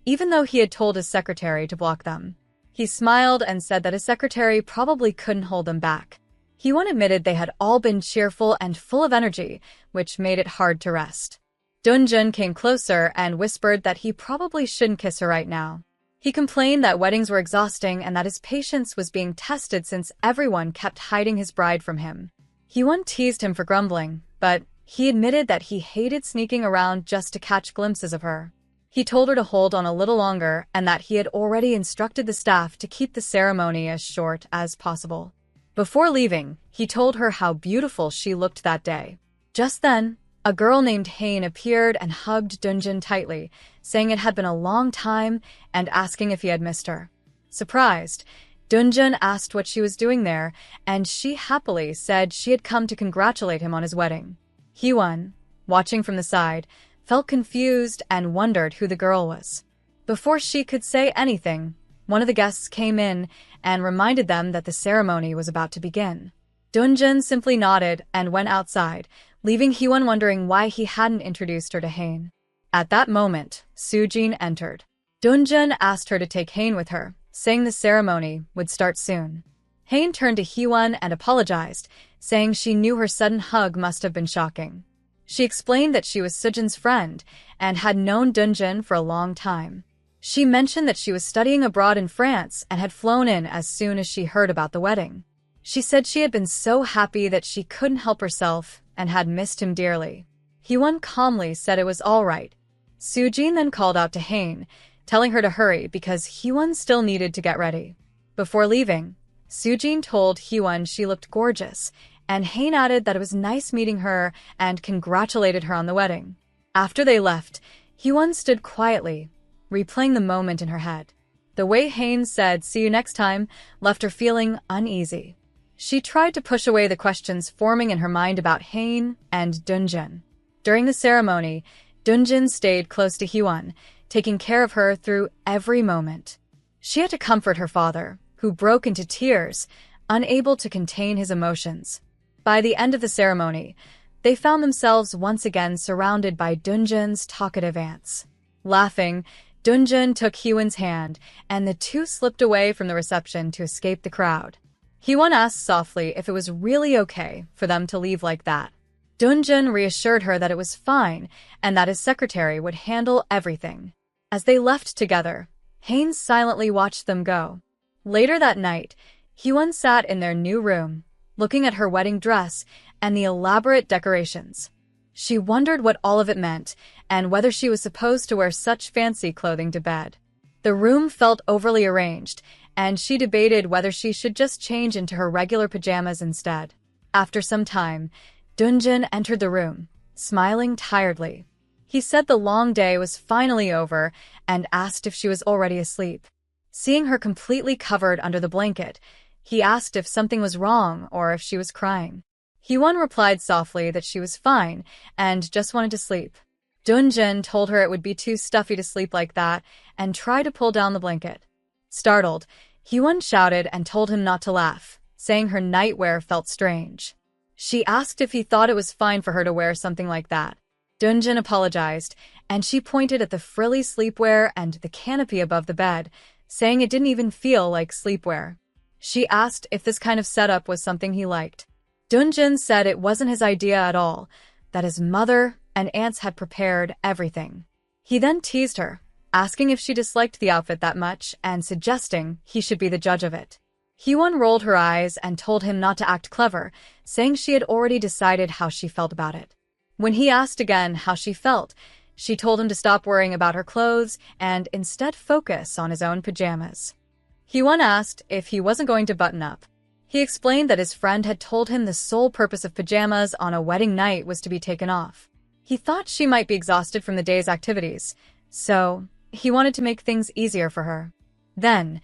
even though he had told his secretary to block them. He smiled and said that his secretary probably couldn't hold them back. Hyewon admitted they had all been cheerful and full of energy, which made it hard to rest. Dunjin came closer and whispered that he probably shouldn't kiss her right now. He complained that weddings were exhausting and that his patience was being tested since everyone kept hiding his bride from him. Hyewon teased him for grumbling, but he admitted that he hated sneaking around just to catch glimpses of her. He told her to hold on a little longer and that he had already instructed the staff to keep the ceremony as short as possible. Before leaving, he told her how beautiful she looked that day. Just then, a girl named Hain appeared and hugged Dunjin tightly, saying it had been a long time and asking if he had missed her. Surprised, Dunjin asked what she was doing there, and she happily said she had come to congratulate him on his wedding. Hyewon, watching from the side, felt confused and wondered who the girl was. Before she could say anything, one of the guests came in and reminded them that the ceremony was about to begin. Dunjin simply nodded and went outside, leaving Hyewon wondering why he hadn't introduced her to Hain. At that moment, Soojin entered. Dunjin asked her to take Hain with her, saying the ceremony would start soon. Hain turned to Hyewon and apologized, saying she knew her sudden hug must have been shocking. She explained that she was Soojin's friend and had known Dunjin for a long time. She mentioned that she was studying abroad in France and had flown in as soon as she heard about the wedding. She said she had been so happy that she couldn't help herself and had missed him dearly. Hyewon calmly said it was all right. Soojin then called out to Hain, telling her to hurry because Hyewon still needed to get ready. Before leaving, Soojin told Hyewon she looked gorgeous, and Hain added that it was nice meeting her and congratulated her on the wedding. After they left, Hyewon stood quietly, replaying the moment in her head. The way Hain said, "See you next time," left her feeling uneasy. She tried to push away the questions forming in her mind about Hain and Dunjin. During the ceremony, Dunjin stayed close to Hyewon, taking care of her through every moment. She had to comfort her father, who broke into tears, unable to contain his emotions. By the end of the ceremony, they found themselves once again surrounded by Dunjin's talkative aunts. Laughing, Dunjin took Hyewon's hand, and the two slipped away from the reception to escape the crowd. Hyewon asked softly if it was really okay for them to leave like that. Dunjin reassured her that it was fine and that his secretary would handle everything. As they left together, Hain silently watched them go. Later that night, Hyewon sat in their new room, looking at her wedding dress and the elaborate decorations. She wondered what all of it meant and whether she was supposed to wear such fancy clothing to bed. The room felt overly arranged, and she debated whether she should just change into her regular pajamas instead. After some time, Dunjin entered the room, smiling tiredly. He said the long day was finally over and asked if she was already asleep. Seeing her completely covered under the blanket, he asked if something was wrong or if she was crying. Hyewon replied softly that she was fine and just wanted to sleep. Dunjin told her it would be too stuffy to sleep like that and tried to pull down the blanket. Startled, Hyewon shouted and told him not to laugh, saying her nightwear felt strange. She asked if he thought it was fine for her to wear something like that. Dunjin apologized, and she pointed at the frilly sleepwear and the canopy above the bed, saying it didn't even feel like sleepwear. She asked if this kind of setup was something he liked. Dunjin said it wasn't his idea at all, that his mother and aunts had prepared everything. He then teased her, asking if she disliked the outfit that much and suggesting he should be the judge of it. Hyewon rolled her eyes and told him not to act clever, saying she had already decided how she felt about it. When he asked again how she felt, she told him to stop worrying about her clothes and instead focus on his own pajamas. Hyewon asked if he wasn't going to button up. He explained that his friend had told him the sole purpose of pajamas on a wedding night was to be taken off. He thought she might be exhausted from the day's activities, so he wanted to make things easier for her. Then,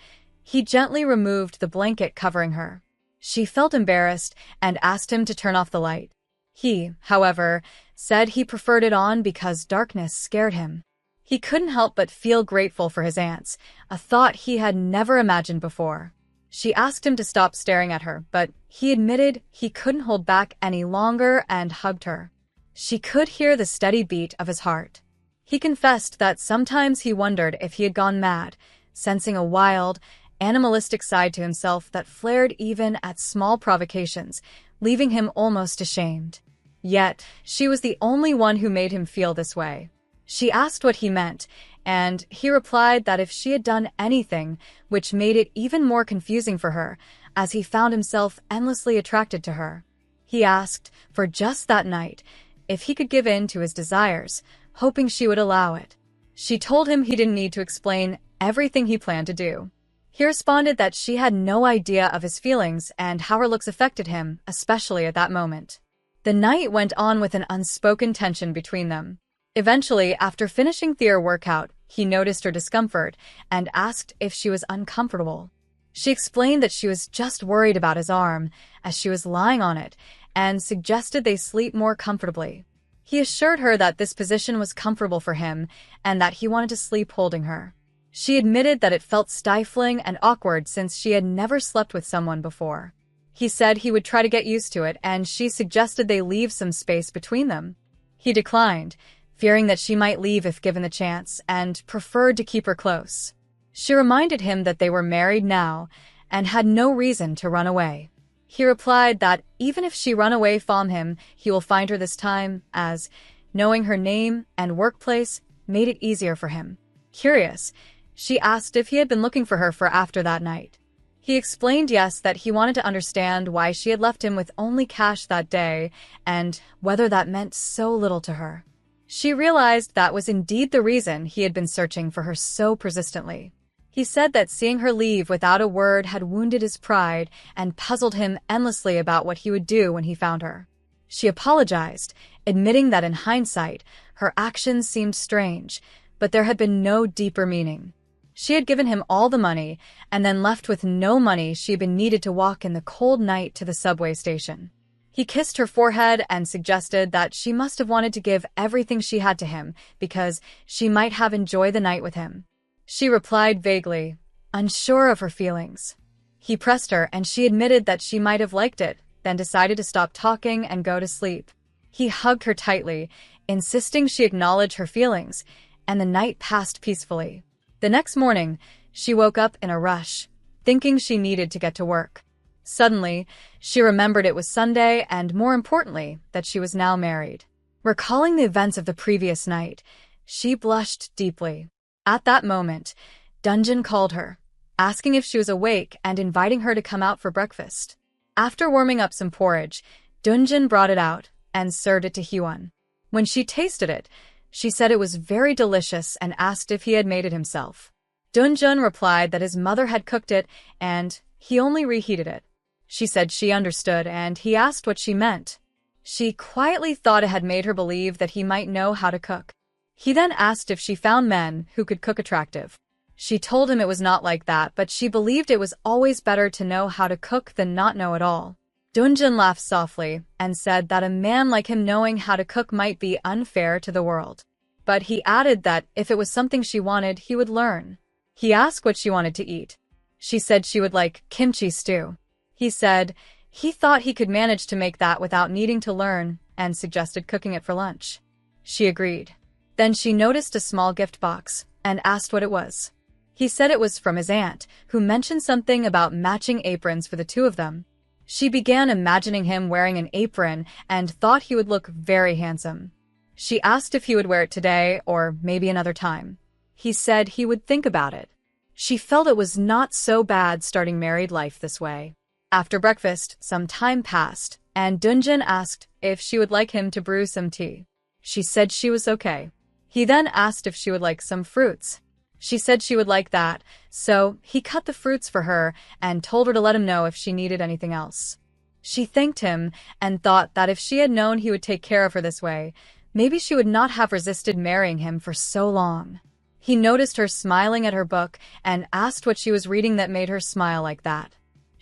he gently removed the blanket covering her. She felt embarrassed and asked him to turn off the light. He, however, said he preferred it on because darkness scared him. He couldn't help but feel grateful for his aunts, a thought he had never imagined before. She asked him to stop staring at her, but he admitted he couldn't hold back any longer and hugged her. She could hear the steady beat of his heart. He confessed that sometimes he wondered if he had gone mad, sensing a wild, animalistic side to himself that flared even at small provocations, leaving him almost ashamed. Yet, she was the only one who made him feel this way. She asked what he meant, and he replied that if she had done anything, which made it even more confusing for her, as he found himself endlessly attracted to her. He asked, for just that night, if he could give in to his desires, hoping she would allow it. She told him he didn't need to explain everything he planned to do. He responded that she had no idea of his feelings and how her looks affected him, especially at that moment. The night went on with an unspoken tension between them. Eventually, after finishing their workout, he noticed her discomfort and asked if she was uncomfortable. She explained that she was just worried about his arm as she was lying on it and suggested they sleep more comfortably. He assured her that this position was comfortable for him and that he wanted to sleep holding her. She admitted that it felt stifling and awkward since she had never slept with someone before. He said he would try to get used to it, and she suggested they leave some space between them. He declined, fearing that she might leave if given the chance, and preferred to keep her close. She reminded him that they were married now and had no reason to run away. He replied that even if she run away from him, he will find her this time, as knowing her name and workplace made it easier for him. Curious, she asked if he had been looking for her for after that night. He explained yes, that he wanted to understand why she had left him with only cash that day and whether that meant so little to her. She realized that was indeed the reason he had been searching for her so persistently. He said that seeing her leave without a word had wounded his pride and puzzled him endlessly about what he would do when he found her. She apologized, admitting that in hindsight, her actions seemed strange, but there had been no deeper meaning. She had given him all the money and then left with no money she had been needed to walk in the cold night to the subway station. He kissed her forehead and suggested that she must have wanted to give everything she had to him because she might have enjoyed the night with him. She replied vaguely, unsure of her feelings. He pressed her and she admitted that she might have liked it, then decided to stop talking and go to sleep. He hugged her tightly, insisting she acknowledge her feelings, and the night passed peacefully. The next morning, she woke up in a rush, thinking she needed to get to work. Suddenly, she remembered it was Sunday and, more importantly, that she was now married. Recalling the events of the previous night, she blushed deeply. At that moment, Dunjin called her, asking if she was awake and inviting her to come out for breakfast. After warming up some porridge, Dunjin brought it out and served it to Hyewon. When she tasted it, she said it was very delicious and asked if he had made it himself. Dunjin replied that his mother had cooked it and he only reheated it. She said she understood and he asked what she meant. She quietly thought it had made her believe that he might know how to cook. He then asked if she found men who could cook attractive. She told him it was not like that, but she believed it was always better to know how to cook than not know at all. Dunjin laughed softly and said that a man like him knowing how to cook might be unfair to the world. But he added that if it was something she wanted, he would learn. He asked what she wanted to eat. She said she would like kimchi stew. He said He thought he could manage to make that without needing to learn and suggested cooking it for lunch. She agreed. Then she noticed a small gift box and asked what it was. He said it was from his aunt, who mentioned something about matching aprons for the two of them. She began imagining him wearing an apron and thought he would look very handsome. She asked if he would wear it today or maybe another time. He said he would think about it. She felt it was not so bad starting married life this way. After breakfast, some time passed, and Dunjin asked if she would like him to brew some tea. She said she was okay. He then asked if she would like some fruits. She said she would like that, so he cut the fruits for her and told her to let him know if she needed anything else. She thanked him and thought that if she had known he would take care of her this way, maybe she would not have resisted marrying him for so long. He noticed her smiling at her book and asked what she was reading that made her smile like that.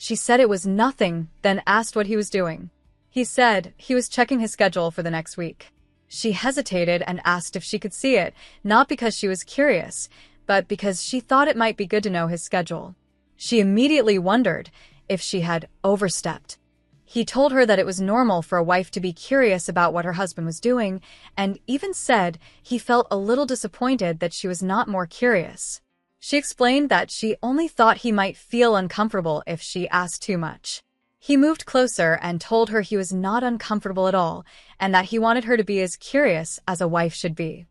She said it was nothing, then asked what he was doing. He said he was checking his schedule for the next week. She hesitated and asked if she could see it, not because she was curious, but because she thought it might be good to know his schedule. She immediately wondered if she had overstepped. He told her that it was normal for a wife to be curious about what her husband was doing, and even said he felt a little disappointed that she was not more curious. She explained that she only thought he might feel uncomfortable if she asked too much. He moved closer and told her he was not uncomfortable at all, and that he wanted her to be as curious as a wife should be.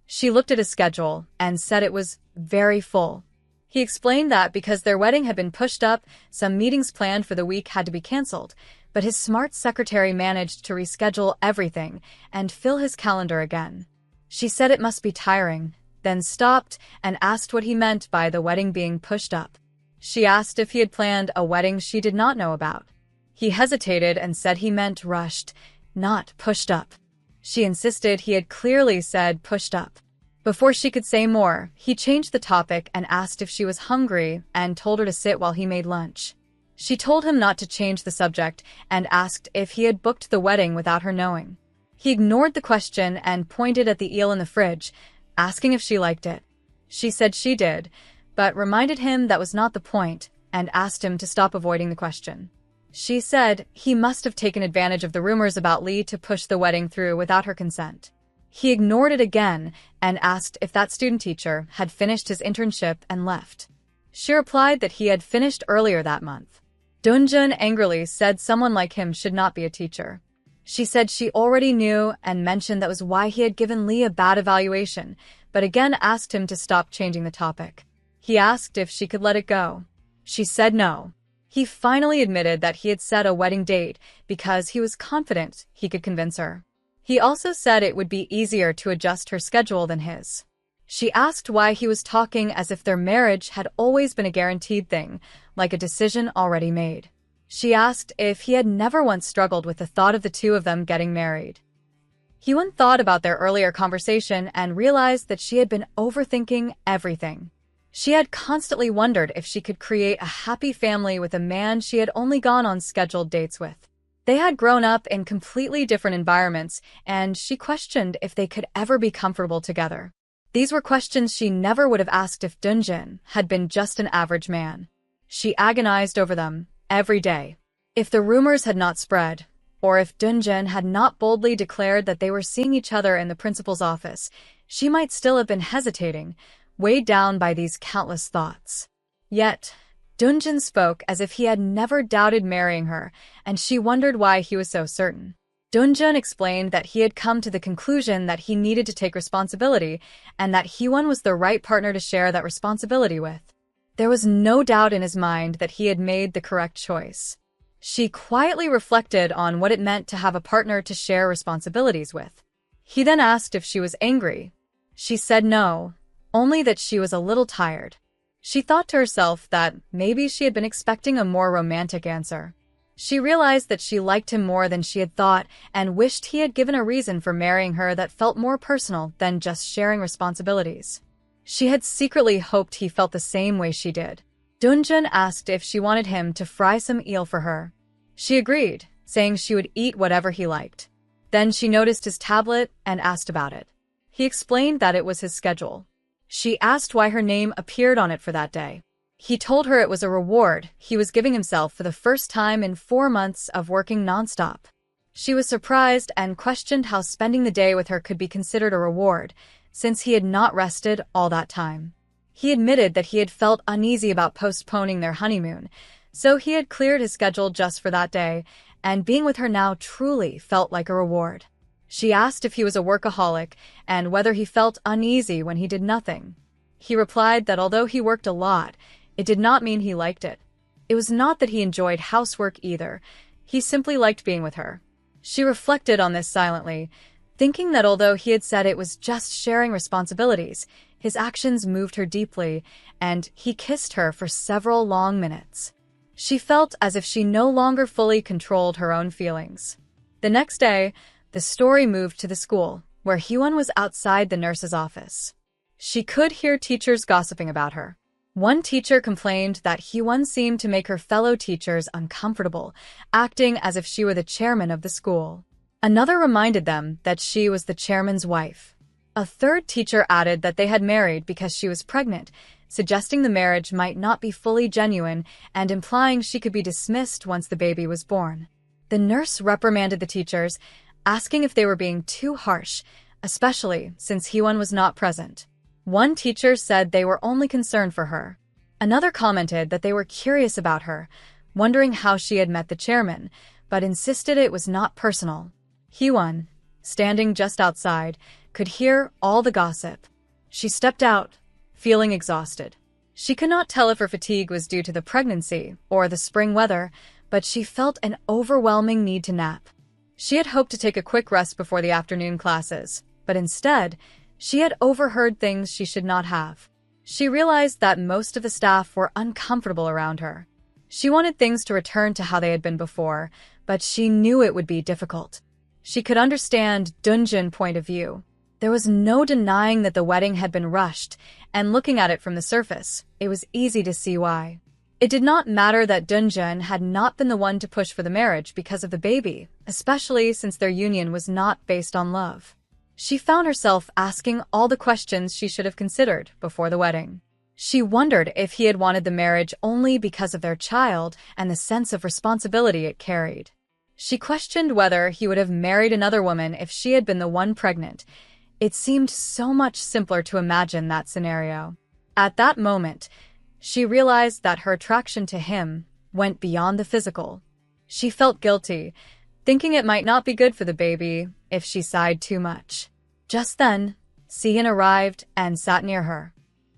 She looked at his schedule and said it was very full. He explained that because their wedding had been pushed up, some meetings planned for the week had to be canceled, but his smart secretary managed to reschedule everything and fill his calendar again. She said it must be tiring, then stopped and asked what he meant by the wedding being pushed up. She asked if he had planned a wedding she did not know about. He hesitated and said he meant rushed, not pushed up. She insisted he had clearly said pushed up. Before she could say more, he changed the topic and asked if she was hungry and told her to sit while he made lunch. She told him not to change the subject and asked if he had booked the wedding without her knowing. He ignored the question and pointed at the eel in the fridge, asking if she liked it. She said she did, but reminded him that was not the point and asked him to stop avoiding the question. She said he must have taken advantage of the rumors about Lee to push the wedding through without her consent. He ignored it again and asked if that student teacher had finished his internship and left. She replied that he had finished earlier that month. Dunjun angrily said someone like him should not be a teacher. She said she already knew and mentioned that was why he had given Lee a bad evaluation, but again asked him to stop changing the topic. He asked if she could let it go. She said no. He finally admitted that he had set a wedding date because he was confident he could convince her. He also said it would be easier to adjust her schedule than his. She asked why he was talking as if their marriage had always been a guaranteed thing, like a decision already made. She asked if he had never once struggled with the thought of the two of them getting married. Hyun thought about their earlier conversation and realized that she had been overthinking everything. She had constantly wondered if she could create a happy family with a man she had only gone on scheduled dates with. They had grown up in completely different environments, and she questioned if they could ever be comfortable together. These were questions she never would have asked if Dunjin had been just an average man. She agonized over them every day. If the rumors had not spread, or if Dunjin had not boldly declared that they were seeing each other in the principal's office, she might still have been hesitating, weighed down by these countless thoughts. Yet, Dunjin spoke as if he had never doubted marrying her, and she wondered why he was so certain. Dunjin explained that he had come to the conclusion that he needed to take responsibility and that Hyun was the right partner to share that responsibility with. There was no doubt in his mind that he had made the correct choice. She quietly reflected on what it meant to have a partner to share responsibilities with. He then asked if she was angry. She said no, only that she was a little tired. She thought to herself that maybe she had been expecting a more romantic answer. She realized that she liked him more than she had thought and wished he had given a reason for marrying her that felt more personal than just sharing responsibilities. She had secretly hoped he felt the same way she did. Dunjin asked if she wanted him to fry some eel for her. She agreed, saying she would eat whatever he liked. Then she noticed his tablet and asked about it. He explained that it was his schedule. She asked why her name appeared on it for that day. He told her it was a reward he was giving himself for the first time in 4 months of working nonstop. She was surprised and questioned how spending the day with her could be considered a reward, since he had not rested all that time. He admitted that he had felt uneasy about postponing their honeymoon, so he had cleared his schedule just for that day, and being with her now truly felt like a reward. She asked if he was a workaholic and whether he felt uneasy when he did nothing. He replied that although he worked a lot, it did not mean he liked it. It was not that he enjoyed housework either. He simply liked being with her. She reflected on this silently, thinking that although he had said it was just sharing responsibilities, his actions moved her deeply, and he kissed her for several long minutes. She felt as if she no longer fully controlled her own feelings. The next day, the story moved to the school, where Hyewon was outside the nurse's office. She could hear teachers gossiping about her. One teacher complained that Hyewon seemed to make her fellow teachers uncomfortable, acting as if she were the chairman of the school. Another reminded them that she was the chairman's wife. A third teacher added that they had married because she was pregnant, suggesting the marriage might not be fully genuine and implying she could be dismissed once the baby was born. The nurse reprimanded the teachers, asking if they were being too harsh, especially since Hyewon was not present. One teacher said they were only concerned for her. Another commented that they were curious about her, wondering how she had met the chairman, but insisted it was not personal. Hyewon, standing just outside, could hear all the gossip. She stepped out, feeling exhausted. She could not tell if her fatigue was due to the pregnancy or the spring weather, but she felt an overwhelming need to nap. She had hoped to take a quick rest before the afternoon classes, but instead, she had overheard things she should not have. She realized that most of the staff were uncomfortable around her. She wanted things to return to how they had been before, but she knew it would be difficult. She could understand Dunjin's point of view. There was no denying that the wedding had been rushed, and looking at it from the surface, it was easy to see why. It did not matter that Dunjin had not been the one to push for the marriage because of the baby, especially since their union was not based on love. She found herself asking all the questions she should have considered before the wedding. She wondered if he had wanted the marriage only because of their child and the sense of responsibility it carried. She questioned whether he would have married another woman if she had been the one pregnant. It seemed so much simpler to imagine that scenario. At that moment, she realized that her attraction to him went beyond the physical. She felt guilty, thinking it might not be good for the baby if she sighed too much. Just then, Seon arrived and sat near her.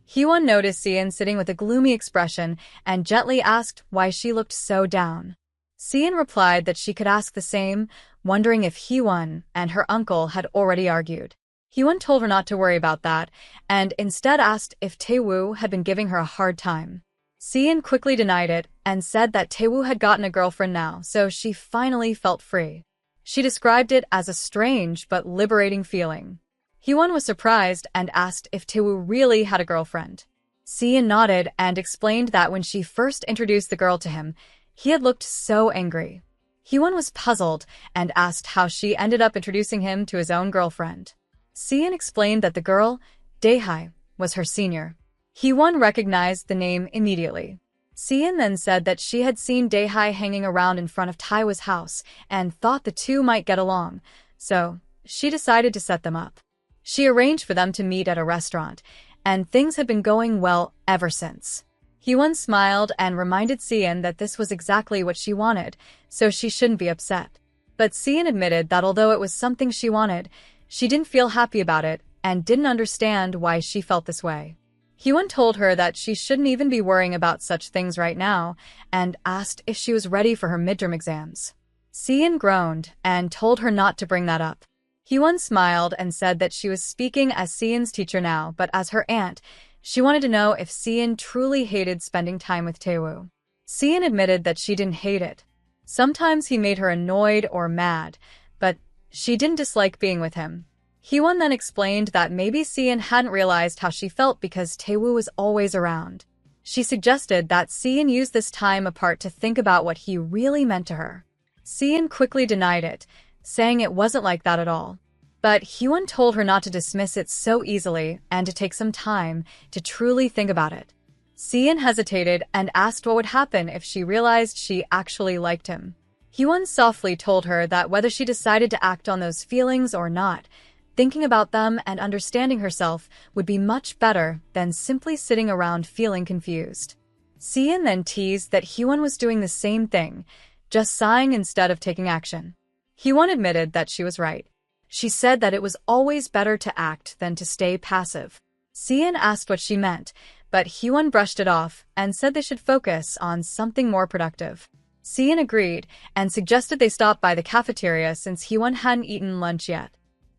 Hyewon noticed Seon sitting with a gloomy expression and gently asked why she looked so down. Seon replied that she could ask the same, wondering if Hyewon and her uncle had already argued. Hyewon told her not to worry about that, and instead asked if Taewoo had been giving her a hard time. Seon quickly denied it and said that Taewoo had gotten a girlfriend now, so she finally felt free. She described it as a strange but liberating feeling. Hyewon was surprised and asked if Taewoo really had a girlfriend. Seon nodded and explained that when she first introduced the girl to him, he had looked so angry. Hyewon was puzzled and asked how she ended up introducing him to his own girlfriend. Seon explained that the girl, Daehye, was her senior. Hyewon recognized the name immediately. Seon then said that she had seen Daehye hanging around in front of Taewoo's house and thought the two might get along, so she decided to set them up. She arranged for them to meet at a restaurant, and things had been going well ever since. Hyewon smiled and reminded Seon that this was exactly what she wanted, so she shouldn't be upset. But Seon admitted that although it was something she wanted, she didn't feel happy about it and didn't understand why she felt this way. Hyewon told her that she shouldn't even be worrying about such things right now and asked if she was ready for her midterm exams. Seon groaned and told her not to bring that up. Hyewon smiled and said that she was speaking as Seon's teacher now, but as her aunt, she wanted to know if Seon truly hated spending time with Taewoo. Seon admitted that she didn't hate it. Sometimes he made her annoyed or mad, but she didn't dislike being with him. Hyewon then explained that maybe Seon hadn't realized how she felt because Taewoo was always around. She suggested that Seon use this time apart to think about what he really meant to her. Seon quickly denied it, saying it wasn't like that at all. But Hyewon told her not to dismiss it so easily and to take some time to truly think about it. Sian hesitated and asked what would happen if she realized she actually liked him. Hyewon softly told her that whether she decided to act on those feelings or not, thinking about them and understanding herself would be much better than simply sitting around feeling confused. Sian then teased that Hyewon was doing the same thing, just sighing instead of taking action. Hyewon admitted that she was right. She said that it was always better to act than to stay passive. Sian asked what she meant, but Hyewon brushed it off and said they should focus on something more productive. Sian agreed and suggested they stop by the cafeteria since Hyewon hadn't eaten lunch yet.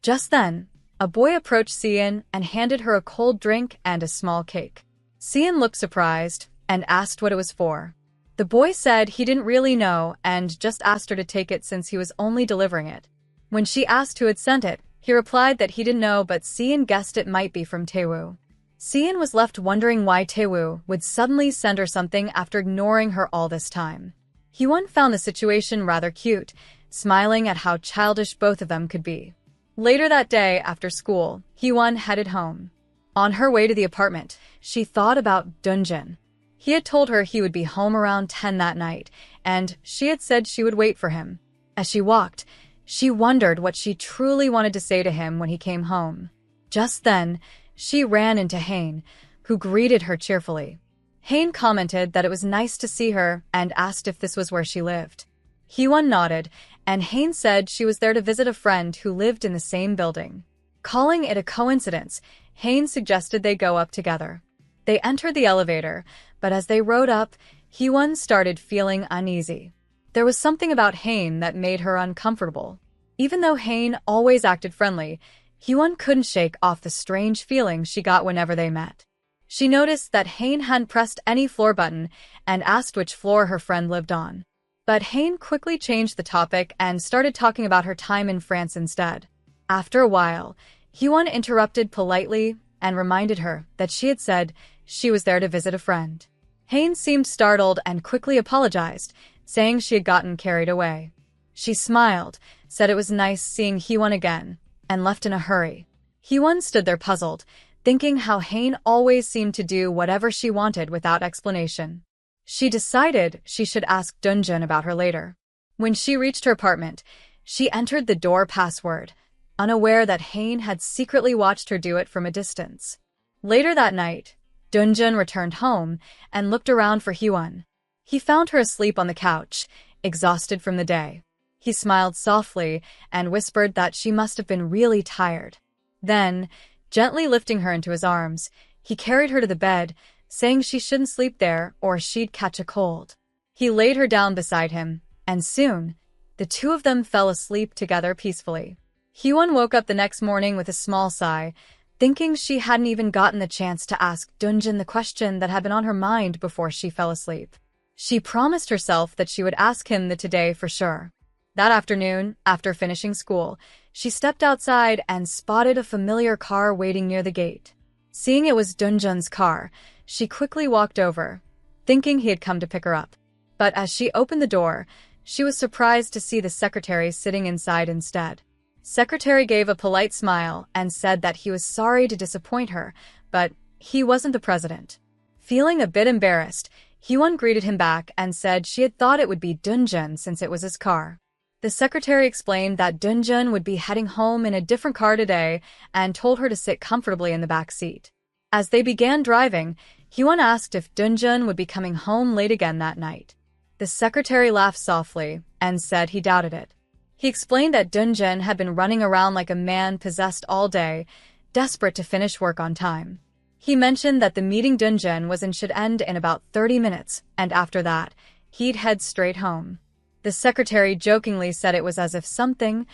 Just then, a boy approached Sian and handed her a cold drink and a small cake. Sian looked surprised and asked what it was for. The boy said he didn't really know and just asked her to take it since he was only delivering it. When she asked who had sent it, he replied that he didn't know, but Sian guessed it might be from Taewoo. Sian was left wondering why Taewoo would suddenly send her something after ignoring her all this time. Hyewon found the situation rather cute, smiling at how childish both of them could be. Later that day, after school, Hyewon headed home. On her way to the apartment, she thought about Dunjin. He had told her he would be home around 10 that night, and she had said she would wait for him. As she walked, she wondered what she truly wanted to say to him when he came home. Just then, she ran into Hain, who greeted her cheerfully. Hain commented that it was nice to see her and asked if this was where she lived. Hyewon nodded, and Hain said she was there to visit a friend who lived in the same building. Calling it a coincidence, Hain suggested they go up together. They entered the elevator, but as they rode up, Hyewon started feeling uneasy. There was something about Hain that made her uncomfortable. Even though Hain always acted friendly, Hyewon couldn't shake off the strange feeling she got whenever they met. She noticed that Hain hadn't pressed any floor button and asked which floor her friend lived on. But Hain quickly changed the topic and started talking about her time in France instead. After a while, Hyewon interrupted politely and reminded her that she had said she was there to visit a friend. Hain seemed startled and quickly apologized, saying she had gotten carried away. She smiled, said it was nice seeing Hyewon again, and left in a hurry. Hyewon stood there puzzled, thinking how Hain always seemed to do whatever she wanted without explanation. She decided she should ask Dunjin about her later. When she reached her apartment, she entered the door password, unaware that Hain had secretly watched her do it from a distance. Later that night, Dunjin returned home and looked around for Hyewon. He found her asleep on the couch, exhausted from the day. He smiled softly and whispered that she must have been really tired. Then, gently lifting her into his arms, he carried her to the bed, saying she shouldn't sleep there or she'd catch a cold. He laid her down beside him, and soon, the two of them fell asleep together peacefully. Hyewon woke up the next morning with a small sigh, thinking she hadn't even gotten the chance to ask Dunjin the question that had been on her mind before she fell asleep. She promised herself that she would ask him the today for sure. That afternoon, after finishing school, she stepped outside and spotted a familiar car waiting near the gate. Seeing it was Dunjin's car, she quickly walked over, thinking he had come to pick her up. But as she opened the door, she was surprised to see the secretary sitting inside instead. Secretary gave a polite smile and said that he was sorry to disappoint her, but he wasn't the president. Feeling a bit embarrassed, Hyewon greeted him back and said she had thought it would be Dunjin since it was his car. The secretary explained that Dunjin would be heading home in a different car today and told her to sit comfortably in the back seat. As they began driving, Hyewon asked if Dunjin would be coming home late again that night. The secretary laughed softly and said he doubted it. He explained that Dunjin had been running around like a man possessed all day, desperate to finish work on time. He mentioned that the meeting Dunjin was in should end in about 30 minutes, and after that, he'd head straight home. The secretary jokingly said it was as if something,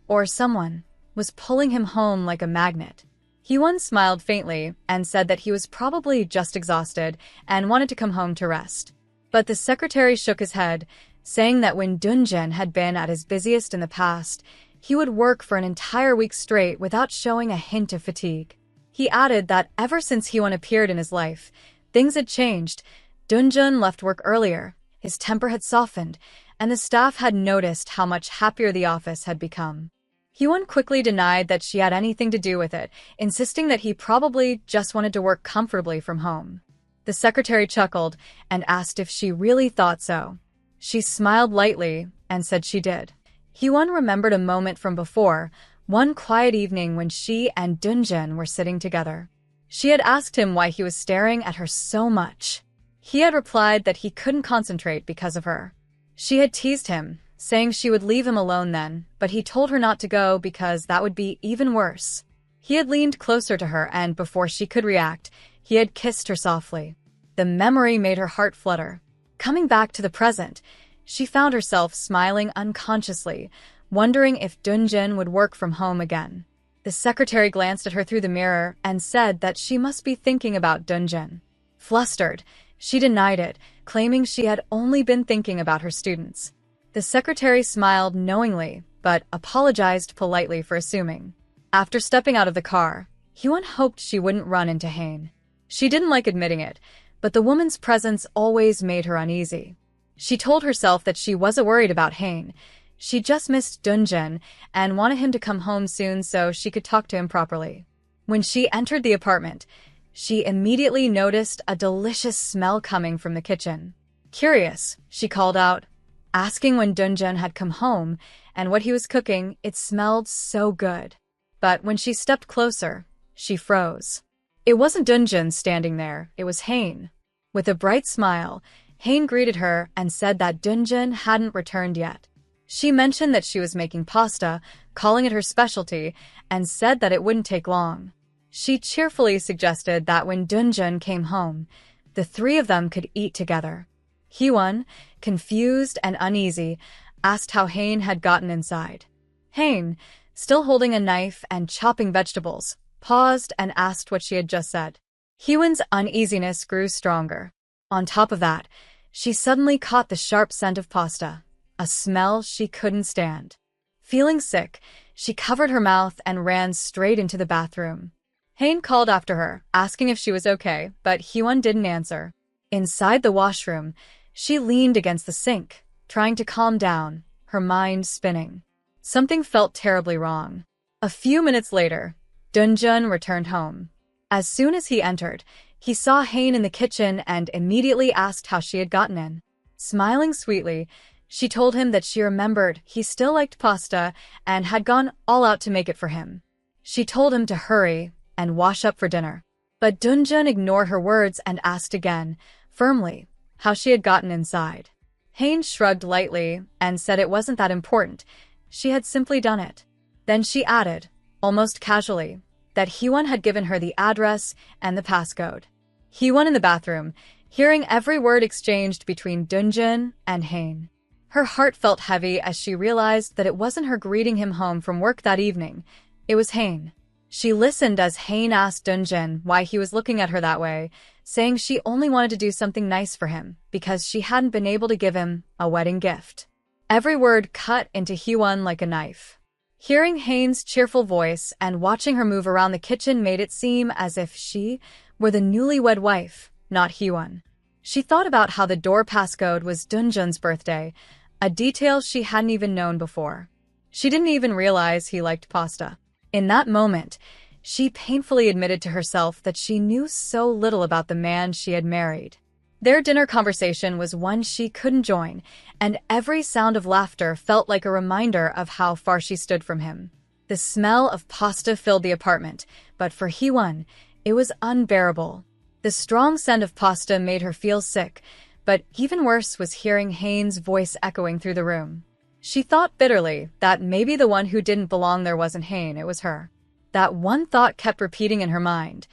or someone, was pulling him home like a magnet. Hyewon smiled faintly and said that he was probably just exhausted and wanted to come home to rest. But the secretary shook his head, saying that when Dunjin had been at his busiest in the past, he would work for an entire week straight without showing a hint of fatigue. He added that ever since Hyewon appeared in his life, things had changed. Dunjin left work earlier, his temper had softened, and the staff had noticed how much happier the office had become. Hyewon quickly denied that she had anything to do with it, insisting that he probably just wanted to work comfortably from home. The secretary chuckled and asked if she really thought so. She smiled lightly and said she did. Hyewon remembered a moment from before, one quiet evening when she and Dunjin were sitting together. She had asked him why he was staring at her so much. He had replied that he couldn't concentrate because of her. She had teased him, saying she would leave him alone then, but he told her not to go because that would be even worse. He had leaned closer to her and, before she could react, he had kissed her softly. The memory made her heart flutter. Coming back to the present, she found herself smiling unconsciously, wondering if Dunjin would work from home again. The secretary glanced at her through the mirror and said that she must be thinking about Dunjin. Flustered, she denied it, claiming she had only been thinking about her students. The secretary smiled knowingly, but apologized politely for assuming. After stepping out of the car, Hyewon hoped she wouldn't run into Hain. She didn't like admitting it, but the woman's presence always made her uneasy. She told herself that she wasn't worried about Hain. She just missed Dunjin and wanted him to come home soon so she could talk to him properly. When she entered the apartment, she immediately noticed a delicious smell coming from the kitchen. Curious, she called out, asking when Dunjin had come home and what he was cooking. It smelled so good. But when she stepped closer, she froze. It wasn't Dunjin standing there, it was Hain. With a bright smile, Hain greeted her and said that Dunjin hadn't returned yet. She mentioned that she was making pasta, calling it her specialty, and said that it wouldn't take long. She cheerfully suggested that when Dunjin came home, the three of them could eat together. Hyewon, confused and uneasy, asked how Hain had gotten inside. Hain, still holding a knife and chopping vegetables, paused and asked what she had just said. Hyewon's uneasiness grew stronger. On top of that, she suddenly caught the sharp scent of pasta, a smell she couldn't stand. Feeling sick, she covered her mouth and ran straight into the bathroom. Hain called after her, asking if she was okay, but Hyewon didn't answer. Inside the washroom, she leaned against the sink, trying to calm down, her mind spinning. Something felt terribly wrong. A few minutes later, Dunjin returned home. As soon as he entered, he saw Hain in the kitchen and immediately asked how she had gotten in. Smiling sweetly, she told him that she remembered he still liked pasta and had gone all out to make it for him. She told him to hurry and wash up for dinner. But Dunjin ignored her words and asked again, firmly, how she had gotten inside. Hain shrugged lightly and said it wasn't that important. She had simply done it. Then she added, almost casually, that Hyewon had given her the address and the passcode. Hyewon in the bathroom, hearing every word exchanged between Dunjin and Hain. Her heart felt heavy as she realized that it wasn't her greeting him home from work that evening. It was Hain. She listened as Hain asked Dunjin why he was looking at her that way, saying she only wanted to do something nice for him because she hadn't been able to give him a wedding gift. Every word cut into Hyewon like a knife. Hearing Hain's cheerful voice and watching her move around the kitchen made it seem as if she were the newlywed wife, not Hyewon. She thought about how the door passcode was Dunjin's birthday, a detail she hadn't even known before. She didn't even realize he liked pasta. In that moment, she painfully admitted to herself that she knew so little about the man she had married. Their dinner conversation was one she couldn't join, and every sound of laughter felt like a reminder of how far she stood from him. The smell of pasta filled the apartment, but for Hyewon, it was unbearable. The strong scent of pasta made her feel sick, but even worse was hearing Hain's voice echoing through the room. She thought bitterly that maybe the one who didn't belong there wasn't Hain, it was her. That one thought kept repeating in her mind,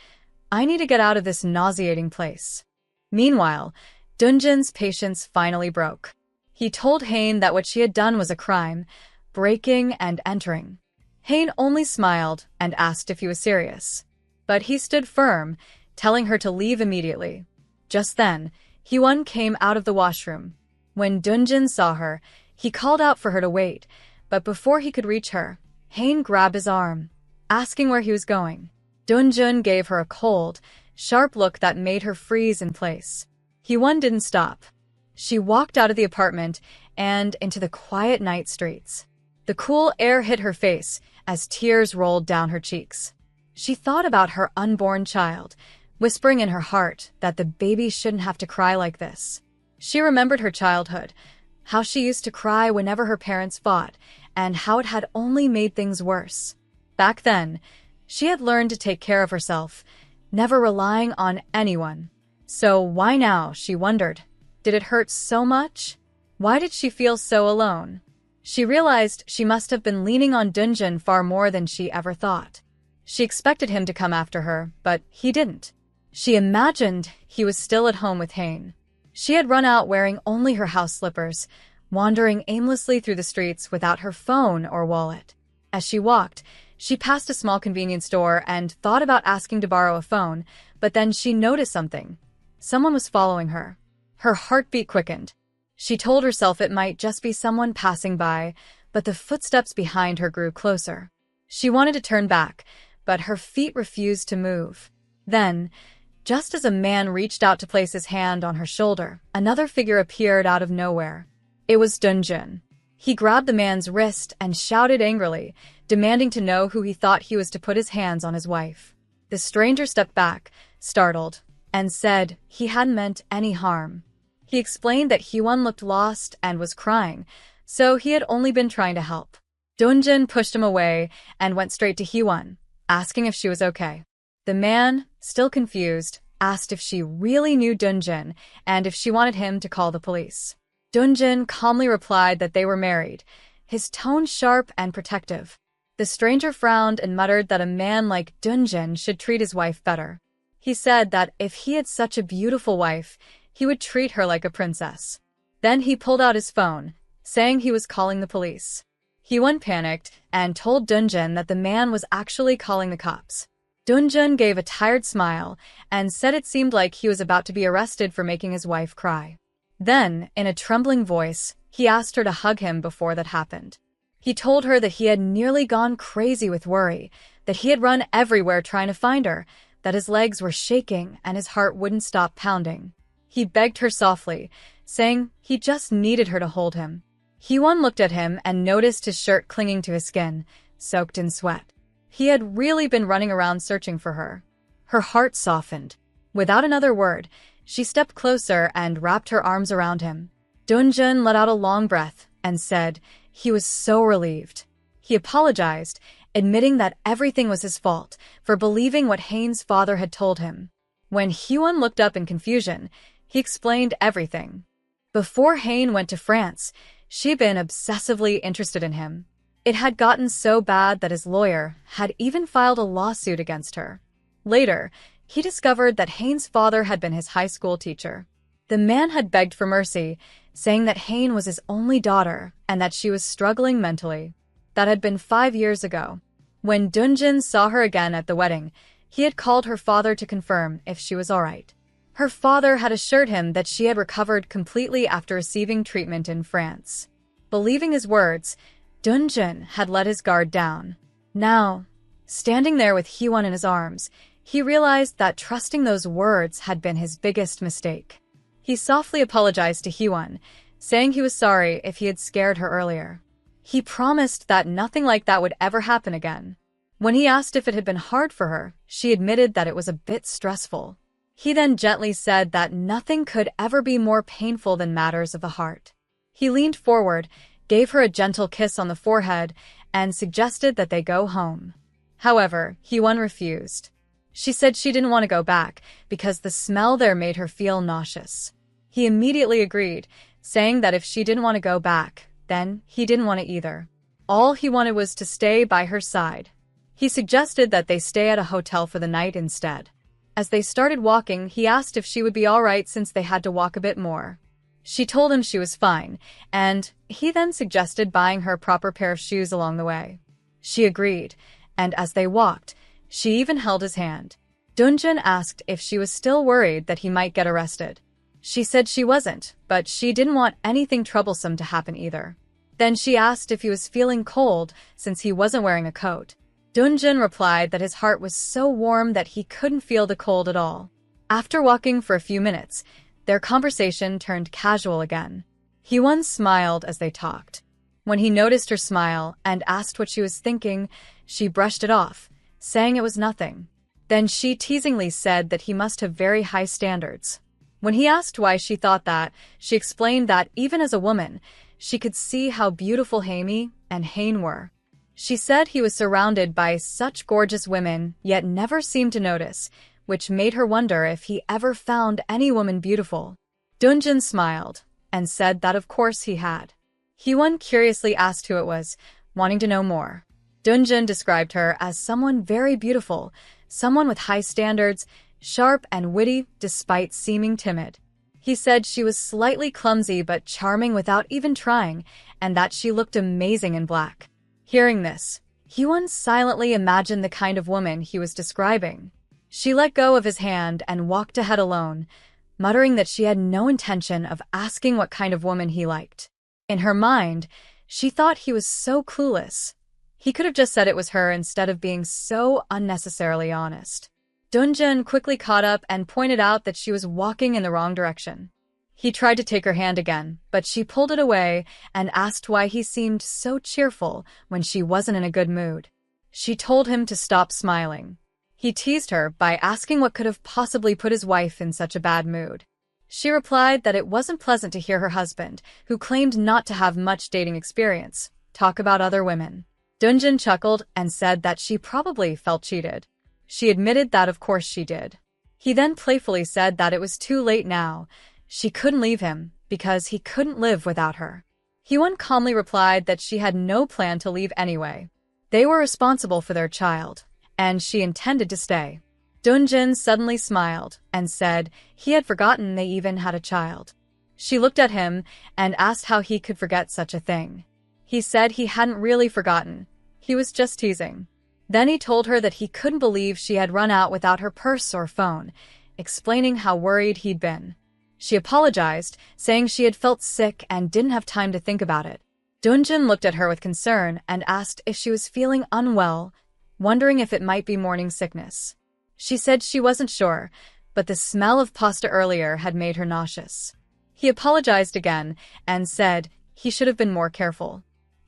I need to get out of this nauseating place. Meanwhile, Dunjin's patience finally broke. He told Hain that what she had done was a crime, breaking and entering. Hain only smiled and asked if he was serious. But he stood firm, telling her to leave immediately. Just then, Hyewon came out of the washroom. When Dunjin saw her, he called out for her to wait, but before he could reach her, Hain grabbed his arm, asking where he was going. Dunjin gave her a cold, sharp look that made her freeze in place. Hyewon didn't stop. She walked out of the apartment and into the quiet night streets. The cool air hit her face as tears rolled down her cheeks. She thought about her unborn child, whispering in her heart that the baby shouldn't have to cry like this. She remembered her childhood, how she used to cry whenever her parents fought, and how it had only made things worse. Back then, she had learned to take care of herself, never relying on anyone. So why now, she wondered. Did it hurt so much? Why did she feel so alone? She realized she must have been leaning on Dunjin far more than she ever thought. She expected him to come after her, but he didn't. She imagined he was still at home with Hain. She had run out wearing only her house slippers, wandering aimlessly through the streets without her phone or wallet. As she walked, she passed a small convenience store and thought about asking to borrow a phone, but then she noticed something. Someone was following her. Her heartbeat quickened. She told herself it might just be someone passing by, but the footsteps behind her grew closer. She wanted to turn back, but her feet refused to move. Then, just as a man reached out to place his hand on her shoulder, another figure appeared out of nowhere. It was Dunjin. He grabbed the man's wrist and shouted angrily, demanding to know who he thought he was to put his hands on his wife. The stranger stepped back, startled, and said he hadn't meant any harm. He explained that Hyewon looked lost and was crying, so he had only been trying to help. Dunjin pushed him away and went straight to Hyewon, asking if she was okay. The man, still confused, asked if she really knew Dunjin and if she wanted him to call the police. Dunjin calmly replied that they were married, his tone sharp and protective. The stranger frowned and muttered that a man like Dunjin should treat his wife better. He said that if he had such a beautiful wife, he would treat her like a princess. Then he pulled out his phone, saying he was calling the police. Hyewon panicked and told Dunjin that the man was actually calling the cops. Dunjin gave a tired smile and said it seemed like he was about to be arrested for making his wife cry. Then, in a trembling voice, he asked her to hug him before that happened. He told her that he had nearly gone crazy with worry, that he had run everywhere trying to find her, that his legs were shaking and his heart wouldn't stop pounding. He begged her softly, saying he just needed her to hold him. Hyewon looked at him and noticed his shirt clinging to his skin, soaked in sweat. He had really been running around searching for her. Her heart softened. Without another word, she stepped closer and wrapped her arms around him. Dunjin let out a long breath and said he was so relieved. He apologized, admitting that everything was his fault for believing what Hain's father had told him. When Hyewon looked up in confusion, he explained everything. Before Hain went to France, she'd been obsessively interested in him. It had gotten so bad that his lawyer had even filed a lawsuit against her. Later, he discovered that Hain's father had been his high school teacher. The man had begged for mercy, saying that Hain was his only daughter and that she was struggling mentally. That had been 5 years ago. When Dunjin saw her again at the wedding, he had called her father to confirm if she was all right. Her father had assured him that she had recovered completely after receiving treatment in France. Believing his words, Dunjin had let his guard down. Now, standing there with Hyewon in his arms, he realized that trusting those words had been his biggest mistake. He softly apologized to Hyewon, saying he was sorry if he had scared her earlier. He promised that nothing like that would ever happen again. When he asked if it had been hard for her, she admitted that it was a bit stressful. He then gently said that nothing could ever be more painful than matters of the heart. He leaned forward, gave her a gentle kiss on the forehead, and suggested that they go home. However, Hyewon refused. She said she didn't want to go back because the smell there made her feel nauseous. He immediately agreed, saying that if she didn't want to go back, then he didn't want to either. All he wanted was to stay by her side. He suggested that they stay at a hotel for the night instead. As they started walking, he asked if she would be all right since they had to walk a bit more. She told him she was fine, and he then suggested buying her a proper pair of shoes along the way. She agreed, and as they walked, she even held his hand. Dunjin asked if she was still worried that he might get arrested. She said she wasn't, but she didn't want anything troublesome to happen either. Then she asked if he was feeling cold since he wasn't wearing a coat. Dunjin replied that his heart was so warm that he couldn't feel the cold at all. After walking for a few minutes, their conversation turned casual again. Hyewon smiled as they talked. When he noticed her smile and asked what she was thinking, she brushed it off, saying it was nothing. Then she teasingly said that he must have very high standards. When he asked why she thought that, she explained that even as a woman, she could see how beautiful Haimi and Hain were. She said he was surrounded by such gorgeous women, yet never seemed to notice, which made her wonder if he ever found any woman beautiful. Dunjin smiled and said that of course he had. Hyewon curiously asked who it was, wanting to know more. Dunjin described her as someone very beautiful, someone with high standards, sharp and witty despite seeming timid. He said she was slightly clumsy but charming without even trying, and that she looked amazing in black. Hearing this, Hyewon silently imagined the kind of woman he was describing. She let go of his hand and walked ahead alone, muttering that she had no intention of asking what kind of woman he liked. In her mind, she thought he was so clueless. He could have just said it was her instead of being so unnecessarily honest. Dunjin quickly caught up and pointed out that she was walking in the wrong direction. He tried to take her hand again, but she pulled it away and asked why he seemed so cheerful when she wasn't in a good mood. She told him to stop smiling. He teased her by asking what could have possibly put his wife in such a bad mood. She replied that it wasn't pleasant to hear her husband, who claimed not to have much dating experience, talk about other women. Dunjin chuckled and said that she probably felt cheated. She admitted that of course she did. He then playfully said that it was too late now. She couldn't leave him because he couldn't live without her. Hyewon calmly replied that she had no plan to leave anyway. They were responsible for their child, and she intended to stay. Dunjin suddenly smiled and said he had forgotten they even had a child. She looked at him and asked how he could forget such a thing. He said he hadn't really forgotten. He was just teasing. Then he told her that he couldn't believe she had run out without her purse or phone, explaining how worried he'd been. She apologized, saying she had felt sick and didn't have time to think about it. Dunjin looked at her with concern and asked if she was feeling unwell, wondering if it might be morning sickness. She said she wasn't sure, but the smell of pasta earlier had made her nauseous. He apologized again and said he should have been more careful.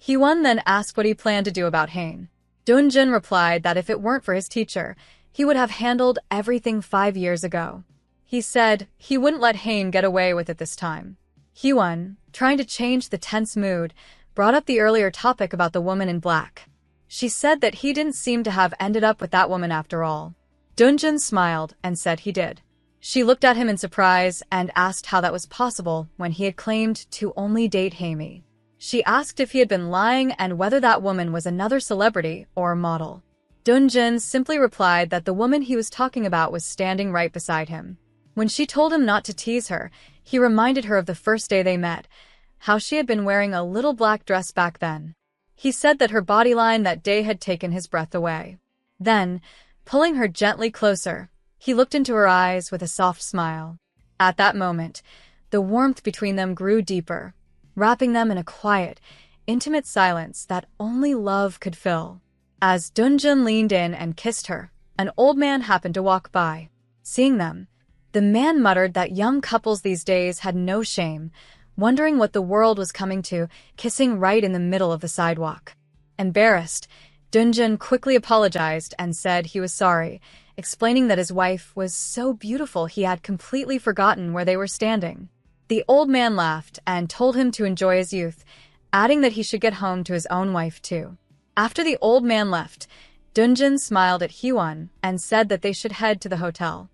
Hyewon then asked what he planned to do about Hain. Dunjin replied that if it weren't for his teacher, he would have handled everything 5 years ago. He said he wouldn't let Hain get away with it this time. Hyewon, trying to change the tense mood, brought up the earlier topic about the woman in black. She said that he didn't seem to have ended up with that woman after all. Dunjin smiled and said he did. She looked at him in surprise and asked how that was possible when he had claimed to only date Haimi. She asked if he had been lying and whether that woman was another celebrity or a model. Dunjin simply replied that the woman he was talking about was standing right beside him. When she told him not to tease her, he reminded her of the first day they met, how she had been wearing a little black dress back then. He said that her body line that day had taken his breath away. Then, pulling her gently closer, he looked into her eyes with a soft smile. At that moment, the warmth between them grew deeper, wrapping them in a quiet, intimate silence that only love could fill. As Dunjin leaned in and kissed her, an old man happened to walk by. Seeing them, the man muttered that young couples these days had no shame, wondering what the world was coming to, kissing right in the middle of the sidewalk. Embarrassed, Dunjin quickly apologized and said he was sorry, explaining that his wife was so beautiful he had completely forgotten where they were standing. The old man laughed and told him to enjoy his youth, adding that he should get home to his own wife too. After the old man left, Dunjin smiled at Hyewon and said that they should head to the hotel.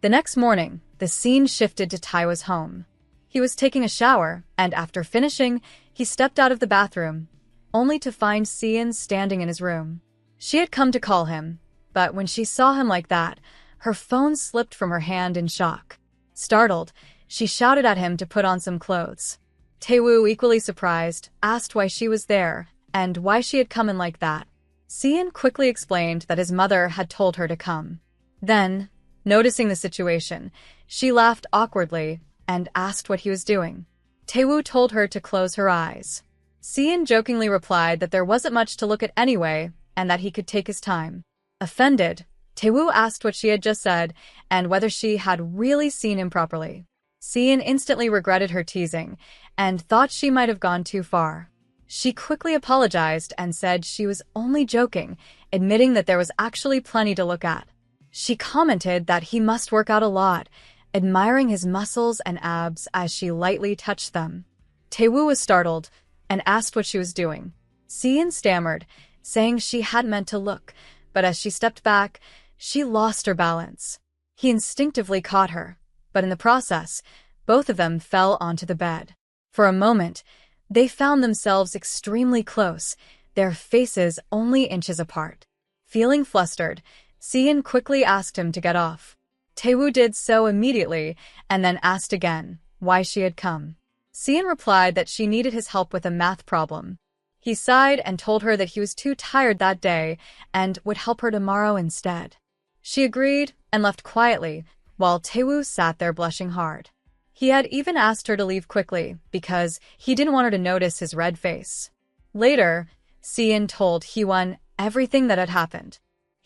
The next morning, the scene shifted to Taewa's home. He was taking a shower, and after finishing, he stepped out of the bathroom, only to find Seon standing in his room. She had come to call him, but when she saw him like that, her phone slipped from her hand in shock. Startled, she shouted at him to put on some clothes. Taewoo, equally surprised, asked why she was there and why she had come in like that. Seon quickly explained that his mother had told her to come. Then, noticing the situation, she laughed awkwardly and asked what he was doing. Taewoo told her to close her eyes. Seon jokingly replied that there wasn't much to look at anyway and that he could take his time. Offended, Taewoo asked what she had just said and whether she had really seen him properly. Seon instantly regretted her teasing and thought she might have gone too far. She quickly apologized and said she was only joking, admitting that there was actually plenty to look at. She commented that he must work out a lot, admiring his muscles and abs as she lightly touched them. Taewoo was startled and asked what she was doing. Seon stammered, saying she hadn't meant to look, but as she stepped back, she lost her balance. He instinctively caught her, but in the process, both of them fell onto the bed. For a moment, they found themselves extremely close, their faces only inches apart. Feeling flustered, Seon quickly asked him to get off. Taewoo did so immediately and then asked again why she had come. Seon replied that she needed his help with a math problem. He sighed and told her that he was too tired that day and would help her tomorrow instead. She agreed and left quietly, while Taewoo sat there blushing hard. He had even asked her to leave quickly because he didn't want her to notice his red face. Later, Seon told Hee-won everything that had happened.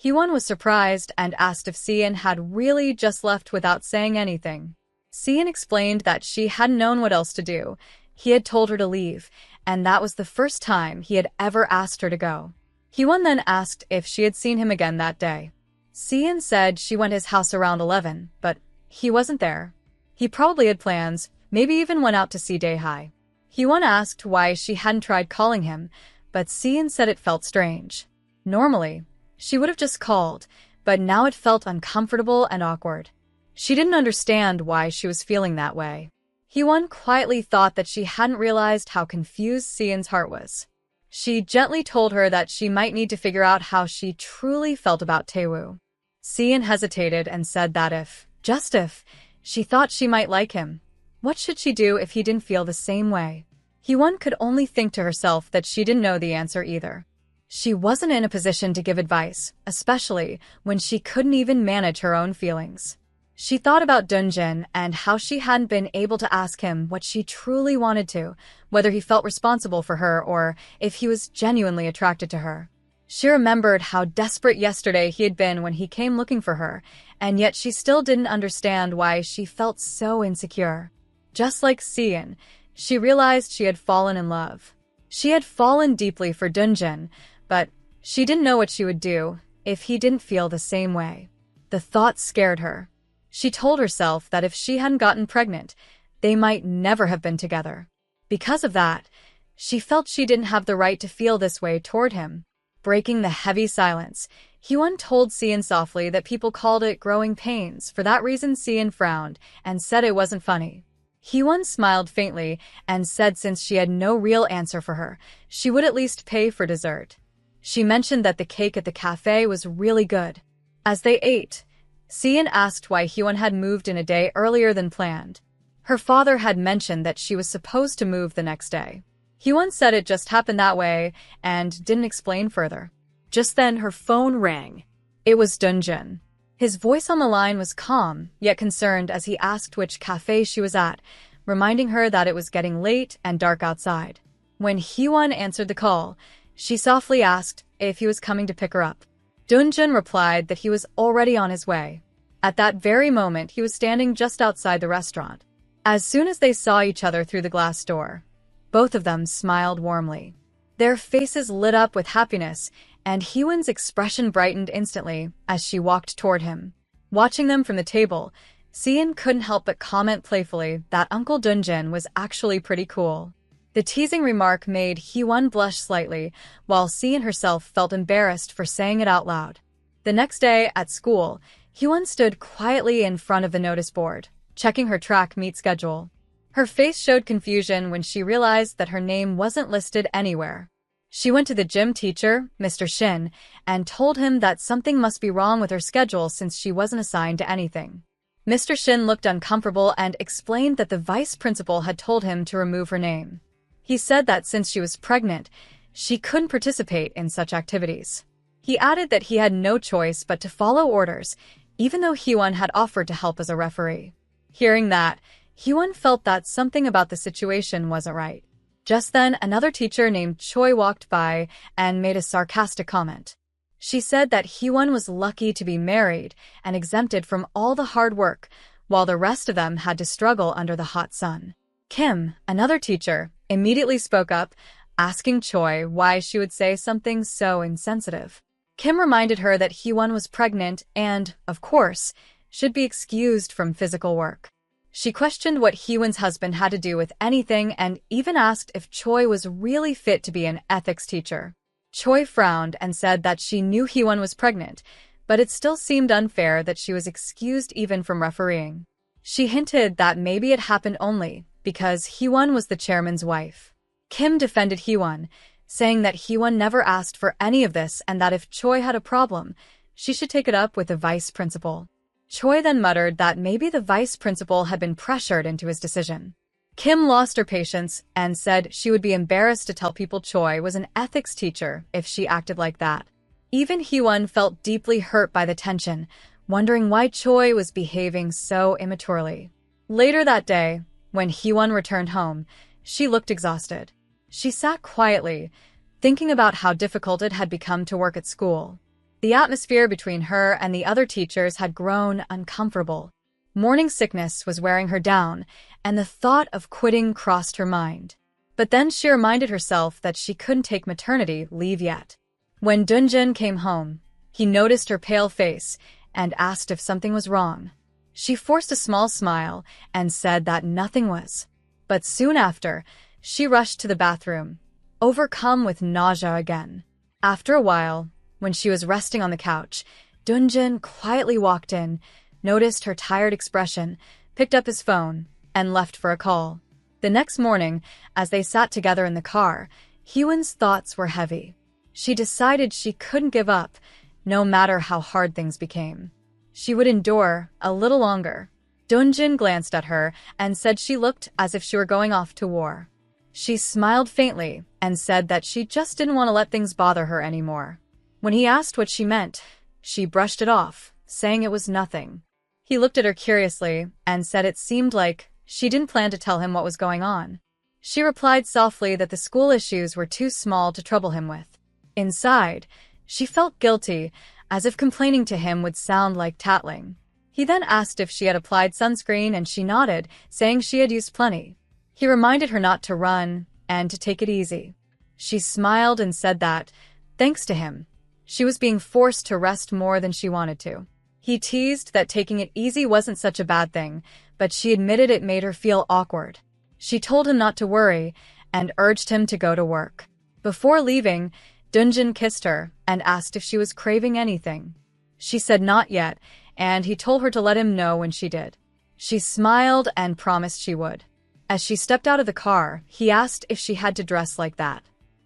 Hee-won was surprised and asked if Seon had really just left without saying anything. Seon explained that she hadn't known what else to do. He had told her to leave, and that was the first time he had ever asked her to go. Hee-won then asked if she had seen him again that day. Seon said she went to his house around 11, but he wasn't there. He probably had plans, maybe even went out to see Dae-hi. Hee-won asked why she hadn't tried calling him, but Seon said it felt strange. Normally, she would have just called, but now it felt uncomfortable and awkward. She didn't understand why she was feeling that way. Hee-won quietly thought that she hadn't realized how confused Seon's heart was. She gently told her that she might need to figure out how she truly felt about Taewoo. Seon hesitated and said that if, just if, she thought she might like him, what should she do if he didn't feel the same way? Hee-won could only think to herself that she didn't know the answer either. She wasn't in a position to give advice, especially when she couldn't even manage her own feelings. She thought about Dunjin and how she hadn't been able to ask him what she truly wanted to, whether he felt responsible for her or if he was genuinely attracted to her. She remembered how desperate yesterday he had been when he came looking for her, and yet she still didn't understand why she felt so insecure. Just like Seon, she realized she had fallen in love. She had fallen deeply for Dunjin, but she didn't know what she would do if he didn't feel the same way. The thought scared her. She told herself that if she hadn't gotten pregnant, they might never have been together. Because of that, she felt she didn't have the right to feel this way toward him. Breaking the heavy silence, Hee-won told Seon softly that people called it growing pains. For that reason, Seon frowned and said it wasn't funny. Hee-won smiled faintly and said since she had no real answer for her, she would at least pay for dessert. She mentioned that the cake at the cafe was really good. As they ate, Seon asked why Hee-won had moved in a day earlier than planned. Her father had mentioned that she was supposed to move the next day. Hee-won said it just happened that way and didn't explain further. Just then her phone rang. It was Dunjin. His voice on the line was calm, yet concerned as he asked which cafe she was at, reminding her that it was getting late and dark outside. When Hee-won answered the call, she softly asked if he was coming to pick her up. Dunjin replied that he was already on his way. At that very moment, he was standing just outside the restaurant. As soon as they saw each other through the glass door, both of them smiled warmly. Their faces lit up with happiness, and Hee-won's expression brightened instantly as she walked toward him. Watching them from the table, Seon couldn't help but comment playfully that Uncle Dunjin was actually pretty cool. The teasing remark made Hee-won blush slightly, while Seon herself felt embarrassed for saying it out loud. The next day, at school, Hee-won stood quietly in front of the notice board, checking her track meet schedule. Her face showed confusion when she realized that her name wasn't listed anywhere. She went to the gym teacher, Mr. Shin, and told him that something must be wrong with her schedule since she wasn't assigned to anything. Mr. Shin looked uncomfortable and explained that the vice principal had told him to remove her name. He said that since she was pregnant, she couldn't participate in such activities. He added that he had no choice but to follow orders, even though Hee-won had offered to help as a referee. Hearing that, Hee-won felt that something about the situation wasn't right. Just then, another teacher named Choi walked by and made a sarcastic comment. She said that Hee-won was lucky to be married and exempted from all the hard work, while the rest of them had to struggle under the hot sun. Kim, another teacher, immediately spoke up, asking Choi why she would say something so insensitive. Kim reminded her that Hee-won was pregnant and, of course, should be excused from physical work. She questioned what Hee-won's husband had to do with anything and even asked if Choi was really fit to be an ethics teacher. Choi frowned and said that she knew Hee-won was pregnant, but it still seemed unfair that she was excused even from refereeing. She hinted that maybe it happened only because Hee-won was the chairman's wife. Kim defended Hee-won, saying that Hee-won never asked for any of this and that if Choi had a problem, she should take it up with the vice principal. Choi then muttered that maybe the vice principal had been pressured into his decision. Kim lost her patience and said she would be embarrassed to tell people Choi was an ethics teacher if she acted like that. Even Hee-won felt deeply hurt by the tension, wondering why Choi was behaving so immaturely. Later that day, when Hee-won returned home, she looked exhausted. She sat quietly, thinking about how difficult it had become to work at school. The atmosphere between her and the other teachers had grown uncomfortable. Morning sickness was wearing her down, and the thought of quitting crossed her mind. But then she reminded herself that she couldn't take maternity leave yet. When Dunjin came home, he noticed her pale face and asked if something was wrong. She forced a small smile and said that nothing was. But soon after, she rushed to the bathroom, overcome with nausea again. After a while, when she was resting on the couch, Dunjin quietly walked in, noticed her tired expression, picked up his phone, and left for a call. The next morning, as they sat together in the car, Hee-won's thoughts were heavy. She decided she couldn't give up, no matter how hard things became. She would endure a little longer. Dunjin glanced at her and said she looked as if she were going off to war. She smiled faintly and said that she just didn't want to let things bother her anymore. When he asked what she meant, she brushed it off, saying it was nothing. He looked at her curiously and said it seemed like she didn't plan to tell him what was going on. She replied softly that the school issues were too small to trouble him with. Inside, she felt guilty, as if complaining to him would sound like tattling. He then asked if she had applied sunscreen and she nodded, saying she had used plenty. He reminded her not to run and to take it easy. She smiled and said that, thanks to him, she was being forced to rest more than she wanted to. He teased that taking it easy wasn't such a bad thing, but she admitted it made her feel awkward. She told him not to worry and urged him to go to work. Before leaving, Dunjin kissed her and asked if she was craving anything. She said not yet, and he told her to let him know when she did. She smiled and promised she would. As she stepped out of the car, he asked if she had to dress like that.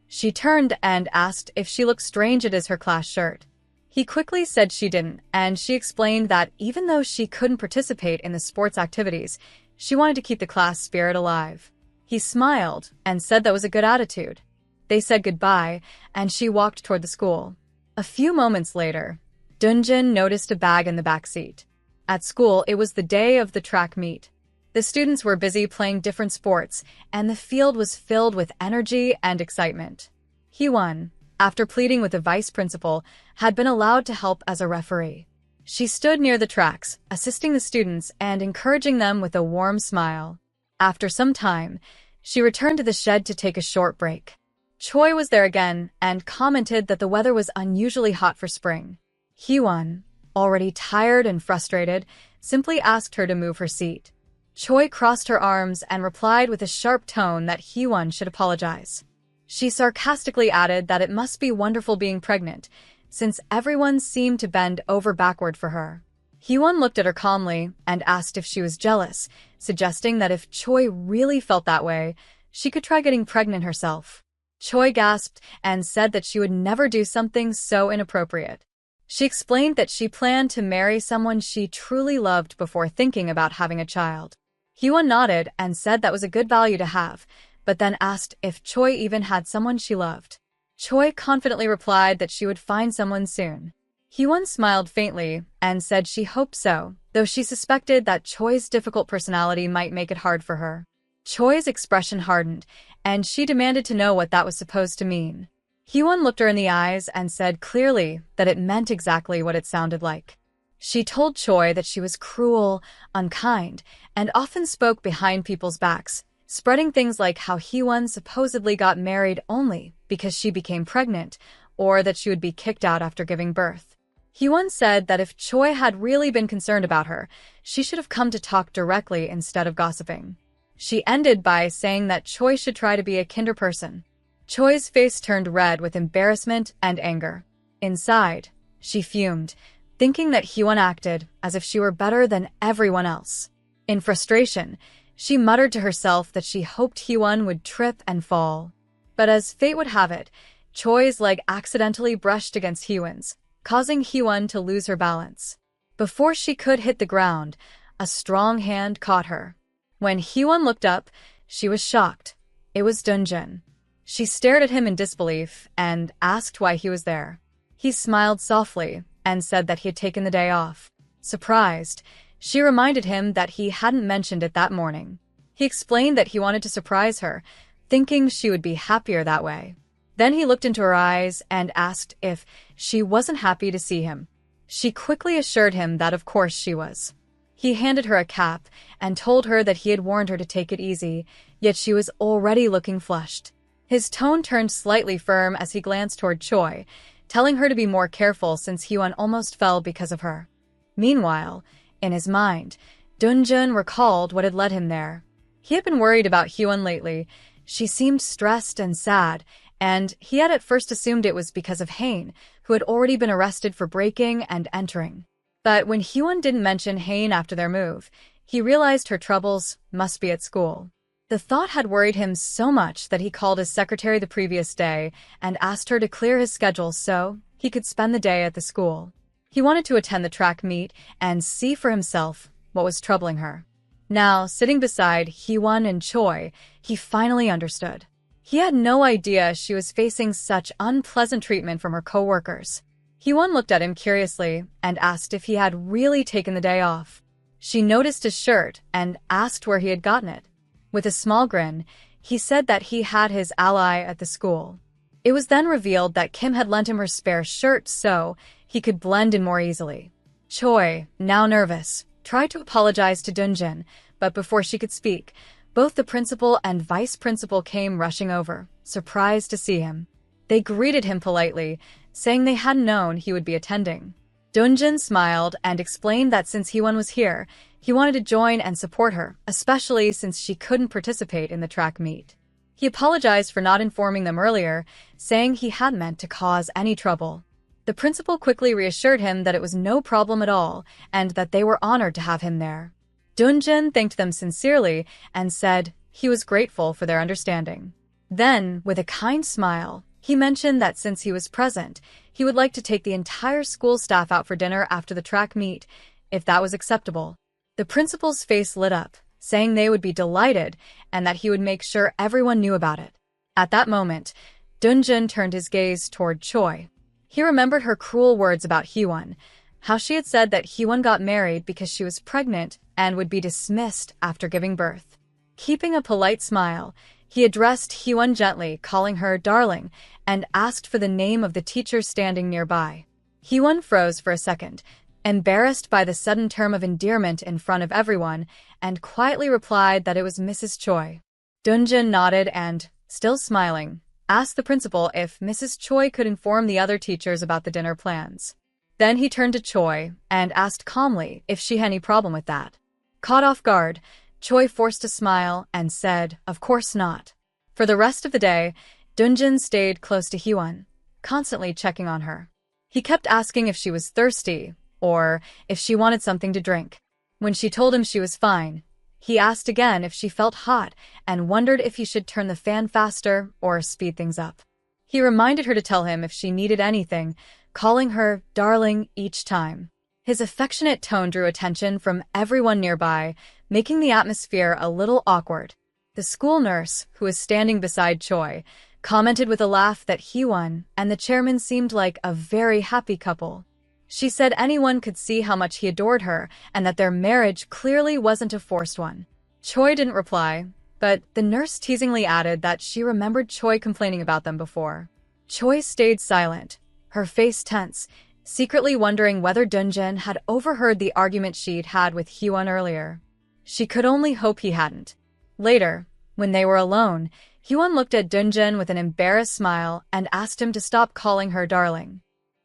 She turned and asked if she looked strange in her class shirt. He quickly said she didn't, and she explained that even though she couldn't participate in the sports activities, she wanted to keep the class spirit alive. He smiled and said that was a good attitude. They said goodbye, and she walked toward the school. A few moments later, Dunjin noticed a bag in the back seat. At school, it was the day of the track meet. The students were busy playing different sports, and the field was filled with energy and excitement. Hee-won, after pleading with the vice principal, had been allowed to help as a referee. She stood near the tracks, assisting the students and encouraging them with a warm smile. After some time, she returned to the shed to take a short break. Choi was there again and commented that the weather was unusually hot for spring. Hee-won, already tired and frustrated, simply asked her to move her seat. Choi crossed her arms and replied with a sharp tone that Hee-won should apologize. She sarcastically added that it must be wonderful being pregnant, since everyone seemed to bend over backward for her. Hee-won looked at her calmly and asked if she was jealous, suggesting that if Choi really felt that way, she could try getting pregnant herself. Choi gasped and said that she would never do something so inappropriate. She explained that she planned to marry someone she truly loved before thinking about having a child. Hee-won nodded and said that was a good value to have, but then asked if Choi even had someone she loved. Choi confidently replied that she would find someone soon. Hee-won smiled faintly and said she hoped so, though she suspected that Choi's difficult personality might make it hard for her. Choi's expression hardened, and she demanded to know what that was supposed to mean. Hee-won looked her in the eyes and said clearly that it meant exactly what it sounded like. She told Choi that she was cruel, unkind, and often spoke behind people's backs, spreading things like how Hee-won supposedly got married only because she became pregnant, or that she would be kicked out after giving birth. Hyewon said that if Choi had really been concerned about her, she should have come to talk directly instead of gossiping. She ended by saying that Choi should try to be a kinder person. Choi's face turned red with embarrassment and anger. Inside, she fumed, thinking that Hyewon acted as if she were better than everyone else. In frustration, she muttered to herself that she hoped Hyewon would trip and fall. But as fate would have it, Choi's leg accidentally brushed against Hyewon's, causing Hyewon to lose her balance. Before she could hit the ground, a strong hand caught her. When Hyewon looked up, she was shocked. It was Dunjin. She stared at him in disbelief and asked why he was there. He smiled softly and said that he had taken the day off. Surprised, she reminded him that he hadn't mentioned it that morning. He explained that he wanted to surprise her, thinking she would be happier that way. Then he looked into her eyes and asked if she wasn't happy to see him. She quickly assured him that of course she was. He handed her a cap and told her that he had warned her to take it easy, yet she was already looking flushed. His tone turned slightly firm as he glanced toward Choi, telling her to be more careful since Hyewon almost fell because of her. Meanwhile, in his mind, Dunjin recalled what had led him there. He had been worried about Hyewon lately. She seemed stressed and sad, and he had at first assumed it was because of Hain, who had already been arrested for breaking and entering. But when Hyewon didn't mention Hain after their move, he realized her troubles must be at school. The thought had worried him so much that he called his secretary the previous day and asked her to clear his schedule so he could spend the day at the school. He wanted to attend the track meet and see for himself what was troubling her. Now, sitting beside Hyewon and Choi, he finally understood. He had no idea she was facing such unpleasant treatment from her co-workers. Hyewon looked at him curiously and asked if he had really taken the day off. She noticed his shirt and asked where he had gotten it. With a small grin, he said that he had his ally at the school. It was then revealed that Kim had lent him her spare shirt so he could blend in more easily. Choi, now nervous, tried to apologize to Dunjin, but before she could speak, both the principal and vice principal came rushing over, surprised to see him. They greeted him politely, saying they hadn't known he would be attending. Dunjin smiled and explained that since Hyewon was here, he wanted to join and support her, especially since she couldn't participate in the track meet. He apologized for not informing them earlier, saying he hadn't meant to cause any trouble. The principal quickly reassured him that it was no problem at all and that they were honored to have him there. Dunjin thanked them sincerely and said he was grateful for their understanding. Then, with a kind smile, he mentioned that since he was present, he would like to take the entire school staff out for dinner after the track meet, if that was acceptable. The principal's face lit up, saying they would be delighted and that he would make sure everyone knew about it. At that moment, Dunjin turned his gaze toward Choi. He remembered her cruel words about Hyewon, how she had said that Hyewon got married because she was pregnant and would be dismissed after giving birth. Keeping a polite smile, he addressed Hyewon gently, calling her darling, and asked for the name of the teacher standing nearby. Hyewon froze for a second, embarrassed by the sudden term of endearment in front of everyone, and quietly replied that it was Mrs. Choi. Dunjin nodded and, still smiling, asked the principal if Mrs. Choi could inform the other teachers about the dinner plans. Then he turned to Choi and asked calmly if she had any problem with that. Caught off guard, Choi forced a smile and said, "Of course not." For the rest of the day, Dunjin stayed close to Hyewon, constantly checking on her. He kept asking if she was thirsty or if she wanted something to drink. When she told him she was fine, he asked again if she felt hot and wondered if he should turn the fan faster or speed things up. He reminded her to tell him if she needed anything, calling her darling each time. His affectionate tone drew attention from everyone nearby, making the atmosphere a little awkward. The school nurse, who was standing beside Choi, commented with a laugh that Hyewon and the chairman seemed like a very happy couple. She said anyone could see how much he adored her and that their marriage clearly wasn't a forced one. Choi didn't reply, but the nurse teasingly added that she remembered Choi complaining about them before. Choi stayed silent, her face tense, secretly wondering whether Dunjin had overheard the argument she'd had with Hyewon earlier. She could only hope he hadn't. Later, when they were alone, Hyewon looked at Dunjin with an embarrassed smile and asked him to stop calling her darling.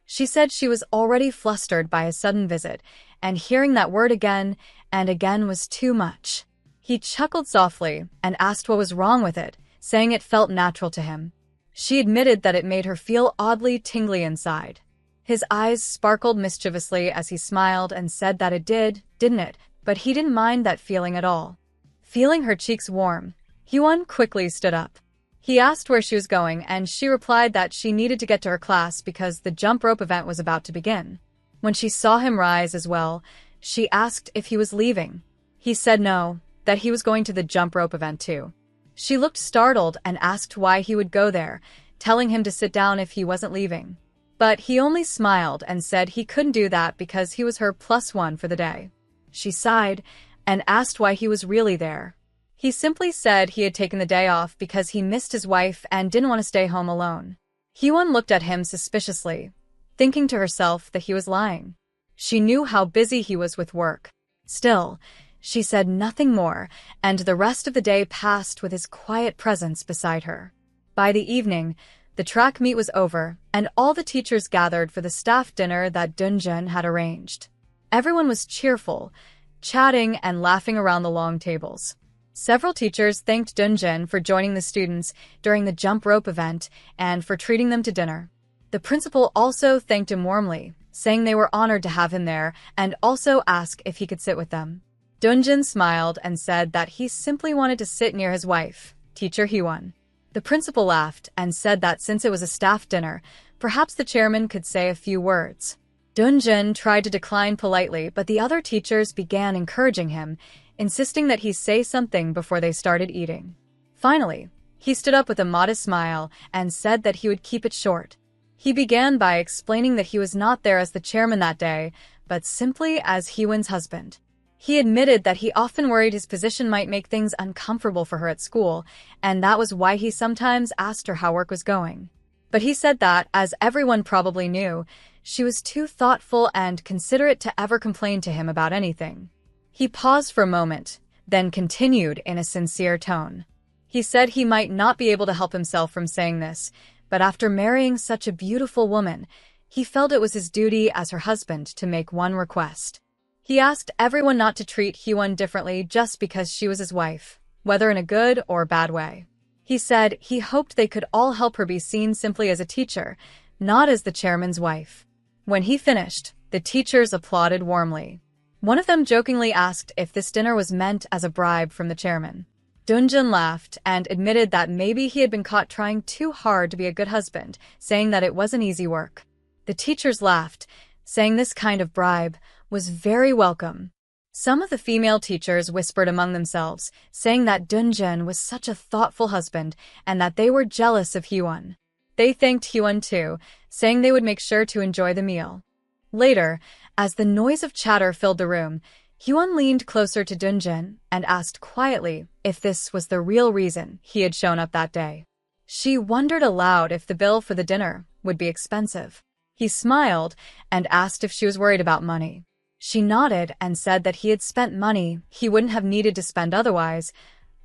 She said she was already flustered by his sudden visit, and hearing that word again and again was too much. He chuckled softly and asked what was wrong with it, saying it felt natural to him. She admitted that it made her feel oddly tingly inside. His eyes sparkled mischievously as he smiled and said that it did, didn't it? But he didn't mind that feeling at all. Feeling her cheeks warm, Hyewon quickly stood up. He asked where she was going, and she replied that she needed to get to her class because the jump rope event was about to begin. When she saw him rise as well, she asked if he was leaving. He said no, that he was going to the jump rope event too. She looked startled and asked why he would go there, telling him to sit down if he wasn't leaving. But he only smiled and said he couldn't do that because he was her +1 for the day. She sighed and asked why he was really there. He simply said he had taken the day off because he missed his wife and didn't want to stay home alone. Hyewon looked at him suspiciously, thinking to herself that he was lying. She knew how busy he was with work. Still, she said nothing more, and the rest of the day passed with his quiet presence beside her. By the evening, the track meet was over, and all the teachers gathered for the staff dinner that Dunjin had arranged. Everyone was cheerful, chatting and laughing around the long tables. Several teachers thanked Dunjin for joining the students during the jump rope event and for treating them to dinner. The principal also thanked him warmly, saying they were honored to have him there and also asked if he could sit with them. Dunjin smiled and said that he simply wanted to sit near his wife, Teacher Hyewon. The principal laughed and said that since it was a staff dinner, perhaps the chairman could say a few words. Dunjin tried to decline politely, but the other teachers began encouraging him, insisting that he say something before they started eating. Finally, he stood up with a modest smile and said that he would keep it short. He began by explaining that he was not there as the chairman that day, but simply as Hyewon's husband. He admitted that he often worried his position might make things uncomfortable for her at school, and that was why he sometimes asked her how work was going. But he said that, as everyone probably knew, she was too thoughtful and considerate to ever complain to him about anything. He paused for a moment, then continued in a sincere tone. He said he might not be able to help himself from saying this, but after marrying such a beautiful woman, he felt it was his duty as her husband to make one request. He asked everyone not to treat Hyewon differently just because she was his wife, whether in a good or bad way. He said he hoped they could all help her be seen simply as a teacher, not as the chairman's wife. When he finished, the teachers applauded warmly. One of them jokingly asked if this dinner was meant as a bribe from the chairman. Dunjin laughed and admitted that maybe he had been caught trying too hard to be a good husband, saying that it wasn't easy work. The teachers laughed, saying this kind of bribe was very welcome. Some of the female teachers whispered among themselves, saying that Dunjin was such a thoughtful husband and that they were jealous of Hyewon. They thanked Hyewon too, saying they would make sure to enjoy the meal. Later, as the noise of chatter filled the room, Hyewon leaned closer to Dunjin and asked quietly if this was the real reason he had shown up that day. She wondered aloud if the bill for the dinner would be expensive. He smiled and asked if she was worried about money. She nodded and said that he had spent money he wouldn't have needed to spend otherwise,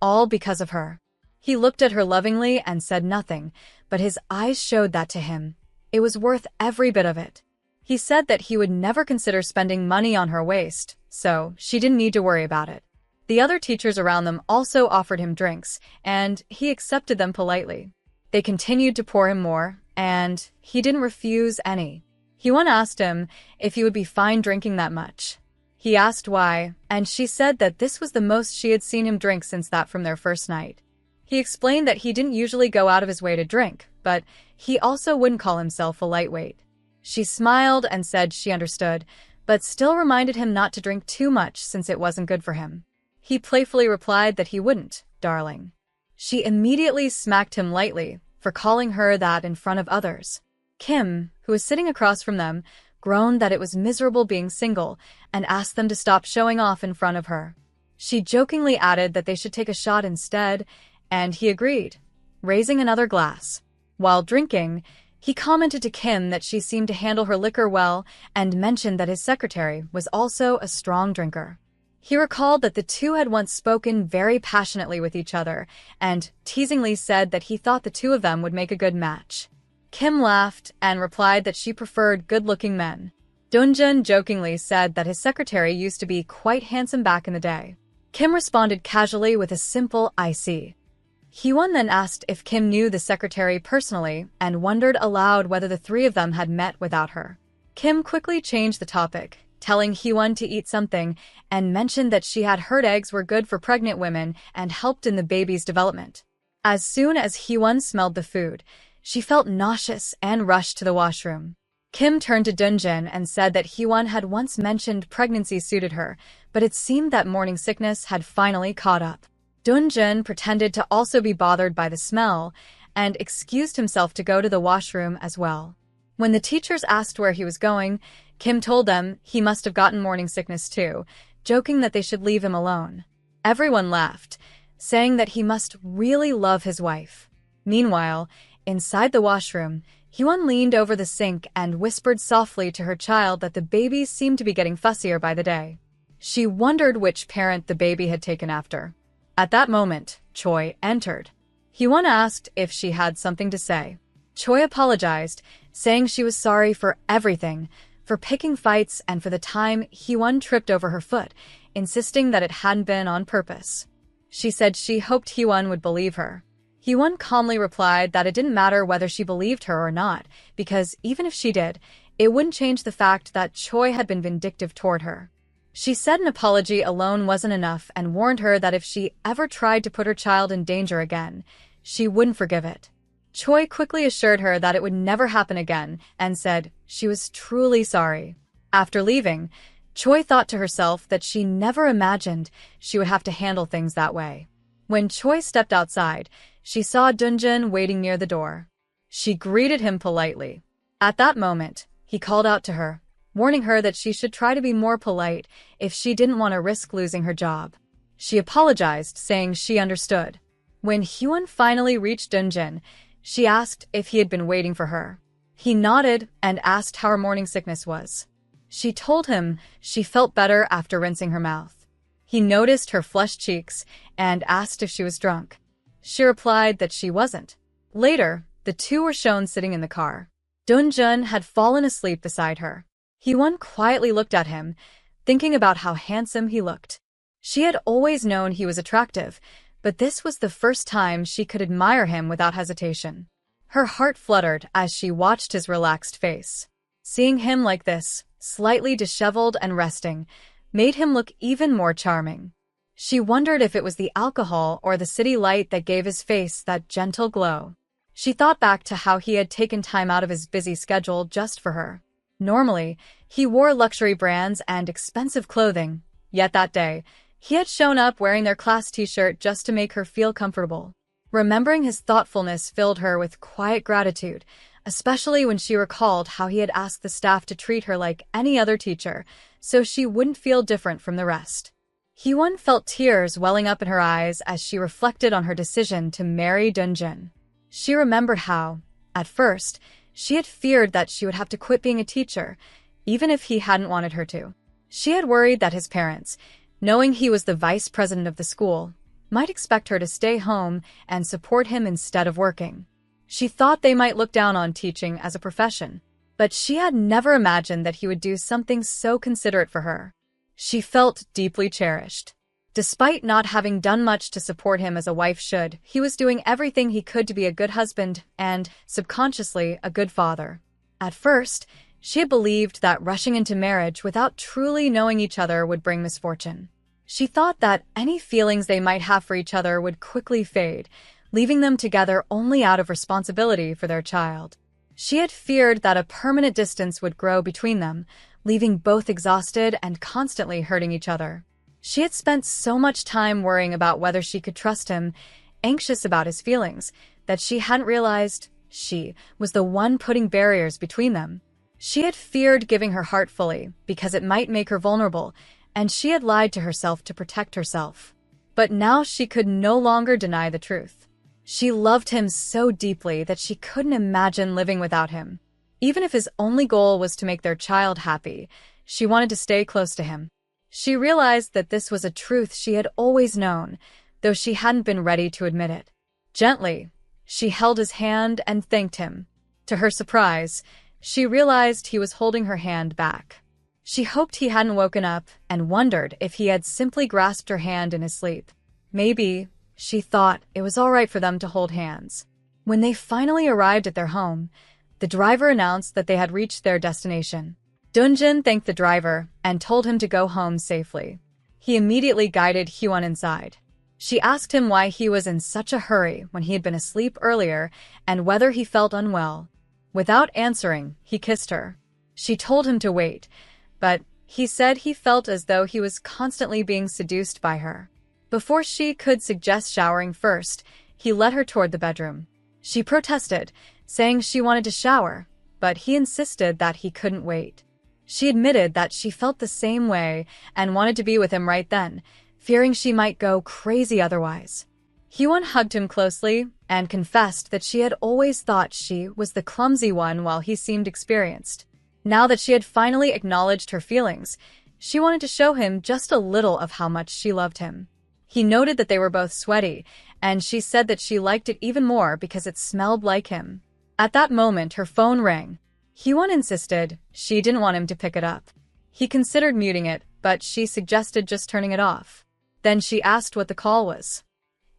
all because of her. He looked at her lovingly and said nothing, but his eyes showed that to him. It was worth every bit of it. He said that he would never consider spending money on her waist, so she didn't need to worry about it. The other teachers around them also offered him drinks, and he accepted them politely. They continued to pour him more, and he didn't refuse any. Hyewon asked him if he would be fine drinking that much. He asked why, and she said that this was the most she had seen him drink since that from their first night. He explained that he didn't usually go out of his way to drink, but he also wouldn't call himself a lightweight. She smiled and said she understood, but still reminded him not to drink too much since it wasn't good for him. He playfully replied that he wouldn't, darling. She immediately smacked him lightly for calling her that in front of others. Kim, who was sitting across from them, groaned that it was miserable being single and asked them to stop showing off in front of her. She jokingly added that they should take a shot instead, and he agreed, raising another glass. While drinking, he commented to Kim that she seemed to handle her liquor well and mentioned that his secretary was also a strong drinker. He recalled that the two had once spoken very passionately with each other and teasingly said that he thought the two of them would make a good match. Kim laughed and replied that she preferred good-looking men. Dunjun jokingly said that his secretary used to be quite handsome back in the day. Kim responded casually with a simple "I see." Hyewon then asked if Kim knew the secretary personally and wondered aloud whether the three of them had met without her. Kim quickly changed the topic, telling Hyewon to eat something, and mentioned that she had heard eggs were good for pregnant women and helped in the baby's development. As soon as Hyewon smelled the food, she felt nauseous and rushed to the washroom. Kim turned to Dunjun and said that Hyewon had once mentioned pregnancy suited her, but it seemed that morning sickness had finally caught up. Dunjun pretended to also be bothered by the smell and excused himself to go to the washroom as well. When the teachers asked where he was going, Kim told them he must have gotten morning sickness too, joking that they should leave him alone. Everyone laughed, saying that he must really love his wife. Meanwhile, inside the washroom, Hyewon leaned over the sink and whispered softly to her child that the baby seemed to be getting fussier by the day. She wondered which parent the baby had taken after. At that moment, Choi entered. Hyewon asked if she had something to say. Choi apologized, saying she was sorry for everything, for picking fights and for the time Hyewon tripped over her foot, insisting that it hadn't been on purpose. She said she hoped Hyewon would believe her. Hyewon calmly replied that it didn't matter whether she believed her or not, because even if she did, it wouldn't change the fact that Choi had been vindictive toward her. She said an apology alone wasn't enough and warned her that if she ever tried to put her child in danger again, she wouldn't forgive it. Choi quickly assured her that it would never happen again and said she was truly sorry. After leaving, Choi thought to herself that she never imagined she would have to handle things that way. When Choi stepped outside, she saw Dunjun waiting near the door. She greeted him politely. At that moment, he called out to her, warning her that she should try to be more polite if she didn't want to risk losing her job. She apologized, saying she understood. When Hyewon finally reached Dunjun, she asked if he had been waiting for her. He nodded and asked how her morning sickness was. She told him she felt better after rinsing her mouth. He noticed her flushed cheeks and asked if she was drunk. She replied that she wasn't. Later, the two were shown sitting in the car. Dunjun had fallen asleep beside her. Hyewon quietly looked at him, thinking about how handsome he looked. She had always known he was attractive, but this was the first time she could admire him without hesitation. Her heart fluttered as she watched his relaxed face. Seeing him like this, slightly disheveled and resting, made him look even more charming. She wondered if it was the alcohol or the city light that gave his face that gentle glow. She thought back to how he had taken time out of his busy schedule just for her. Normally, he wore luxury brands and expensive clothing, yet that day, he had shown up wearing their class t-shirt just to make her feel comfortable. Remembering his thoughtfulness filled her with quiet gratitude, especially when she recalled how he had asked the staff to treat her like any other teacher, so she wouldn't feel different from the rest. Hyewon felt tears welling up in her eyes as she reflected on her decision to marry Dunjun. She remembered how, at first, she had feared that she would have to quit being a teacher, even if he hadn't wanted her to. She had worried that his parents, knowing he was the vice president of the school, might expect her to stay home and support him instead of working. She thought they might look down on teaching as a profession, but she had never imagined that he would do something so considerate for her. She felt deeply cherished. Despite not having done much to support him as a wife should, he was doing everything he could to be a good husband and, subconsciously, a good father. At first, she had believed that rushing into marriage without truly knowing each other would bring misfortune. She thought that any feelings they might have for each other would quickly fade, leaving them together only out of responsibility for their child. She had feared that a permanent distance would grow between them, leaving both exhausted and constantly hurting each other. She had spent so much time worrying about whether she could trust him, anxious about his feelings, that she hadn't realized she was the one putting barriers between them. She had feared giving her heart fully because it might make her vulnerable, and she had lied to herself to protect herself. But now she could no longer deny the truth. She loved him so deeply that she couldn't imagine living without him. Even if his only goal was to make their child happy, she wanted to stay close to him. She realized that this was a truth she had always known, though she hadn't been ready to admit it. Gently, she held his hand and thanked him. To her surprise, she realized he was holding her hand back. She hoped he hadn't woken up and wondered if he had simply grasped her hand in his sleep. Maybe, she thought, it was all right for them to hold hands. When they finally arrived at their home, the driver announced that they had reached their destination. Dunjin thanked the driver and told him to go home safely. He immediately guided Hyewon inside. She asked him why he was in such a hurry when he had been asleep earlier and whether he felt unwell. Without answering, he kissed her. She told him to wait, but he said he felt as though he was constantly being seduced by her. Before she could suggest showering first, he led her toward the bedroom. She protested, saying she wanted to shower, but he insisted that he couldn't wait. She admitted that she felt the same way and wanted to be with him right then, fearing she might go crazy otherwise. Hyewon hugged him closely and confessed that she had always thought she was the clumsy one while he seemed experienced. Now that she had finally acknowledged her feelings, she wanted to show him just a little of how much she loved him. He noted that they were both sweaty, and she said that she liked it even more because it smelled like him. At that moment, her phone rang. Hyewon insisted she didn't want him to pick it up. He considered muting it, but she suggested just turning it off. Then she asked what the call was.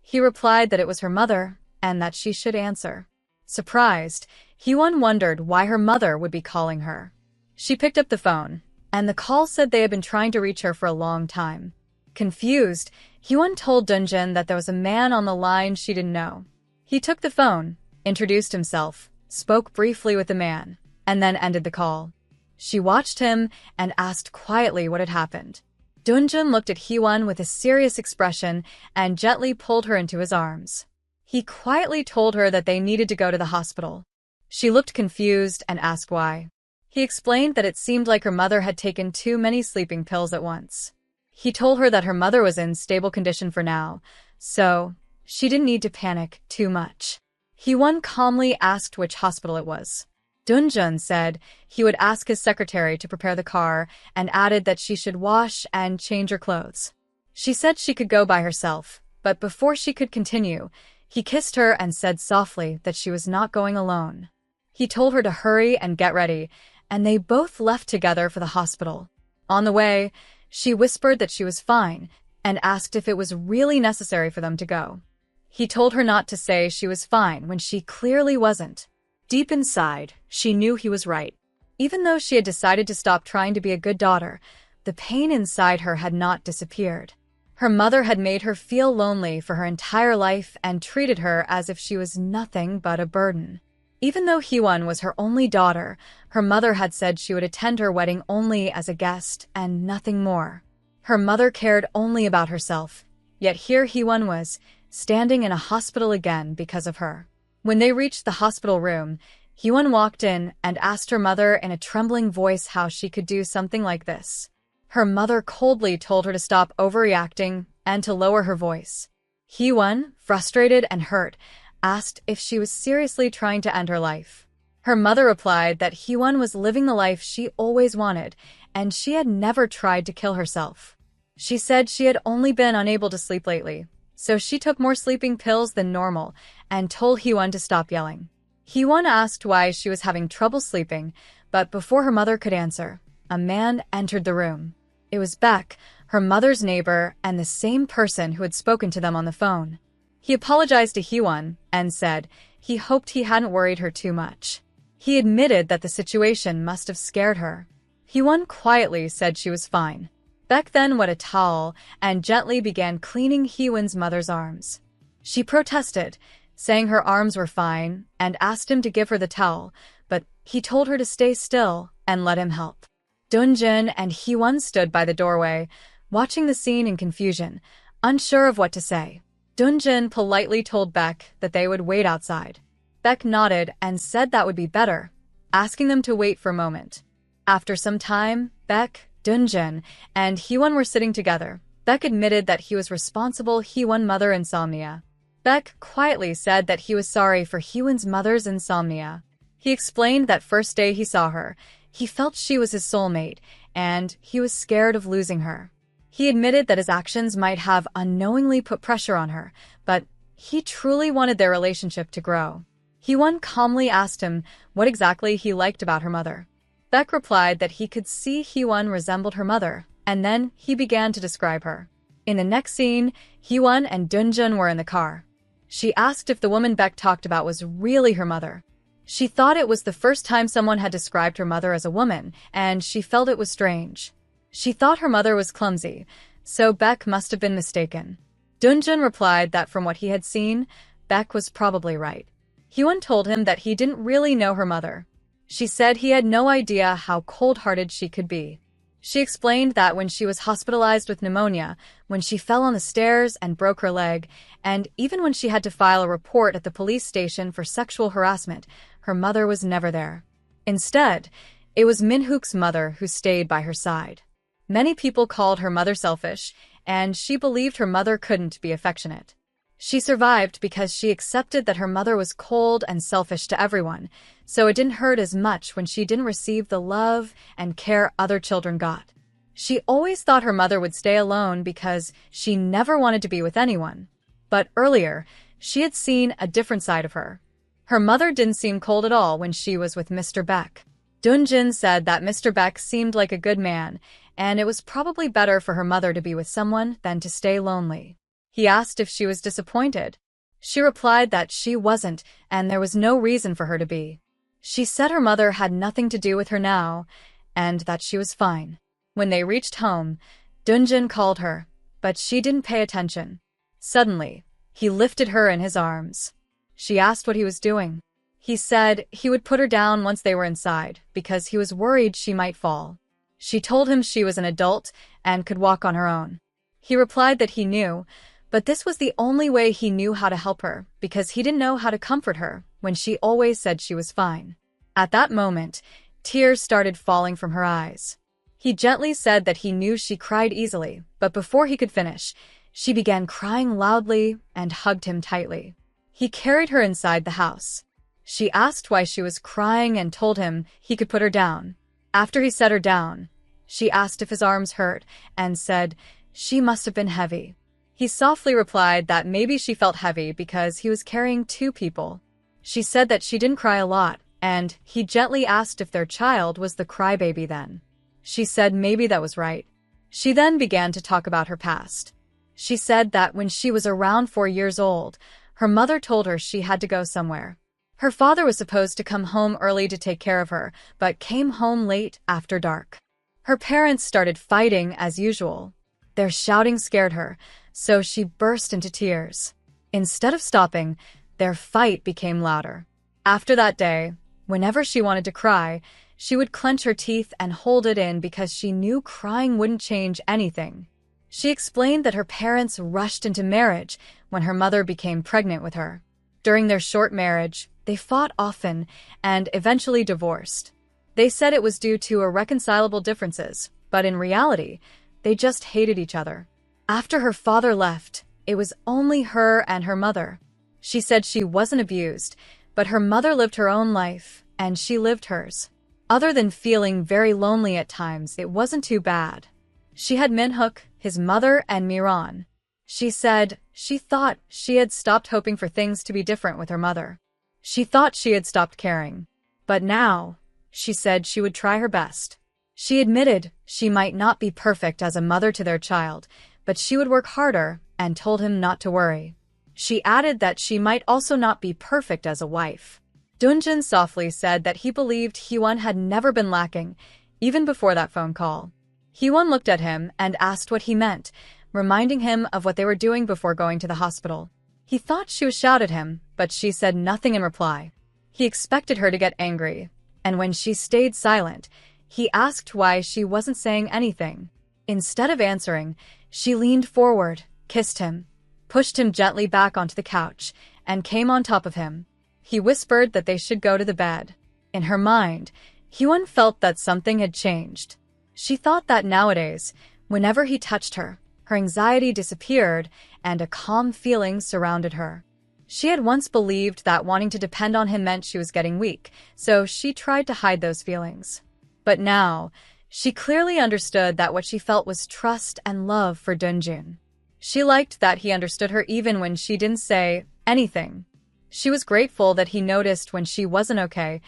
He replied that it was her mother and that she should answer. Surprised, Hyewon wondered why her mother would be calling her. She picked up the phone, and the call said they had been trying to reach her for a long time. Confused, Hyewon told Dunjin that there was a man on the line she didn't know. He took the phone, introduced himself, spoke briefly with the man, and then ended the call. She watched him and asked quietly what had happened. Dunjin looked at Hyewon with a serious expression and gently pulled her into his arms. He quietly told her that they needed to go to the hospital. She looked confused and asked why. He explained that it seemed like her mother had taken too many sleeping pills at once. He told her that her mother was in stable condition for now, so she didn't need to panic too much. Hyewon calmly asked which hospital it was. Dunjin said he would ask his secretary to prepare the car and added that she should wash and change her clothes. She said she could go by herself, but before she could continue, he kissed her and said softly that she was not going alone. He told her to hurry and get ready, and they both left together for the hospital. On the way, she whispered that she was fine and asked if it was really necessary for them to go. He told her not to say she was fine when she clearly wasn't. Deep inside, she knew he was right. Even though she had decided to stop trying to be a good daughter, the pain inside her had not disappeared. Her mother had made her feel lonely for her entire life and treated her as if she was nothing but a burden. Even though Hyewon was her only daughter, her mother had said she would attend her wedding only as a guest and nothing more. Her mother cared only about herself, yet here Hyewon was, standing in a hospital again because of her. When they reached the hospital room, Hyewon walked in and asked her mother in a trembling voice how she could do something like this. Her mother coldly told her to stop overreacting and to lower her voice. Hyewon, frustrated and hurt, asked if she was seriously trying to end her life. Her mother replied that Hyewon was living the life she always wanted, and she had never tried to kill herself. She said she had only been unable to sleep lately, so she took more sleeping pills than normal and told Hyewon to stop yelling. Hyewon asked why she was having trouble sleeping, but before her mother could answer, a man entered the room. It was Baek, her mother's neighbor and the same person who had spoken to them on the phone. He apologized to Hyewon and said he hoped he hadn't worried her too much. He admitted that the situation must have scared her. Hyewon quietly said she was fine. Baek then wet a towel and gently began cleaning Hyewon's mother's arms. She protested, saying her arms were fine, and asked him to give her the towel, but he told her to stay still and let him help. Dunjin and Hyewon stood by the doorway, watching the scene in confusion, unsure of what to say. Dunjin politely told Baek that they would wait outside. Baek nodded and said that would be better, asking them to wait for a moment. After some time, Baek, Dunjin, and Hyewon were sitting together. Baek admitted that he was responsible for Hyewon's mother's insomnia. Baek quietly said that he was sorry for Hyewon's mother's insomnia. He explained that first day he saw her, he felt she was his soulmate, and he was scared of losing her. He admitted that his actions might have unknowingly put pressure on her, but he truly wanted their relationship to grow. Hyewon calmly asked him what exactly he liked about her mother. Baek replied that he could see Hyewon resembled her mother, and then he began to describe her. In the next scene, Hyewon and Dunjun were in the car. She asked if the woman Baek talked about was really her mother. She thought it was the first time someone had described her mother as a woman, and she felt it was strange. She thought her mother was clumsy, so Baek must have been mistaken. Dunjun replied that from what he had seen, Baek was probably right. Hyewon told him that he didn't really know her mother. She said he had no idea how cold-hearted she could be. She explained that when she was hospitalized with pneumonia, when she fell on the stairs and broke her leg, and even when she had to file a report at the police station for sexual harassment, her mother was never there. Instead, it was Minhook's mother who stayed by her side. Many people called her mother selfish, and she believed her mother couldn't be affectionate. She survived because she accepted that her mother was cold and selfish to everyone, so it didn't hurt as much when she didn't receive the love and care other children got. She always thought her mother would stay alone because she never wanted to be with anyone. But earlier, she had seen a different side of her. Her mother didn't seem cold at all when she was with Mr. Baek. Dunjin said that Mr. Baek seemed like a good man, and it was probably better for her mother to be with someone than to stay lonely. He asked if she was disappointed. She replied that she wasn't, and there was no reason for her to be. She said her mother had nothing to do with her now, and that she was fine. When they reached home, Dunjin called her, but she didn't pay attention. Suddenly, he lifted her in his arms. She asked what he was doing. He said he would put her down once they were inside, because he was worried she might fall. She told him she was an adult and could walk on her own. He replied that he knew, but this was the only way he knew how to help her, because he didn't know how to comfort her when she always said she was fine. At that moment, tears started falling from her eyes. He gently said that he knew she cried easily, but before he could finish, she began crying loudly and hugged him tightly. He carried her inside the house. She asked why she was crying and told him he could put her down. After he set her down, she asked if his arms hurt and said she must have been heavy. He softly replied that maybe she felt heavy because he was carrying two people. She said that she didn't cry a lot, and he gently asked if their child was the crybaby then. She said maybe that was right. She then began to talk about her past. She said that when she was around 4 years old, her mother told her she had to go somewhere. Her father was supposed to come home early to take care of her, but came home late after dark. Her parents started fighting as usual. Their shouting scared her, so she burst into tears. Instead of stopping, their fight became louder. After that day, whenever she wanted to cry, she would clench her teeth and hold it in because she knew crying wouldn't change anything. She explained that her parents rushed into marriage when her mother became pregnant with her. During their short marriage, they fought often and eventually divorced. They said it was due to irreconcilable differences, but in reality, they just hated each other. After her father left, it was only her and her mother. She said she wasn't abused, but her mother lived her own life, and she lived hers. Other than feeling very lonely at times, it wasn't too bad. She had Minhook, his mother, and Miran. She said she thought she had stopped hoping for things to be different with her mother. She thought she had stopped caring. But now, she said she would try her best. She admitted she might not be perfect as a mother to their child, but she would work harder and told him not to worry. She added that she might also not be perfect as a wife. Dunjin softly said that he believed Hyewon had never been lacking, even before that phone call. Hyewon looked at him and asked what he meant, reminding him of what they were doing before going to the hospital. He thought she would shout at him, but she said nothing in reply. He expected her to get angry, and when she stayed silent, he asked why she wasn't saying anything. Instead of answering, she leaned forward, kissed him, pushed him gently back onto the couch, and came on top of him. He whispered that they should go to the bed. In her mind, Hyewon felt that something had changed. She thought that nowadays, whenever he touched her, her anxiety disappeared and a calm feeling surrounded her. She had once believed that wanting to depend on him meant she was getting weak, so she tried to hide those feelings. But now, She clearly understood that what she felt was trust and love for Dunjun. She liked that he understood her even when she didn't say anything. She was grateful that he noticed when she wasn't okay,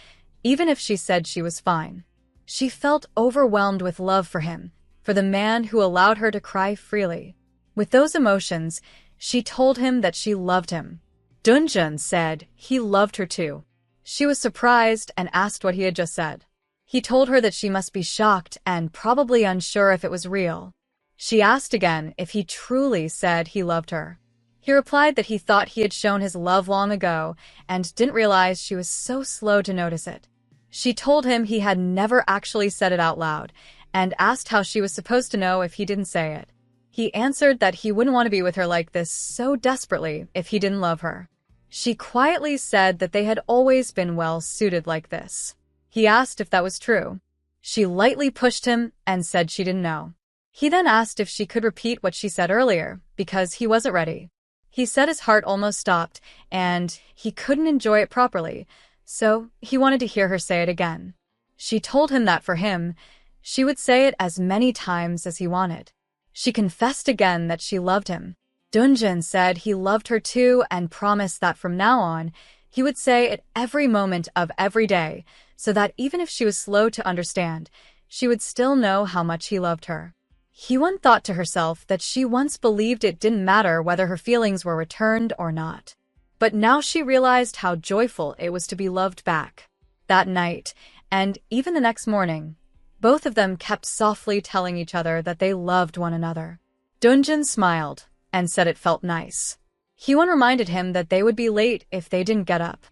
even if she said she was fine. She felt overwhelmed with love for him, for the man who allowed her to cry freely. With those emotions, she told him that she loved him. Dunjun said he loved her too. She was surprised and asked what he had just said. He told her that she must be shocked and probably unsure if it was real. She asked again if he truly said he loved her. He replied that he thought he had shown his love long ago and didn't realize she was so slow to notice it. She told him he had never actually said it out loud and asked how she was supposed to know if he didn't say it. He answered that he wouldn't want to be with her like this so desperately if he didn't love her. She quietly said that they had always been well suited like this. He asked if that was true. She lightly pushed him and said she didn't know. He then asked if she could repeat what she said earlier, because he wasn't ready. He said his heart almost stopped, and he couldn't enjoy it properly, so he wanted to hear her say it again. She told him that for him, she would say it as many times as he wanted. She confessed again that she loved him. Dunjun said he loved her too and promised that from now on, he would say it every moment of every day, so that even if she was slow to understand, she would still know how much he loved her. Hyewon thought to herself that she once believed it didn't matter whether her feelings were returned or not. But now she realized how joyful it was to be loved back. That night, and even the next morning, both of them kept softly telling each other that they loved one another. Dunjun smiled and said it felt nice. Hyewon reminded him that they would be late if they didn't get up.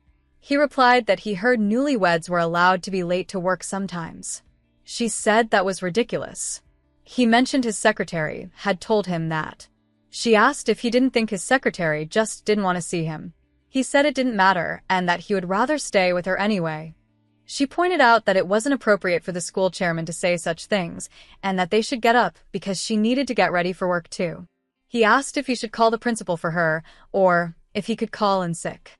He replied that he heard newlyweds were allowed to be late to work sometimes. She said that was ridiculous. He mentioned his secretary had told him that. She asked if he didn't think his secretary just didn't want to see him. He said it didn't matter and that he would rather stay with her anyway. She pointed out that it wasn't appropriate for the school chairman to say such things and that they should get up because she needed to get ready for work too. He asked if he should call the principal for her or if he could call in sick.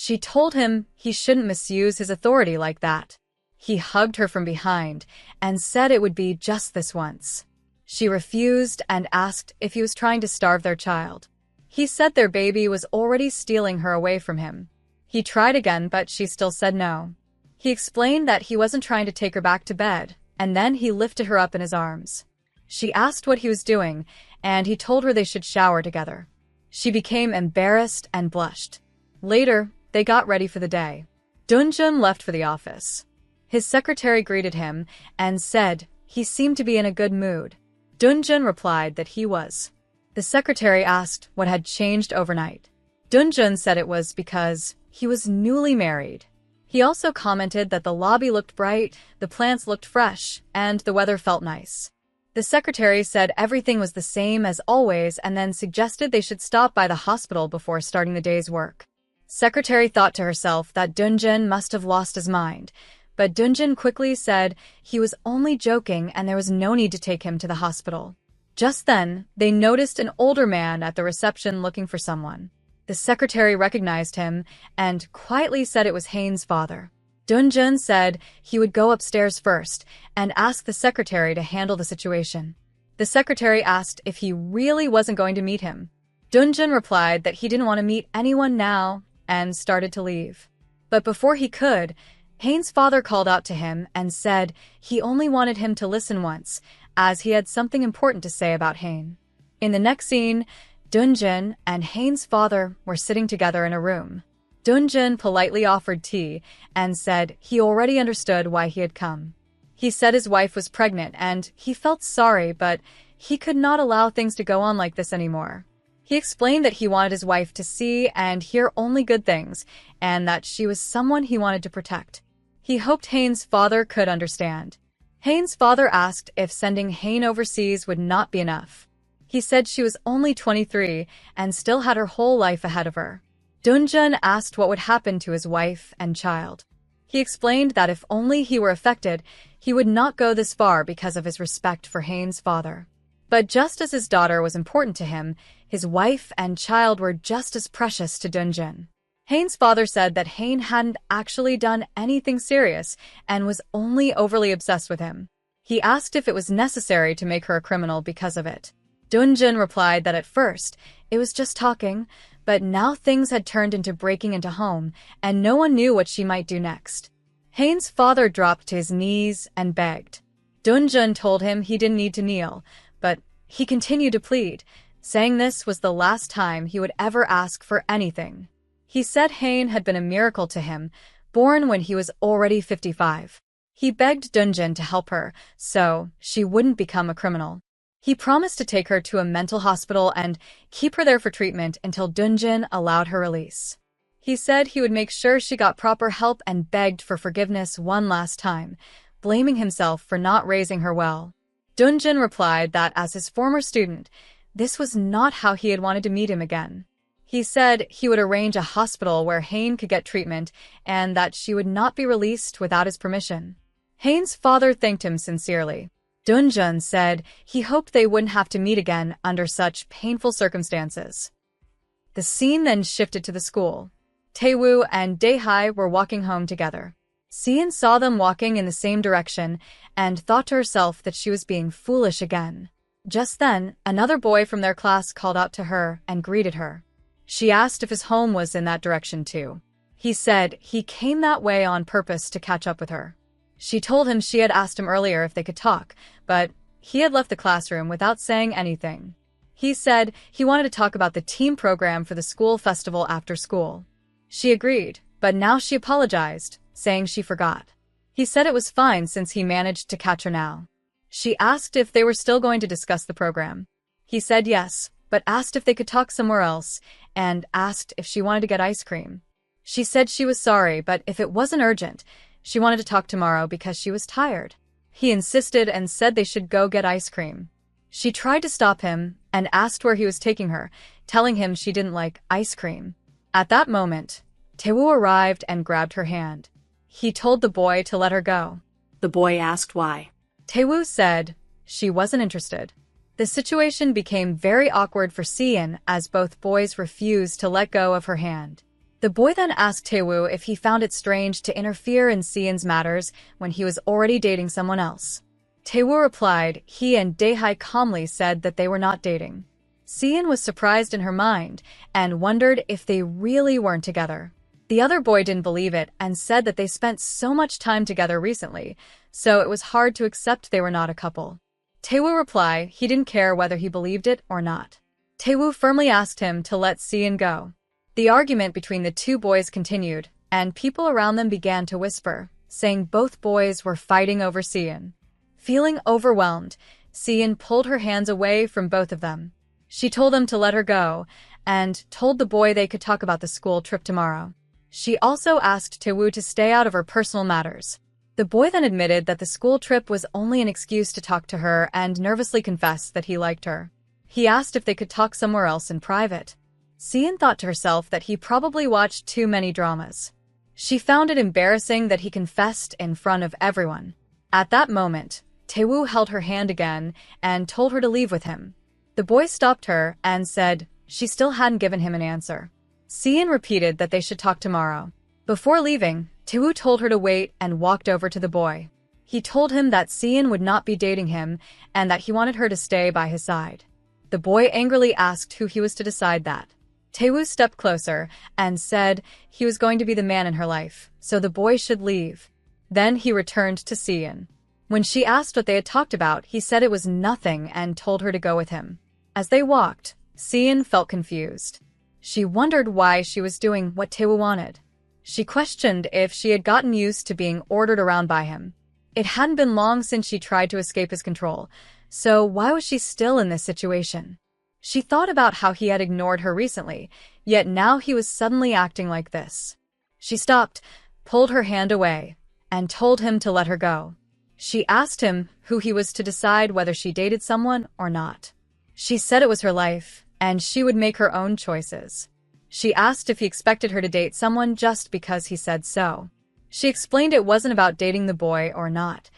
She told him he shouldn't misuse his authority like that. He hugged her from behind and said it would be just this once. She refused and asked if he was trying to starve their child. He said their baby was already stealing her away from him. He tried again, but she still said no. He explained that he wasn't trying to take her back to bed, and then he lifted her up in his arms. She asked what he was doing, and he told her they should shower together. She became embarrassed and blushed. Later, they got ready for the day. Dunjun left for the office. His secretary greeted him and said he seemed to be in a good mood. Dunjun replied that he was. The secretary asked what had changed overnight. Dunjun said it was because he was newly married. He also commented that the lobby looked bright, the plants looked fresh, and the weather felt nice. The secretary said everything was the same as always and then suggested they should stop by the hospital before starting the day's work. Secretary thought to herself that Dunjun must have lost his mind, but Dunjun quickly said he was only joking and there was no need to take him to the hospital. Just then, they noticed an older man at the reception looking for someone. The secretary recognized him and quietly said it was Hane's father. Dunjun said he would go upstairs first and ask the secretary to handle the situation. The secretary asked if he really wasn't going to meet him. Dunjun replied that he didn't want to meet anyone now and started to leave. But before he could, Hane's father called out to him and said he only wanted him to listen once, as he had something important to say about Hane. In the next scene, Dunjun and Hane's father were sitting together in a room. Dunjun politely offered tea and said he already understood why he had come. He said his wife was pregnant and he felt sorry, but he could not allow things to go on like this anymore. He explained that he wanted his wife to see and hear only good things, and that she was someone he wanted to protect. He hoped Hane's father could understand. Hane's father asked if sending Hane overseas would not be enough. He said she was only 23 and still had her whole life ahead of her. Dunjun asked what would happen to his wife and child. He explained that if only he were affected, he would not go this far because of his respect for Hane's father. But just as his daughter was important to him, his wife and child were just as precious to Dunjun. Hane's father said that Hane hadn't actually done anything serious and was only overly obsessed with him. He asked if it was necessary to make her a criminal because of it. Dunjin replied that at first, it was just talking, but now things had turned into breaking into home, and no one knew what she might do next. Hain's father dropped to his knees and begged. Dunjin told him he didn't need to kneel, but he continued to plead, saying this was the last time he would ever ask for anything. He said Hain had been a miracle to him, born when he was already 55. He begged Dunjin to help her, so she wouldn't become a criminal. He promised to take her to a mental hospital and keep her there for treatment until Dunjin allowed her release. He said he would make sure she got proper help and begged for forgiveness one last time, blaming himself for not raising her well. Dunjin replied that as his former student, this was not how he had wanted to meet him again. He said he would arrange a hospital where Hain could get treatment and that she would not be released without his permission. Hain's father thanked him sincerely. Dunjin said he hoped they wouldn't have to meet again under such painful circumstances. The scene then shifted to the school. Taewoo and Daehye were walking home together. Seon saw them walking in the same direction and thought to herself that she was being foolish again. Just then, another boy from their class called out to her and greeted her. She asked if his home was in that direction too. He said he came that way on purpose to catch up with her. She told him she had asked him earlier if they could talk, but he had left the classroom without saying anything. He said he wanted to talk about the team program for the school festival after school. She agreed, but now she apologized, saying she forgot. He said it was fine since he managed to catch her now. She asked if they were still going to discuss the program. He said yes, but asked if they could talk somewhere else, and asked if she wanted to get ice cream. She said she was sorry, but if it wasn't urgent, she wanted to talk tomorrow because she was tired. He insisted and said they should go get ice cream. She tried to stop him and asked where he was taking her, telling him she didn't like ice cream. At that moment, Taewoo arrived and grabbed her hand. He told the boy to let her go. The boy asked why. Taewoo said she wasn't interested. The situation became very awkward for Seon as both boys refused to let go of her hand. The boy then asked Taewoo if he found it strange to interfere in Seon's matters when he was already dating someone else. Taewoo replied he and Daehye calmly said that they were not dating. Seon was surprised in her mind and wondered if they really weren't together. The other boy didn't believe it and said that they spent so much time together recently, so it was hard to accept they were not a couple. Taewoo replied he didn't care whether he believed it or not. Taewoo firmly asked him to let Seon go. The argument between the two boys continued, and people around them began to whisper, saying both boys were fighting over Seon. Feeling overwhelmed, Seon pulled her hands away from both of them. She told them to let her go, and told the boy they could talk about the school trip tomorrow. She also asked Taewoo to stay out of her personal matters. The boy then admitted that the school trip was only an excuse to talk to her and nervously confessed that he liked her. He asked if they could talk somewhere else in private. Seon thought to herself that he probably watched too many dramas. She found it embarrassing that he confessed in front of everyone. At that moment, Taewoo held her hand again and told her to leave with him. The boy stopped her and said she still hadn't given him an answer. Seon repeated that they should talk tomorrow. Before leaving, Taewoo told her to wait and walked over to the boy. He told him that Seon would not be dating him and that he wanted her to stay by his side. The boy angrily asked who he was to decide that. Taewoo stepped closer and said he was going to be the man in her life, so the boy should leave. Then he returned to Seon. When she asked what they had talked about, he said it was nothing and told her to go with him. As they walked, Seon felt confused. She wondered why she was doing what Taewoo wanted. She questioned if she had gotten used to being ordered around by him. It hadn't been long since she tried to escape his control, so why was she still in this situation? She thought about how he had ignored her recently, yet now he was suddenly acting like this. She stopped, pulled her hand away, and told him to let her go. She asked him who he was to decide whether she dated someone or not. She said it was her life, and she would make her own choices. She asked if he expected her to date someone just because he said so. She explained it wasn't about dating the boy or not.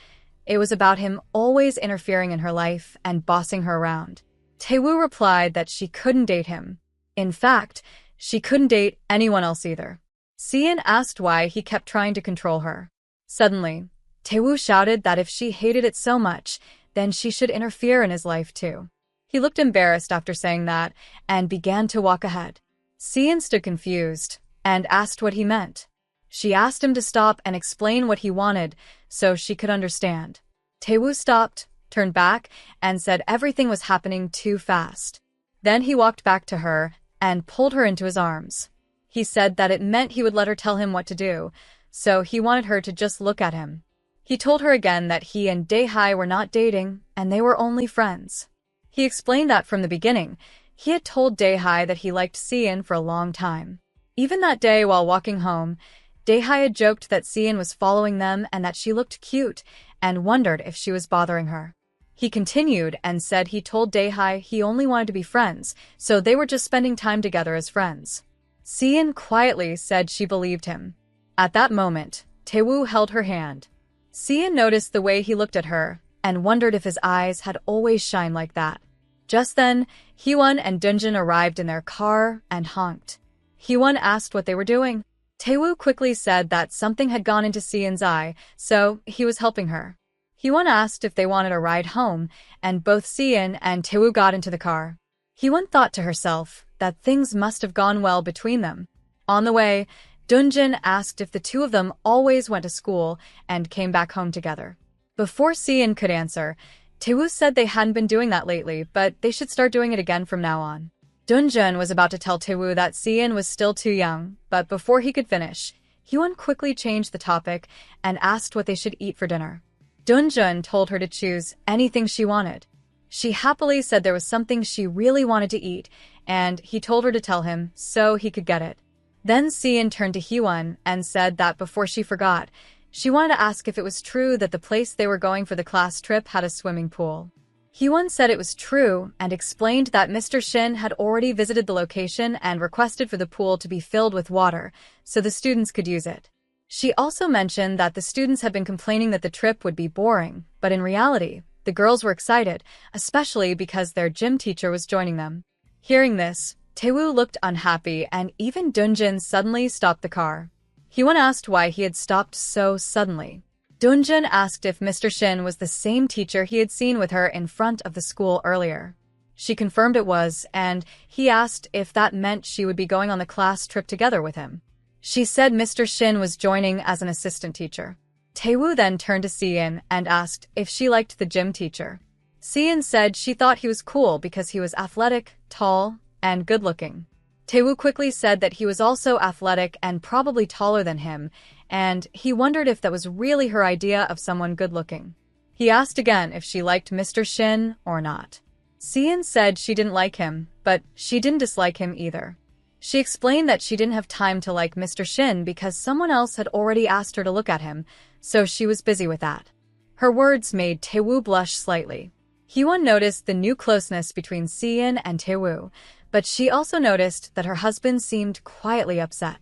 It was about him always interfering in her life and bossing her around. Taewoo replied that she couldn't date him. In fact, she couldn't date anyone else either. Seon asked why he kept trying to control her. Suddenly, Taewoo shouted that if she hated it so much, then she should interfere in his life too. He looked embarrassed after saying that and began to walk ahead. Seon stood confused and asked what he meant. She asked him to stop and explain what he wanted so she could understand. Taewoo stopped, turned back, and said everything was happening too fast. Then he walked back to her and pulled her into his arms. He said that it meant he would let her tell him what to do, so he wanted her to just look at him. He told her again that he and Dae-hi were not dating and they were only friends. He explained that from the beginning, he had told Dae-hi that he liked Seon for a long time. Even that day while walking home, Dae-hi had joked that Seon was following them and that she looked cute and wondered if she was bothering her. He continued and said he told Dae-hi he only wanted to be friends, so they were just spending time together as friends. Seon quietly said she believed him. At that moment, Taewoo held her hand. Seon noticed the way he looked at her and wondered if his eyes had always shined like that. Just then, Hyewon and Dunjin arrived in their car and honked. Hyewon asked what they were doing. Taewoo quickly said that something had gone into Seon's eye, so he was helping her. Hyewon asked if they wanted a ride home, and both Seon and Taewoo got into the car. Hyewon thought to herself that things must have gone well between them. On the way, Dunjin asked if the two of them always went to school and came back home together. Before Seon could answer, Taewoo said they hadn't been doing that lately, but they should start doing it again from now on. Dunjin was about to tell Taewoo that Seon was still too young, but before he could finish, Hyewon quickly changed the topic and asked what they should eat for dinner. Dunjin told her to choose anything she wanted. She happily said there was something she really wanted to eat, and he told her to tell him so he could get it. Then Seon turned to Hyewon and said that before she forgot, she wanted to ask if it was true that the place they were going for the class trip had a swimming pool. Hyewon said it was true and explained that Mr. Shin had already visited the location and requested for the pool to be filled with water so the students could use it. She also mentioned that the students had been complaining that the trip would be boring, but in reality, the girls were excited, especially because their gym teacher was joining them. Hearing this, Taewoo looked unhappy and even Dunjin suddenly stopped the car. Hyewon asked why he had stopped so suddenly. Dunjin asked if Mr. Shin was the same teacher he had seen with her in front of the school earlier. She confirmed it was, and he asked if that meant she would be going on the class trip together with him. She said Mr. Shin was joining as an assistant teacher. Taewoo then turned to Seon and asked if she liked the gym teacher. Seon said she thought he was cool because he was athletic, tall, and good-looking. Taewoo quickly said that he was also athletic and probably taller than him, and he wondered if that was really her idea of someone good-looking. He asked again if she liked Mr. Shin or not. Seon said she didn't like him, but she didn't dislike him either. She explained that she didn't have time to like Mr. Shin because someone else had already asked her to look at him, so she was busy with that. Her words made Taewoo blush slightly. Hyewon noticed the new closeness between Seon and Taewoo, but she also noticed that her husband seemed quietly upset.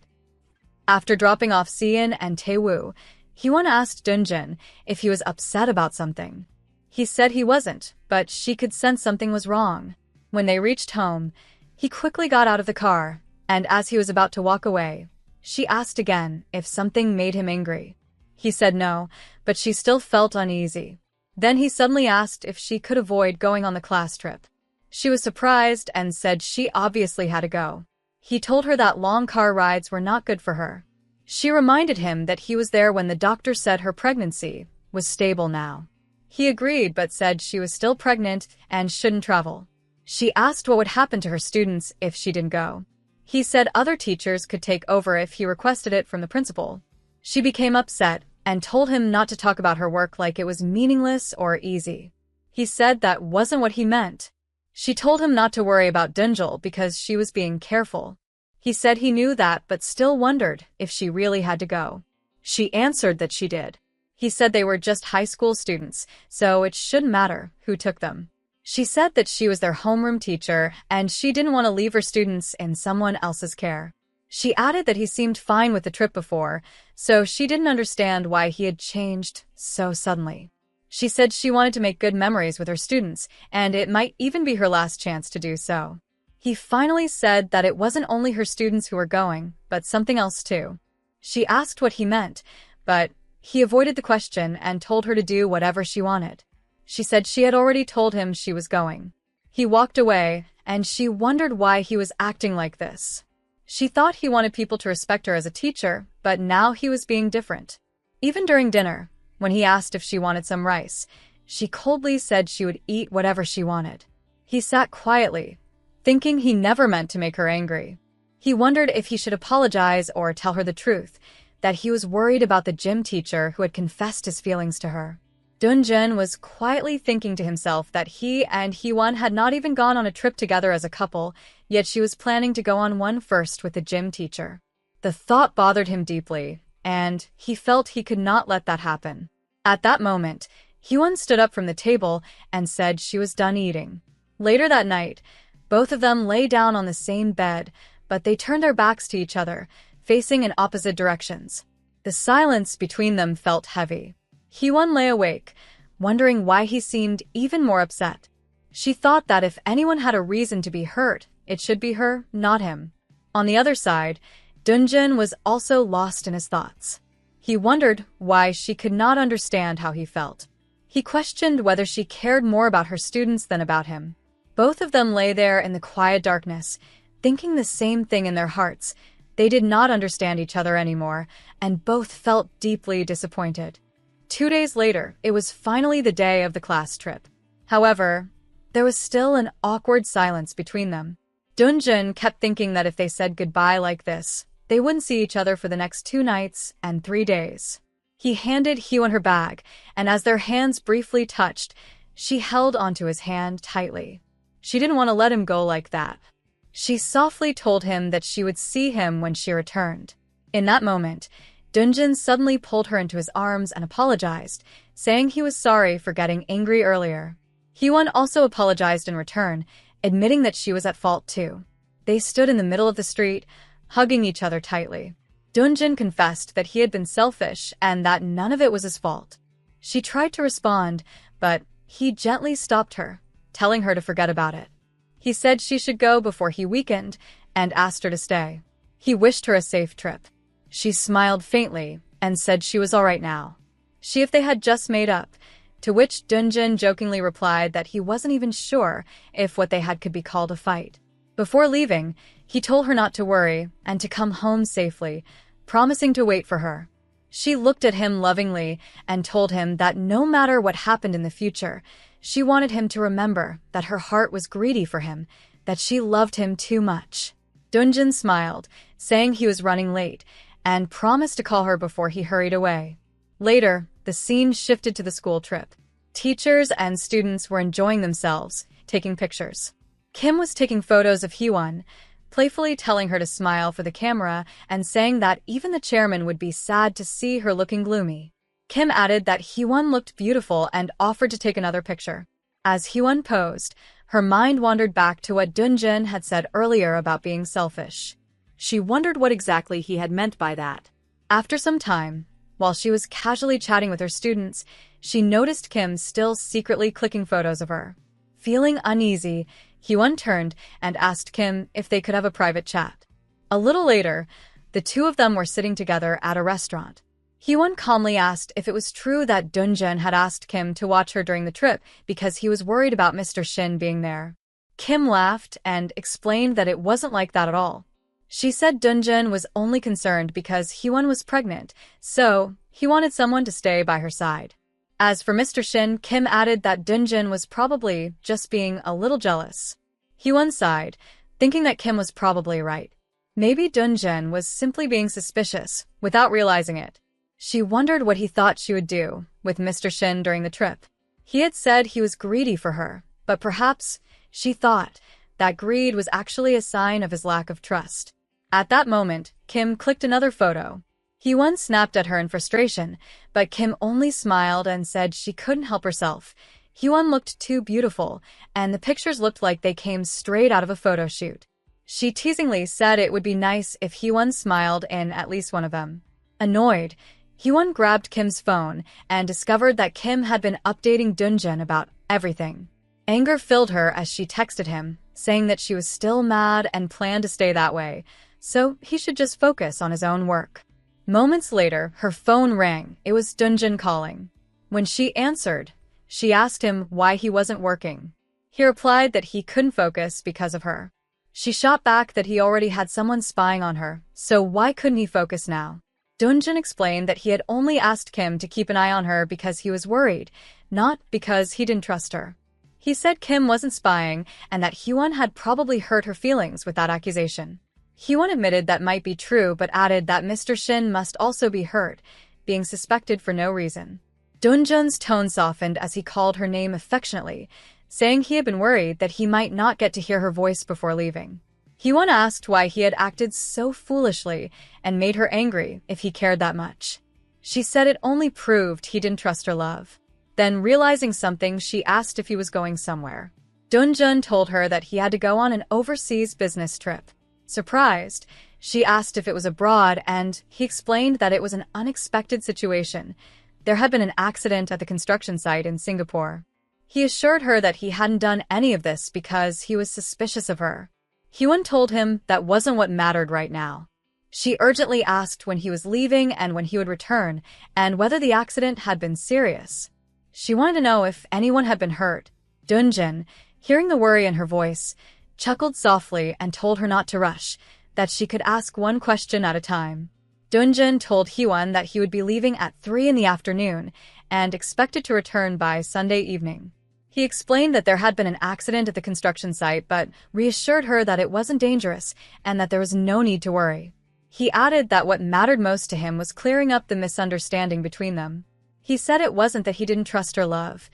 After dropping off Seon and Taewoo, Hyewon asked Dunjin if he was upset about something. He said he wasn't, but she could sense something was wrong. When they reached home, he quickly got out of the car, and as he was about to walk away, she asked again if something made him angry. He said no, but she still felt uneasy. Then he suddenly asked if she could avoid going on the class trip. She was surprised and said she obviously had to go. He told her that long car rides were not good for her. She reminded him that he was there when the doctor said her pregnancy was stable now. He agreed but said she was still pregnant and shouldn't travel. She asked what would happen to her students if she didn't go. He said other teachers could take over if he requested it from the principal. She became upset and told him not to talk about her work like it was meaningless or easy. He said that wasn't what he meant. She told him not to worry about Dunjil because she was being careful. He said he knew that but still wondered if she really had to go. She answered that she did. He said they were just high school students, so it shouldn't matter who took them. She said that she was their homeroom teacher and she didn't want to leave her students in someone else's care. She added that he seemed fine with the trip before, so she didn't understand why he had changed so suddenly. She said she wanted to make good memories with her students, and it might even be her last chance to do so. He finally said that it wasn't only her students who were going, but something else too. She asked what he meant, but He avoided the question and told her to do whatever she wanted. She said she had already told him she was going. He walked away, and she wondered why he was acting like this. She thought he wanted people to respect her as a teacher, but now he was being different. Even during dinner, when he asked if she wanted some rice, she coldly said she would eat whatever she wanted. He sat quietly, thinking he never meant to make her angry. He wondered if he should apologize or tell her the truth, that he was worried about the gym teacher who had confessed his feelings to her. Dunjin was quietly thinking to himself that he and Hee-won had not even gone on a trip together as a couple, yet she was planning to go on one first with the gym teacher. The thought bothered him deeply, and he felt he could not let that happen. At that moment, Hee-won stood up from the table and said she was done eating. Later that night, both of them lay down on the same bed, but they turned their backs to each other, facing in opposite directions. The silence between them felt heavy. Hee-won lay awake, wondering why he seemed even more upset. She thought that if anyone had a reason to be hurt, it should be her, not him. On the other side, Dunjin was also lost in his thoughts. He wondered why she could not understand how he felt. He questioned whether she cared more about her students than about him. Both of them lay there in the quiet darkness, thinking the same thing in their hearts. They did not understand each other anymore, and both felt deeply disappointed. 2 days later, it was finally the day of the class trip. However, there was still an awkward silence between them. Dunjin kept thinking that if they said goodbye like this, they wouldn't see each other for the next 2 nights and 3 days. He handed Hee-won her bag, and as their hands briefly touched, she held onto his hand tightly. She didn't want to let him go like that. She softly told him that she would see him when she returned. In that moment, Dunjin suddenly pulled her into his arms and apologized, saying he was sorry for getting angry earlier. Hee-won also apologized in return, admitting that she was at fault too. They stood in the middle of the street, hugging each other tightly. Dunjin confessed that he had been selfish and that none of it was his fault. She tried to respond, but he gently stopped her, telling her to forget about it. He said she should go before he weakened and asked her to stay. He wished her a safe trip. She smiled faintly and said she was all right now. If they had just made up, to which Dunjin jokingly replied that he wasn't even sure if what they had could be called a fight. Before leaving, he told her not to worry and to come home safely, promising to wait for her. She looked at him lovingly and told him that no matter what happened in the future, she wanted him to remember that her heart was greedy for him, that she loved him too much. Dunjin smiled, saying he was running late, and promised to call her before he hurried away. Later, the scene shifted to the school trip. Teachers and students were enjoying themselves, taking pictures. Kim was taking photos of Hee-won, playfully telling her to smile for the camera and saying that even the chairman would be sad to see her looking gloomy. Kim added that Hee-won looked beautiful and offered to take another picture. As Hee-won posed, her mind wandered back to what Dunjin had said earlier about being selfish. She wondered what exactly he had meant by that. After some time, while she was casually chatting with her students, she noticed Kim still secretly clicking photos of her. Feeling uneasy, Hee-won turned and asked Kim if they could have a private chat. A little later, the two of them were sitting together at a restaurant. Hee-won calmly asked if it was true that Dunjin had asked Kim to watch her during the trip because he was worried about Mr. Shin being there. Kim laughed and explained that it wasn't like that at all. She said Dunjin was only concerned because Hee-won was pregnant, so he wanted someone to stay by her side. As for Mr. Shin, Kim added that Dunjin was probably just being a little jealous. Hee-won sighed, thinking that Kim was probably right. Maybe Dunjin was simply being suspicious, without realizing it. She wondered what he thought she would do with Mr. Shin during the trip. He had said he was greedy for her, but perhaps, she thought, that greed was actually a sign of his lack of trust. At that moment, Kim clicked another photo. Hee-won snapped at her in frustration, but Kim only smiled and said she couldn't help herself. Hee-won looked too beautiful, and the pictures looked like they came straight out of a photo shoot. She teasingly said it would be nice if Hee-won smiled in at least one of them. Annoyed, Hee-won grabbed Kim's phone and discovered that Kim had been updating Dunjin about everything. Anger filled her as she texted him, saying that she was still mad and planned to stay that way, so he should just focus on his own work. Moments later, her phone rang. It was Dunjin calling. When she answered, she asked him why he wasn't working. He replied that he couldn't focus because of her. She shot back that he already had someone spying on her, so why couldn't he focus now? Dunjin explained that he had only asked Kim to keep an eye on her because he was worried, not because he didn't trust her. He said Kim wasn't spying and that Hyewon had probably hurt her feelings with that accusation. Hyewon admitted that might be true but added that Mr. Shin must also be hurt, being suspected for no reason. Dunjin's tone softened as he called her name affectionately, saying he had been worried that he might not get to hear her voice before leaving. Hyewon asked why he had acted so foolishly and made her angry if he cared that much. She said it only proved he didn't trust her love. Then, realizing something, she asked if he was going somewhere. Dunjin told her that he had to go on an overseas business trip. Surprised, she asked if it was abroad, and he explained that it was an unexpected situation. There had been an accident at the construction site in Singapore. He assured her that he hadn't done any of this because he was suspicious of her. Hyewon told him that wasn't what mattered right now. She urgently asked when he was leaving and when he would return, and whether the accident had been serious. She wanted to know if anyone had been hurt. Dunjin, hearing the worry in her voice, chuckled softly and told her not to rush, that she could ask one question at a time. Dunjin told Hyewon that he would be leaving at 3 in the afternoon and expected to return by Sunday evening. He explained that there had been an accident at the construction site but reassured her that it wasn't dangerous and that there was no need to worry. He added that what mattered most to him was clearing up the misunderstanding between them. He said it wasn't that he didn't trust her love.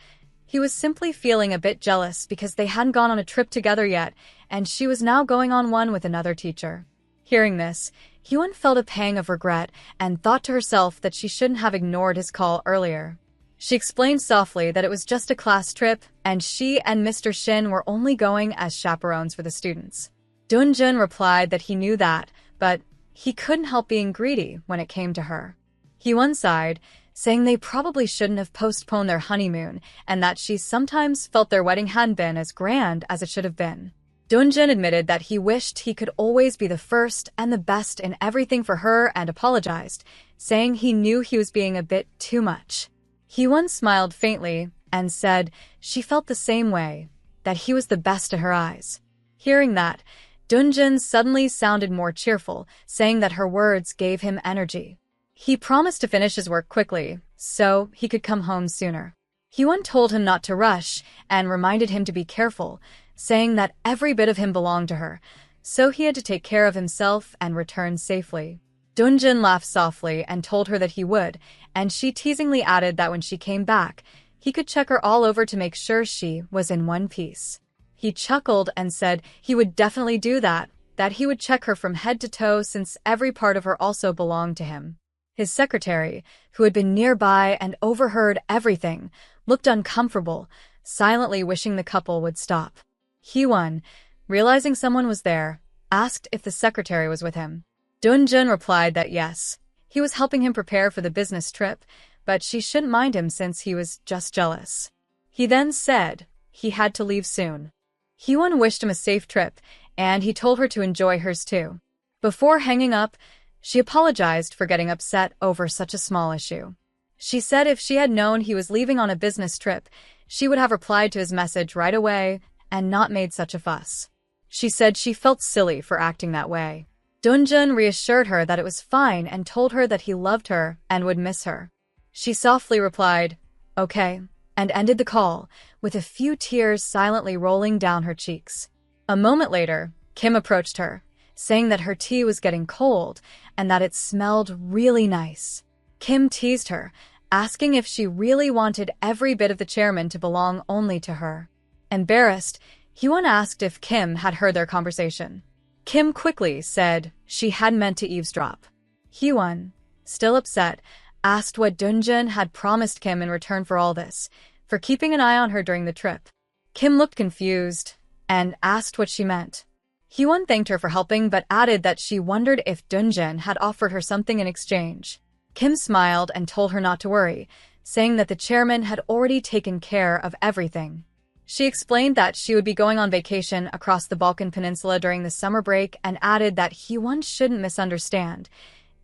He was simply feeling a bit jealous because they hadn't gone on a trip together yet, and she was now going on one with another teacher. Hearing this, Hyewon felt a pang of regret and thought to herself that she shouldn't have ignored his call earlier. She explained softly that it was just a class trip, and she and Mr. Shin were only going as chaperones for the students. Dunjin replied that he knew that, but he couldn't help being greedy when it came to her. Hyewon sighed, saying they probably shouldn't have postponed their honeymoon and that she sometimes felt their wedding hadn't been as grand as it should have been. Dunjin admitted that he wished he could always be the first and the best in everything for her and apologized, saying he knew he was being a bit too much. Hyewon smiled faintly and said she felt the same way, that he was the best in her eyes. Hearing that, Dunjin suddenly sounded more cheerful, saying that her words gave him energy. He promised to finish his work quickly, so he could come home sooner. Hyewon told him not to rush and reminded him to be careful, saying that every bit of him belonged to her, so he had to take care of himself and return safely. Dunjin laughed softly and told her that he would, and she teasingly added that when she came back, he could check her all over to make sure she was in one piece. He chuckled and said he would definitely do that he would check her from head to toe since every part of her also belonged to him. His secretary, who had been nearby and overheard everything, looked uncomfortable, silently wishing the couple would stop. Hyewon, realizing someone was there, asked if the secretary was with him. Dunjin replied that yes, he was helping him prepare for the business trip, but she shouldn't mind him since he was just jealous. He then said he had to leave soon. Hyewon wished him a safe trip, and he told her to enjoy hers too. Before hanging up, she apologized for getting upset over such a small issue. She said if she had known he was leaving on a business trip, she would have replied to his message right away and not made such a fuss. She said she felt silly for acting that way. Dunjin reassured her that it was fine and told her that he loved her and would miss her. She softly replied, "Okay," and ended the call, with a few tears silently rolling down her cheeks. A moment later, Kim approached her, saying that her tea was getting cold and that it smelled really nice. Kim teased her, asking if she really wanted every bit of the chairman to belong only to her. Embarrassed, Hyewon asked if Kim had heard their conversation. Kim quickly said she hadn't meant to eavesdrop. Hyewon, still upset, asked what Dunjin had promised Kim in return for all this, for keeping an eye on her during the trip. Kim looked confused and asked what she meant. Hyewon thanked her for helping but added that she wondered if Dunjin had offered her something in exchange. Kim smiled and told her not to worry, saying that the chairman had already taken care of everything. She explained that she would be going on vacation across the Balkan Peninsula during the summer break and added that Hyewon shouldn't misunderstand.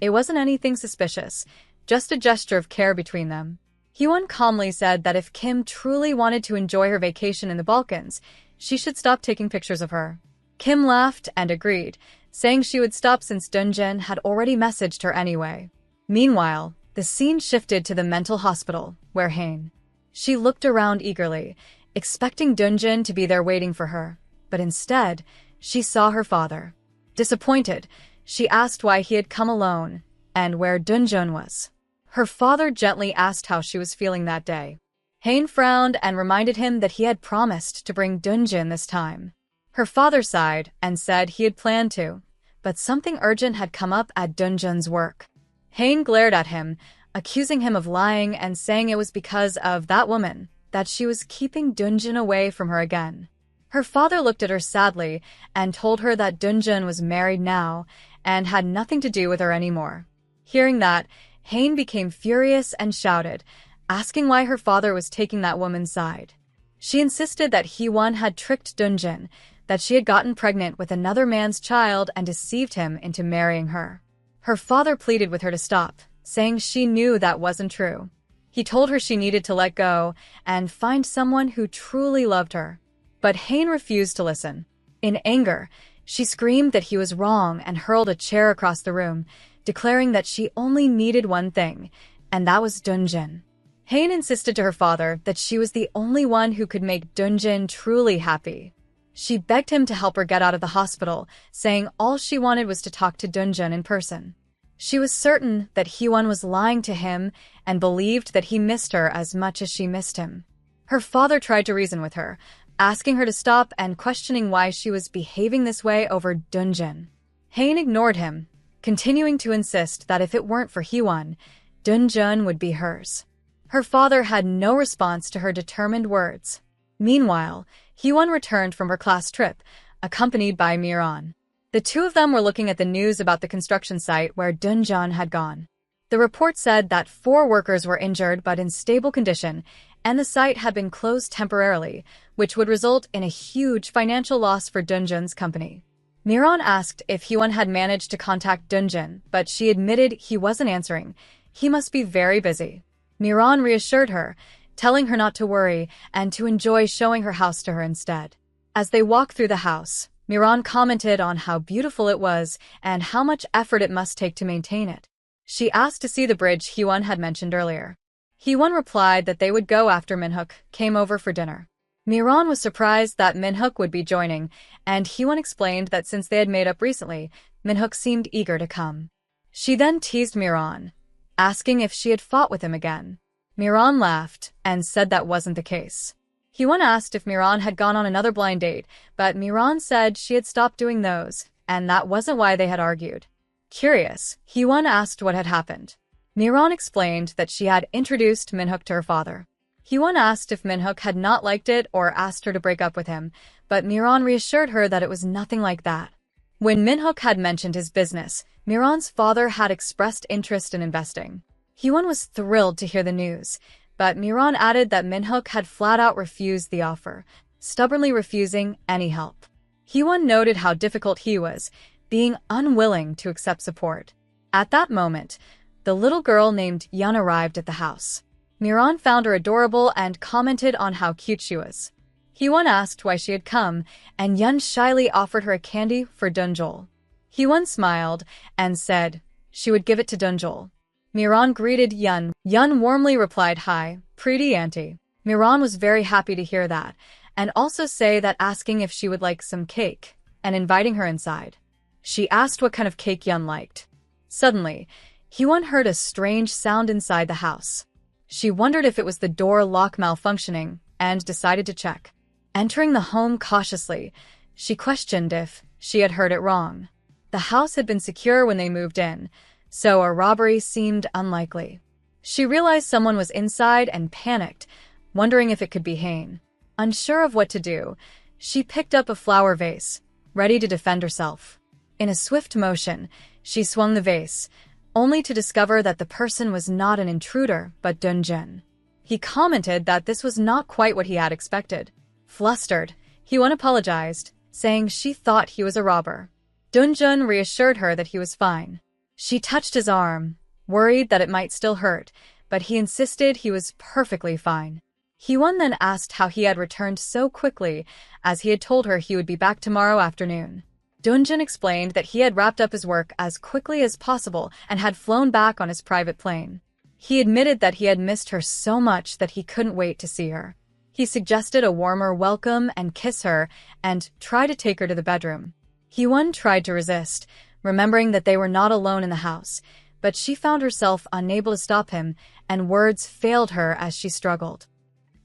It wasn't anything suspicious, just a gesture of care between them. Hyewon calmly said that if Kim truly wanted to enjoy her vacation in the Balkans, she should stop taking pictures of her. Kim laughed and agreed, saying she would stop since Dunjin had already messaged her anyway. Meanwhile, the scene shifted to the mental hospital, where Hain. She looked around eagerly, expecting Dunjin to be there waiting for her, but instead, she saw her father. Disappointed, she asked why he had come alone, and where Dunjin was. Her father gently asked how she was feeling that day. Hain frowned and reminded him that he had promised to bring Dunjin this time. Her father sighed and said he had planned to, but something urgent had come up at Dunjin's work. Hain glared at him, accusing him of lying and saying it was because of that woman that she was keeping Dunjin away from her again. Her father looked at her sadly and told her that Dunjin was married now and had nothing to do with her anymore. Hearing that, Hain became furious and shouted, asking why her father was taking that woman's side. She insisted that Hyewon had tricked Dunjin, that she had gotten pregnant with another man's child and deceived him into marrying her. Her father pleaded with her to stop, saying she knew that wasn't true. He told her she needed to let go and find someone who truly loved her. But Hain refused to listen. In anger, she screamed that he was wrong and hurled a chair across the room, declaring that she only needed one thing, and that was Dunjin. Hain insisted to her father that she was the only one who could make Dunjin truly happy. She begged him to help her get out of the hospital, saying all she wanted was to talk to Dunjin in person. She was certain that Hyewon was lying to him and believed that he missed her as much as she missed him. Her father tried to reason with her, asking her to stop and questioning why she was behaving this way over Dunjin. Hain ignored him, continuing to insist that if it weren't for Hyewon, Dunjin would be hers. Her father had no response to her determined words. Meanwhile, Hyewon returned from her class trip, accompanied by Miran. The two of them were looking at the news about the construction site where Dunjin had gone. The report said that 4 workers were injured but in stable condition, and the site had been closed temporarily, which would result in a huge financial loss for Dunjin's company. Miran asked if Hyewon had managed to contact Dunjin, but she admitted he wasn't answering. He must be very busy. Miran reassured her, telling her not to worry and to enjoy showing her house to her instead. As they walked through the house, Miran commented on how beautiful it was and how much effort it must take to maintain it. She asked to see the bridge Hyewon had mentioned earlier. Hyewon replied that they would go after Minhook came over for dinner. Miran was surprised that Minhook would be joining, and Hyewon explained that since they had made up recently, Minhook seemed eager to come. She then teased Miran, asking if she had fought with him again. Miran laughed and said that wasn't the case. Hyewon asked if Miran had gone on another blind date, but Miran said she had stopped doing those, and that wasn't why they had argued. Curious, Hyewon asked what had happened. Miran explained that she had introduced Minhook to her father. Hyewon asked if Minhook had not liked it or asked her to break up with him, but Miran reassured her that it was nothing like that. When Minhook had mentioned his business, Miran's father had expressed interest in investing. Hyewon was thrilled to hear the news, but Miran added that Minhook had flat out refused the offer, stubbornly refusing any help. Hyewon noted how difficult he was, being unwilling to accept support. At that moment, the little girl named Yun arrived at the house. Miran found her adorable and commented on how cute she was. Hyewon asked why she had come, and Yun shyly offered her a candy for Dunjol. Hyewon smiled and said she would give it to Dunjol. Miran greeted Yun. Yun warmly replied, "Hi, pretty auntie." Miran was very happy to hear that, and also say that asking if she would like some cake, and inviting her inside. She asked what kind of cake Yun liked. Suddenly, Hyewon heard a strange sound inside the house. She wondered if it was the door lock malfunctioning, and decided to check. Entering the home cautiously, she questioned if she had heard it wrong. The house had been secure when they moved in, so a robbery seemed unlikely. She realized someone was inside and panicked, wondering if it could be Hain. Unsure of what to do, she picked up a flower vase, ready to defend herself. In a swift motion, she swung the vase, only to discover that the person was not an intruder, but Dunjin. He commented that this was not quite what he had expected. Flustered, Hyewon apologized, saying she thought he was a robber. Dunjin reassured her that he was fine. She touched his arm, worried that it might still hurt, but he insisted he was perfectly fine. Hyewon then asked how he had returned so quickly, as he had told her he would be back tomorrow afternoon. Dunjin explained that he had wrapped up his work as quickly as possible and had flown back on his private plane. He admitted that he had missed her so much that he couldn't wait to see her. He suggested a warmer welcome and kiss her and try to take her to the bedroom. Hyewon tried to resist, remembering that they were not alone in the house, but she found herself unable to stop him, and words failed her as she struggled.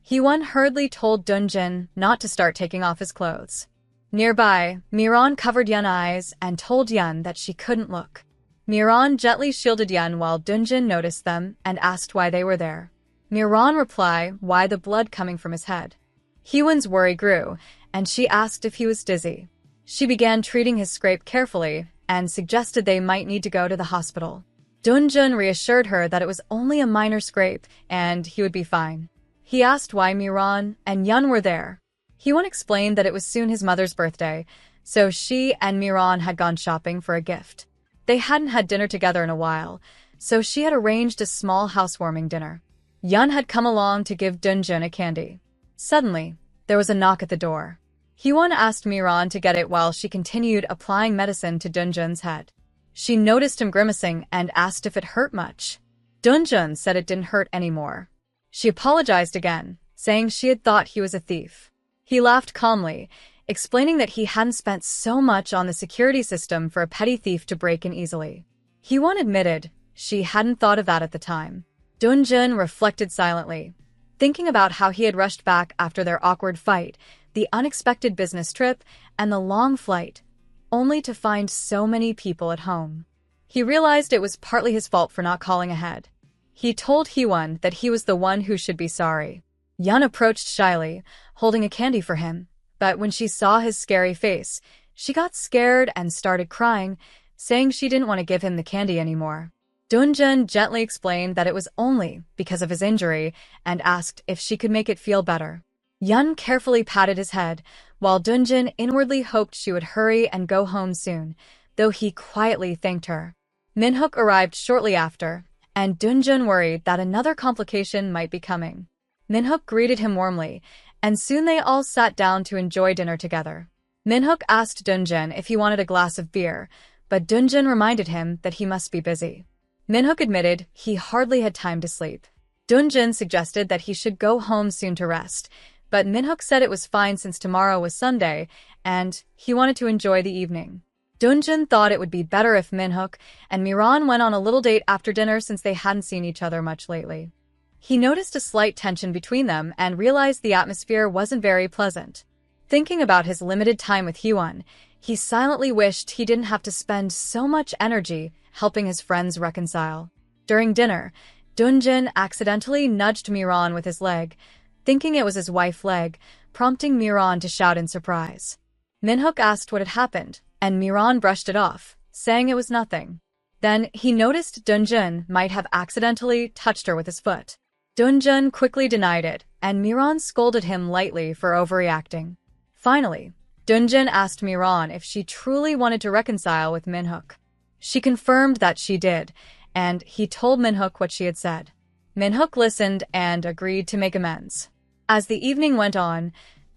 Hyewon hurriedly told Dunjin not to start taking off his clothes. Nearby, Miran covered Yun's eyes and told Yun that she couldn't look. Miran gently shielded Yun while Dunjin noticed them and asked why they were there. Miran replied why the blood coming from his head. Hyewon's worry grew, and she asked if he was dizzy. She began treating his scrape carefully and suggested they might need to go to the hospital. Dunjin reassured her that it was only a minor scrape and he would be fine. He asked why Miran and Yun were there. Hyewon explained that it was soon his mother's birthday, so she and Miran had gone shopping for a gift. They hadn't had dinner together in a while, so she had arranged a small housewarming dinner. Yun had come along to give Dunjin a candy. Suddenly, there was a knock at the door. Hyewon asked Miran to get it while she continued applying medicine to Dunjin's head. She noticed him grimacing and asked if it hurt much. Dunjin said it didn't hurt anymore. She apologized again, saying she had thought he was a thief. He laughed calmly, explaining that he hadn't spent so much on the security system for a petty thief to break in easily. Hyewon admitted she hadn't thought of that at the time. Dunjin reflected silently, thinking about how he had rushed back after their awkward fight, the unexpected business trip, and the long flight, only to find so many people at home. He realized it was partly his fault for not calling ahead. He told Hyewon that he was the one who should be sorry. Yun approached shyly, holding a candy for him, but when she saw his scary face, she got scared and started crying, saying she didn't want to give him the candy anymore. Dunjin gently explained that it was only because of his injury and asked if she could make it feel better. Yun carefully patted his head, while Dunjin inwardly hoped she would hurry and go home soon, though he quietly thanked her. Minhook arrived shortly after, and Dunjin worried that another complication might be coming. Minhook greeted him warmly, and soon they all sat down to enjoy dinner together. Minhook asked Dunjin if he wanted a glass of beer, but Dunjin reminded him that he must be busy. Minhook admitted he hardly had time to sleep. Dunjin suggested that he should go home soon to rest, but Minhook said it was fine since tomorrow was Sunday, and he wanted to enjoy the evening. Dunjin thought it would be better if Minhook and Miran went on a little date after dinner since they hadn't seen each other much lately. He noticed a slight tension between them and realized the atmosphere wasn't very pleasant. Thinking about his limited time with Hyewon, he silently wished he didn't have to spend so much energy helping his friends reconcile. During dinner, Dunjin accidentally nudged Miran with his leg, thinking it was his wife's leg, prompting Miran to shout in surprise. Minhook asked what had happened, and Miran brushed it off, saying it was nothing. Then he noticed Dunjin might have accidentally touched her with his foot. Dunjin quickly denied it, and Miran scolded him lightly for overreacting. Finally, Dunjin asked Miran if she truly wanted to reconcile with Minhook. She confirmed that she did, and he told Minhook what she had said. Minhook listened and agreed to make amends. As the evening went on,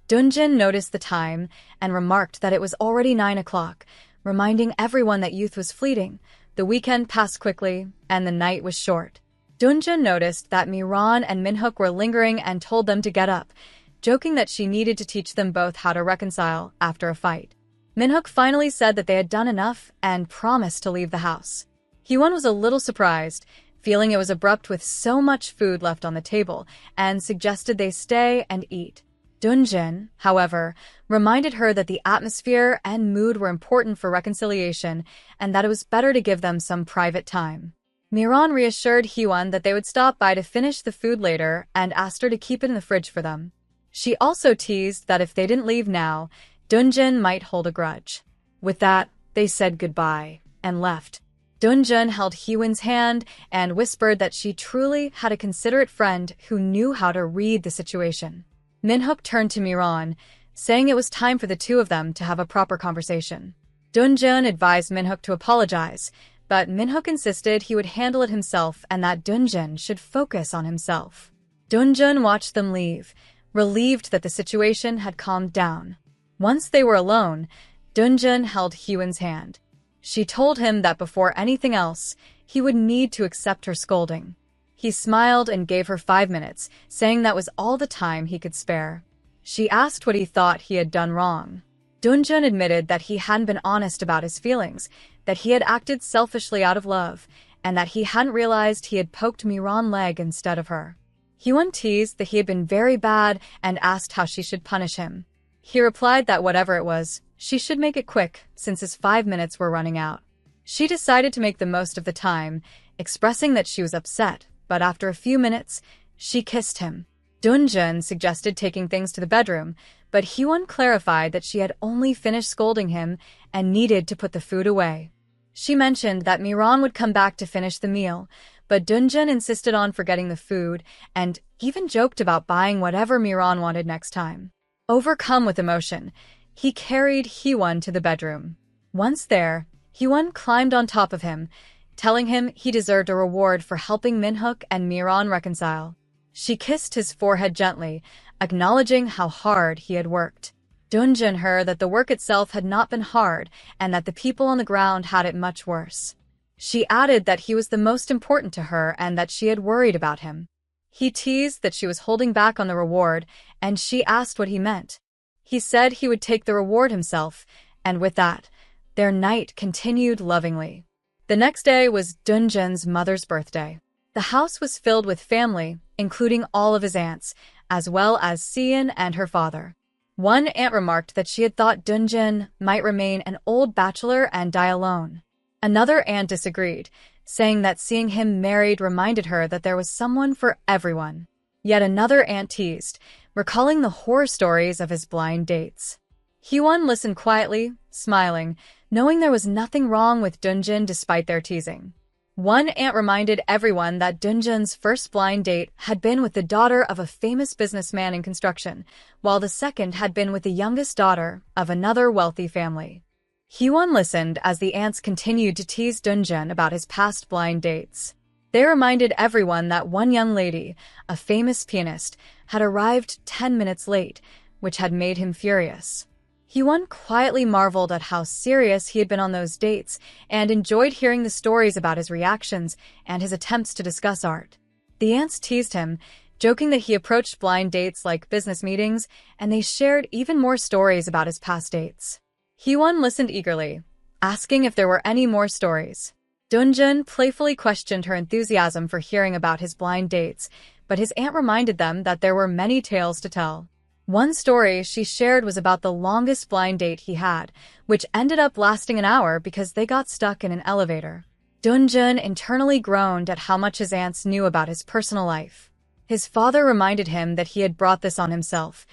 Dunjin noticed the time and remarked that it was already 9 o'clock, reminding everyone that youth was fleeting, the weekend passed quickly, and the night was short. Dunjin noticed that Miran and Minhook were lingering and told them to get up, joking that she needed to teach them both how to reconcile after a fight. Minhook finally said that they had done enough and promised to leave the house. Hyewon was a little surprised, feeling it was abrupt with so much food left on the table, and suggested they stay and eat. Dunjin, however, reminded her that the atmosphere and mood were important for reconciliation and that it was better to give them some private time. Miran reassured Hyewon that they would stop by to finish the food later and asked her to keep it in the fridge for them. She also teased that if they didn't leave now, Dunjin might hold a grudge. With that, they said goodbye and left. Dunjin held Hyewon's hand and whispered that she truly had a considerate friend who knew how to read the situation. Minhook turned to Miran, saying it was time for the two of them to have a proper conversation. Dunjin advised Minhook to apologize, but Minhook insisted he would handle it himself and that Dunjin should focus on himself. Dunjin watched them leave, relieved that the situation had calmed down. Once they were alone, Dunjin held Hyun's hand. She told him that before anything else, he would need to accept her scolding. He smiled and gave her 5 minutes, saying that was all the time he could spare. She asked what he thought he had done wrong. Dunjin admitted that he hadn't been honest about his feelings, that he had acted selfishly out of love, and that he hadn't realized he had poked Miran's leg instead of her. Hyun teased that he had been very bad and asked how she should punish him. He replied that whatever it was, she should make it quick, since his 5 minutes were running out. She decided to make the most of the time, expressing that she was upset, but after a few minutes, she kissed him. Dunjin suggested taking things to the bedroom, but Hyun clarified that she had only finished scolding him and needed to put the food away. She mentioned that Miran would come back to finish the meal, but Dunjin insisted on forgetting the food and even joked about buying whatever Miran wanted next time. Overcome with emotion, he carried Hyun to the bedroom. Once there, Hyun climbed on top of him, telling him he deserved a reward for helping Minhook and Miran reconcile. She kissed his forehead gently, acknowledging how hard he had worked. Dunjin heard that the work itself had not been hard and that the people on the ground had it much worse. She added that he was the most important to her and that she had worried about him. He teased that she was holding back on the reward, and she asked what he meant. He said he would take the reward himself, and with that, their night continued lovingly. The next day was Dunjin's mother's birthday. The house was filled with family, including all of his aunts, as well as Seon and her father. One aunt remarked that she had thought Dunjin might remain an old bachelor and die alone. Another aunt disagreed, saying that seeing him married reminded her that there was someone for everyone. Yet another aunt teased, recalling the horror stories of his blind dates. Hyun listened quietly, smiling, knowing there was nothing wrong with Dunjin despite their teasing. One aunt reminded everyone that Dunjin's first blind date had been with the daughter of a famous businessman in construction, while the second had been with the youngest daughter of another wealthy family. Hyun listened as the aunts continued to tease Dunjin about his past blind dates. They reminded everyone that one young lady, a famous pianist, had arrived 10 minutes late, which had made him furious. Hyun quietly marveled at how serious he had been on those dates and enjoyed hearing the stories about his reactions and his attempts to discuss art. The aunts teased him, joking that he approached blind dates like business meetings, and they shared even more stories about his past dates. Hyun listened eagerly, asking if there were any more stories. Dunjin playfully questioned her enthusiasm for hearing about his blind dates, but his aunt reminded them that there were many tales to tell. One story she shared was about the longest blind date he had, which ended up lasting an hour because they got stuck in an elevator. Dunjin internally groaned at how much his aunts knew about his personal life. His father reminded him that he had brought this on himself,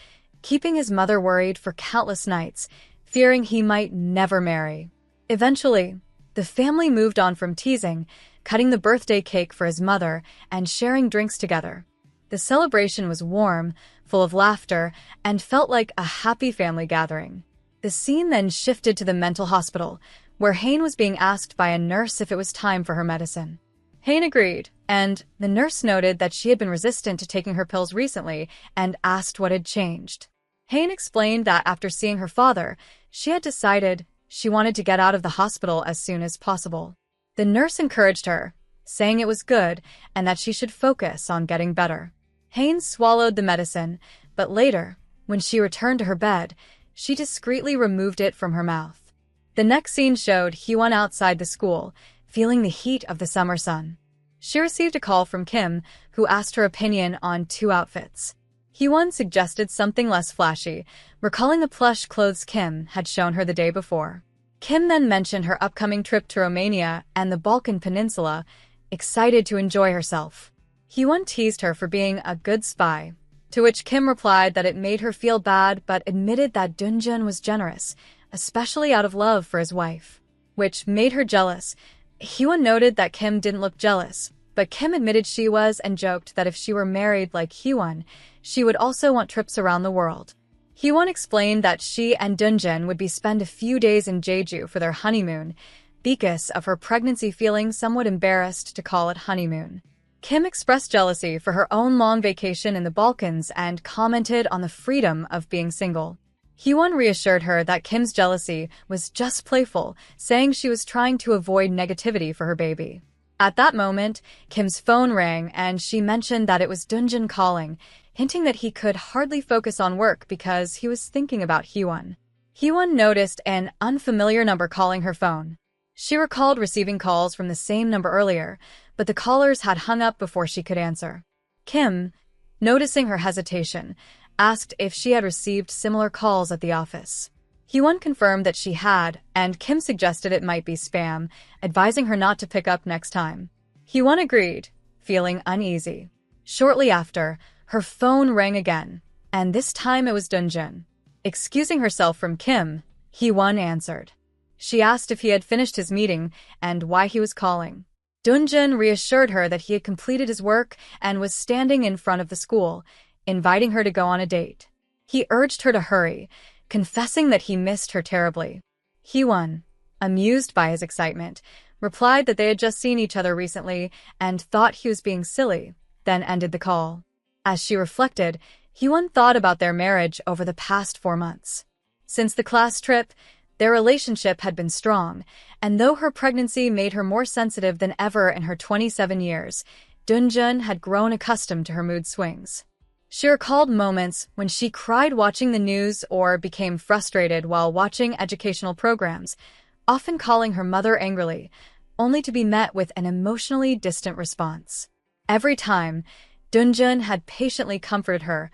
keeping his mother worried for countless nights, fearing he might never marry. Eventually, the family moved on from teasing, cutting the birthday cake for his mother, and sharing drinks together. The celebration was warm, full of laughter, and felt like a happy family gathering. The scene then shifted to the mental hospital, where Hain was being asked by a nurse if it was time for her medicine. Hain agreed, and the nurse noted that she had been resistant to taking her pills recently and asked what had changed. Hain explained that after seeing her father, she had decided she wanted to get out of the hospital as soon as possible. The nurse encouraged her, saying it was good and that she should focus on getting better. Hain swallowed the medicine, but later, when she returned to her bed, she discreetly removed it from her mouth. The next scene showed Hyun outside the school, feeling the heat of the summer sun. She received a call from Kim, who asked her opinion on 2 outfits. Hyun suggested something less flashy, recalling the plush clothes Kim had shown her the day before. Kim then mentioned her upcoming trip to Romania and the Balkan Peninsula, excited to enjoy herself. Hyun teased her for being a good spy, to which Kim replied that it made her feel bad but admitted that Dunjin was generous, especially out of love for his wife, which made her jealous. Hyun noted that Kim didn't look jealous, but Kim admitted she was and joked that if she were married like Hyun, she would also want trips around the world. Hyun explained that she and Dunjin would spend a few days in Jeju for their honeymoon, because of her pregnancy, feeling somewhat embarrassed to call it honeymoon. Kim expressed jealousy for her own long vacation in the Balkans and commented on the freedom of being single. Hyewon reassured her that Kim's jealousy was just playful, saying she was trying to avoid negativity for her baby. At that moment, Kim's phone rang and she mentioned that it was Dunjin calling, hinting that he could hardly focus on work because he was thinking about Hyewon. Hyewon noticed an unfamiliar number calling her phone. She recalled receiving calls from the same number earlier, but the callers had hung up before she could answer. Kim, noticing her hesitation, asked if she had received similar calls at the office. Hyewon confirmed that she had, and Kim suggested it might be spam, advising her not to pick up next time. Hyewon agreed, feeling uneasy. Shortly after, her phone rang again, and this time it was Dunjin. Excusing herself from Kim, Hyewon answered. She asked if he had finished his meeting and why he was calling. Dunjin reassured her that he had completed his work and was standing in front of the school, inviting her to go on a date. He urged her to hurry, confessing that he missed her terribly. Hyewon, amused by his excitement, replied that they had just seen each other recently and thought he was being silly, then ended the call. As she reflected, Hyewon thought about their marriage over the past 4 months. Since the class trip, their relationship had been strong, and though her pregnancy made her more sensitive than ever in her 27 years, Dunjin had grown accustomed to her mood swings. She recalled moments when she cried watching the news or became frustrated while watching educational programs, often calling her mother angrily, only to be met with an emotionally distant response. Every time, Dunjin had patiently comforted her,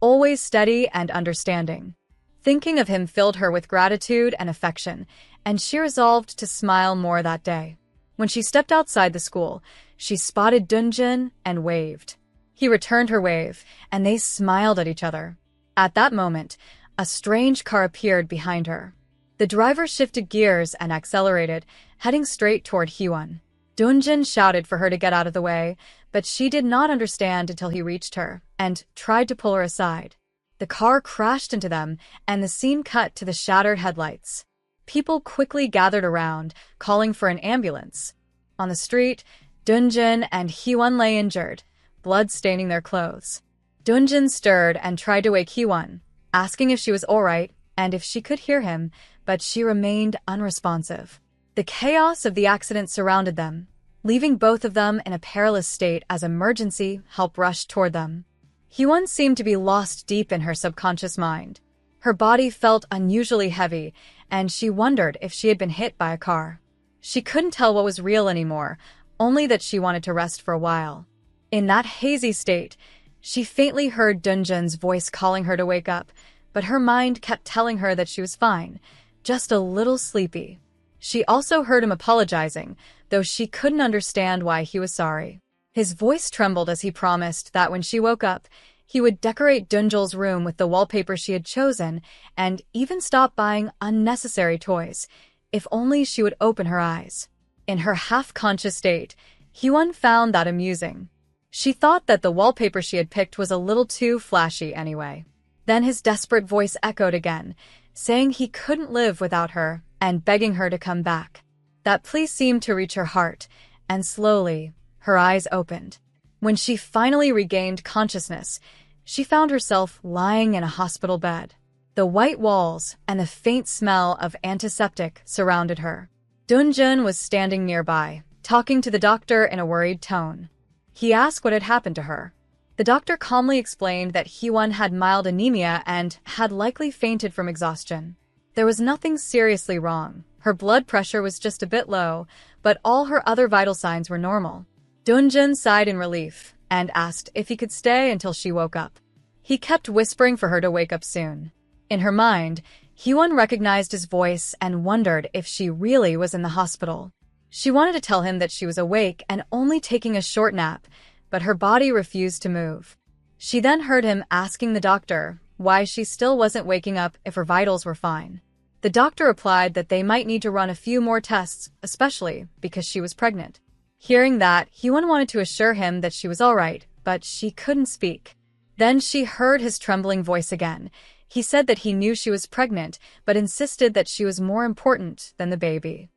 always steady and understanding. Thinking of him filled her with gratitude and affection, and she resolved to smile more that day. When she stepped outside the school, she spotted Dunjin and waved. He returned her wave, and they smiled at each other. At that moment, a strange car appeared behind her. The driver shifted gears and accelerated, heading straight toward Hyewon. Dunjin shouted for her to get out of the way, but she did not understand until he reached her and tried to pull her aside. The car crashed into them, and the scene cut to the shattered headlights. People quickly gathered around, calling for an ambulance. On the street, Dunjin and Hyewon lay injured, blood staining their clothes. Dunjin stirred and tried to wake Hyewon, asking if she was all right and if she could hear him, but she remained unresponsive. The chaos of the accident surrounded them, leaving both of them in a perilous state as emergency help rushed toward them. Hyewon seemed to be lost deep in her subconscious mind. Her body felt unusually heavy, and she wondered if she had been hit by a car. She couldn't tell what was real anymore, only that she wanted to rest for a while. In that hazy state, she faintly heard Dunjin's voice calling her to wake up, but her mind kept telling her that she was fine, just a little sleepy. She also heard him apologizing, though she couldn't understand why he was sorry. His voice trembled as he promised that when she woke up, he would decorate Dunjin's room with the wallpaper she had chosen and even stop buying unnecessary toys, if only she would open her eyes. In her half-conscious state, Hyewon found that amusing. She thought that the wallpaper she had picked was a little too flashy anyway. Then his desperate voice echoed again, saying he couldn't live without her and begging her to come back. That plea seemed to reach her heart, and slowly, her eyes opened. When she finally regained consciousness, she found herself lying in a hospital bed. The white walls and the faint smell of antiseptic surrounded her. Dunjin was standing nearby, talking to the doctor in a worried tone. He asked what had happened to her. The doctor calmly explained that Hyewon had mild anemia and had likely fainted from exhaustion. There was nothing seriously wrong. Her blood pressure was just a bit low, but all her other vital signs were normal. Dunjin sighed in relief and asked if he could stay until she woke up. He kept whispering for her to wake up soon. In her mind, Hyewon recognized his voice and wondered if she really was in the hospital. She wanted to tell him that she was awake and only taking a short nap, but her body refused to move. She then heard him asking the doctor why she still wasn't waking up if her vitals were fine. The doctor replied that they might need to run a few more tests, especially because she was pregnant. Hearing that, Hyewon wanted to assure him that she was all right, but she couldn't speak. Then she heard his trembling voice again. He said that he knew she was pregnant, but insisted that she was more important than the baby.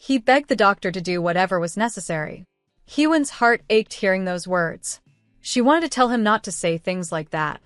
He begged the doctor to do whatever was necessary. Hyewon's heart ached hearing those words. She wanted to tell him not to say things like that.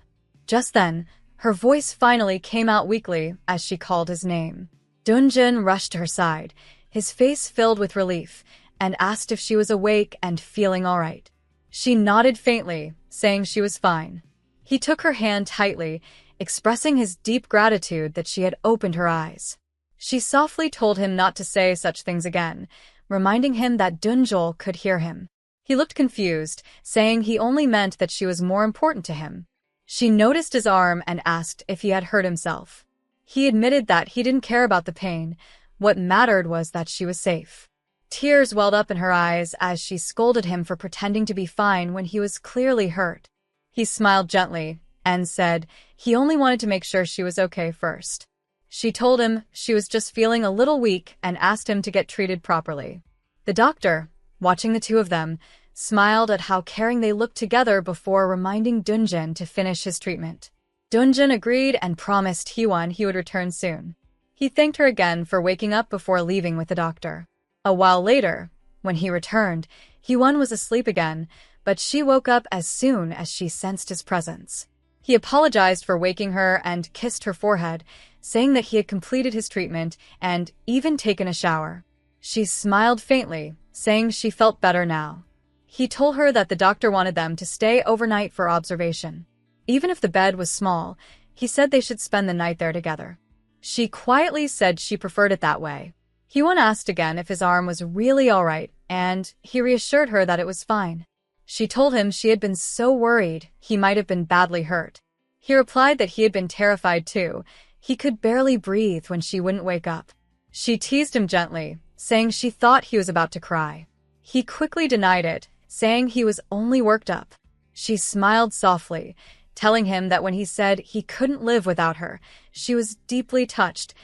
Just then, her voice finally came out weakly as she called his name. Dunjin rushed to her side, his face filled with relief, and asked if she was awake and feeling all right. She nodded faintly, saying she was fine. He took her hand tightly, expressing his deep gratitude that she had opened her eyes. She softly told him not to say such things again, reminding him that Dunjol could hear him. He looked confused, saying he only meant that she was more important to him. She noticed his arm and asked if he had hurt himself. He admitted that he didn't care about the pain. What mattered was that she was safe. Tears welled up in her eyes as she scolded him for pretending to be fine when he was clearly hurt. He smiled gently and said he only wanted to make sure she was okay first. She told him she was just feeling a little weak and asked him to get treated properly. The doctor, watching the two of them, smiled at how caring they looked together before reminding Dunjin to finish his treatment. Dunjin agreed and promised Hyewon he would return soon. He thanked her again for waking up before leaving with the doctor. A while later, when he returned, Hyewon was asleep again, but she woke up as soon as she sensed his presence. He apologized for waking her and kissed her forehead, saying that he had completed his treatment and even taken a shower. She smiled faintly, saying she felt better now. He told her that the doctor wanted them to stay overnight for observation. Even if the bed was small, he said they should spend the night there together. She quietly said she preferred it that way. Hyewon asked again if his arm was really all right, and he reassured her that it was fine. She told him she had been so worried he might have been badly hurt. He replied that he had been terrified too. He could barely breathe when she wouldn't wake up. She teased him gently, saying she thought he was about to cry. He quickly denied it, saying he was only worked up. She smiled softly, telling him that when he said he couldn't live without her, she was deeply touched,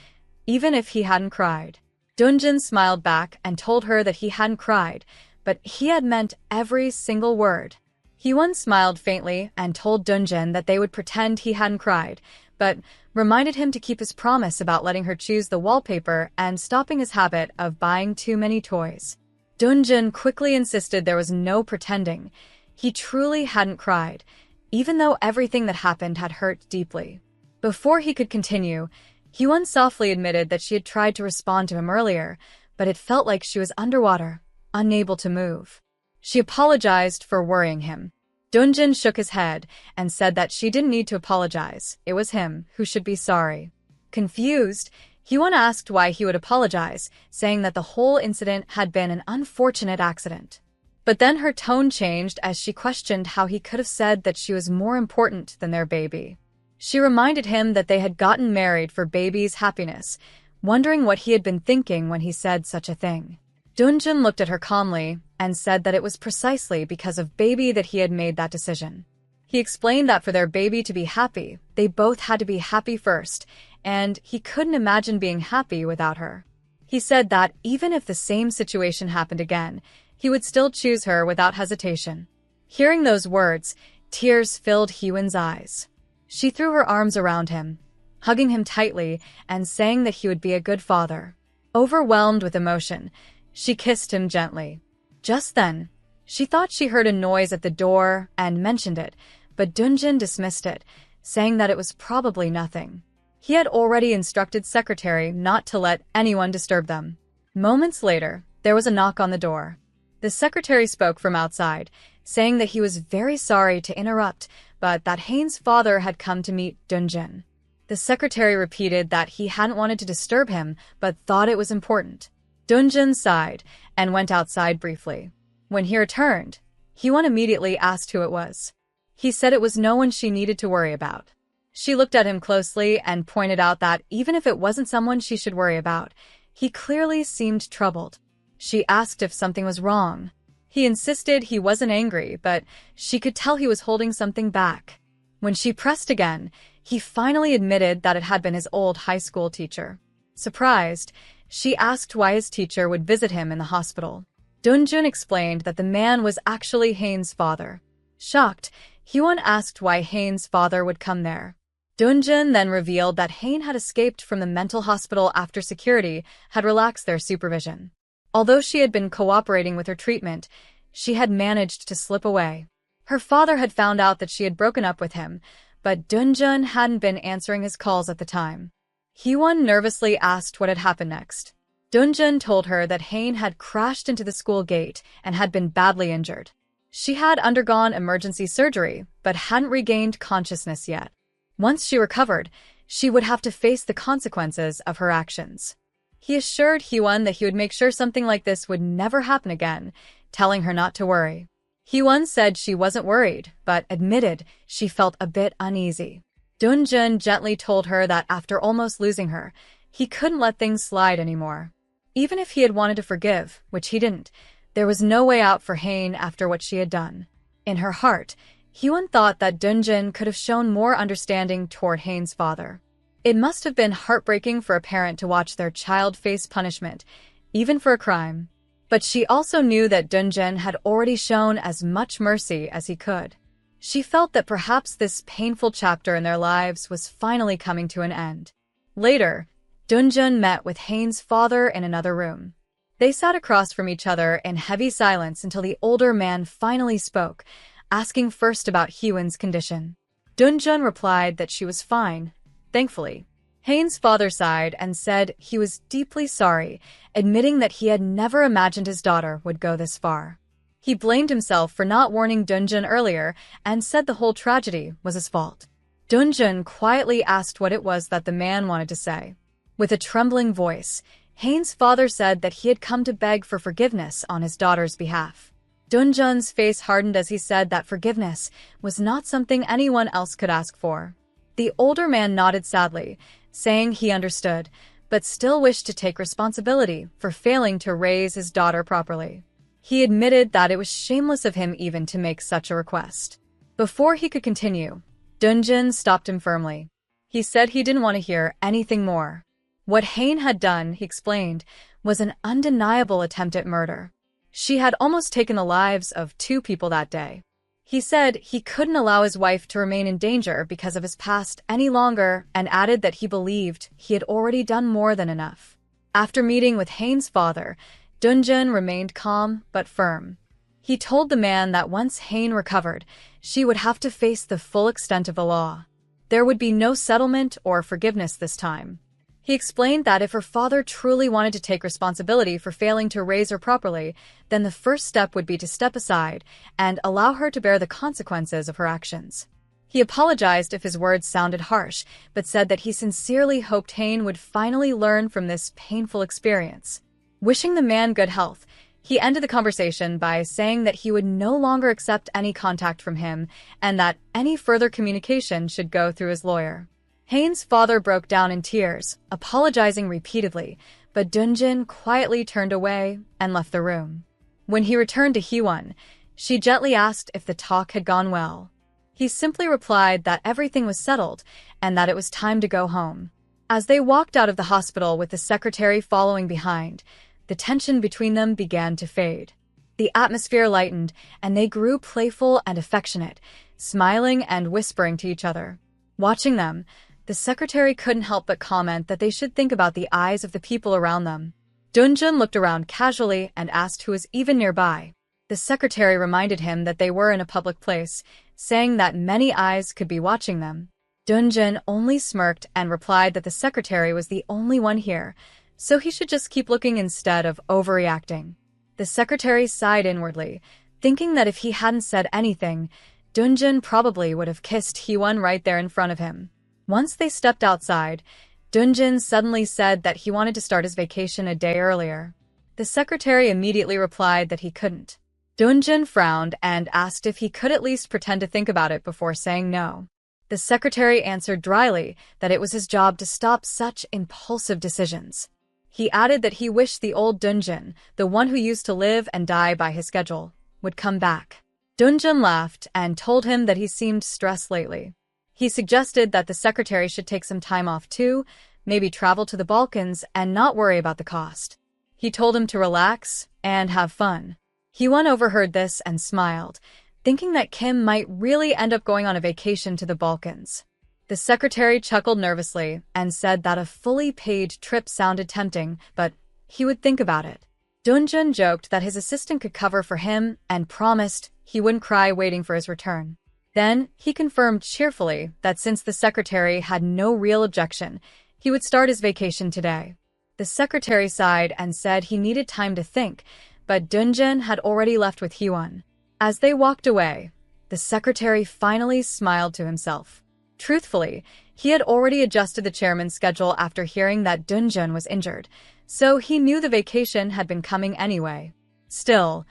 even if he hadn't cried. Dunjin smiled back and told her that he hadn't cried, but he had meant every single word. Hyewon smiled faintly and told Dunjin that they would pretend he hadn't cried, but reminded him to keep his promise about letting her choose the wallpaper and stopping his habit of buying too many toys. Dunjin quickly insisted there was no pretending. He truly hadn't cried, even though everything that happened had hurt deeply. Before he could continue, Hyewon softly admitted that she had tried to respond to him earlier, but it felt like she was underwater, unable to move. She apologized for worrying him. Dunjin shook his head and said that she didn't need to apologize. It was him who should be sorry. Confused, Hyewon asked why he would apologize, saying that the whole incident had been an unfortunate accident. But then her tone changed as she questioned how he could have said that she was more important than their baby. She reminded him that they had gotten married for baby's happiness, wondering what he had been thinking when he said such a thing. Dunjin looked at her calmly and said that it was precisely because of baby that he had made that decision. He explained that for their baby to be happy, they both had to be happy first, and he couldn't imagine being happy without her. He said that even if the same situation happened again, he would still choose her without hesitation. Hearing those words, tears filled Hyewon's eyes. She threw her arms around him, hugging him tightly and saying that he would be a good father. Overwhelmed with emotion, she kissed him gently. Just then, she thought she heard a noise at the door and mentioned it, but Dunjin dismissed it, saying that it was probably nothing. He had already instructed secretary not to let anyone disturb them. Moments later, there was a knock on the door. The secretary spoke from outside, saying that he was very sorry to interrupt, but that Hane's father had come to meet Dunjin. The secretary repeated that he hadn't wanted to disturb him, but thought it was important. Dunjin sighed and went outside briefly. When he returned, Hyewon immediately asked who it was. He said it was no one she needed to worry about. She looked at him closely and pointed out that even if it wasn't someone she should worry about, he clearly seemed troubled. She asked if something was wrong. He insisted he wasn't angry, but she could tell he was holding something back. When she pressed again, he finally admitted that it had been his old high school teacher. Surprised, she asked why his teacher would visit him in the hospital. Dunjin explained that the man was actually Hane's father. Shocked, Hyewon asked why Hane's father would come there. Dunjin then revealed that Hane had escaped from the mental hospital after security had relaxed their supervision. Although she had been cooperating with her treatment, she had managed to slip away. Her father had found out that she had broken up with him, but Dunjun hadn't been answering his calls at the time. Hyewon nervously asked what had happened next. Dunjun told her that Hain had crashed into the school gate and had been badly injured. She had undergone emergency surgery, but hadn't regained consciousness yet. Once she recovered, she would have to face the consequences of her actions. He assured Hyewon that he would make sure something like this would never happen again, telling her not to worry. Hyewon said she wasn't worried, but admitted she felt a bit uneasy. Dunjun gently told her that after almost losing her, he couldn't let things slide anymore. Even if he had wanted to forgive, which he didn't, there was no way out for Hain after what she had done. In her heart, Hyewon thought that Dunjun could have shown more understanding toward Hain's father. It must have been heartbreaking for a parent to watch their child face punishment, even for a crime. But she also knew that Dunjun had already shown as much mercy as he could. She felt that perhaps this painful chapter in their lives was finally coming to an end. Later, Dunjun met with Hain's father in another room. They sat across from each other in heavy silence until the older man finally spoke, asking first about Hyewon's condition. Dunjun replied that she was fine, thankfully. Hain's father sighed and said he was deeply sorry, admitting that he had never imagined his daughter would go this far. He blamed himself for not warning Dunjun earlier and said the whole tragedy was his fault. Dunjun quietly asked what it was that the man wanted to say. With a trembling voice, Hain's father said that he had come to beg for forgiveness on his daughter's behalf. Dunjun's face hardened as he said that forgiveness was not something anyone else could ask for. The older man nodded sadly, saying he understood, but still wished to take responsibility for failing to raise his daughter properly. He admitted that it was shameless of him even to make such a request. Before he could continue, Dunjun stopped him firmly. He said he didn't want to hear anything more. What Hain had done, he explained, was an undeniable attempt at murder. She had almost taken the lives of 2 people that day. He said he couldn't allow his wife to remain in danger because of his past any longer and added that he believed he had already done more than enough. After meeting with Hain's father, Dunjun remained calm but firm. He told the man that once Hain recovered, she would have to face the full extent of the law. There would be no settlement or forgiveness this time. He explained that if her father truly wanted to take responsibility for failing to raise her properly, then the first step would be to step aside and allow her to bear the consequences of her actions. He apologized if his words sounded harsh, but said that he sincerely hoped Hain would finally learn from this painful experience. Wishing the man good health, he ended the conversation by saying that he would no longer accept any contact from him and that any further communication should go through his lawyer. Hain's father broke down in tears, apologizing repeatedly, but Dunjun quietly turned away and left the room. When he returned to Hyewon, she gently asked if the talk had gone well. He simply replied that everything was settled and that it was time to go home. As they walked out of the hospital with the secretary following behind, the tension between them began to fade. The atmosphere lightened, and they grew playful and affectionate, smiling and whispering to each other. Watching them, the secretary couldn't help but comment that they should think about the eyes of the people around them. Dunjun looked around casually and asked who was even nearby. The secretary reminded him that they were in a public place, saying that many eyes could be watching them. Dunjun only smirked and replied that the secretary was the only one here, so he should just keep looking instead of overreacting. The secretary sighed inwardly, thinking that if he hadn't said anything, Dunjun probably would have kissed Hyewon right there in front of him. Once they stepped outside, Dunjun suddenly said that he wanted to start his vacation a day earlier. The secretary immediately replied that he couldn't. Dunjun frowned and asked if he could at least pretend to think about it before saying no. The secretary answered dryly that it was his job to stop such impulsive decisions. He added that he wished the old Dunjun, the one who used to live and die by his schedule, would come back. Dunjun laughed and told him that he seemed stressed lately. He suggested that the secretary should take some time off too, maybe travel to the Balkans and not worry about the cost. He told him to relax and have fun. Hyewon overheard this and smiled, thinking that Kim might really end up going on a vacation to the Balkans. The secretary chuckled nervously and said that a fully paid trip sounded tempting, but he would think about it. Dunjun joked that his assistant could cover for him and promised he wouldn't cry waiting for his return. Then, he confirmed cheerfully that since the secretary had no real objection, he would start his vacation today. The secretary sighed and said he needed time to think, but Dunjun had already left with Hyewon. As they walked away, the secretary finally smiled to himself. Truthfully, he had already adjusted the chairman's schedule after hearing that Dunjun was injured, so he knew the vacation had been coming anyway. Still,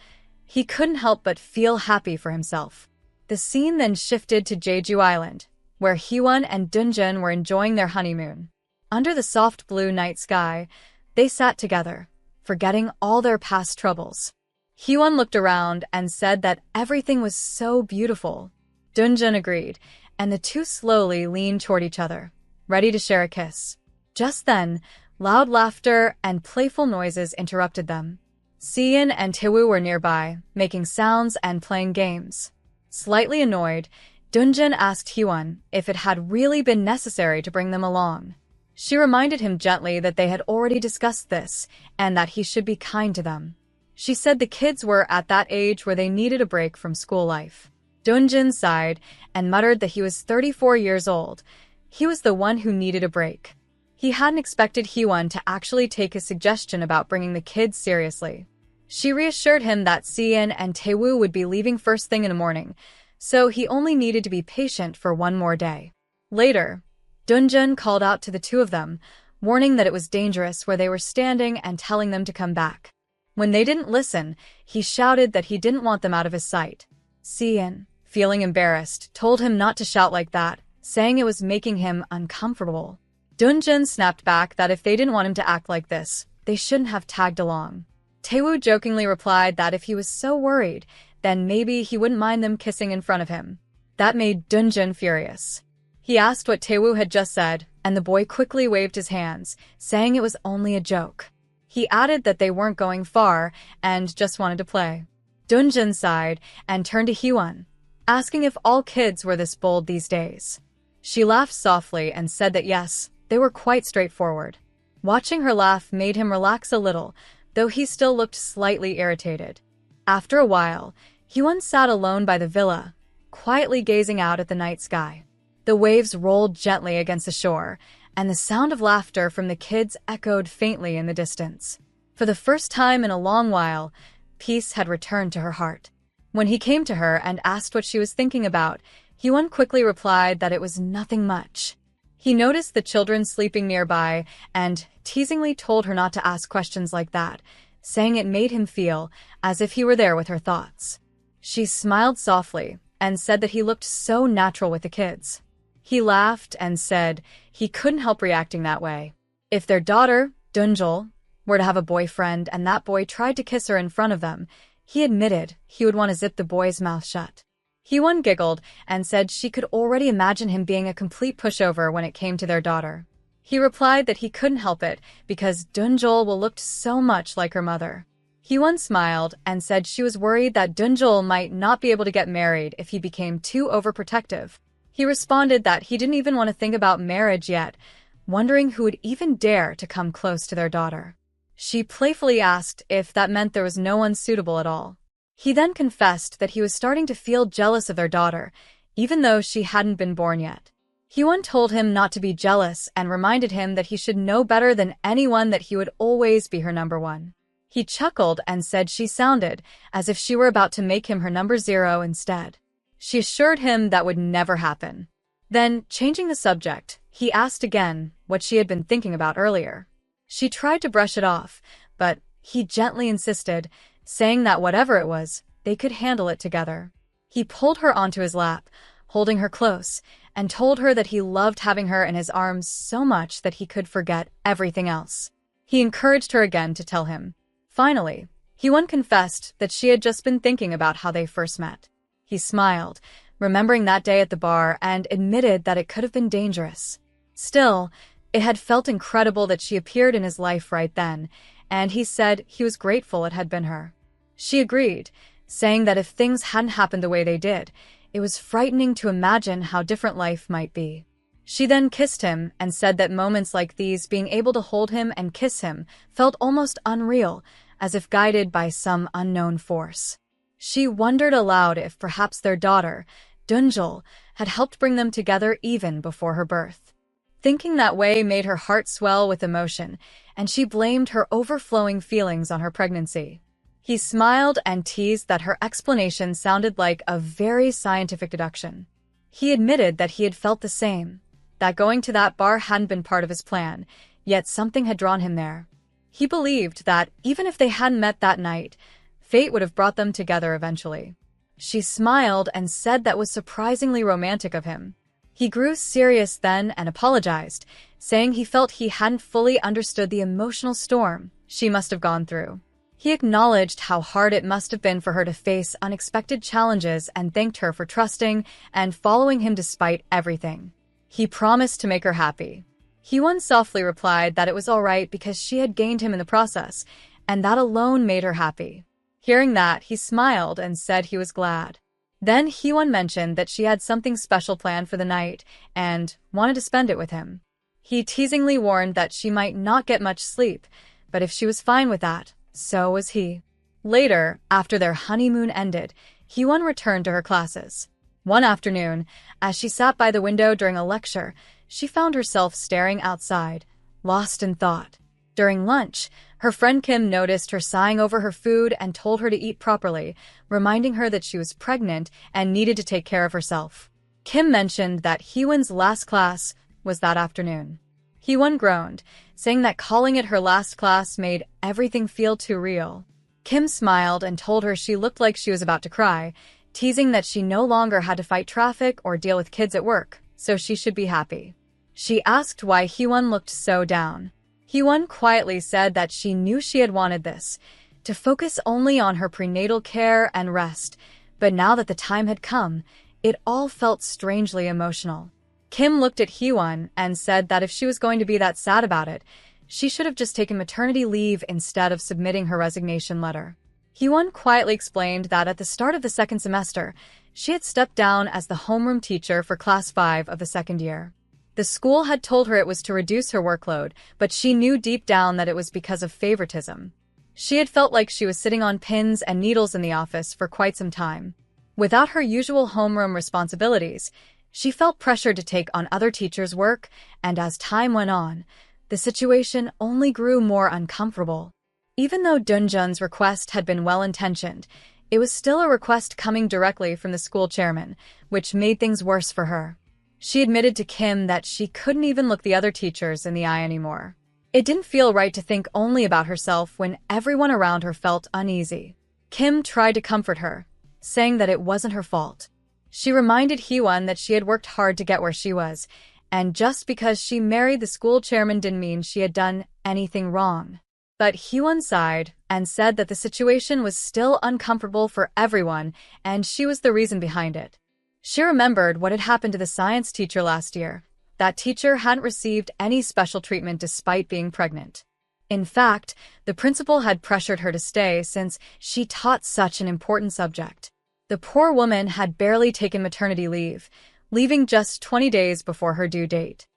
he couldn't help but feel happy for himself. The scene then shifted to Jeju Island, where Hyewon and Dunjun were enjoying their honeymoon. Under the soft blue night sky, they sat together, forgetting all their past troubles. Hyewon looked around and said that everything was so beautiful. Dunjun agreed, and the two slowly leaned toward each other, ready to share a kiss. Just then, loud laughter and playful noises interrupted them. Seon and Taewoo were nearby, making sounds and playing games. Slightly annoyed, Dunjun asked Hyewon if it had really been necessary to bring them along. She reminded him gently that they had already discussed this and that he should be kind to them. She said the kids were at that age where they needed a break from school life. Dunjun sighed and muttered that he was 34 years old. He was the one who needed a break. He hadn't expected Hyewon to actually take his suggestion about bringing the kids seriously. She reassured him that Seon and Taewoo would be leaving first thing in the morning, so he only needed to be patient for one more day. Later, Dunjun called out to the two of them, warning that it was dangerous where they were standing and telling them to come back. When they didn't listen, he shouted that he didn't want them out of his sight. Seon, feeling embarrassed, told him not to shout like that, saying it was making him uncomfortable. Dunjun snapped back that if they didn't want him to act like this, they shouldn't have tagged along. Taewoo jokingly replied that if he was so worried, then maybe he wouldn't mind them kissing in front of him. That made Dunjun furious. He asked what Taewoo had just said, and the boy quickly waved his hands, saying it was only a joke. He added that they weren't going far and just wanted to play. Dunjun sighed and turned to Hyewon, asking if all kids were this bold these days. She laughed softly and said that yes, they were quite straightforward. Watching her laugh made him relax a little, though he still looked slightly irritated. After a while, Hyewon sat alone by the villa, quietly gazing out at the night sky. The waves rolled gently against the shore, and the sound of laughter from the kids echoed faintly in the distance. For the first time in a long while, peace had returned to her heart. When he came to her and asked what she was thinking about, Hyewon quickly replied that it was nothing much. He noticed the children sleeping nearby and teasingly told her not to ask questions like that, saying it made him feel as if he were there with her thoughts. She smiled softly and said that he looked so natural with the kids. He laughed and said he couldn't help reacting that way. If their daughter, Dunjul, were to have a boyfriend and that boy tried to kiss her in front of them, he admitted he would want to zip the boy's mouth shut. Hyewon giggled and said she could already imagine him being a complete pushover when it came to their daughter. He replied that he couldn't help it because Dunjul will look so much like her mother. Hyewon smiled and said she was worried that Dunjul might not be able to get married if he became too overprotective. He responded that he didn't even want to think about marriage yet, wondering who would even dare to come close to their daughter. She playfully asked if that meant there was no one suitable at all. He then confessed that he was starting to feel jealous of their daughter, even though she hadn't been born yet. Hyewon told him not to be jealous and reminded him that he should know better than anyone that he would always be her number one. He chuckled and said she sounded as if she were about to make him her number 0 instead. She assured him that would never happen. Then, changing the subject, he asked again what she had been thinking about earlier. She tried to brush it off, but he gently insisted, saying that whatever it was, they could handle it together. He pulled her onto his lap, holding her close, and told her that he loved having her in his arms so much that he could forget everything else. He encouraged her again to tell him. Finally, Hyewon confessed that she had just been thinking about how they first met. He smiled, remembering that day at the bar, and admitted that it could have been dangerous. Still, it had felt incredible that she appeared in his life right then, and he said he was grateful it had been her. She agreed, saying that if things hadn't happened the way they did, it was frightening to imagine how different life might be. She then kissed him and said that moments like these, being able to hold him and kiss him, felt almost unreal, as if guided by some unknown force. She wondered aloud if perhaps their daughter, Dunjul, had helped bring them together even before her birth. Thinking that way made her heart swell with emotion, and she blamed her overflowing feelings on her pregnancy. He smiled and teased that her explanation sounded like a very scientific deduction. He admitted that he had felt the same, that going to that bar hadn't been part of his plan, yet something had drawn him there. He believed that, even if they hadn't met that night, fate would have brought them together eventually. She smiled and said that was surprisingly romantic of him. He grew serious then and apologized, saying he felt he hadn't fully understood the emotional storm she must have gone through. He acknowledged how hard it must have been for her to face unexpected challenges and thanked her for trusting and following him despite everything. He promised to make her happy. Hyewon softly replied that it was all right because she had gained him in the process, and that alone made her happy. Hearing that, he smiled and said he was glad. Then Hyewon mentioned that she had something special planned for the night and wanted to spend it with him. He teasingly warned that she might not get much sleep, but if she was fine with that, so was he. Later, after their honeymoon ended, Hyewon returned to her classes. One afternoon, as she sat by the window during a lecture, she found herself staring outside, lost in thought. During lunch, her friend Kim noticed her sighing over her food and told her to eat properly, reminding her that she was pregnant and needed to take care of herself. Kim mentioned that Hyewon's last class was that afternoon. Hyewon groaned, saying that calling it her last class made everything feel too real. Kim smiled and told her she looked like she was about to cry, teasing that she no longer had to fight traffic or deal with kids at work, so she should be happy. She asked why Hyewon looked so down. Hyewon quietly said that she knew she had wanted this, to focus only on her prenatal care and rest, but now that the time had come, it all felt strangely emotional. Kim looked at Hyewon and said that if she was going to be that sad about it, she should have just taken maternity leave instead of submitting her resignation letter. Hyewon quietly explained that at the start of the second semester, she had stepped down as the homeroom teacher for Class 5 of the second year. The school had told her it was to reduce her workload, but she knew deep down that it was because of favoritism. She had felt like she was sitting on pins and needles in the office for quite some time. Without her usual homeroom responsibilities, she felt pressured to take on other teachers' work, and as time went on, the situation only grew more uncomfortable. Even though Dunjun's request had been well-intentioned, it was still a request coming directly from the school chairman, which made things worse for her. She admitted to Kim that she couldn't even look the other teachers in the eye anymore. It didn't feel right to think only about herself when everyone around her felt uneasy. Kim tried to comfort her, saying that it wasn't her fault. She reminded Hyewon that she had worked hard to get where she was, and just because she married the school chairman didn't mean she had done anything wrong. But Hyewon sighed and said that the situation was still uncomfortable for everyone, and she was the reason behind it. She remembered what had happened to the science teacher last year. That teacher hadn't received any special treatment despite being pregnant. In fact, the principal had pressured her to stay since she taught such an important subject. The poor woman had barely taken maternity leave, leaving just 20 days before her due date.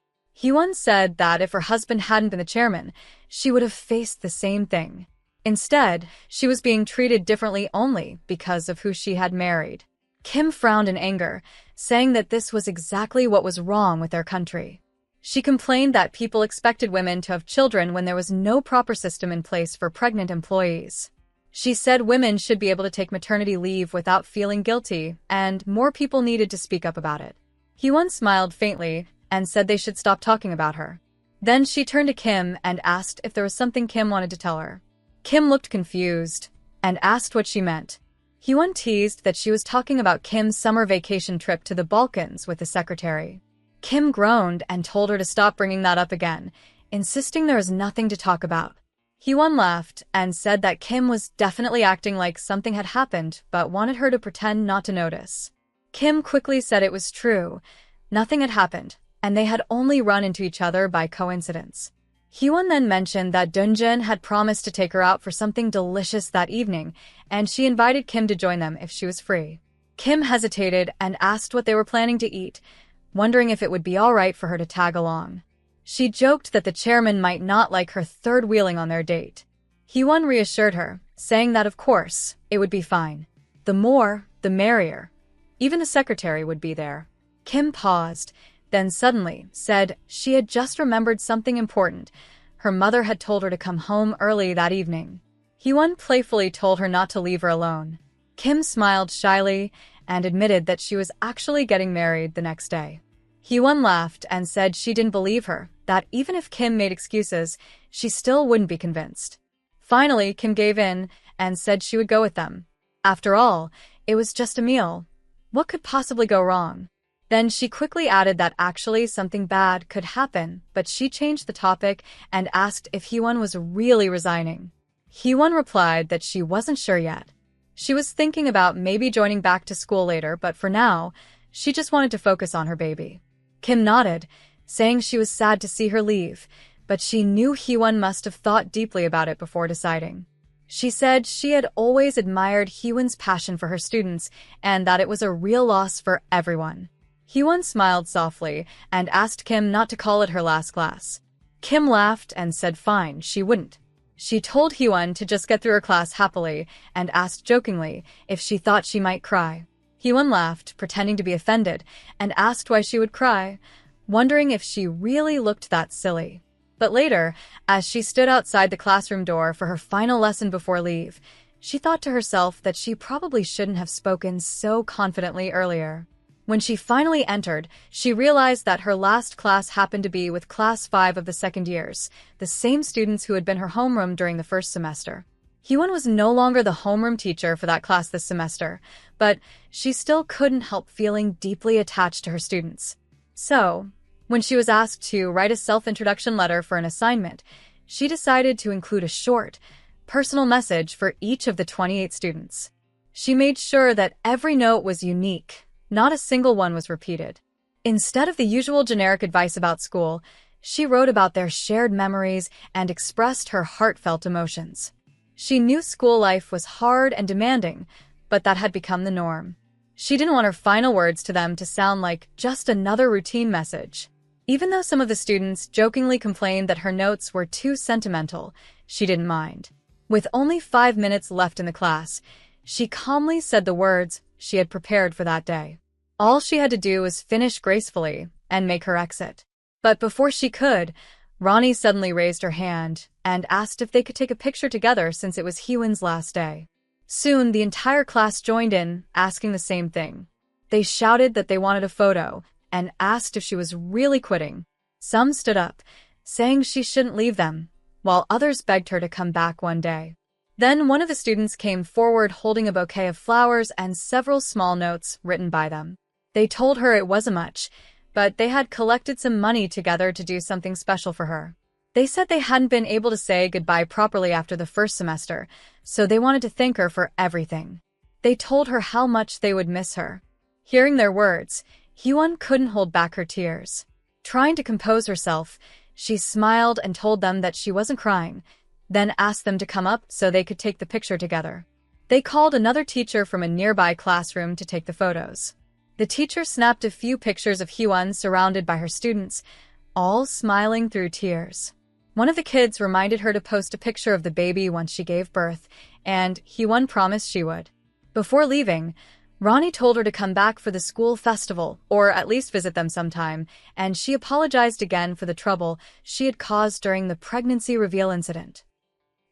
Hyewon said that if her husband hadn't been the chairman, she would have faced the same thing. Instead, she was being treated differently only because of who she had married. Kim frowned in anger, saying that this was exactly what was wrong with their country. She complained that people expected women to have children when there was no proper system in place for pregnant employees. She said women should be able to take maternity leave without feeling guilty, and more people needed to speak up about it. Hyewon smiled faintly and said they should stop talking about her. Then she turned to Kim and asked if there was something Kim wanted to tell her. Kim looked confused and asked what she meant. Hyewon teased that she was talking about Kim's summer vacation trip to the Balkans with the secretary. Kim groaned and told her to stop bringing that up again, insisting there was nothing to talk about. Hyewon laughed and said that Kim was definitely acting like something had happened but wanted her to pretend not to notice. Kim quickly said it was true. Nothing had happened, and they had only run into each other by coincidence. Hyewon then mentioned that Dunjun had promised to take her out for something delicious that evening, and she invited Kim to join them if she was free. Kim hesitated and asked what they were planning to eat, wondering if it would be all right for her to tag along. She joked that the chairman might not like her third wheeling on their date. Hyewon reassured her, saying that of course, it would be fine. The more, the merrier. Even the secretary would be there. Kim paused, then suddenly said she had just remembered something important. Her mother had told her to come home early that evening. Hyewon playfully told her not to leave her alone. Kim smiled shyly and admitted that she was actually getting married the next day. Hyewon laughed and said she didn't believe her, that even if Kim made excuses, she still wouldn't be convinced. Finally, Kim gave in and said she would go with them. After all, it was just a meal. What could possibly go wrong? Then she quickly added that actually something bad could happen, but she changed the topic and asked if Hyewon was really resigning. Hyewon replied that she wasn't sure yet. She was thinking about maybe joining back to school later, but for now, she just wanted to focus on her baby. Kim nodded, saying she was sad to see her leave, but she knew Hyewon must have thought deeply about it before deciding. She said she had always admired Hyewon's passion for her students and that it was a real loss for everyone. Hyewon smiled softly and asked Kim not to call it her last class. Kim laughed and said fine, she wouldn't. She told Hyewon to just get through her class happily and asked jokingly if she thought she might cry. Hyewon laughed, pretending to be offended, and asked why she would cry, wondering if she really looked that silly. But later, as she stood outside the classroom door for her final lesson before leave, she thought to herself that she probably shouldn't have spoken so confidently earlier. When she finally entered, she realized that her last class happened to be with Class 5 of the second years, the same students who had been her homeroom during the first semester. Hyewon was no longer the homeroom teacher for that class this semester, but she still couldn't help feeling deeply attached to her students. So, when she was asked to write a self-introduction letter for an assignment, she decided to include a short, personal message for each of the 28 students. She made sure that every note was unique. Not a single one was repeated. Instead of the usual generic advice about school, she wrote about their shared memories and expressed her heartfelt emotions. She knew school life was hard and demanding, but that had become the norm. She didn't want her final words to them to sound like just another routine message. Even though some of the students jokingly complained that her notes were too sentimental, she didn't mind. With only 5 minutes left in the class, she calmly said the words she had prepared for that day. All she had to do was finish gracefully and make her exit. But before she could, Ronnie suddenly raised her hand and asked if they could take a picture together since it was Hyewon's last day. Soon, the entire class joined in, asking the same thing. They shouted that they wanted a photo and asked if she was really quitting. Some stood up, saying she shouldn't leave them, while others begged her to come back one day. Then one of the students came forward holding a bouquet of flowers and several small notes written by them. They told her it wasn't much, but they had collected some money together to do something special for her. They said they hadn't been able to say goodbye properly after the first semester, so they wanted to thank her for everything. They told her how much they would miss her. Hearing their words, Hyewon couldn't hold back her tears. Trying to compose herself, she smiled and told them that she wasn't crying, then asked them to come up so they could take the picture together. They called another teacher from a nearby classroom to take the photos. The teacher snapped a few pictures of Hyewon surrounded by her students, all smiling through tears. One of the kids reminded her to post a picture of the baby once she gave birth, and Hyewon promised she would. Before leaving, Ronnie told her to come back for the school festival, or at least visit them sometime, and she apologized again for the trouble she had caused during the pregnancy reveal incident.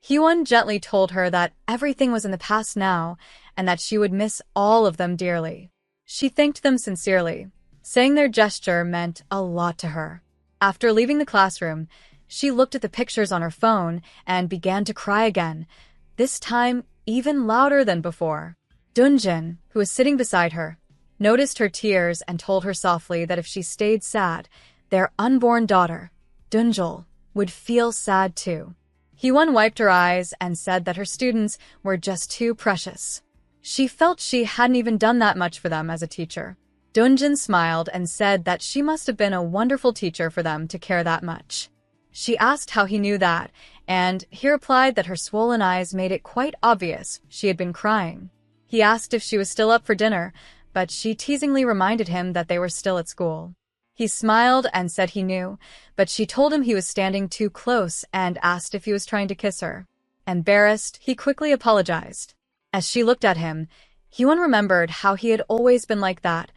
Hyewon gently told her that everything was in the past now, and that she would miss all of them dearly. She thanked them sincerely, saying their gesture meant a lot to her. After leaving the classroom, she looked at the pictures on her phone and began to cry again, this time even louder than before. Dunjin, who was sitting beside her, noticed her tears and told her softly that if she stayed sad, their unborn daughter, Dunjul, would feel sad too. Hyewon wiped her eyes and said that her students were just too precious. She felt she hadn't even done that much for them as a teacher. Dunjin smiled and said that she must have been a wonderful teacher for them to care that much. She asked how he knew that, and he replied that her swollen eyes made it quite obvious she had been crying. He asked if she was still up for dinner, but she teasingly reminded him that they were still at school. He smiled and said he knew, but she told him he was standing too close and asked if he was trying to kiss her. Embarrassed, he quickly apologized. As she looked at him, Hyun remembered how he had always been like that,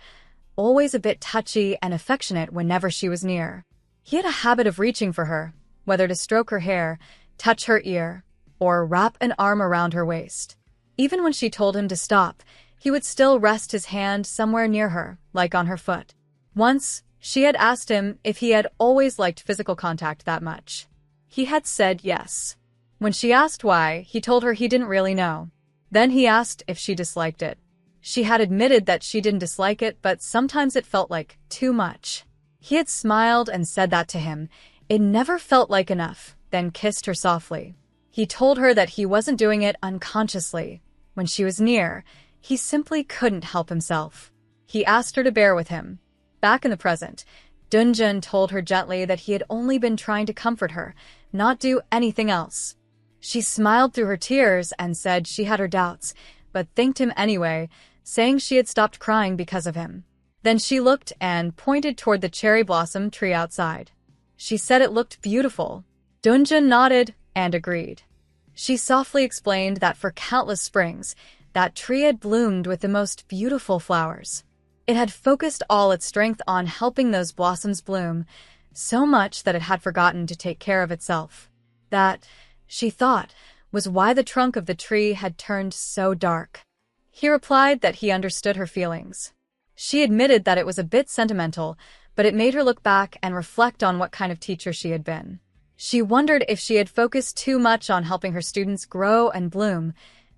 always a bit touchy and affectionate whenever she was near. He had a habit of reaching for her, whether to stroke her hair, touch her ear, or wrap an arm around her waist. Even when she told him to stop, he would still rest his hand somewhere near her, like on her foot. Once, she had asked him if he had always liked physical contact that much. He had said yes. When she asked why, he told her he didn't really know. Then he asked if she disliked it. She had admitted that she didn't dislike it, but sometimes it felt like too much. He had smiled and said that to him. It never felt like enough, then kissed her softly. He told her that he wasn't doing it unconsciously. When she was near, he simply couldn't help himself. He asked her to bear with him. Back in the present, Dunjun told her gently that he had only been trying to comfort her, not do anything else. She smiled through her tears and said she had her doubts, but thanked him anyway, saying she had stopped crying because of him. Then she looked and pointed toward the cherry blossom tree outside. She said it looked beautiful. Dunjun nodded and agreed. She softly explained that for countless springs, that tree had bloomed with the most beautiful flowers. It had focused all its strength on helping those blossoms bloom, so much that it had forgotten to take care of itself. That, she thought, was why the trunk of the tree had turned so dark. He replied that he understood her feelings. She admitted that it was a bit sentimental, but it made her look back and reflect on what kind of teacher she had been. She wondered if she had focused too much on helping her students grow and bloom,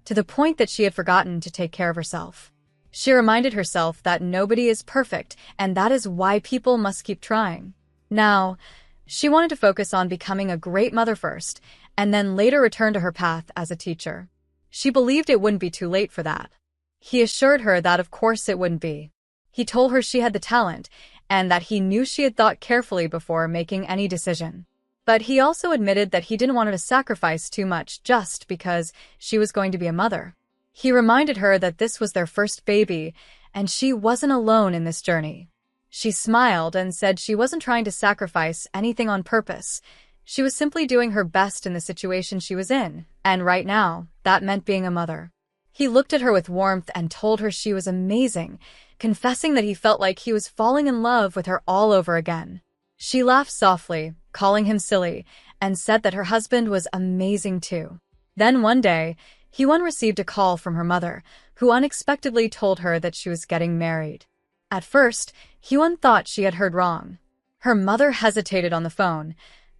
to the point that she had forgotten to take care of herself. She reminded herself that nobody is perfect, and that is why people must keep trying. Now, she wanted to focus on becoming a great mother first, and then later return to her path as a teacher. She believed it wouldn't be too late for that. He assured her that of course it wouldn't be. He told her she had the talent, and that he knew she had thought carefully before making any decision. But he also admitted that he didn't want her to sacrifice too much just because she was going to be a mother. He reminded her that this was their first baby, and she wasn't alone in this journey. She smiled and said she wasn't trying to sacrifice anything on purpose. She was simply doing her best in the situation she was in, and right now, that meant being a mother. He looked at her with warmth and told her she was amazing, confessing that he felt like he was falling in love with her all over again. She laughed softly, calling him silly, and said that her husband was amazing too. Then one day, Hyun received a call from her mother, who unexpectedly told her that she was getting married. At first, Hyun thought she had heard wrong. Her mother hesitated on the phone,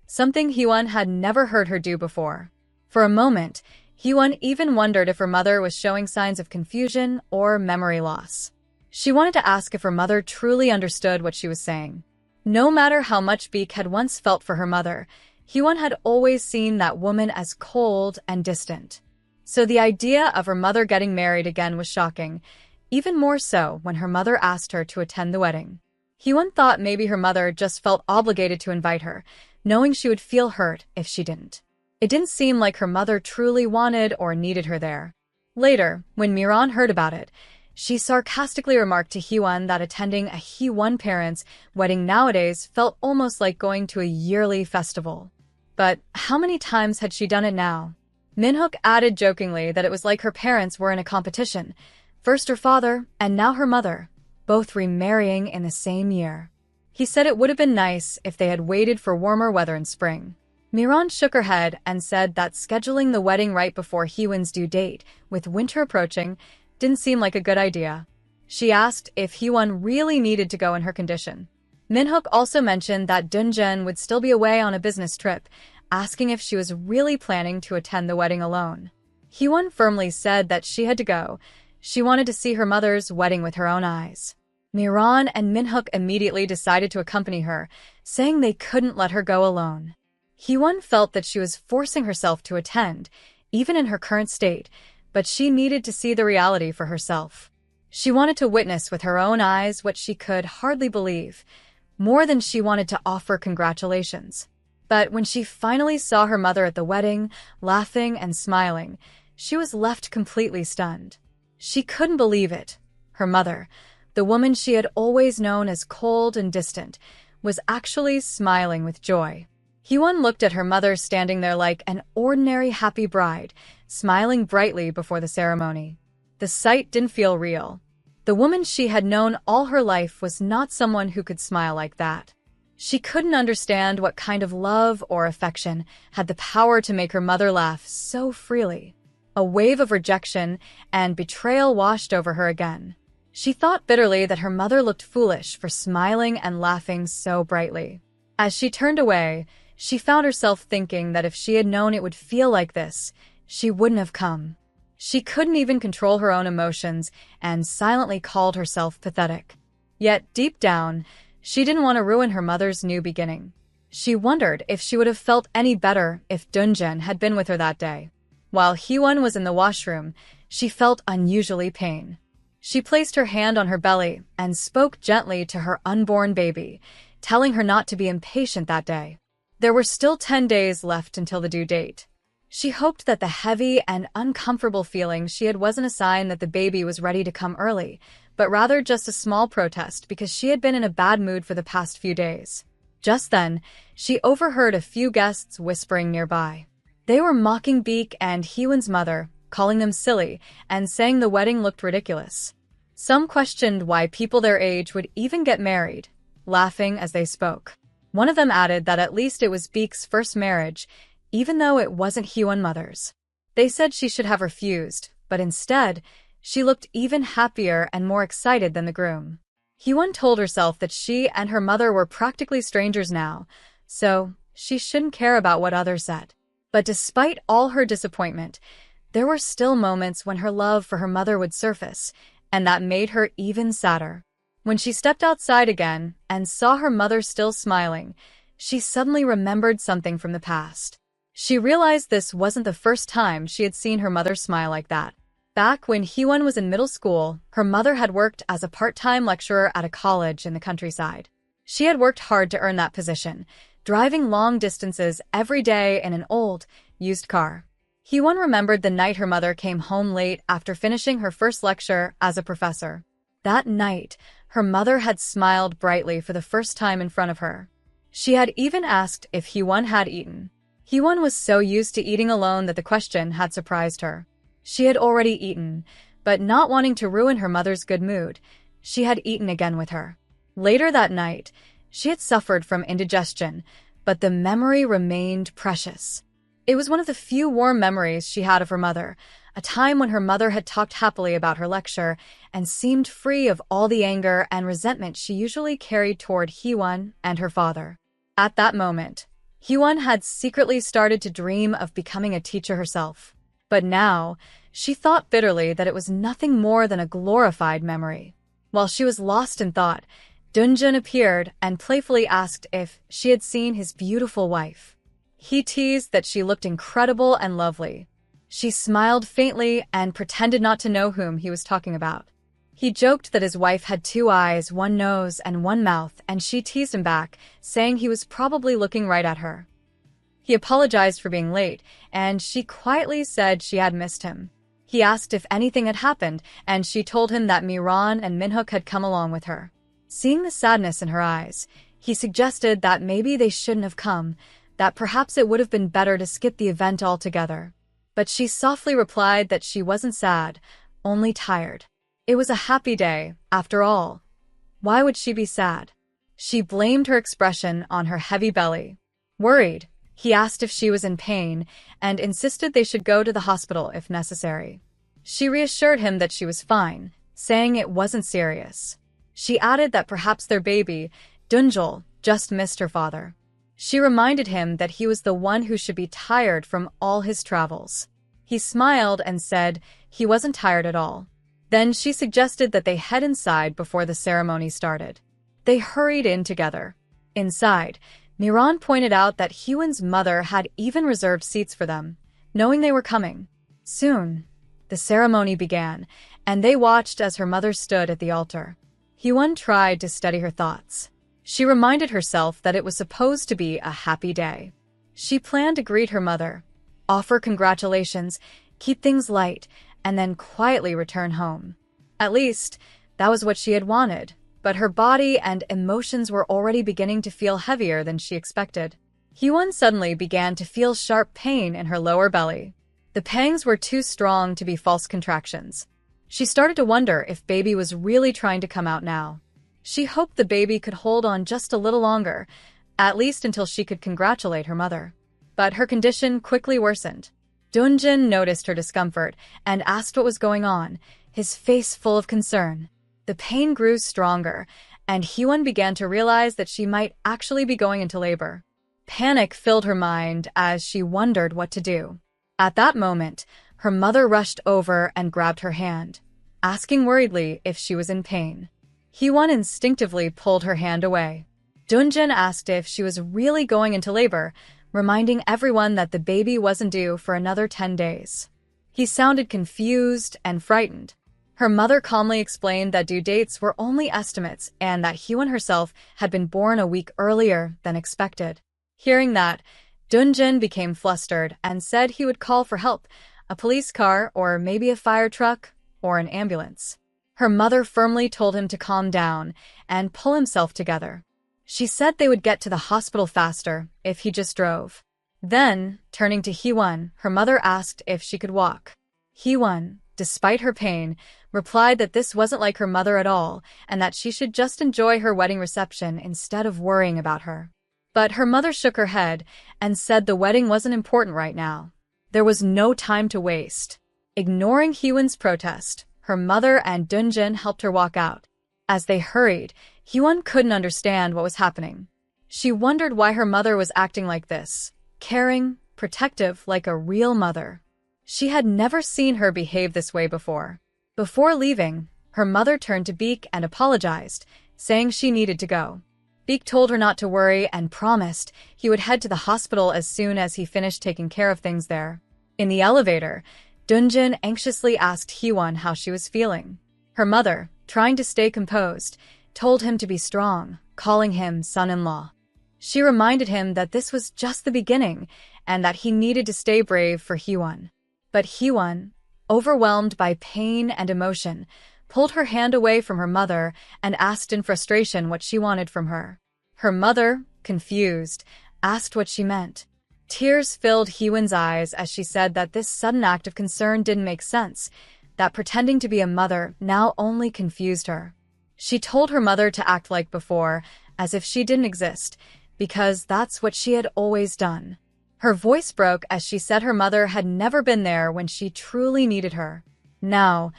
something Hyun had never heard her do before. For a moment, Hyun even wondered if her mother was showing signs of confusion or memory loss. She wanted to ask if her mother truly understood what she was saying. No matter how much Beek had once felt for her mother, Hyun had always seen that woman as cold and distant. So the idea of her mother getting married again was shocking, even more so when her mother asked her to attend the wedding. Hyun thought maybe her mother just felt obligated to invite her, knowing she would feel hurt if she didn't. It didn't seem like her mother truly wanted or needed her there. Later, when Miran heard about it, she sarcastically remarked to Hyun that attending a Hyun parents' wedding nowadays felt almost like going to a yearly festival. But how many times had she done it now? Minhook added jokingly that it was like her parents were in a competition. First her father, and now her mother, both remarrying in the same year. He said it would have been nice if they had waited for warmer weather in spring. Miran shook her head and said that scheduling the wedding right before Hyun's due date, with winter approaching, didn't seem like a good idea. She asked if Hyun really needed to go in her condition. Minhook also mentioned that Dunjun would still be away on a business trip, asking if she was really planning to attend the wedding alone. Hyun firmly said that she had to go. She wanted to see her mother's wedding with her own eyes. Miran and Minhook immediately decided to accompany her, saying they couldn't let her go alone. Hyun felt that she was forcing herself to attend, even in her current state, but she needed to see the reality for herself. She wanted to witness with her own eyes what she could hardly believe, more than she wanted to offer congratulations. But when she finally saw her mother at the wedding, laughing and smiling, she was left completely stunned. She couldn't believe it. Her mother, the woman she had always known as cold and distant, was actually smiling with joy. Hyewon looked at her mother standing there like an ordinary happy bride, smiling brightly before the ceremony. The sight didn't feel real. The woman she had known all her life was not someone who could smile like that. She couldn't understand what kind of love or affection had the power to make her mother laugh so freely. A wave of rejection and betrayal washed over her again. She thought bitterly that her mother looked foolish for smiling and laughing so brightly. As she turned away, she found herself thinking that if she had known it would feel like this, she wouldn't have come. She couldn't even control her own emotions and silently called herself pathetic. Yet, deep down, she didn't want to ruin her mother's new beginning. She wondered if she would have felt any better if Dunjin had been with her that day. While Hyewon was in the washroom, she felt unusually pain. She placed her hand on her belly and spoke gently to her unborn baby, telling her not to be impatient that day. There were still 10 days left until the due date. She hoped that the heavy and uncomfortable feeling she had wasn't a sign that the baby was ready to come early, but rather just a small protest because she had been in a bad mood for the past few days. Just then, she overheard a few guests whispering nearby. They were mocking Beek and Hyewon's mother, calling them silly, and saying the wedding looked ridiculous. Some questioned why people their age would even get married, laughing as they spoke. One of them added that at least it was Beek's first marriage, even though it wasn't Hyewon's mother's. They said she should have refused, but instead, she looked even happier and more excited than the groom. Hyewon told herself that she and her mother were practically strangers now, so she shouldn't care about what others said. But despite all her disappointment, there were still moments when her love for her mother would surface, and that made her even sadder. When she stepped outside again and saw her mother still smiling, she suddenly remembered something from the past. She realized this wasn't the first time she had seen her mother smile like that. Back when Hyewon was in middle school, her mother had worked as a part-time lecturer at a college in the countryside. She had worked hard to earn that position, driving long distances every day in an old, used car. Hyewon remembered the night her mother came home late after finishing her first lecture as a professor. That night, her mother had smiled brightly for the first time in front of her. She had even asked if Hyewon had eaten. Hyewon was so used to eating alone that the question had surprised her. She had already eaten, but not wanting to ruin her mother's good mood, she had eaten again with her. Later that night, she had suffered from indigestion, but the memory remained precious. It was one of the few warm memories she had of her mother, a time when her mother had talked happily about her lecture and seemed free of all the anger and resentment she usually carried toward Hyewon and her father. At that moment, Hyewon had secretly started to dream of becoming a teacher herself. But now, she thought bitterly that it was nothing more than a glorified memory. While she was lost in thought, Dunjin appeared and playfully asked if she had seen his beautiful wife. He teased that she looked incredible and lovely. She smiled faintly and pretended not to know whom he was talking about. He joked that his wife had 2 eyes, 1 nose, and 1 mouth, and she teased him back, saying he was probably looking right at her. He apologized for being late, and she quietly said she had missed him. He asked if anything had happened, and she told him that Miran and Minhook had come along with her. Seeing the sadness in her eyes, he suggested that maybe they shouldn't have come, that perhaps it would have been better to skip the event altogether. But she softly replied that she wasn't sad, only tired. It was a happy day, after all. Why would she be sad? She blamed her expression on her heavy belly. Worried, he asked if she was in pain and insisted they should go to the hospital if necessary. She reassured him that she was fine, saying it wasn't serious. She added that perhaps their baby, Dunjul, just missed her father. She reminded him that he was the one who should be tired from all his travels. He smiled and said he wasn't tired at all. Then she suggested that they head inside before the ceremony started. They hurried in together. Inside, Miran pointed out that Hyewon's mother had even reserved seats for them, knowing they were coming. Soon, the ceremony began, and they watched as her mother stood at the altar. Hyewon tried to steady her thoughts. She reminded herself that it was supposed to be a happy day. She planned to greet her mother, offer congratulations, keep things light, and then quietly return home. At least, that was what she had wanted, but her body and emotions were already beginning to feel heavier than she expected. Hyewon suddenly began to feel sharp pain in her lower belly. The pangs were too strong to be false contractions. She started to wonder if baby was really trying to come out now. She hoped the baby could hold on just a little longer, at least until she could congratulate her mother. But her condition quickly worsened. Dunjin noticed her discomfort and asked what was going on, his face full of concern. The pain grew stronger, and Hyewon began to realize that she might actually be going into labor. Panic filled her mind as she wondered what to do. At that moment, her mother rushed over and grabbed her hand, asking worriedly if she was in pain. Hyewon instinctively pulled her hand away. Dunjin asked if she was really going into labor, reminding everyone that the baby wasn't due for another 10 days. He sounded confused and frightened. Her mother calmly explained that due dates were only estimates and that Hyewon herself had been born a week earlier than expected. Hearing that, Dunjin became flustered and said he would call for help, a police car or maybe a fire truck or an ambulance. Her mother firmly told him to calm down and pull himself together. She said they would get to the hospital faster if he just drove. Then, turning to Hyewon, her mother asked if she could walk. Hyewon, despite her pain, replied that this wasn't like her mother at all and that she should just enjoy her wedding reception instead of worrying about her. But her mother shook her head and said the wedding wasn't important right now. There was no time to waste. Ignoring Hyewon's protest, her mother and Dunjin helped her walk out. As they hurried, Hyewon couldn't understand what was happening. She wondered why her mother was acting like this, caring, protective like a real mother. She had never seen her behave this way before. Before leaving, her mother turned to Beek and apologized, saying she needed to go. Beek told her not to worry and promised he would head to the hospital as soon as he finished taking care of things there. In the elevator, Dunjin anxiously asked Hyewon how she was feeling. Her mother, trying to stay composed, told him to be strong, calling him son-in-law. She reminded him that this was just the beginning and that he needed to stay brave for Hyewon. But Hyewon, overwhelmed by pain and emotion, pulled her hand away from her mother and asked in frustration what she wanted from her. Her mother, confused, asked what she meant. Tears filled Hyewon's eyes as she said that this sudden act of concern didn't make sense, that pretending to be a mother now only confused her. She told her mother to act like before, as if she didn't exist, because that's what she had always done. Her voice broke as she said her mother had never been there when she truly needed her. Now,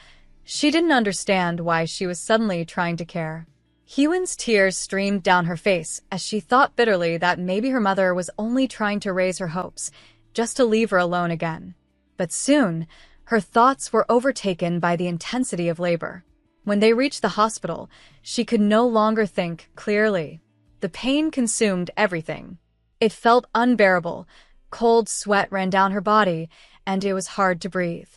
she didn't understand why she was suddenly trying to care. Hyewon's tears streamed down her face as she thought bitterly that maybe her mother was only trying to raise her hopes, just to leave her alone again. But soon, her thoughts were overtaken by the intensity of labor. When they reached the hospital, she could no longer think clearly. The pain consumed everything. It felt unbearable. Cold sweat ran down her body, and it was hard to breathe.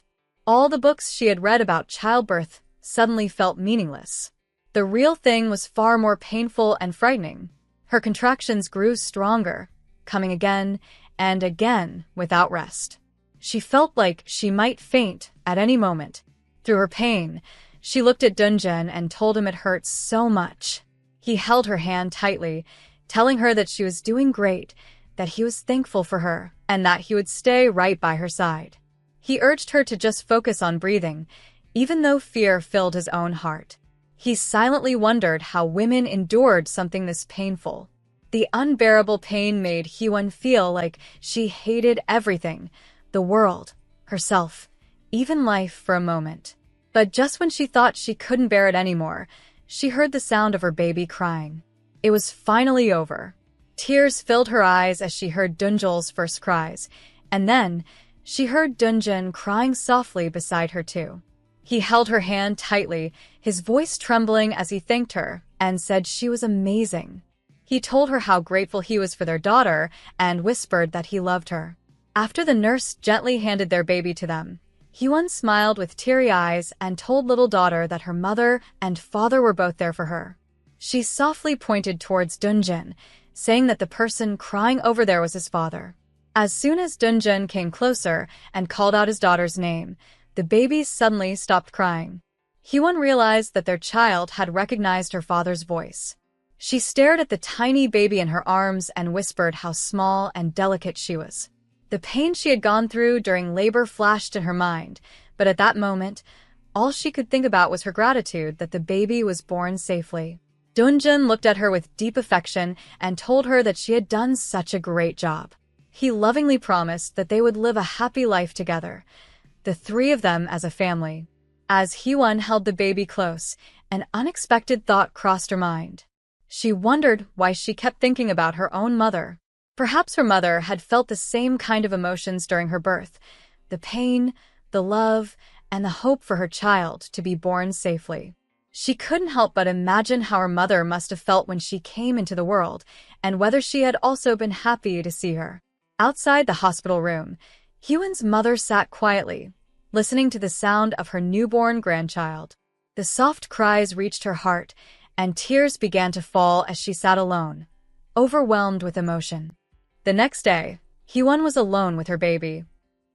All the books she had read about childbirth suddenly felt meaningless. The real thing was far more painful and frightening. Her contractions grew stronger, coming again and again without rest. She felt like she might faint at any moment. Through her pain, she looked at Dunjin and told him it hurt so much. He held her hand tightly, telling her that she was doing great, that he was thankful for her, and that he would stay right by her side. He urged her to just focus on breathing, even though fear filled his own heart. He silently wondered how women endured something this painful. The unbearable pain made Hyewon feel like she hated everything, the world, herself, even life for a moment. But just when she thought she couldn't bear it anymore, she heard the sound of her baby crying. It was finally over. Tears filled her eyes as she heard Dunjul's first cries, and then she heard Dunjin crying softly beside her too. He held her hand tightly, his voice trembling as he thanked her, and said she was amazing. He told her how grateful he was for their daughter and whispered that he loved her. After the nurse gently handed their baby to them, Hyewon smiled with teary eyes and told little daughter that her mother and father were both there for her. She softly pointed towards Dunjin, saying that the person crying over there was his father. As soon as Dunjin came closer and called out his daughter's name, the babies suddenly stopped crying. Hyewon realized that their child had recognized her father's voice. She stared at the tiny baby in her arms and whispered how small and delicate she was. The pain she had gone through during labor flashed in her mind, but at that moment, all she could think about was her gratitude that the baby was born safely. Dunjin looked at her with deep affection and told her that she had done such a great job. He lovingly promised that they would live a happy life together, the three of them as a family. As Hyewon held the baby close, an unexpected thought crossed her mind. She wondered why she kept thinking about her own mother. Perhaps her mother had felt the same kind of emotions during her birth, the pain, the love, and the hope for her child to be born safely. She couldn't help but imagine how her mother must have felt when she came into the world, and whether she had also been happy to see her. Outside the hospital room, Hyewon's mother sat quietly, listening to the sound of her newborn grandchild. The soft cries reached her heart, and tears began to fall as she sat alone, overwhelmed with emotion. The next day, Hyewon was alone with her baby.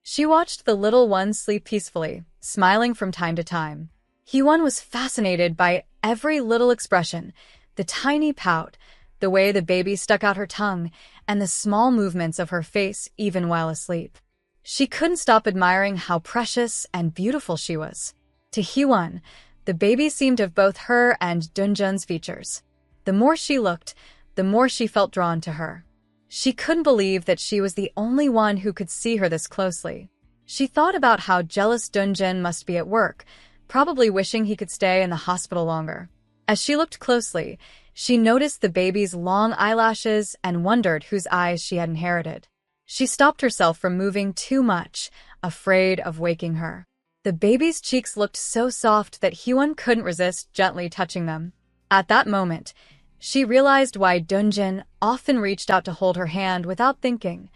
She watched the little one sleep peacefully, smiling from time to time. Hyewon was fascinated by every little expression, the tiny pout, the way the baby stuck out her tongue, and the small movements of her face even while asleep. She couldn't stop admiring how precious and beautiful she was. To Hyewon, the baby seemed of both her and Dunjun's features. The more she looked, the more she felt drawn to her. She couldn't believe that she was the only one who could see her this closely. She thought about how jealous Dunjun must be at work, probably wishing he could stay in the hospital longer. As she looked closely, she noticed the baby's long eyelashes and wondered whose eyes she had inherited. She stopped herself from moving too much, afraid of waking her. The baby's cheeks looked so soft that Hyewon couldn't resist gently touching them. At that moment, she realized why Dunjin often reached out to hold her hand without thinking.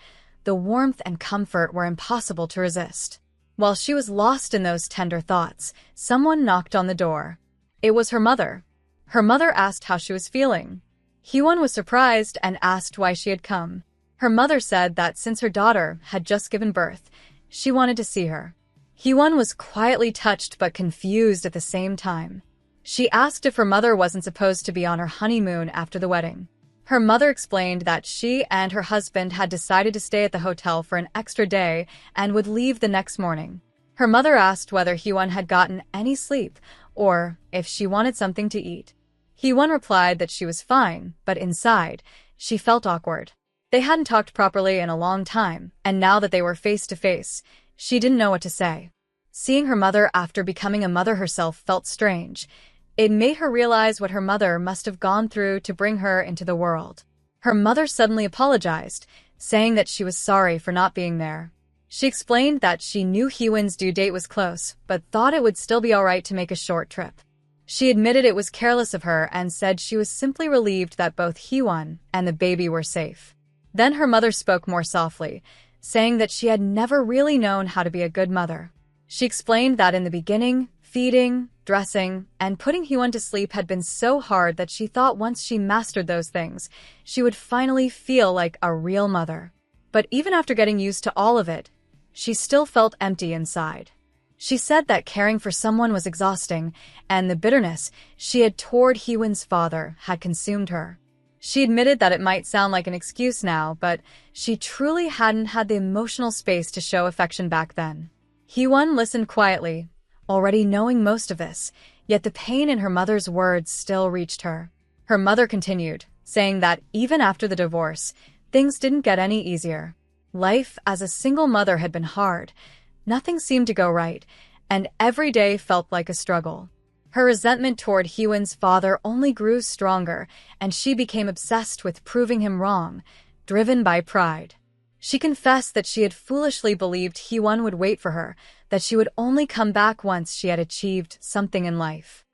The warmth and comfort were impossible to resist. While she was lost in those tender thoughts, someone knocked on the door. It was her mother. Her mother asked how she was feeling. Hyewon was surprised and asked why she had come. Her mother said that since her daughter had just given birth, she wanted to see her. Hyewon was quietly touched but confused at the same time. She asked if her mother wasn't supposed to be on her honeymoon after the wedding. Her mother explained that she and her husband had decided to stay at the hotel for an extra day and would leave the next morning. Her mother asked whether Hyewon had gotten any sleep or if she wanted something to eat. Hyewon replied that she was fine, but inside, she felt awkward. They hadn't talked properly in a long time, and now that they were face to face, she didn't know what to say. Seeing her mother after becoming a mother herself felt strange. It made her realize what her mother must have gone through to bring her into the world. Her mother suddenly apologized, saying that she was sorry for not being there. She explained that she knew Hyewon's due date was close, but thought it would still be all right to make a short trip. She admitted it was careless of her and said she was simply relieved that both Hyewon and the baby were safe. Then her mother spoke more softly, saying that she had never really known how to be a good mother. She explained that in the beginning, feeding, dressing, and putting Hyewon to sleep had been so hard that she thought once she mastered those things, she would finally feel like a real mother. But even after getting used to all of it, she still felt empty inside. She said that caring for someone was exhausting, and the bitterness she had toward Hyewon's father had consumed her. She admitted that it might sound like an excuse now, but she truly hadn't had the emotional space to show affection back then. Hyewon listened quietly, already knowing most of this, yet the pain in her mother's words still reached her. Her mother continued, saying that even after the divorce, things didn't get any easier. Life as a single mother had been hard. Nothing seemed to go right, and every day felt like a struggle. Her resentment toward Hyewon's father only grew stronger, and she became obsessed with proving him wrong, driven by pride. She confessed that she had foolishly believed Hyewon would wait for her, that she would only come back once she had achieved something in life.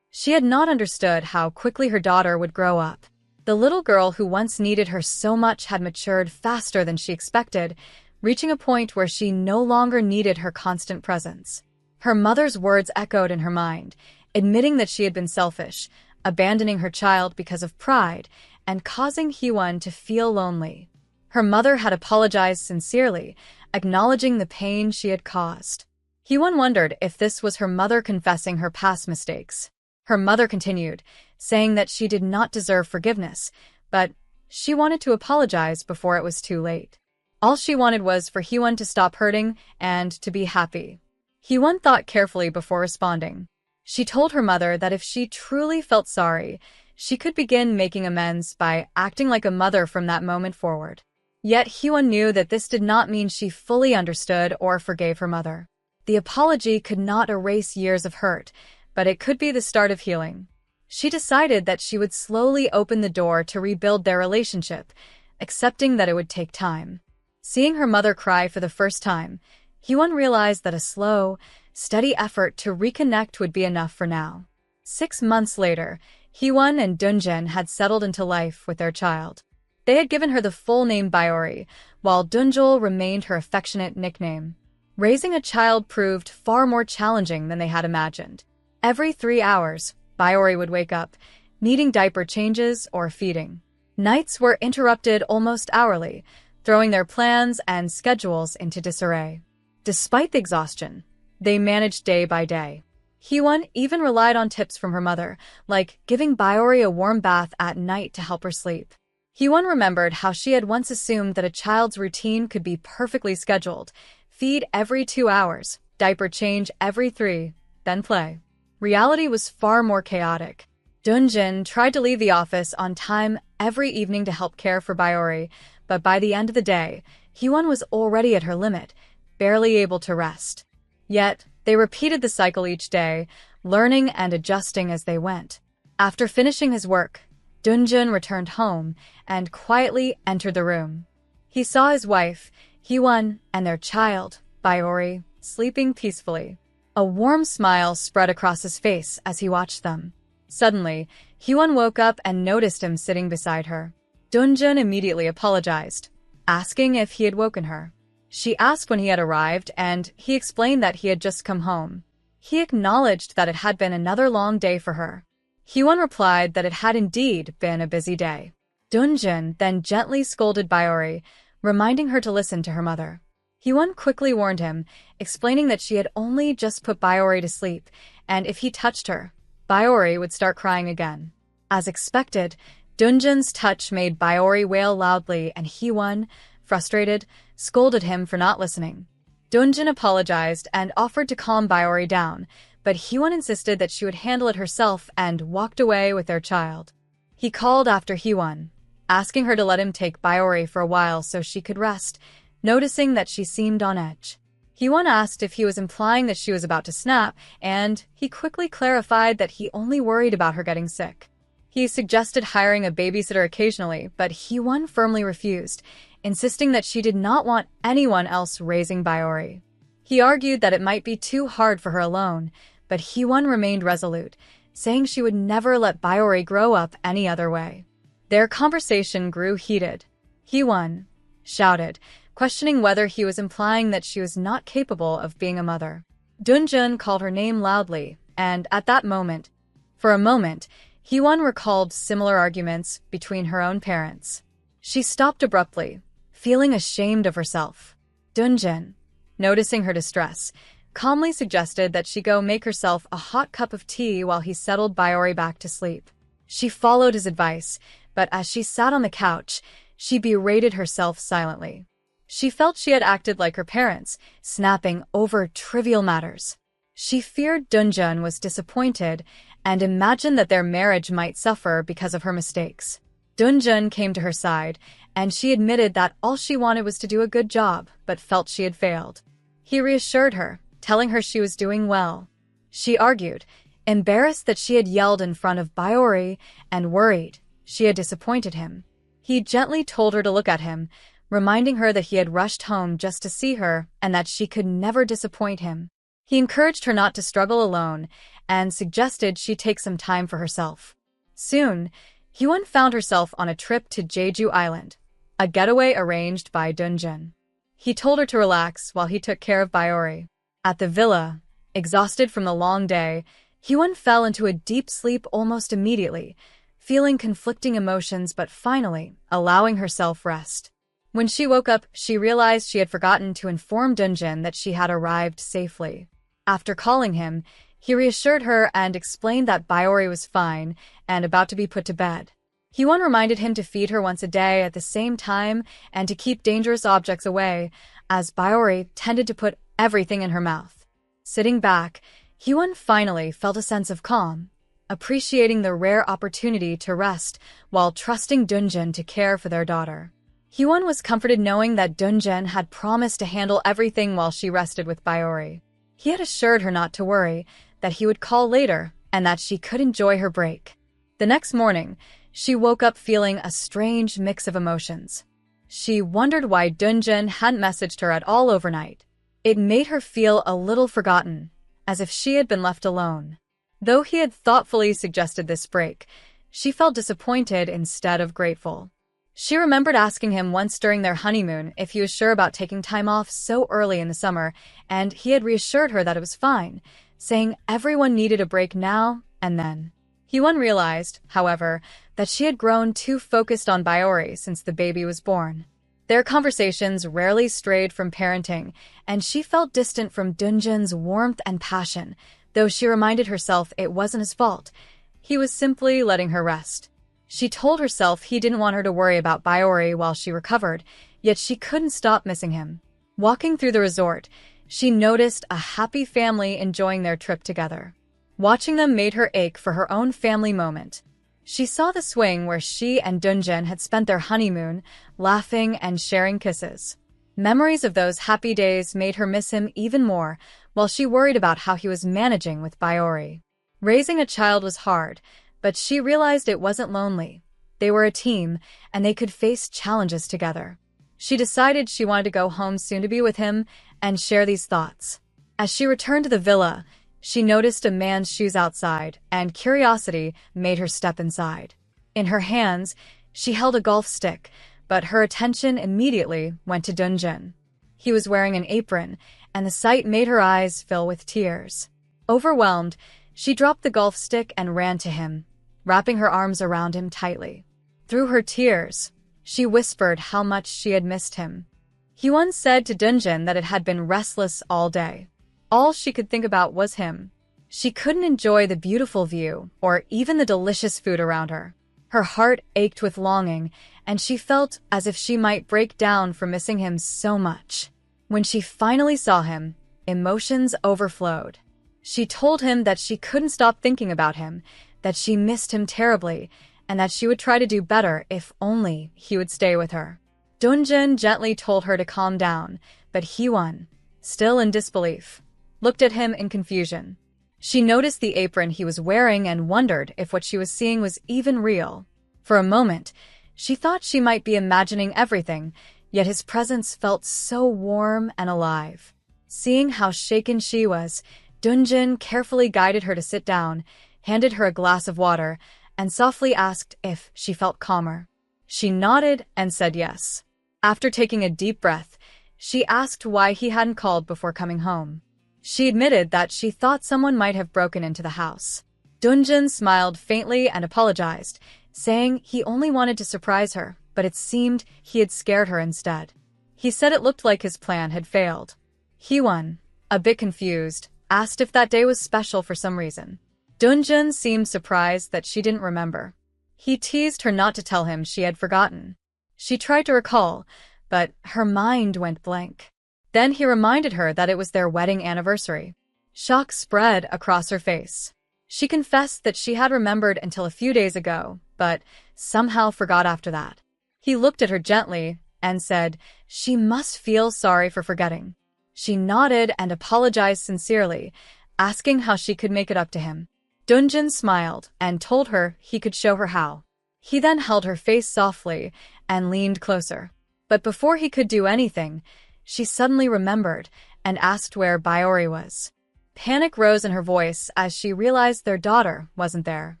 She had not understood how quickly her daughter would grow up. The little girl who once needed her so much had matured faster than she expected, reaching a point where she no longer needed her constant presence. Her mother's words echoed in her mind, admitting that she had been selfish, abandoning her child because of pride, and causing Hyewon to feel lonely. Her mother had apologized sincerely, acknowledging the pain she had caused. Hyewon wondered if this was her mother confessing her past mistakes. Her mother continued, saying that she did not deserve forgiveness, but she wanted to apologize before it was too late. All she wanted was for Hyewon to stop hurting and to be happy. Hyewon thought carefully before responding. She told her mother that if she truly felt sorry, she could begin making amends by acting like a mother from that moment forward. Yet Hyewon knew that this did not mean she fully understood or forgave her mother. The apology could not erase years of hurt, but it could be the start of healing. She decided that she would slowly open the door to rebuild their relationship, accepting that it would take time. Seeing her mother cry for the first time, Hyewon realized that a slow, steady effort to reconnect would be enough for now. 6 months later, Hyewon and Dunjin had settled into life with their child. They had given her the full name Byori, while Dunjul remained her affectionate nickname. Raising a child proved far more challenging than they had imagined. Every 3 hours, Byori would wake up, needing diaper changes or feeding. Nights were interrupted almost hourly, throwing their plans and schedules into disarray. Despite the exhaustion, they managed day by day. Hyewon even relied on tips from her mother, like giving Byori a warm bath at night to help her sleep. Hyewon remembered how she had once assumed that a child's routine could be perfectly scheduled: feed every 2 hours, diaper change every 3, then play. Reality was far more chaotic. Dunjin tried to leave the office on time every evening to help care for Byori, but by the end of the day, Hyewon was already at her limit, barely able to rest. Yet, they repeated the cycle each day, learning and adjusting as they went. After finishing his work, Dunjin returned home and quietly entered the room. He saw his wife, Hyewon, and their child, Byori, sleeping peacefully. A warm smile spread across his face as he watched them. Suddenly, Hyewon woke up and noticed him sitting beside her. Dunjin immediately apologized, asking if he had woken her. She asked when he had arrived, and he explained that he had just come home. He acknowledged that it had been another long day for her. Hyewon replied that it had indeed been a busy day. Dunjin then gently scolded Byori, reminding her to listen to her mother. Hyewon quickly warned him, explaining that she had only just put Byori to sleep, and if he touched her, Byori would start crying again. As expected, Dunjin's touch made Byori wail loudly, and Hyewon, frustrated, scolded him for not listening. Dunjin apologized and offered to calm Byori down, but Hyewon insisted that she would handle it herself and walked away with their child. He called after Hyewon, asking her to let him take Byori for a while so she could rest, noticing that she seemed on edge. Hyewon asked if he was implying that she was about to snap, and he quickly clarified that he only worried about her getting sick. He suggested hiring a babysitter occasionally, but Hyewon firmly refused, insisting that she did not want anyone else raising Byori. He argued that it might be too hard for her alone, but Hyewon remained resolute, saying she would never let Byori grow up any other way. Their conversation grew heated. Hyewon shouted, questioning whether he was implying that she was not capable of being a mother. Dunjin called her name loudly, and at that moment, for a moment, Hyewon recalled similar arguments between her own parents. She stopped abruptly, feeling ashamed of herself. Dunjin, noticing her distress, calmly suggested that she go make herself a hot cup of tea while he settled Byori back to sleep. She followed his advice, but as she sat on the couch, she berated herself silently. She felt she had acted like her parents, snapping over trivial matters. She feared Dunjin was disappointed and imagined that their marriage might suffer because of her mistakes. Dunjin came to her side, and she admitted that all she wanted was to do a good job, but felt she had failed. He reassured her, telling her she was doing well. She argued, embarrassed that she had yelled in front of Byori and worried she had disappointed him. He gently told her to look at him, reminding her that he had rushed home just to see her and that she could never disappoint him. He encouraged her not to struggle alone and suggested she take some time for herself. Soon, Hyewon found herself on a trip to Jeju Island, a getaway arranged by Dunjin. He told her to relax while he took care of Byori. At the villa, exhausted from the long day, Hyewon fell into a deep sleep almost immediately, feeling conflicting emotions but finally allowing herself rest. When she woke up, she realized she had forgotten to inform Dunjin that she had arrived safely. After calling him, he reassured her and explained that Byori was fine and about to be put to bed. Hyewon reminded him to feed her once a day at the same time and to keep dangerous objects away, as Byeori tended to put everything in her mouth. Sitting back, Hyewon finally felt a sense of calm, appreciating the rare opportunity to rest while trusting Dunjin to care for their daughter. Hyewon was comforted knowing that Dunjin had promised to handle everything while she rested with Byeori. He had assured her not to worry, that he would call later, and that she could enjoy her break. The next morning, she woke up feeling a strange mix of emotions. She wondered why Dunjin hadn't messaged her at all overnight. It made her feel a little forgotten, as if she had been left alone. Though he had thoughtfully suggested this break, she felt disappointed instead of grateful. She remembered asking him once during their honeymoon if he was sure about taking time off so early in the summer, and he had reassured her that it was fine, saying everyone needed a break now and then. Hyewon realized, however, that she had grown too focused on Byeori since the baby was born. Their conversations rarely strayed from parenting, and she felt distant from Dunjin's warmth and passion, though she reminded herself it wasn't his fault. He was simply letting her rest. She told herself he didn't want her to worry about Byeori while she recovered, yet she couldn't stop missing him. Walking through the resort, she noticed a happy family enjoying their trip together. Watching them made her ache for her own family moment. She saw the swing where she and Dunjin had spent their honeymoon, laughing and sharing kisses. Memories of those happy days made her miss him even more, while she worried about how he was managing with Byeori. Raising a child was hard, but she realized it wasn't lonely. They were a team, and they could face challenges together. She decided she wanted to go home soon to be with him and share these thoughts. As she returned to the villa, she noticed a man's shoes outside, and curiosity made her step inside. In her hands, she held a golf stick, but her attention immediately went to Dunjin. He was wearing an apron, and the sight made her eyes fill with tears. Overwhelmed, she dropped the golf stick and ran to him, wrapping her arms around him tightly. Through her tears, she whispered how much she had missed him. He once said to Dunjin that it had been restless all day. All she could think about was him. She couldn't enjoy the beautiful view or even the delicious food around her. Her heart ached with longing, and she felt as if she might break down from missing him so much. When she finally saw him, emotions overflowed. She told him that she couldn't stop thinking about him, that she missed him terribly, and that she would try to do better if only he would stay with her. Dunjin gently told her to calm down, but Hyewon, still in disbelief, looked at him in confusion. She noticed the apron he was wearing and wondered if what she was seeing was even real. For a moment, she thought she might be imagining everything, yet his presence felt so warm and alive. Seeing how shaken she was, Dunjin carefully guided her to sit down, handed her a glass of water, and softly asked if she felt calmer. She nodded and said yes. After taking a deep breath, she asked why he hadn't called before coming home. She admitted that she thought someone might have broken into the house. Dunjin smiled faintly and apologized, saying he only wanted to surprise her, but it seemed he had scared her instead. He said it looked like his plan had failed. Hyewon, a bit confused, asked if that day was special for some reason. Dunjin seemed surprised that she didn't remember. He teased her not to tell him she had forgotten. She tried to recall, but her mind went blank. Then he reminded her that it was their wedding anniversary. Shock spread across her face. She confessed that she had remembered until a few days ago, but somehow forgot after that. He looked at her gently and said she must feel sorry for forgetting. She nodded and apologized sincerely, asking how she could make it up to him. Dunjin smiled and told her he could show her how. He then held her face softly and leaned closer. But before he could do anything, she suddenly remembered and asked where Byeori was. Panic rose in her voice as she realized their daughter wasn't there.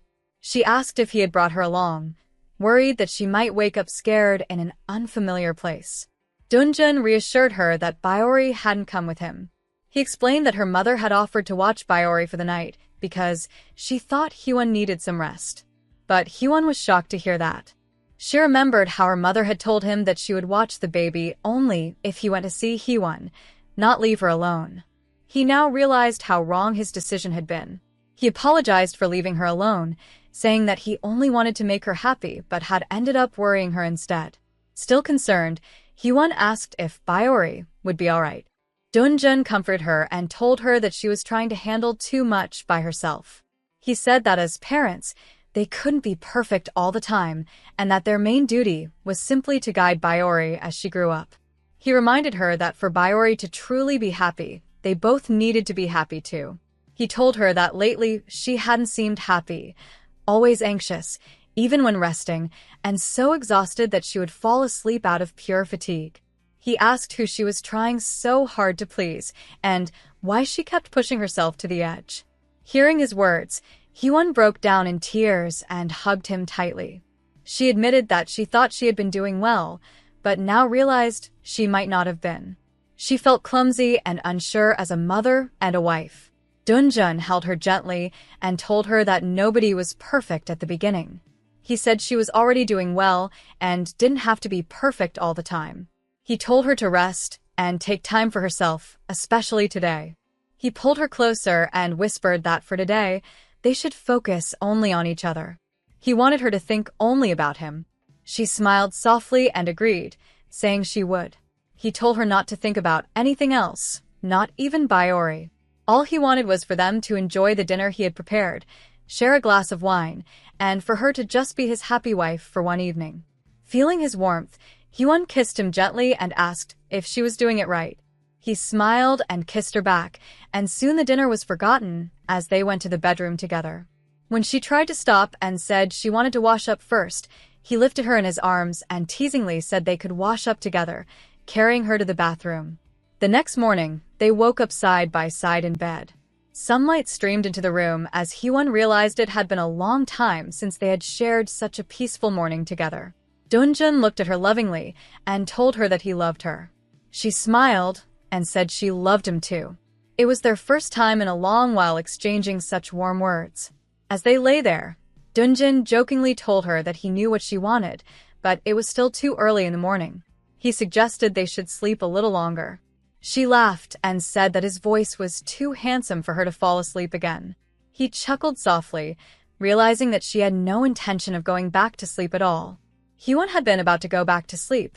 She asked if he had brought her along, worried that she might wake up scared in an unfamiliar place. Dunjin reassured her that Byeori hadn't come with him. He explained that her mother had offered to watch Byeori for the night because she thought Hyewon needed some rest. But Hyewon was shocked to hear that. She remembered how her mother had told him that she would watch the baby only if he went to see Hyewon, not leave her alone. He now realized how wrong his decision had been. He apologized for leaving her alone, saying that he only wanted to make her happy but had ended up worrying her instead. Still concerned, Hyewon asked if Byori would be alright. Dunjun comforted her and told her that she was trying to handle too much by herself. He said that as parents, they couldn't be perfect all the time and that their main duty was simply to guide Byori as she grew up. He reminded her that for Byori to truly be happy, they both needed to be happy too. He told her that lately she hadn't seemed happy, always anxious, even when resting, and so exhausted that she would fall asleep out of pure fatigue. He asked who she was trying so hard to please and why she kept pushing herself to the edge. Hearing his words, Hyewon broke down in tears and hugged him tightly. She admitted that she thought she had been doing well, but now realized she might not have been. She felt clumsy and unsure as a mother and a wife. Dunjun held her gently and told her that nobody was perfect at the beginning. He said she was already doing well and didn't have to be perfect all the time. He told her to rest and take time for herself, especially today. He pulled her closer and whispered that for today, they should focus only on each other. He wanted her to think only about him. She smiled softly and agreed, saying she would. He told her not to think about anything else, not even Byori. All he wanted was for them to enjoy the dinner he had prepared, share a glass of wine, and for her to just be his happy wife for one evening. Feeling his warmth, Hyewon kissed him gently and asked if she was doing it right. He smiled and kissed her back, and soon the dinner was forgotten as they went to the bedroom together. When she tried to stop and said she wanted to wash up first, he lifted her in his arms and teasingly said they could wash up together, carrying her to the bathroom. The next morning, they woke up side by side in bed. Sunlight streamed into the room as Hyewon realized it had been a long time since they had shared such a peaceful morning together. Dunjun looked at her lovingly and told her that he loved her. She smiled and said she loved him too. It was their first time in a long while exchanging such warm words. As they lay there, Dunjun jokingly told her that he knew what she wanted, but it was still too early in the morning. He suggested they should sleep a little longer. She laughed and said that his voice was too handsome for her to fall asleep again. He chuckled softly, realizing that she had no intention of going back to sleep at all. Hyewon had been about to go back to sleep,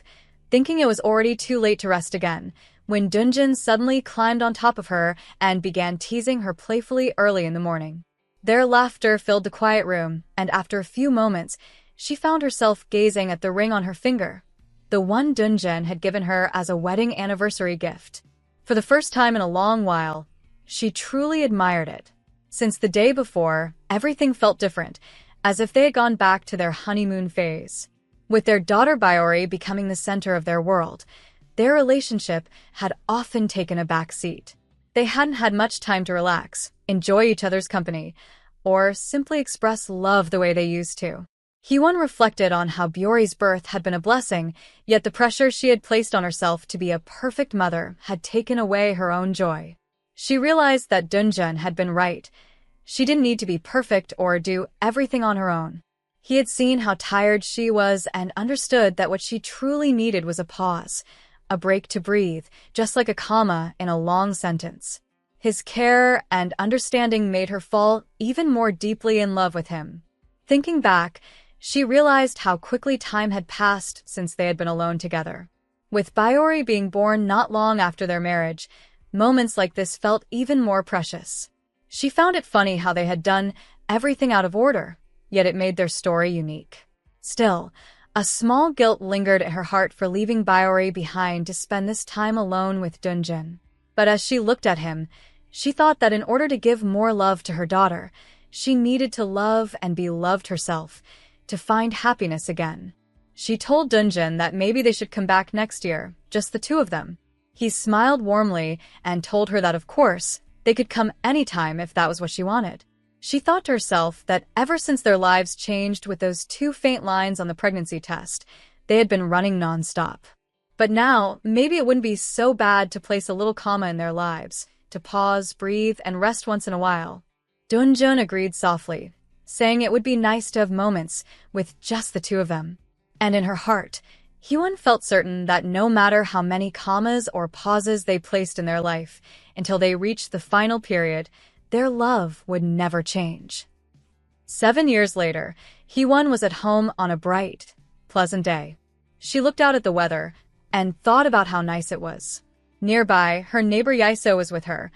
thinking it was already too late to rest again, when Dunjun suddenly climbed on top of her and began teasing her playfully early in the morning. Their laughter filled the quiet room, and after a few moments, she found herself gazing at the ring on her finger, the one Dunjun had given her as a wedding anniversary gift. For the first time in a long while, she truly admired it. Since the day before, everything felt different, as if they had gone back to their honeymoon phase. With their daughter Byori becoming the center of their world, their relationship had often taken a back seat. They hadn't had much time to relax, enjoy each other's company, or simply express love the way they used to. Hyewon reflected on how Byori's birth had been a blessing, yet the pressure she had placed on herself to be a perfect mother had taken away her own joy. She realized that Dunjun had been right. She didn't need to be perfect or do everything on her own. He had seen how tired she was and understood that what she truly needed was a pause, a break to breathe, just like a comma in a long sentence. His care and understanding made her fall even more deeply in love with him. Thinking back, she realized how quickly time had passed since they had been alone together. With Byori being born not long after their marriage, moments like this felt even more precious. She found it funny how they had done everything out of order, yet it made their story unique. Still, a small guilt lingered at her heart for leaving Byori behind to spend this time alone with Dunjun. But as she looked at him, she thought that in order to give more love to her daughter, she needed to love and be loved herself, to find happiness again. She told Dunjun that maybe they should come back next year, just the two of them. He smiled warmly and told her that of course, they could come anytime if that was what she wanted. She thought to herself that ever since their lives changed with those two faint lines on the pregnancy test, they had been running nonstop. But now, maybe it wouldn't be so bad to place a little comma in their lives, to pause, breathe, and rest once in a while. Dunjun agreed softly, saying it would be nice to have moments with just the two of them. And in her heart, Hyewon felt certain that no matter how many commas or pauses they placed in their life, until they reached the final period, their love would never change. 7 years later, Hee-won was at home on a bright, pleasant day. She looked out at the weather and thought about how nice it was. Nearby, her neighbor Yaiso was with her,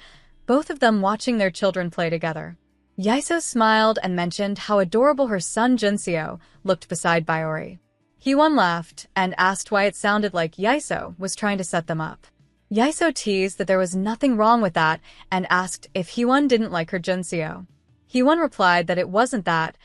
both of them watching their children play together. Yaiso smiled and mentioned how adorable her son Junseo looked beside Byeori. Hee-won laughed and asked why it sounded like Yaiso was trying to set them up. Yaiso teased that there was nothing wrong with that and asked if Hee-won didn't like her Junseo. Hee-won replied that it wasn't that,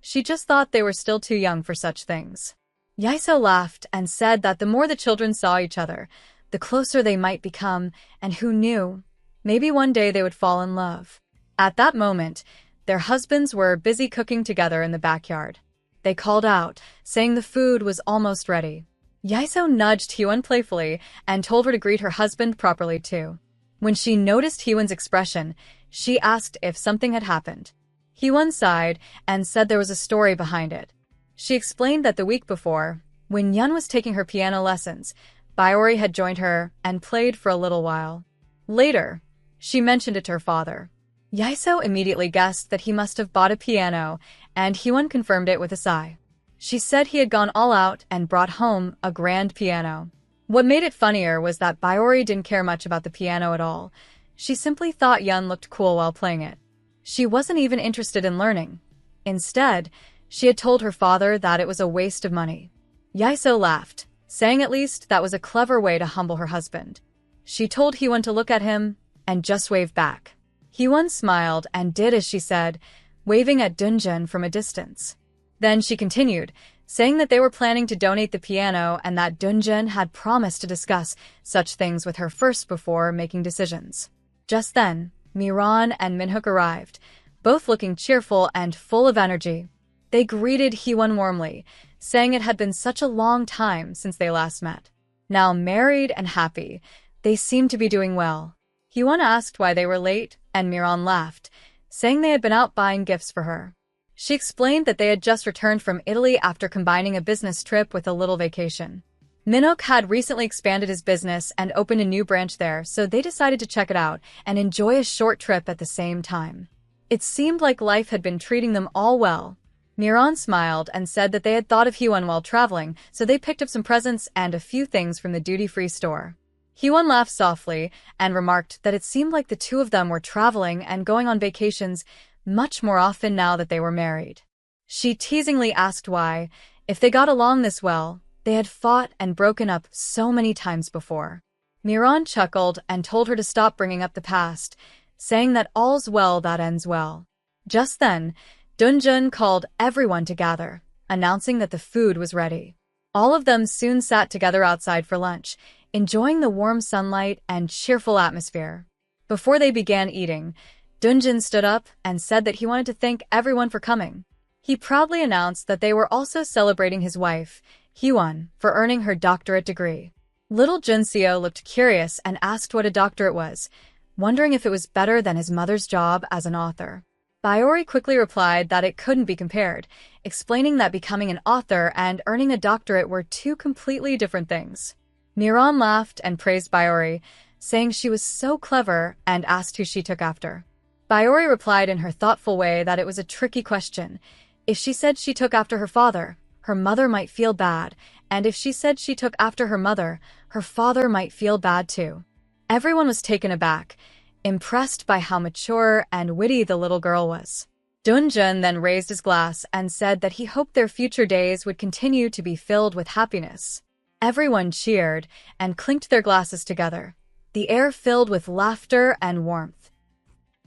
she just thought they were still too young for such things. Yaiso laughed and said that the more the children saw each other, the closer they might become, and who knew, maybe one day they would fall in love. At that moment, their husbands were busy cooking together in the backyard. They called out, saying the food was almost ready. Yaiso nudged Hee-won playfully and told her to greet her husband properly too. When she noticed Hee-won's expression, she asked if something had happened. Hee-won sighed and said there was a story behind it. She explained that the week before, when Yeon was taking her piano lessons, Byeori had joined her and played for a little while. Later, she mentioned it to her father. Yaiso immediately guessed that he must have bought a piano, and Hee-won confirmed it with a sigh. She said he had gone all out and brought home a grand piano. What made it funnier was that Byeori didn't care much about the piano at all. She simply thought Yeon looked cool while playing it. She wasn't even interested in learning. Instead, she had told her father that it was a waste of money. Yaiso laughed, saying at least that was a clever way to humble her husband. She told Hee-won to look at him and just wave back. Hee-won smiled and did as she said, waving at Dunjun from a distance. Then she continued, saying that they were planning to donate the piano and that Dunjun had promised to discuss such things with her first before making decisions. Just then, Miran and Minhook arrived, both looking cheerful and full of energy. They greeted Hee-won warmly, saying it had been such a long time since they last met. Now married and happy, they seemed to be doing well. Hee-won asked why they were late, and Miran laughed, saying they had been out buying gifts for her. She explained that they had just returned from Italy after combining a business trip with a little vacation. Minhook had recently expanded his business and opened a new branch there, so they decided to check it out and enjoy a short trip at the same time. It seemed like life had been treating them all well. Miran smiled and said that they had thought of Hee-won while traveling, so they picked up some presents and a few things from the duty-free store. Hee-won laughed softly and remarked that it seemed like the two of them were traveling and going on vacations much more often now that they were married. She teasingly asked why, if they got along this well, they had fought and broken up so many times before. Miran chuckled and told her to stop bringing up the past, saying that all's well that ends well. Just then, Dunjun called everyone to gather, announcing that the food was ready. All of them soon sat together outside for lunch, enjoying the warm sunlight and cheerful atmosphere. Before they began eating, Dunjun stood up and said that he wanted to thank everyone for coming. He proudly announced that they were also celebrating his wife, Hee-won, for earning her doctorate degree. Little Junseo looked curious and asked what a doctorate was, wondering if it was better than his mother's job as an author. Byeori quickly replied that it couldn't be compared, explaining that becoming an author and earning a doctorate were two completely different things. Miran laughed and praised Byeori, saying she was so clever and asked who she took after. Byeori replied in her thoughtful way that it was a tricky question. If she said she took after her father, her mother might feel bad, and if she said she took after her mother, her father might feel bad too. Everyone was taken aback, impressed by how mature and witty the little girl was. Dunjun then raised his glass and said that he hoped their future days would continue to be filled with happiness. Everyone cheered and clinked their glasses together, the air filled with laughter and warmth.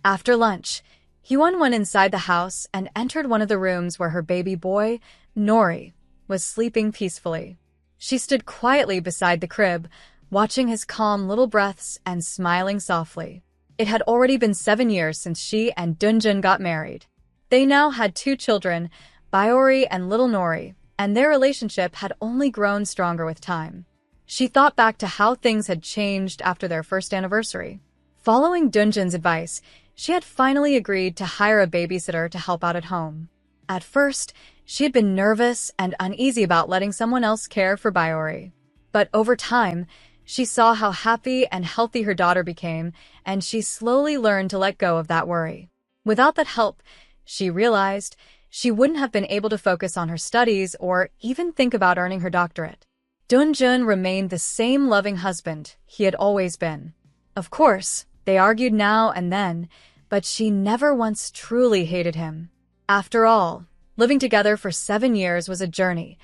After lunch, Hee-won went inside the house and entered one of the rooms where her baby boy, Nori, was sleeping peacefully. She stood quietly beside the crib, watching his calm little breaths and smiling softly. It had already been 7 years since she and Dunjun got married. They now had 2 children, Byeori and little Nori, and their relationship had only grown stronger with time. She thought back to how things had changed after their first anniversary. Following Dunjun's advice, she had finally agreed to hire a babysitter to help out at home. At first, she had been nervous and uneasy about letting someone else care for Byeori. But over time, she saw how happy and healthy her daughter became, and she slowly learned to let go of that worry. Without that help, she realized, She wouldn't have been able to focus on her studies or even think about earning her doctorate. Dun remained the same loving husband he had always been. Of course, they argued now and then, but she never once truly hated him. After all, living together for 7 years was a journey.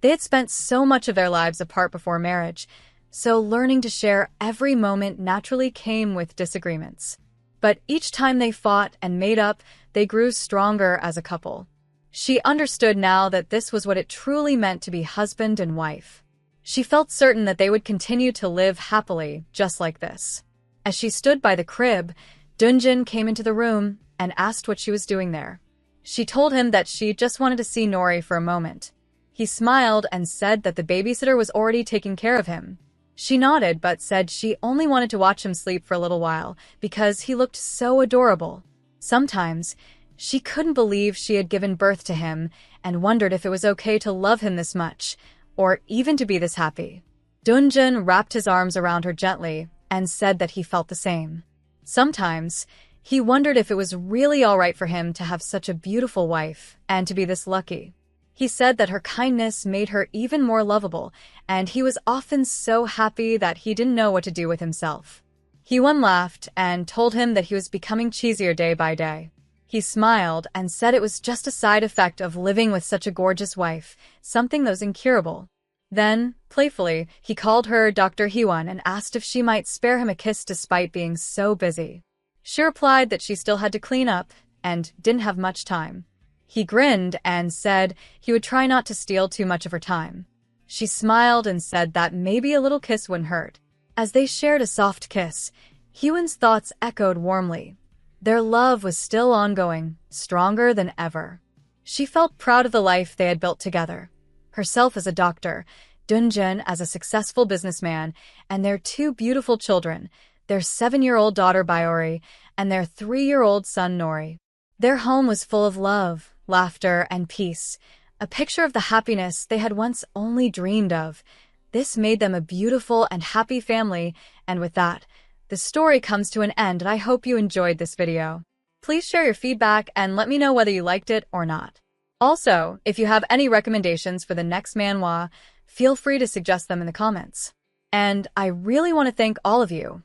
They had spent so much of their lives apart before marriage, so learning to share every moment naturally came with disagreements. But each time they fought and made up, they grew stronger as a couple. She understood now that this was what it truly meant to be husband and wife. She felt certain that they would continue to live happily just like this. As she stood by the crib, Dun came into the room and asked what she was doing there. She told him that she just wanted to see Nori for a moment. He smiled and said that the babysitter was already taking care of him. She nodded but said she only wanted to watch him sleep for a little while because he looked so adorable. Sometimes, she couldn't believe she had given birth to him and wondered if it was okay to love him this much, or even to be this happy. Dun wrapped his arms around her gently and said that he felt the same. Sometimes, he wondered if it was really all right for him to have such a beautiful wife and to be this lucky. He said that her kindness made her even more lovable, and he was often so happy that he didn't know what to do with himself. Hyewon laughed and told him that he was becoming cheesier day by day. He smiled and said it was just a side effect of living with such a gorgeous wife, something that was incurable. Then, playfully, he called her Dr. Hyewon and asked if she might spare him a kiss despite being so busy. She replied that she still had to clean up and didn't have much time. He grinned and said he would try not to steal too much of her time. She smiled and said that maybe a little kiss wouldn't hurt. As they shared a soft kiss, Hyewon's thoughts echoed warmly. Their love was still ongoing, stronger than ever. She felt proud of the life they had built together. Herself as a doctor, Dun as a successful businessman, and their 2 beautiful children, their 7-year-old daughter Byeori and their 3-year-old son Nori. Their home was full of love, laughter, and peace, a picture of the happiness they had once only dreamed of. This made them a beautiful and happy family, and with that, the story comes to an end, and I hope you enjoyed this video. Please share your feedback and let me know whether you liked it or not. Also, if you have any recommendations for the next manhwa, feel free to suggest them in the comments. And I really want to thank all of you.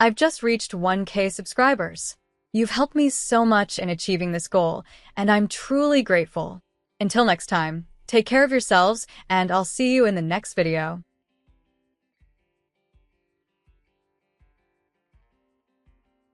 I've just reached 1K subscribers. You've helped me so much in achieving this goal, and I'm truly grateful. Until next time, take care of yourselves, and I'll see you in the next video.